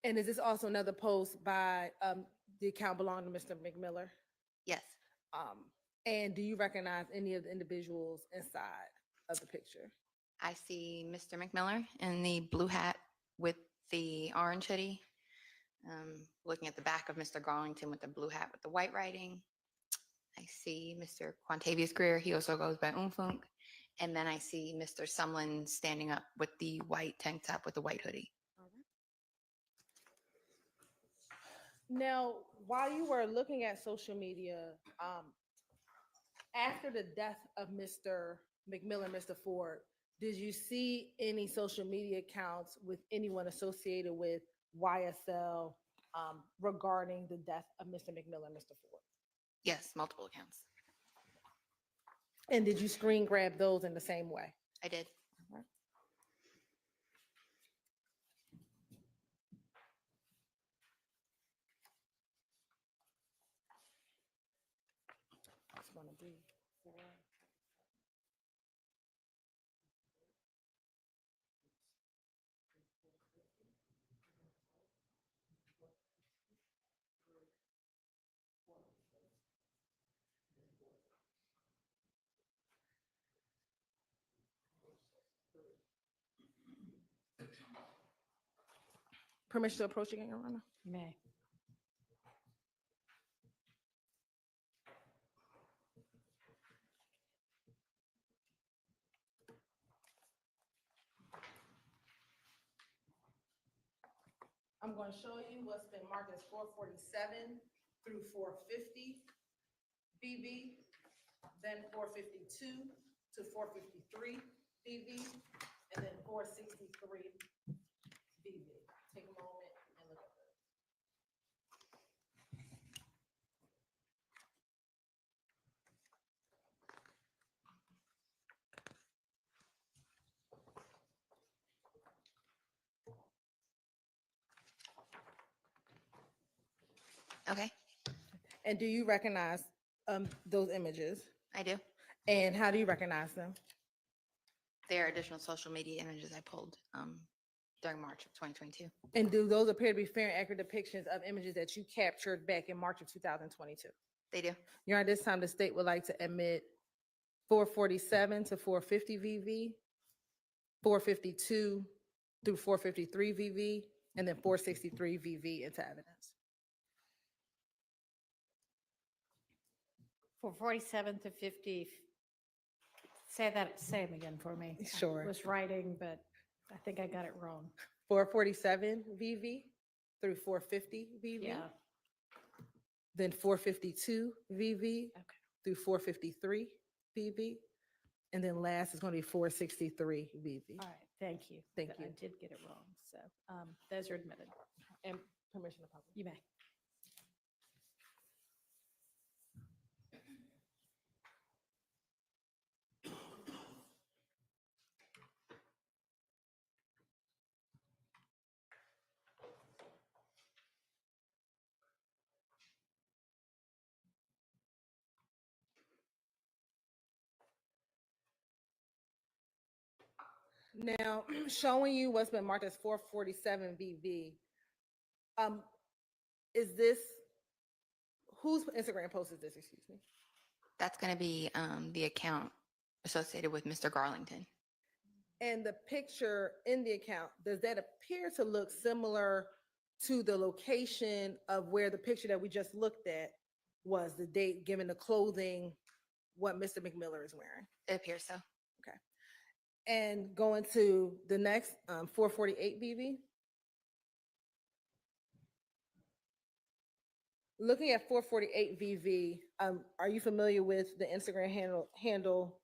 And is this also another post by the account belonging to Mr. McMiller? Yes. And do you recognize any of the individuals inside of the picture? I see Mr. McMiller in the blue hat with the orange hoodie. Looking at the back of Mr. Garlington with the blue hat with the white writing. I see Mr. Quantavious Greer. He also goes by Umfunk. And then I see Mr. Sumlin standing up with the white tank top with the white hoodie. Now, while you were looking at social media, after the death of Mr. McMiller, Mr. Ford, did you see any social media accounts with anyone associated with YSL regarding the death of Mr. McMiller and Mr. Ford? Yes, multiple accounts. And did you screen grab those in the same way? I did. It's gonna be 4. Permission to approach again, Your Honor? You may. I'm going to show you what's been marked as 447 through 450 BV, then 452 to 453 BV, and then 463 BV. Take a moment and look at this. Okay. And do you recognize those images? I do. And how do you recognize them? There are additional social media images I pulled during March of 2022. And do those appear to be fair and accurate depictions of images that you captured back in March of 2022? They do. Your Honor, this time the state would like to admit 447 to 450 VV, 452 through 453 VV, and then 463 VV into evidence. 447 to 50. Say them again for me. Sure. I was writing, but I think I got it wrong. 447 VV through 450 VV. Yeah. then 452 VV through 453 VV. And then last is going to be 463 VV. All right, thank you. Thank I you. did get it wrong, so those are admitted. And permission to publish. You may. Now, showing you what's been marked as 447 VV. Is this, whose Instagram post is this, excuse me? That's going to be the account associated with Mr. Garlington. And the picture in the account, does that appear to look similar to the location of where the picture that we just looked at was, the date, given the clothing, what Mr. McMiller is wearing? It appears so. Okay. And going to the next, 448 VV. Looking at 448 VV, are you familiar with the Instagram handle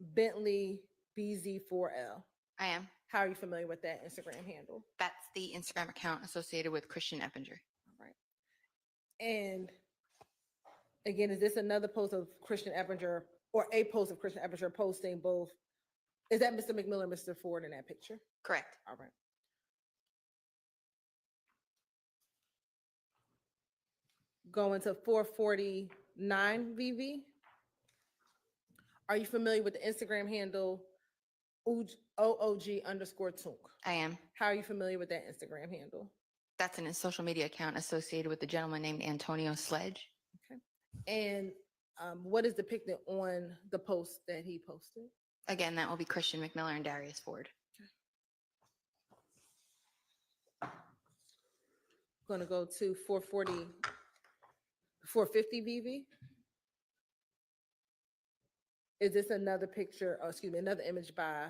Bentley BZ4L? I am. How are you familiar with that Instagram handle? That's the Instagram account associated with Christian Eppinger. All right. And again, is this another post of Christian Eppinger, or a post of Christian Eppinger posting both? Is that Mr. McMillan, Mr. Ford in that picture? Correct. All right. Going to 449 VV. Are you familiar with the Instagram handle OOG_Tunk? I am. How are you familiar with that Instagram handle? That's a social media account associated with the gentleman named Antonio Sledge. Okay. And what is depicted on the post that he posted? Again, that will be Christian McMiller and Darius Ford. Going to go to 450 VV. Is this another picture, excuse me, another image by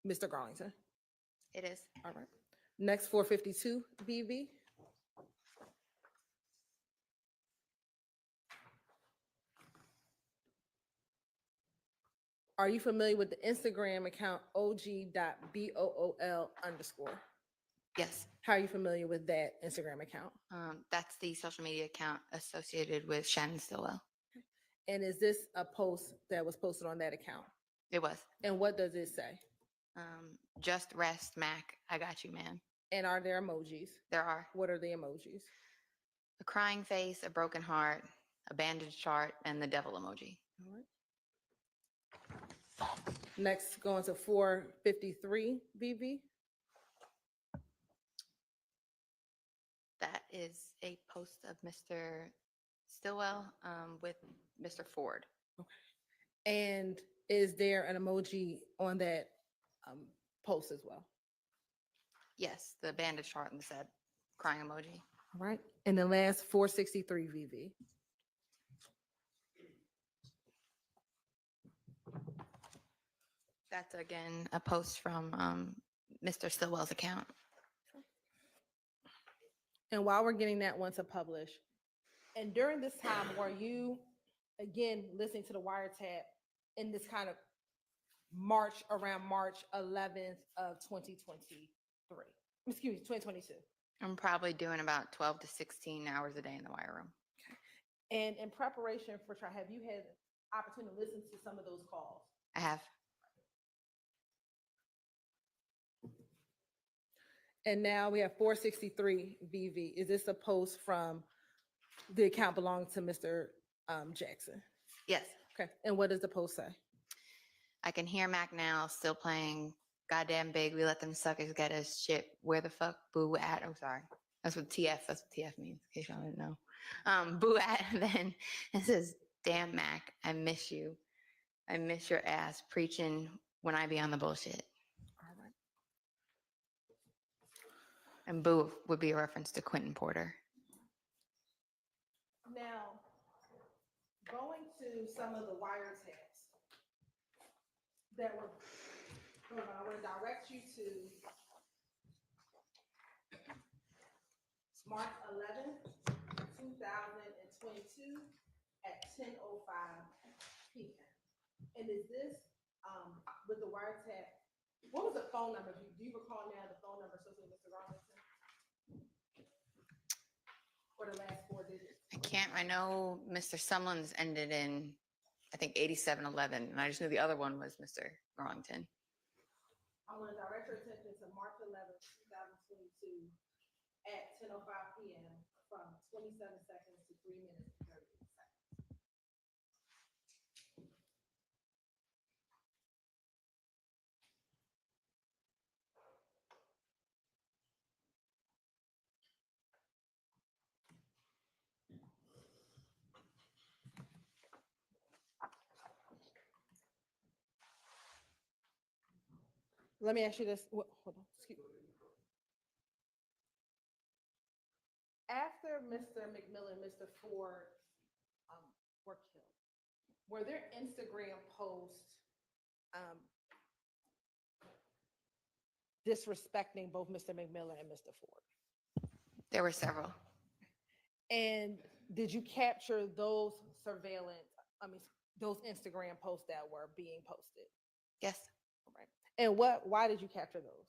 Mr. Garlington? It is. All right. Next, 452 VV. Are you familiar with the Instagram account OG.BOOL_? Yes. How are you familiar with that Instagram account? That's the social media account associated with Shannon Stillwell. And is this a post that was posted on that account? It was. And what does it say? Just rest, Mac. I got you, man. And are there emojis? There are. What are the emojis? A crying face, a broken heart, a bandaged chart, and the devil emoji. All right. Next, going to 453 VV. That is a post of Mr. Stillwell with Mr. Ford. And is there an emoji on that post as well? Yes, the bandage chart and the sad crying emoji. All right. And the last 463 VV. That's again a post from Mr. Stillwell's account. And while we're getting that one to publish, and during this time, were you, again, listening to the wiretap in this kind of around March 11th of 2023? Excuse me, 2022. I'm probably doing about 12 to 16 hours a day in the wire room. And in preparation for trial, have you had opportunity to listen to some of those calls? I have. And now we have 463 VV. Is this a post from the account belonging to Mr. Jackson? Yes. Okay. And what does the post say? I can hear Mac now still playing Goddamn Big. We let them suckers get us shit. Where the fuck Boo at? Oh, sorry. That's what TF means, in case y'all didn't know. Boo at, and then it says, damn Mac, I miss you. I miss your ass preaching when I be on the bullshit. All right. And Boo would be a reference to Quentin Porter. Now, going to some of the wiretaps that were, hold on, I want to direct you to March 11th, 2022 at 10:05 p.m. And is this with the wiretap? What was the phone number? Do you recall now the phone number associated with Mr. Robinson? Or the last 4 digits? I can't, I know Mr. Sumlin's ended in, I think 8711, and I just knew the other one was Mr. Garlington. I want to direct your attention to March 11th, 2022 at 10:05 p.m. from 27 seconds to 3 minutes and 30 seconds. Let me ask you this. Hold on. Excuse me. After Mr. McMillan, Mr. Ford were killed, were there Instagram posts disrespecting both Mr. McMillan and Mr. Ford? There were several. And did you capture those those Instagram posts that were being posted? Yes. Right. And why did you capture those?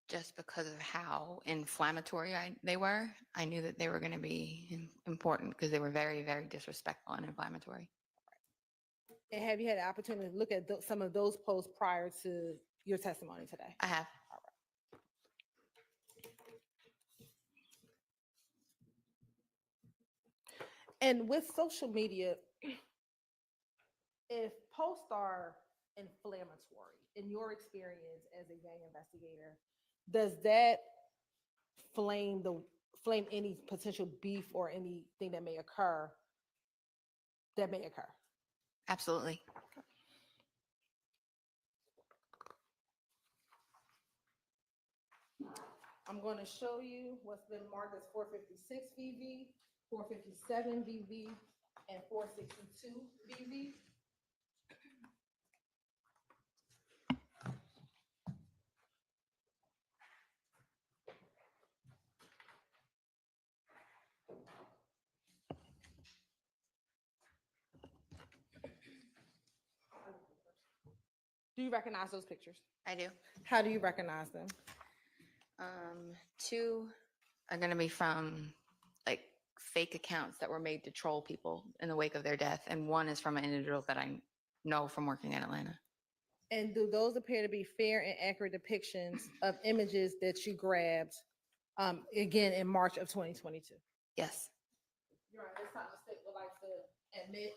Just because of how inflammatory they were. I knew that they were going to be important because they were very, very disrespectful and inflammatory. And have you had the opportunity to look at some of those posts prior to your testimony today? I have. And with social media, if posts are inflammatory, in your experience as a gang investigator, does that flame any potential beef or anything that may occur? Absolutely. I'm going to show you what's been marked as 456 VV, 457 VV, and 462 VV. Do you recognize those pictures? I do. How do you recognize them? 2 are going to be from like fake accounts that were made to troll people in the wake of their death. And 1 is from an individual that I know from working in Atlanta. And do those appear to be fair and accurate depictions of images that you grabbed again in March of 2022? Yes. You're right. This time the state would like to admit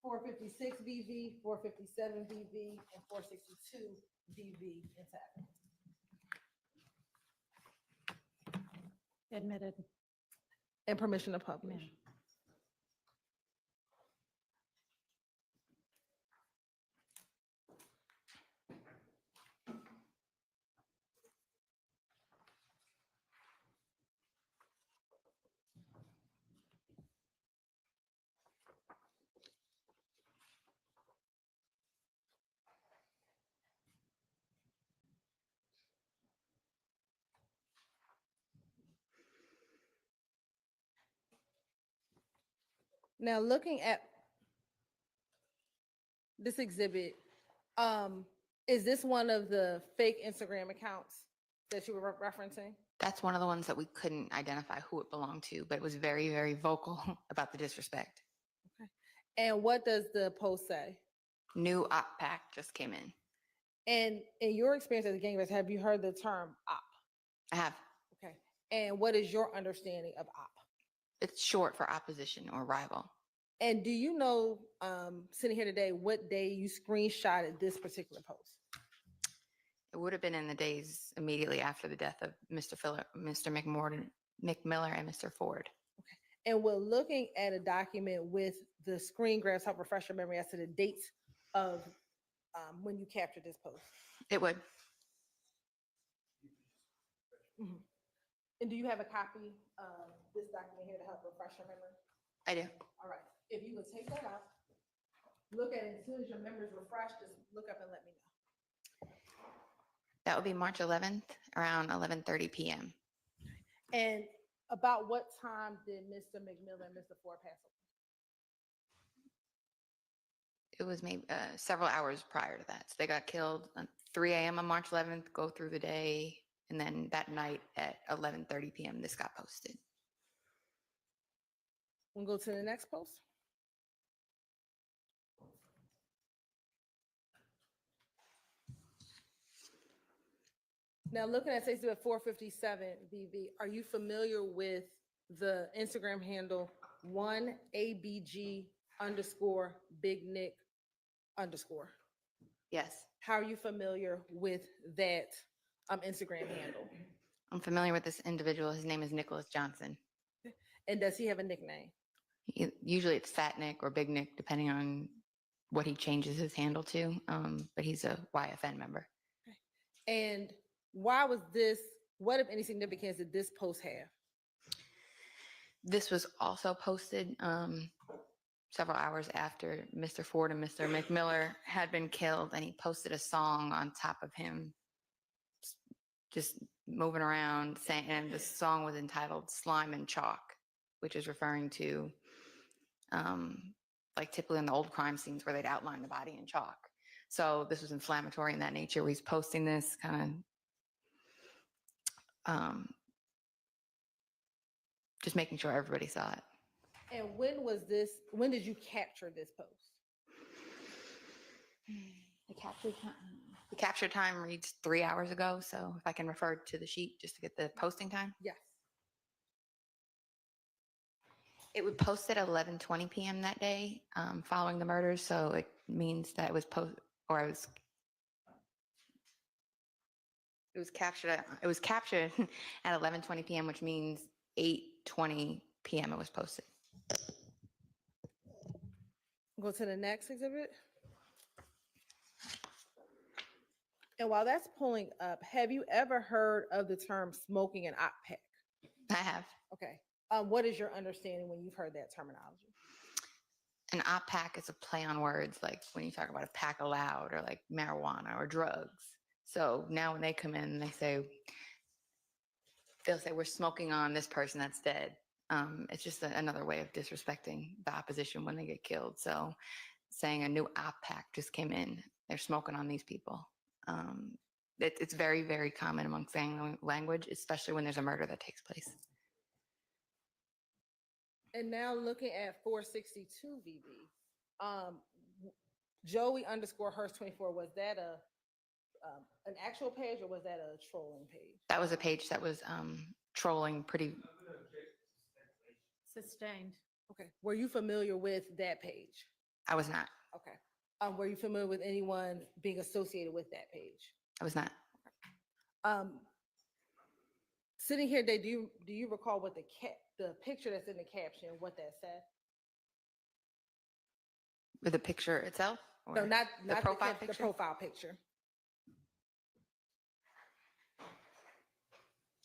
456 VV, 457 VV, and 462 VV intact. Admitted. And permission to publish. Now, looking at this exhibit, is this one of the fake Instagram accounts that you were referencing? That's one of the ones that we couldn't identify who it belonged to, but it was very, very vocal about the disrespect. Okay. And what does the post say? New op pack just came in. And in your experience as a gang investor, have you heard the term op? I have. Okay. And what is your understanding of op? It's short for opposition or rival. And do you know, sitting here today, what day you screenshotted this particular post? It would have been in the days immediately after the death of Mr. McMillan and Mr. Ford. Okay. And we're looking at a document with the screen grabs, help refresh your memory as to the dates of when you captured this post. It would. Mm-hmm. And do you have a copy of this document here to help refresh your memory? I do. All right. If you would take that out, look at it as soon as your memory's refreshed, just look up and let me know. That would be March 11th around 11:30 p.m. And about what time did Mr. McMillan and Mr. Ford pass away? It was maybe several hours prior to that. So they got killed at 3 a.m. on March 11th, go through the day, and then that night at 11:30 p.m. this got posted. We'll go to the next post. Now, looking at Facebook at 457 BV, are you familiar with the Instagram handle 1ABG_Big Nick_? Yes, How are you familiar with that Instagram handle? I'm familiar with this individual. His name is Nicholas Johnson. And does he have a nickname? Usually it's Fat Nick or Big Nick, depending on what he changes his handle to. But he's a YFN member. And why was this, what if any significance did this post have? This was also posted several hours after Mr. Ford and Mr. McMillan had been killed, and he posted a song on top of him just moving around saying, and the song was entitled Slime and Chalk, which is referring to like typically in the old crime scenes where they'd outline the body in chalk. So this was inflammatory in that nature. He's posting this kind of just making sure everybody saw it. And when was this, when did you capture this post? The capture time reads 3 hours ago. So if I can refer to the sheet just to get the posting time. Yes. It would post at 11:20 p.m. that day following the murders. So it means that it was captured at 11:20 p.m., which means 8:20 p.m. it was posted. Go to the next exhibit. And while that's pulling up, have you ever heard of the term smoking an op pack? I have. Okay. What is your understanding when you've heard that terminology? An op pack is a play on words, like when you talk about a pack aloud or like marijuana or drugs. So now when they come in and they'll say, we're smoking on this person that's dead. It's just another way of disrespecting the opposition when they get killed. So saying a new op pack just came in, they're smoking on these people. It's very, very common among gang language, especially when there's a murder that takes place. And now looking at 462 VB, Joey_Hurst24, was that an actual page or was that a trolling page? That was a page that was trolling pretty. Sustained. Okay. Were you familiar with that page? I was not. Okay. Were you familiar with anyone being associated with that page? I was not. Sitting here today, do you recall what the picture that's in the caption, what that said? With the picture itself? No, not the profile the picture. profile picture.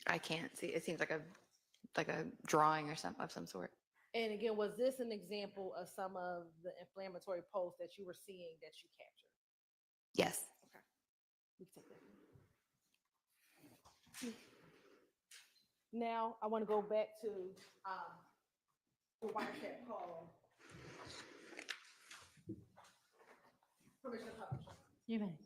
I can't see. It seems like a drawing or something of some sort. And again, was this an example of some of the inflammatory posts that you were seeing that you captured? Yes. Okay. We can take that. Now I want to go back to the wiretap call. Permission to publish. You may.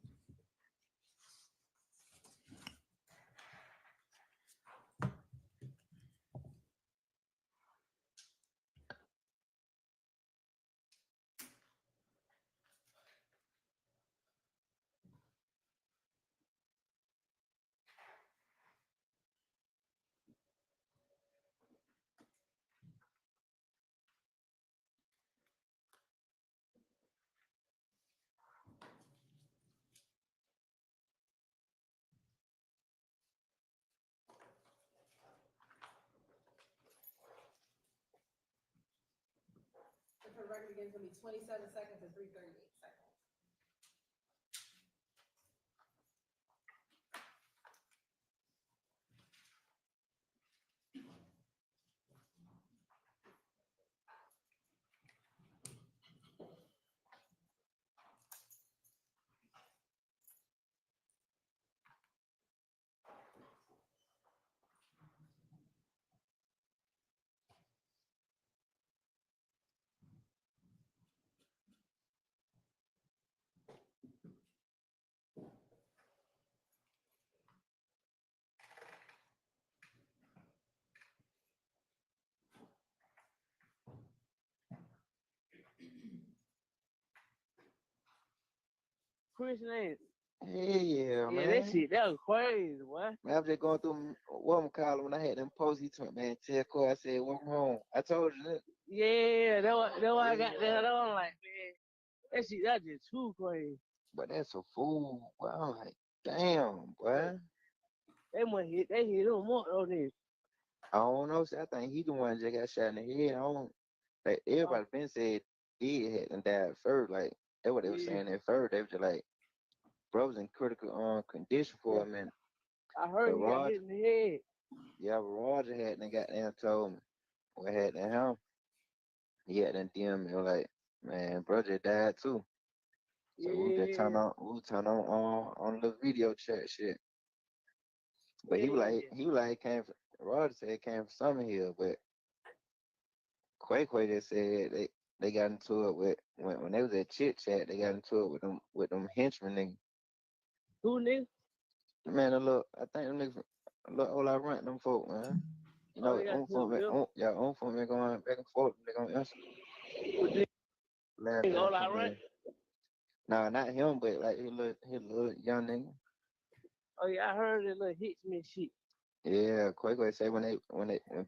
For the record, again, it's going to be 27 seconds and 3:38. Christian, ain't it? Yeah, Yeah, man. that shit, that was crazy, boy. Man, I was just going through what I'm calling when I had them posts. He told me, man, tell Corey, I said, welcome home. I told you that. Yeah, that what I got there. That one like, man, that shit, that just too crazy. But that's a fool. Boy, I'm like, damn, boy. They hit him more on this. I don't know. See, I think he the one that got shot in the head. I don't, like, everybody been said he hadn't died first. Like, that's what they were saying at first. They were just like, bro was in critical condition for a minute. I heard But he got hit in the head. Yeah, but Roger had done got down told me what had to him. He had done DM me like, man, bro just died too. So we just turn on the video chat shit. But he was like, it came from, Roger said it came from Summer Hill, but Quay just said they got into it with when they was at Chit Chat, they got into it with them henchmen niggas. Who nigga? Man, I think them niggas, look, all I rent them folk, man. You know, on phone man going back and forth, they gonna answer. All I rent? Nah, not him, but like his little young nigga. Oh yeah, I heard that little hits me shit. Yeah, Quay say when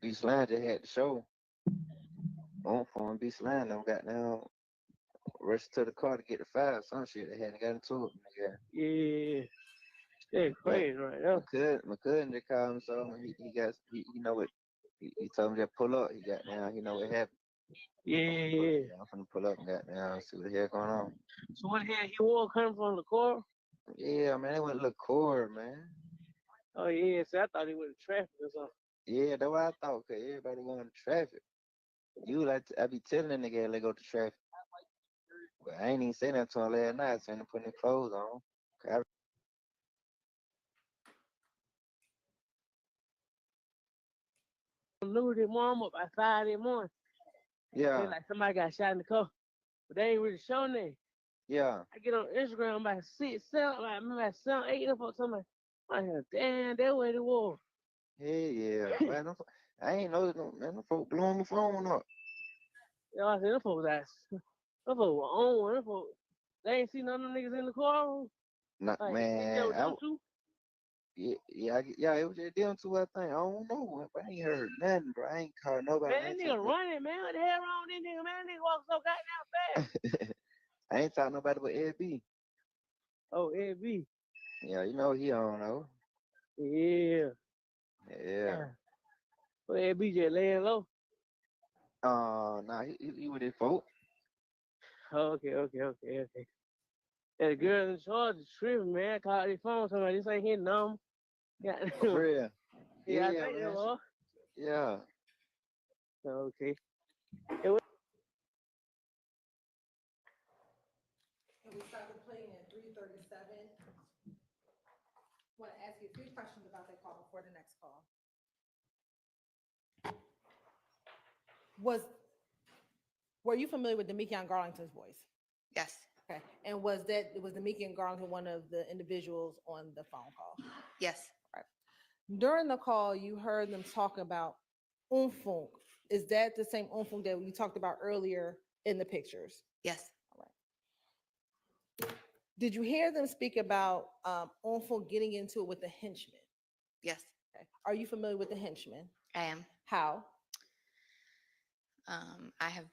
B Slime just had the show, on phone B Slime them got down, rushed to the car to get the file, some shit they hadn't got into it. Nigga. Yeah, that's crazy right now. My cousin just called him, so he know what he told me to pull up. He got down, he know what happened. Yeah. I'm finna pull up and got down, see what the hell going on. So what the hell he was coming from the car? Yeah, man, it went a little core, man. Oh yeah, so I thought he went to traffic or something. Yeah, that's what I thought, cause everybody going to traffic. I be telling that nigga let go to traffic. But I ain't even saying that to him last night. I seen him putting his clothes on. Lose his mom up by 5 in the morning. Yeah. They like somebody got shot in the car, but they ain't really showing that. Yeah. I get on Instagram by 6, 7, like 7, 8 of them somebody. I hear, damn, that way the war. Hey, yeah, man. I ain't know man. Them folk blowing my phone up. Yeah, I said, them folks were on. Them folks, they ain't seen none of them niggas in the car. Nah, Like, man. Yeah, it was just them two, I think. I don't know, but I ain't heard nothing, bro. I ain't called nobody. Man, that nigga running, man. What the hell wrong with this nigga, man? That nigga walk so goddamn fast. I ain't talking nobody but Ed B. Oh, Ed B. Yeah, you know he don't know. Yeah. Yeah. Well, Ed B just laying low. Nah, he with his folk. Okay. Yeah, the girl in charge is tripping, man. I called his phone, somebody, this ain't his number. Yeah. For real. Yeah, I think it was. Yeah. Okay. And we started playing at 3:37. Want to ask you a few questions about that call before the next call. Were you familiar with Deamonte Garlington's voice? Yes. Okay. And was Deamonte Garlington one of the individuals on the phone call? Yes. Right. During the call, you heard them talk about umfunk. Is that the same umfunk that we talked about earlier in the pictures? Yes. All right. Did you hear them speak about umfunk getting into it with the henchman? Yes. Okay. Are you familiar with the henchman? I am. How? I have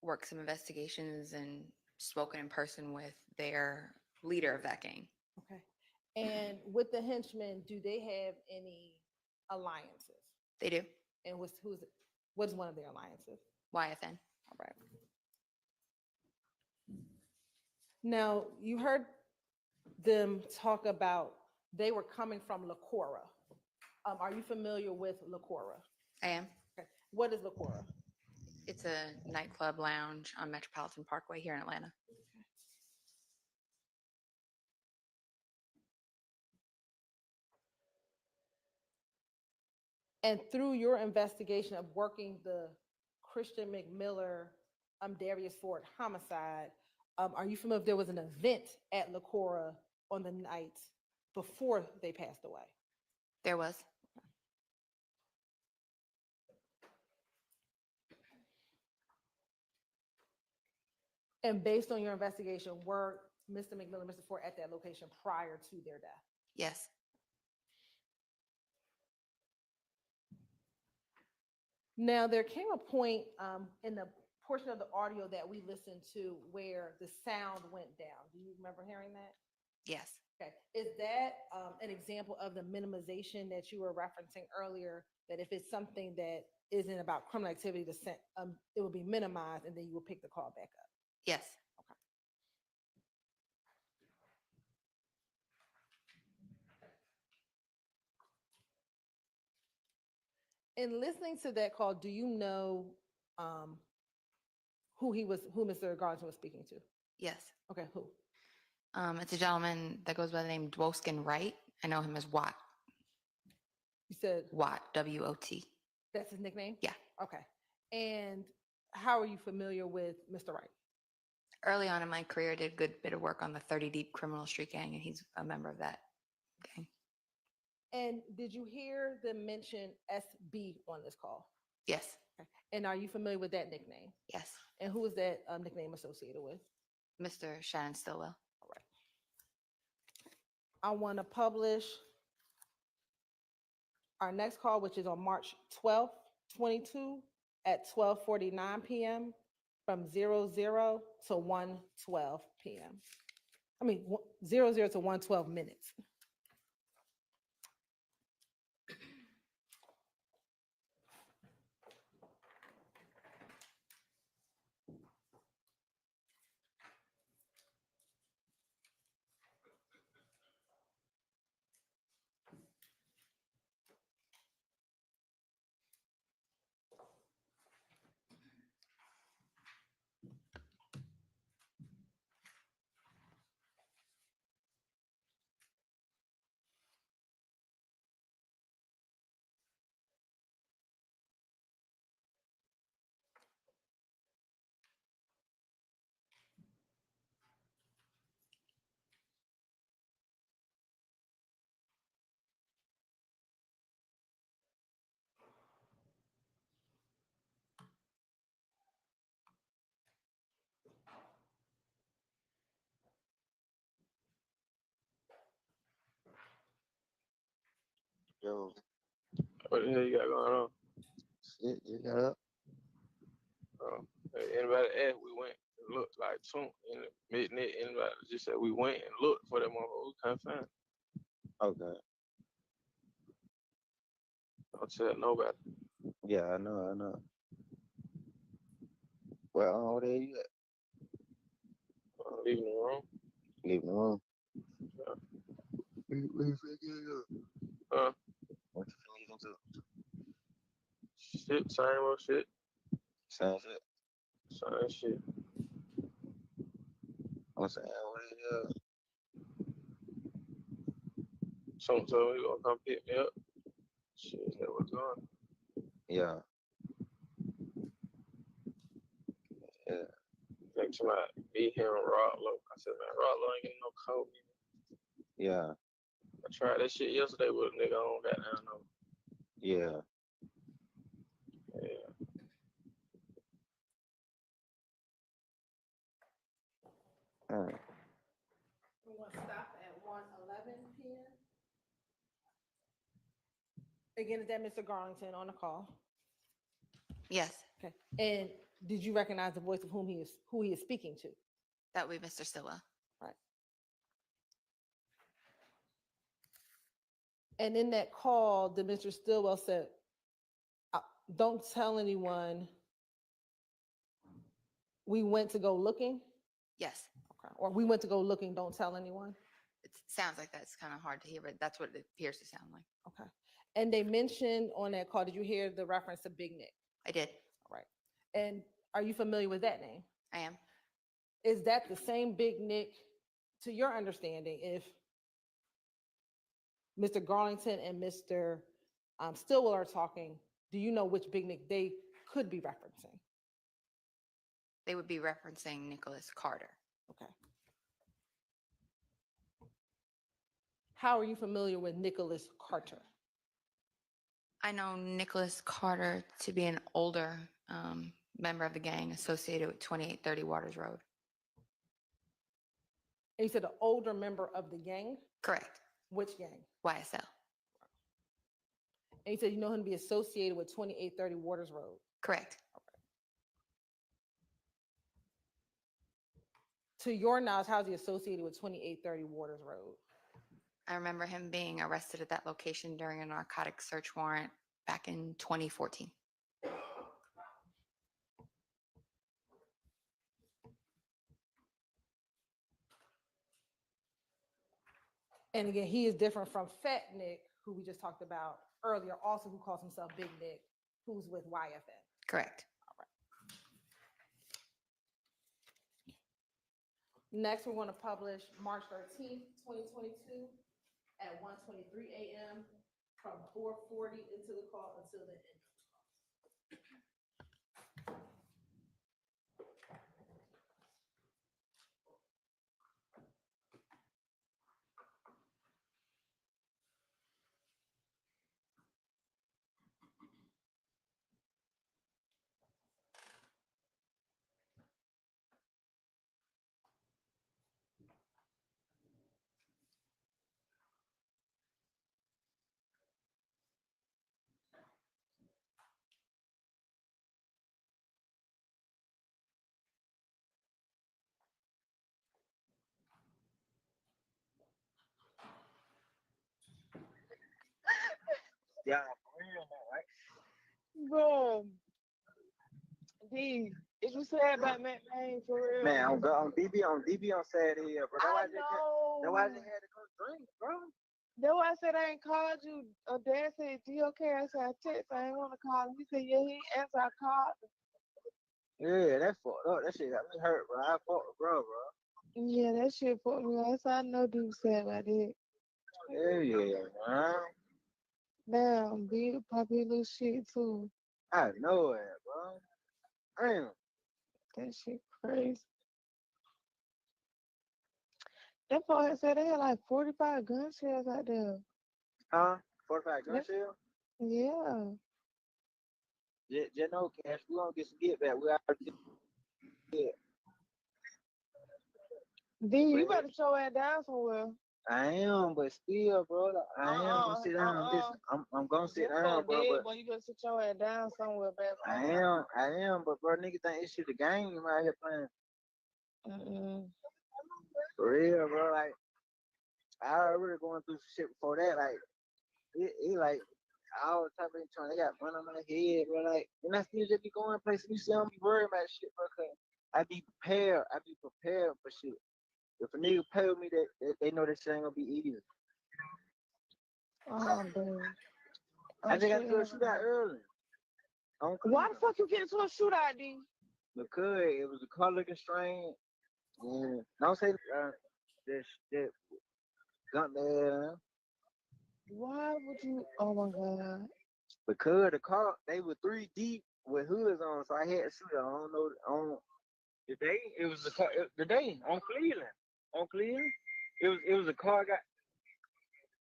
worked some investigations and spoken in person with their leader of that gang. Okay. And with the henchmen, do they have any alliances? They do. And what is one of their alliances? YFN. All right. Now, you heard them talk about they were coming from Lacora. Are you familiar with Lacora? I am. Okay. What is Lacora? It's a nightclub lounge on Metropolitan Parkway here in Atlanta. And through your investigation of working the Christian McMiller, Darius Ford homicide, are you familiar if there was an event at Lacora on the night before they passed away? There was. And based on your investigation, were Mr. McMillan, Mr. Ford at that location prior to their death? Yes. Now, there came a point in the portion of the audio that we listened to where the sound went down. Do you remember hearing that? Yes. Okay. Is that an example of the minimization that you were referencing earlier? That if it's something that isn't about criminal activity, it will be minimized and then you will pick the call back up? Yes. In listening to that call, do you know who Mr. Garlington was speaking to? Yes. Okay, who? It's a gentleman that goes by the name Dwoskin Wright. I know him as Watt. You said Watt, W-O-T. That's his nickname? Yeah. Okay. And how are you familiar with Mr. Wright? Early on in my career, I did a good bit of work on the 30 Deep Criminal Street Gang, and he's a member of that gang. And did you hear them mention SB on this call? Yes. Okay. And are you familiar with that nickname? Yes. And who is that nickname associated with? Mr. Shannon Stillwell. All right. I want to publish our next call, which is on March 12th, 22 at 12:49 p.m. from 00 to 1:12 p.m. I mean, 00 to 1:12 minutes. Yo, What the hell you got going on? shit, you got up? Anybody asked, we went and looked like soon in the midnight. Anybody just said we went and looked for that motherfucker. We couldn't find it. Okay. Don't tell nobody. Yeah, I know. Well, over there you at? Leaving the room. Leaving the room. Yeah. What you finna Huh? What you finna get into? Shit, same old shit. Same shit. Same shit. I'm saying, what is Someone told me you gonna come pick me up. Shit, that was going. Yeah. Yeah. Think somebody beat him Rod Low. I said, man, Rod Low ain't getting no coat. Yeah. I tried that shit yesterday with a nigga on goddamn no. Yeah. Yeah. All right. We want to stop at 1:11 p.m. Again, is that Mr. Garlington on the call? Yes. Okay. And did you recognize the voice of who he is speaking to? That would be Mr. Stillwell. Right. And in that call, the Mr. Stillwell said, don't tell anyone we went to go looking? Yes. Okay. Or we went to go looking, don't tell anyone? It sounds like that's kind of hard to hear, but that's what it appears to sound like. Okay. And they mentioned on that call, did you hear the reference to Big Nick? I did. All right. And are you familiar with that name? I am. Is that the same Big Nick, to your understanding, if Mr. Garlington and Mr. Stillwell are talking, do you know which Big Nick they could be referencing? They would be referencing Nicholas Carter. Okay. How are you familiar with Nicholas Carter? I know Nicholas Carter to be an older member of the gang associated with 2830 Waters Road. And you said an older member of the gang? Correct. Which gang? YSL. And you said you know him to be associated with 2830 Waters Road? Correct. To your knowledge, how's he associated with 2830 Waters Road? I remember him being arrested at that location during a narcotic search warrant back in 2014. And again, he is different from Fat Nick, who we just talked about earlier, also who calls himself Big Nick, who's with YFN. Correct. Next, we're going to publish March 13th, 2022 at 1:23 a.m. from 4:40 into the call until the end. Yeah, for real now, right? Bro, D, is you sad about Matt Payne for real? Man, on DB on Saturday here, bro. I know. That's why they had to come drink, bro. That's why I said I ain't called you. Dad said, G, okay. I said, I text. I ain't want to call him. He said, yeah, he ain't answer. I called him. Yeah, that fucked up. That shit got me hurt, bro. I fucked with bro. Yeah, that shit put me on. So I know dude sad about it. Yeah, man. Damn, big poppy little shit too. I know it, bro. Damn. That shit crazy. That fuck had said they had like 45 gun shells out there. Huh? 45 gun shell? Yeah. Just know, Cash, we gonna get some get back. We already get. D, you better show that down somewhere. I am, but still, bro. I am gonna sit down. Listen, I'm gonna sit down, bro. But Boy, you better sit your ass down somewhere, baby. I am, but bro, nigga think it's shit the game out here playing. For real, bro. Like I already going through some shit before that. Like it like all type of trying. They got money on my head, bro. Like and I still just be going places. You see, I don't be worried about shit, bro. Cause I be prepared. I be prepared for shit. If a nigga pay with me, they know that shit ain't gonna be easy. Oh, baby. I just got to a shootout early. Why the fuck you get into a shootout, D? Because it was a car looking strange. Yeah. Don't say that gun there. Why would you? Oh my god. Because the car, they were 3 deep with hoods on, so I had to shoot it. I don't know. The day it was the car. The day on Cleveland. On Cleveland, it was a car.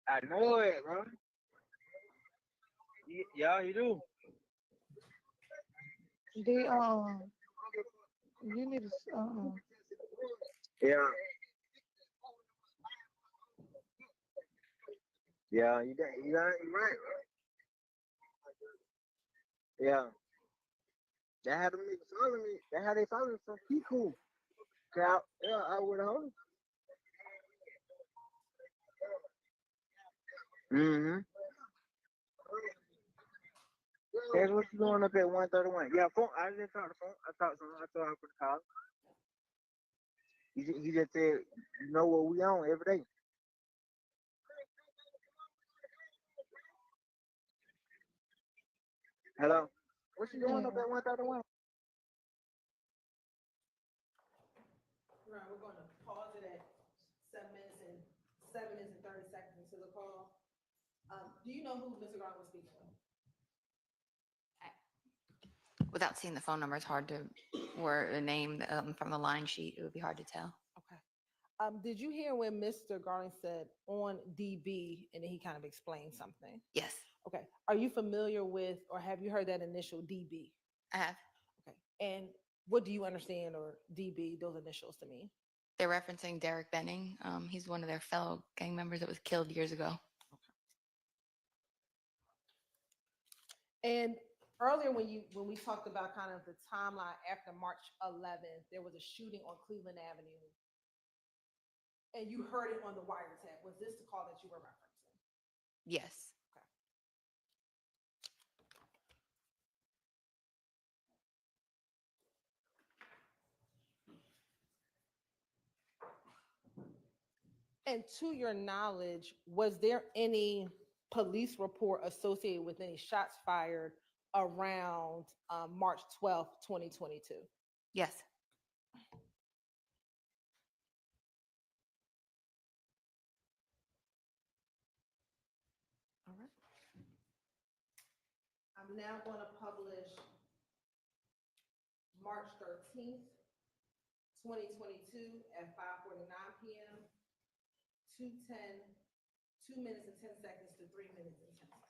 I know it, bro. Yeah, you do. D, you need to. Yeah. Yeah, you right, bro. Yeah. That had them niggas follow me. That how they follow me from Pico. Yeah, I would have hold. Hey, what you doing up at 131? Yeah, phone. I just talked the phone. I talked to him. I told him for the call. He just said, you know what we on every day. Hello? What you doing up at 131? Right, we're going to pause it at 7 minutes and 30 seconds into the call. Do you know who Mr. Garland was speaking with? Without seeing the phone number, it's hard to, or a name from the line sheet, it would be hard to tell. Okay. Did you hear when Mr. Garland said on DB and then he kind of explained something? Yes. Okay. Are you familiar with or have you heard that initial DB? I have. Okay. And what do you understand or DB, those initials to mean? They're referencing Derek Benning. He's one of their fellow gang members that was killed years ago. And earlier when we talked about kind of the timeline after March 11th, there was a shooting on Cleveland Avenue. And you heard it on the wiretap. Was this the call that you were referencing? Yes. And to your knowledge, was there any police report associated with any shots fired around March 12th, 2022? Yes. All right. I'm now going to publish March 13th, 2022 at 5:49 p.m. 2 minutes and 10 seconds to 3 minutes and 10 seconds.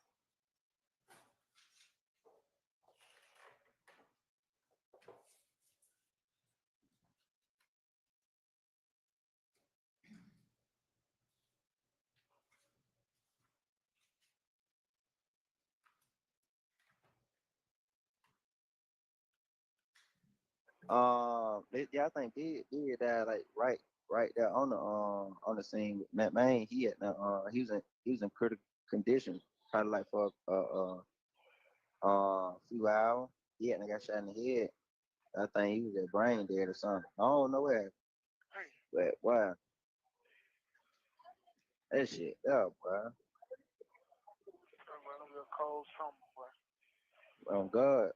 Yeah, I think did that like right there on the scene with Matt Main. He had he was in critical condition, probably like for few hours. He hadn't got shot in the head. I think he was at brain dead or something. I don't know where, but wow, that shit up, bro. Cold summer, boy. Oh God,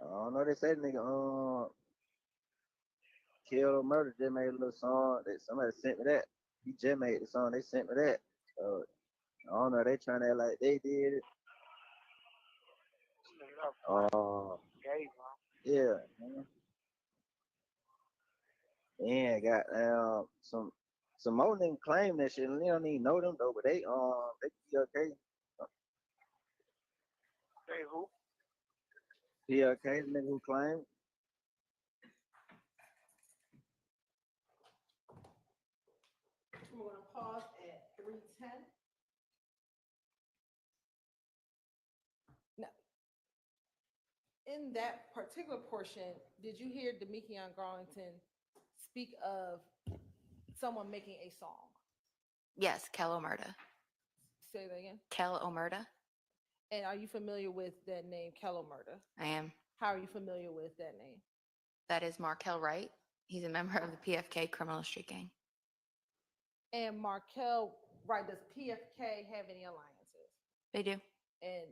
I don't know. They say the nigga killed or murdered. Just made a little song that somebody sent me that. He just made the song. They sent me that. I don't know. They trying to act like they did it. Yeah. Man. Yeah, got some more niggas claim that shit. And they don't even know them though, but they be okay. Hey, who? Be okay. The nigga who claim. We're going to pause at 3:10. Now, in that particular portion, did you hear Deamonte Garlington speak of someone making a song? Yes, Kel Omerta. Say that again. Kel Omerta. And are you familiar with that name, Kel Omerta? I am. How are you familiar with that name? That is Markel Wright. He's a member of the PFK criminal street gang. And Markel, right, does PFK have any alliances? They do. And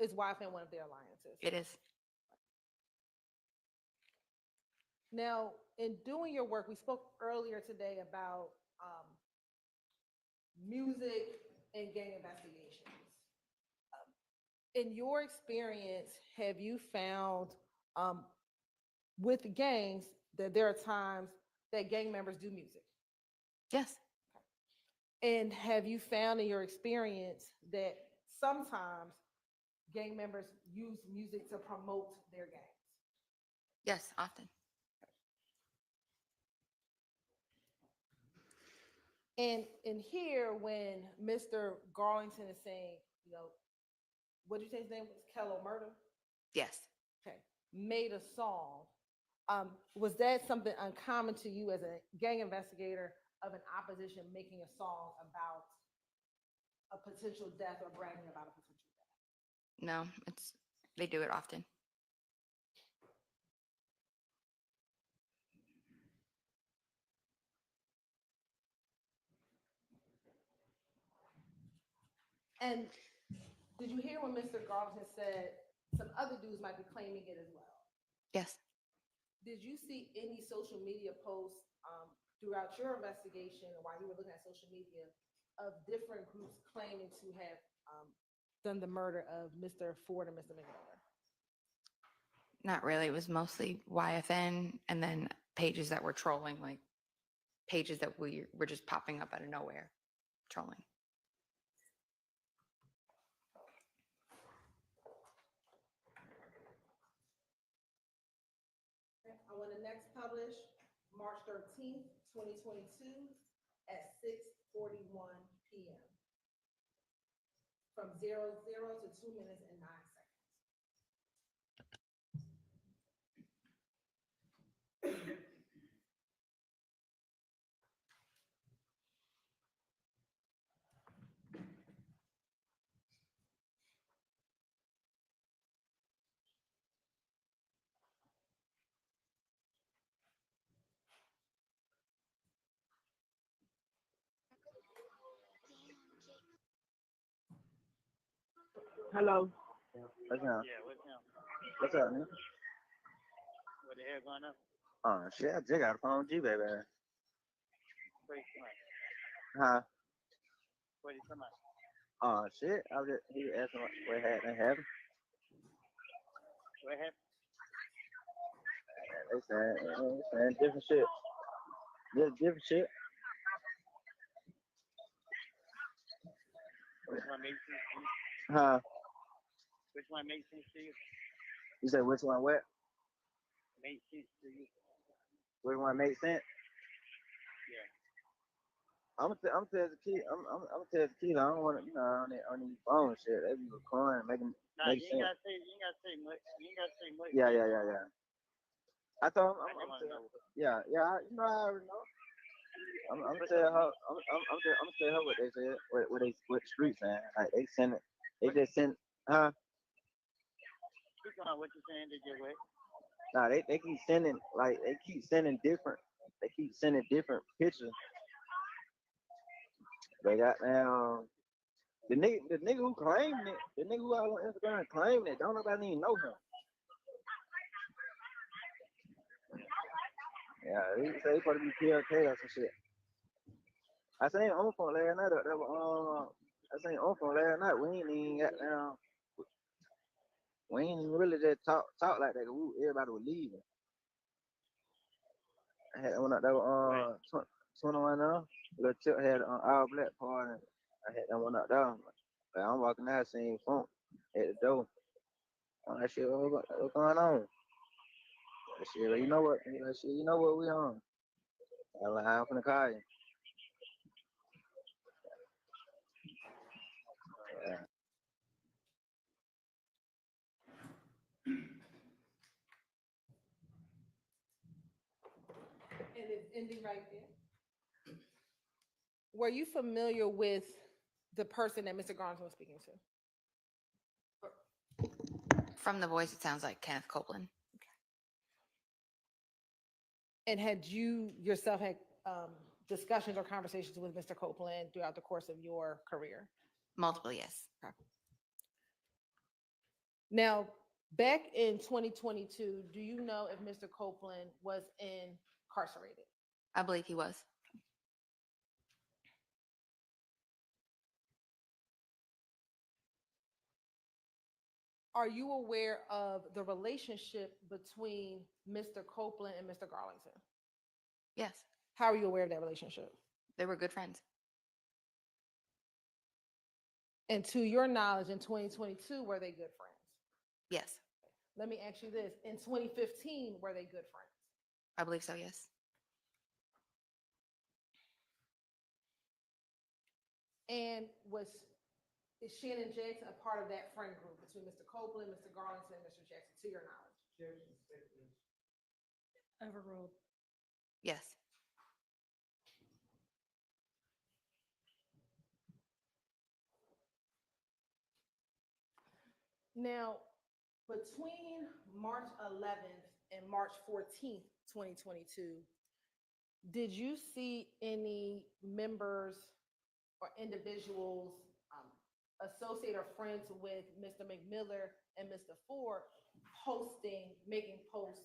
is YFN one of their alliances? It is. Now, in doing your work, we spoke earlier today about music and gang investigations. In your experience, have you found with gangs that there are times that gang members do music? Yes. And have you found in your experience that sometimes gang members use music to promote their gangs? Yes, often. And in here, when Mr. Garlington is saying, you know, what did you say his name was? Kel Omerta? Yes. Okay. Made a song. Was that something uncommon to you as a gang investigator of an opposition making a song about a potential death or bragging about a potential death? No, they do it often. And did you hear when Mr. Garlington said some other dudes might be claiming it as well? Yes. Did you see any social media posts throughout your investigation or while you were looking at social media of different groups claiming to have done the murder of Mr. Ford and Mr. McMillan? Not really. It was mostly YFN and then pages that were trolling, like pages that were just popping up out of nowhere, trolling. I want to next publish March 13th, 2022 at 6:41 PM. From 00 to 2 minutes and 9 seconds. Hello. What's up? Yeah, what's up? What's up, man? What the hell going on? Oh shit, I just got a phone with you, baby. What you talking Huh? about? What you talking about? Oh shit, I was just, he was asking what happened. What happened? They saying different shit. Just different shit. Which one makes sense to you? Huh? Which one makes sense to you? You said which one what? Makes sense to you? Which one makes sense? Yeah. I'm tell the kid. I'm tell the kid. I don't want to, on these phone shit. They be recording, making Nah, make you ain't sense. gotta say much. You ain't gotta say much. Yeah. I told him. I just wanna know. Yeah. I already know. I'm tell her. I'm tell her what they said. What the street saying. Like they send it. They just send. Huh? Keep going. What you saying? Did you wait? Nah, they keep sending different. They keep sending different pictures. They got now the nigga who claimed it, the nigga who out on Instagram claiming it, don't nobody even know him. Yeah, he say he supposed to be PLK or some shit. I seen on phone last night. We ain't even got down. We ain't even really just talk like that. Everybody was leaving. I had one out there 21 now. Little Tip had an all black party. I had that one out there. But I'm walking out, seeing funk at the door. That shit, what's going on? That shit, you know what? You know what we on? I'm finna call you. Yeah. And it's ending right there. Were you familiar with the person that Mr. Garnes was speaking to? From the voice, it sounds like Kenneth Copeland. And had you yourself had discussions or conversations with Mr. Copeland throughout the course of your career? Multiple, yes. Now, back in 2022, do you know if Mr. Copeland was incarcerated? I believe he was. Are you aware of the relationship between Mr. Copeland and Mr. Garlington? Yes. How are you aware of that relationship? They were good friends. And to your knowledge, in 2022, were they good friends? Yes. Let me ask you this. In 2015, were they good friends? I believe so, yes. And is Shannon Jackson a part of that friend group between Mr. Copeland, Mr. Garlington, and Mr. Jackson, to your knowledge? Overruled. Yes. Now, between March 11th and March 14th, 2022, did you see any members or individuals associated or friends with Mr. McMiller and Mr. Ford making posts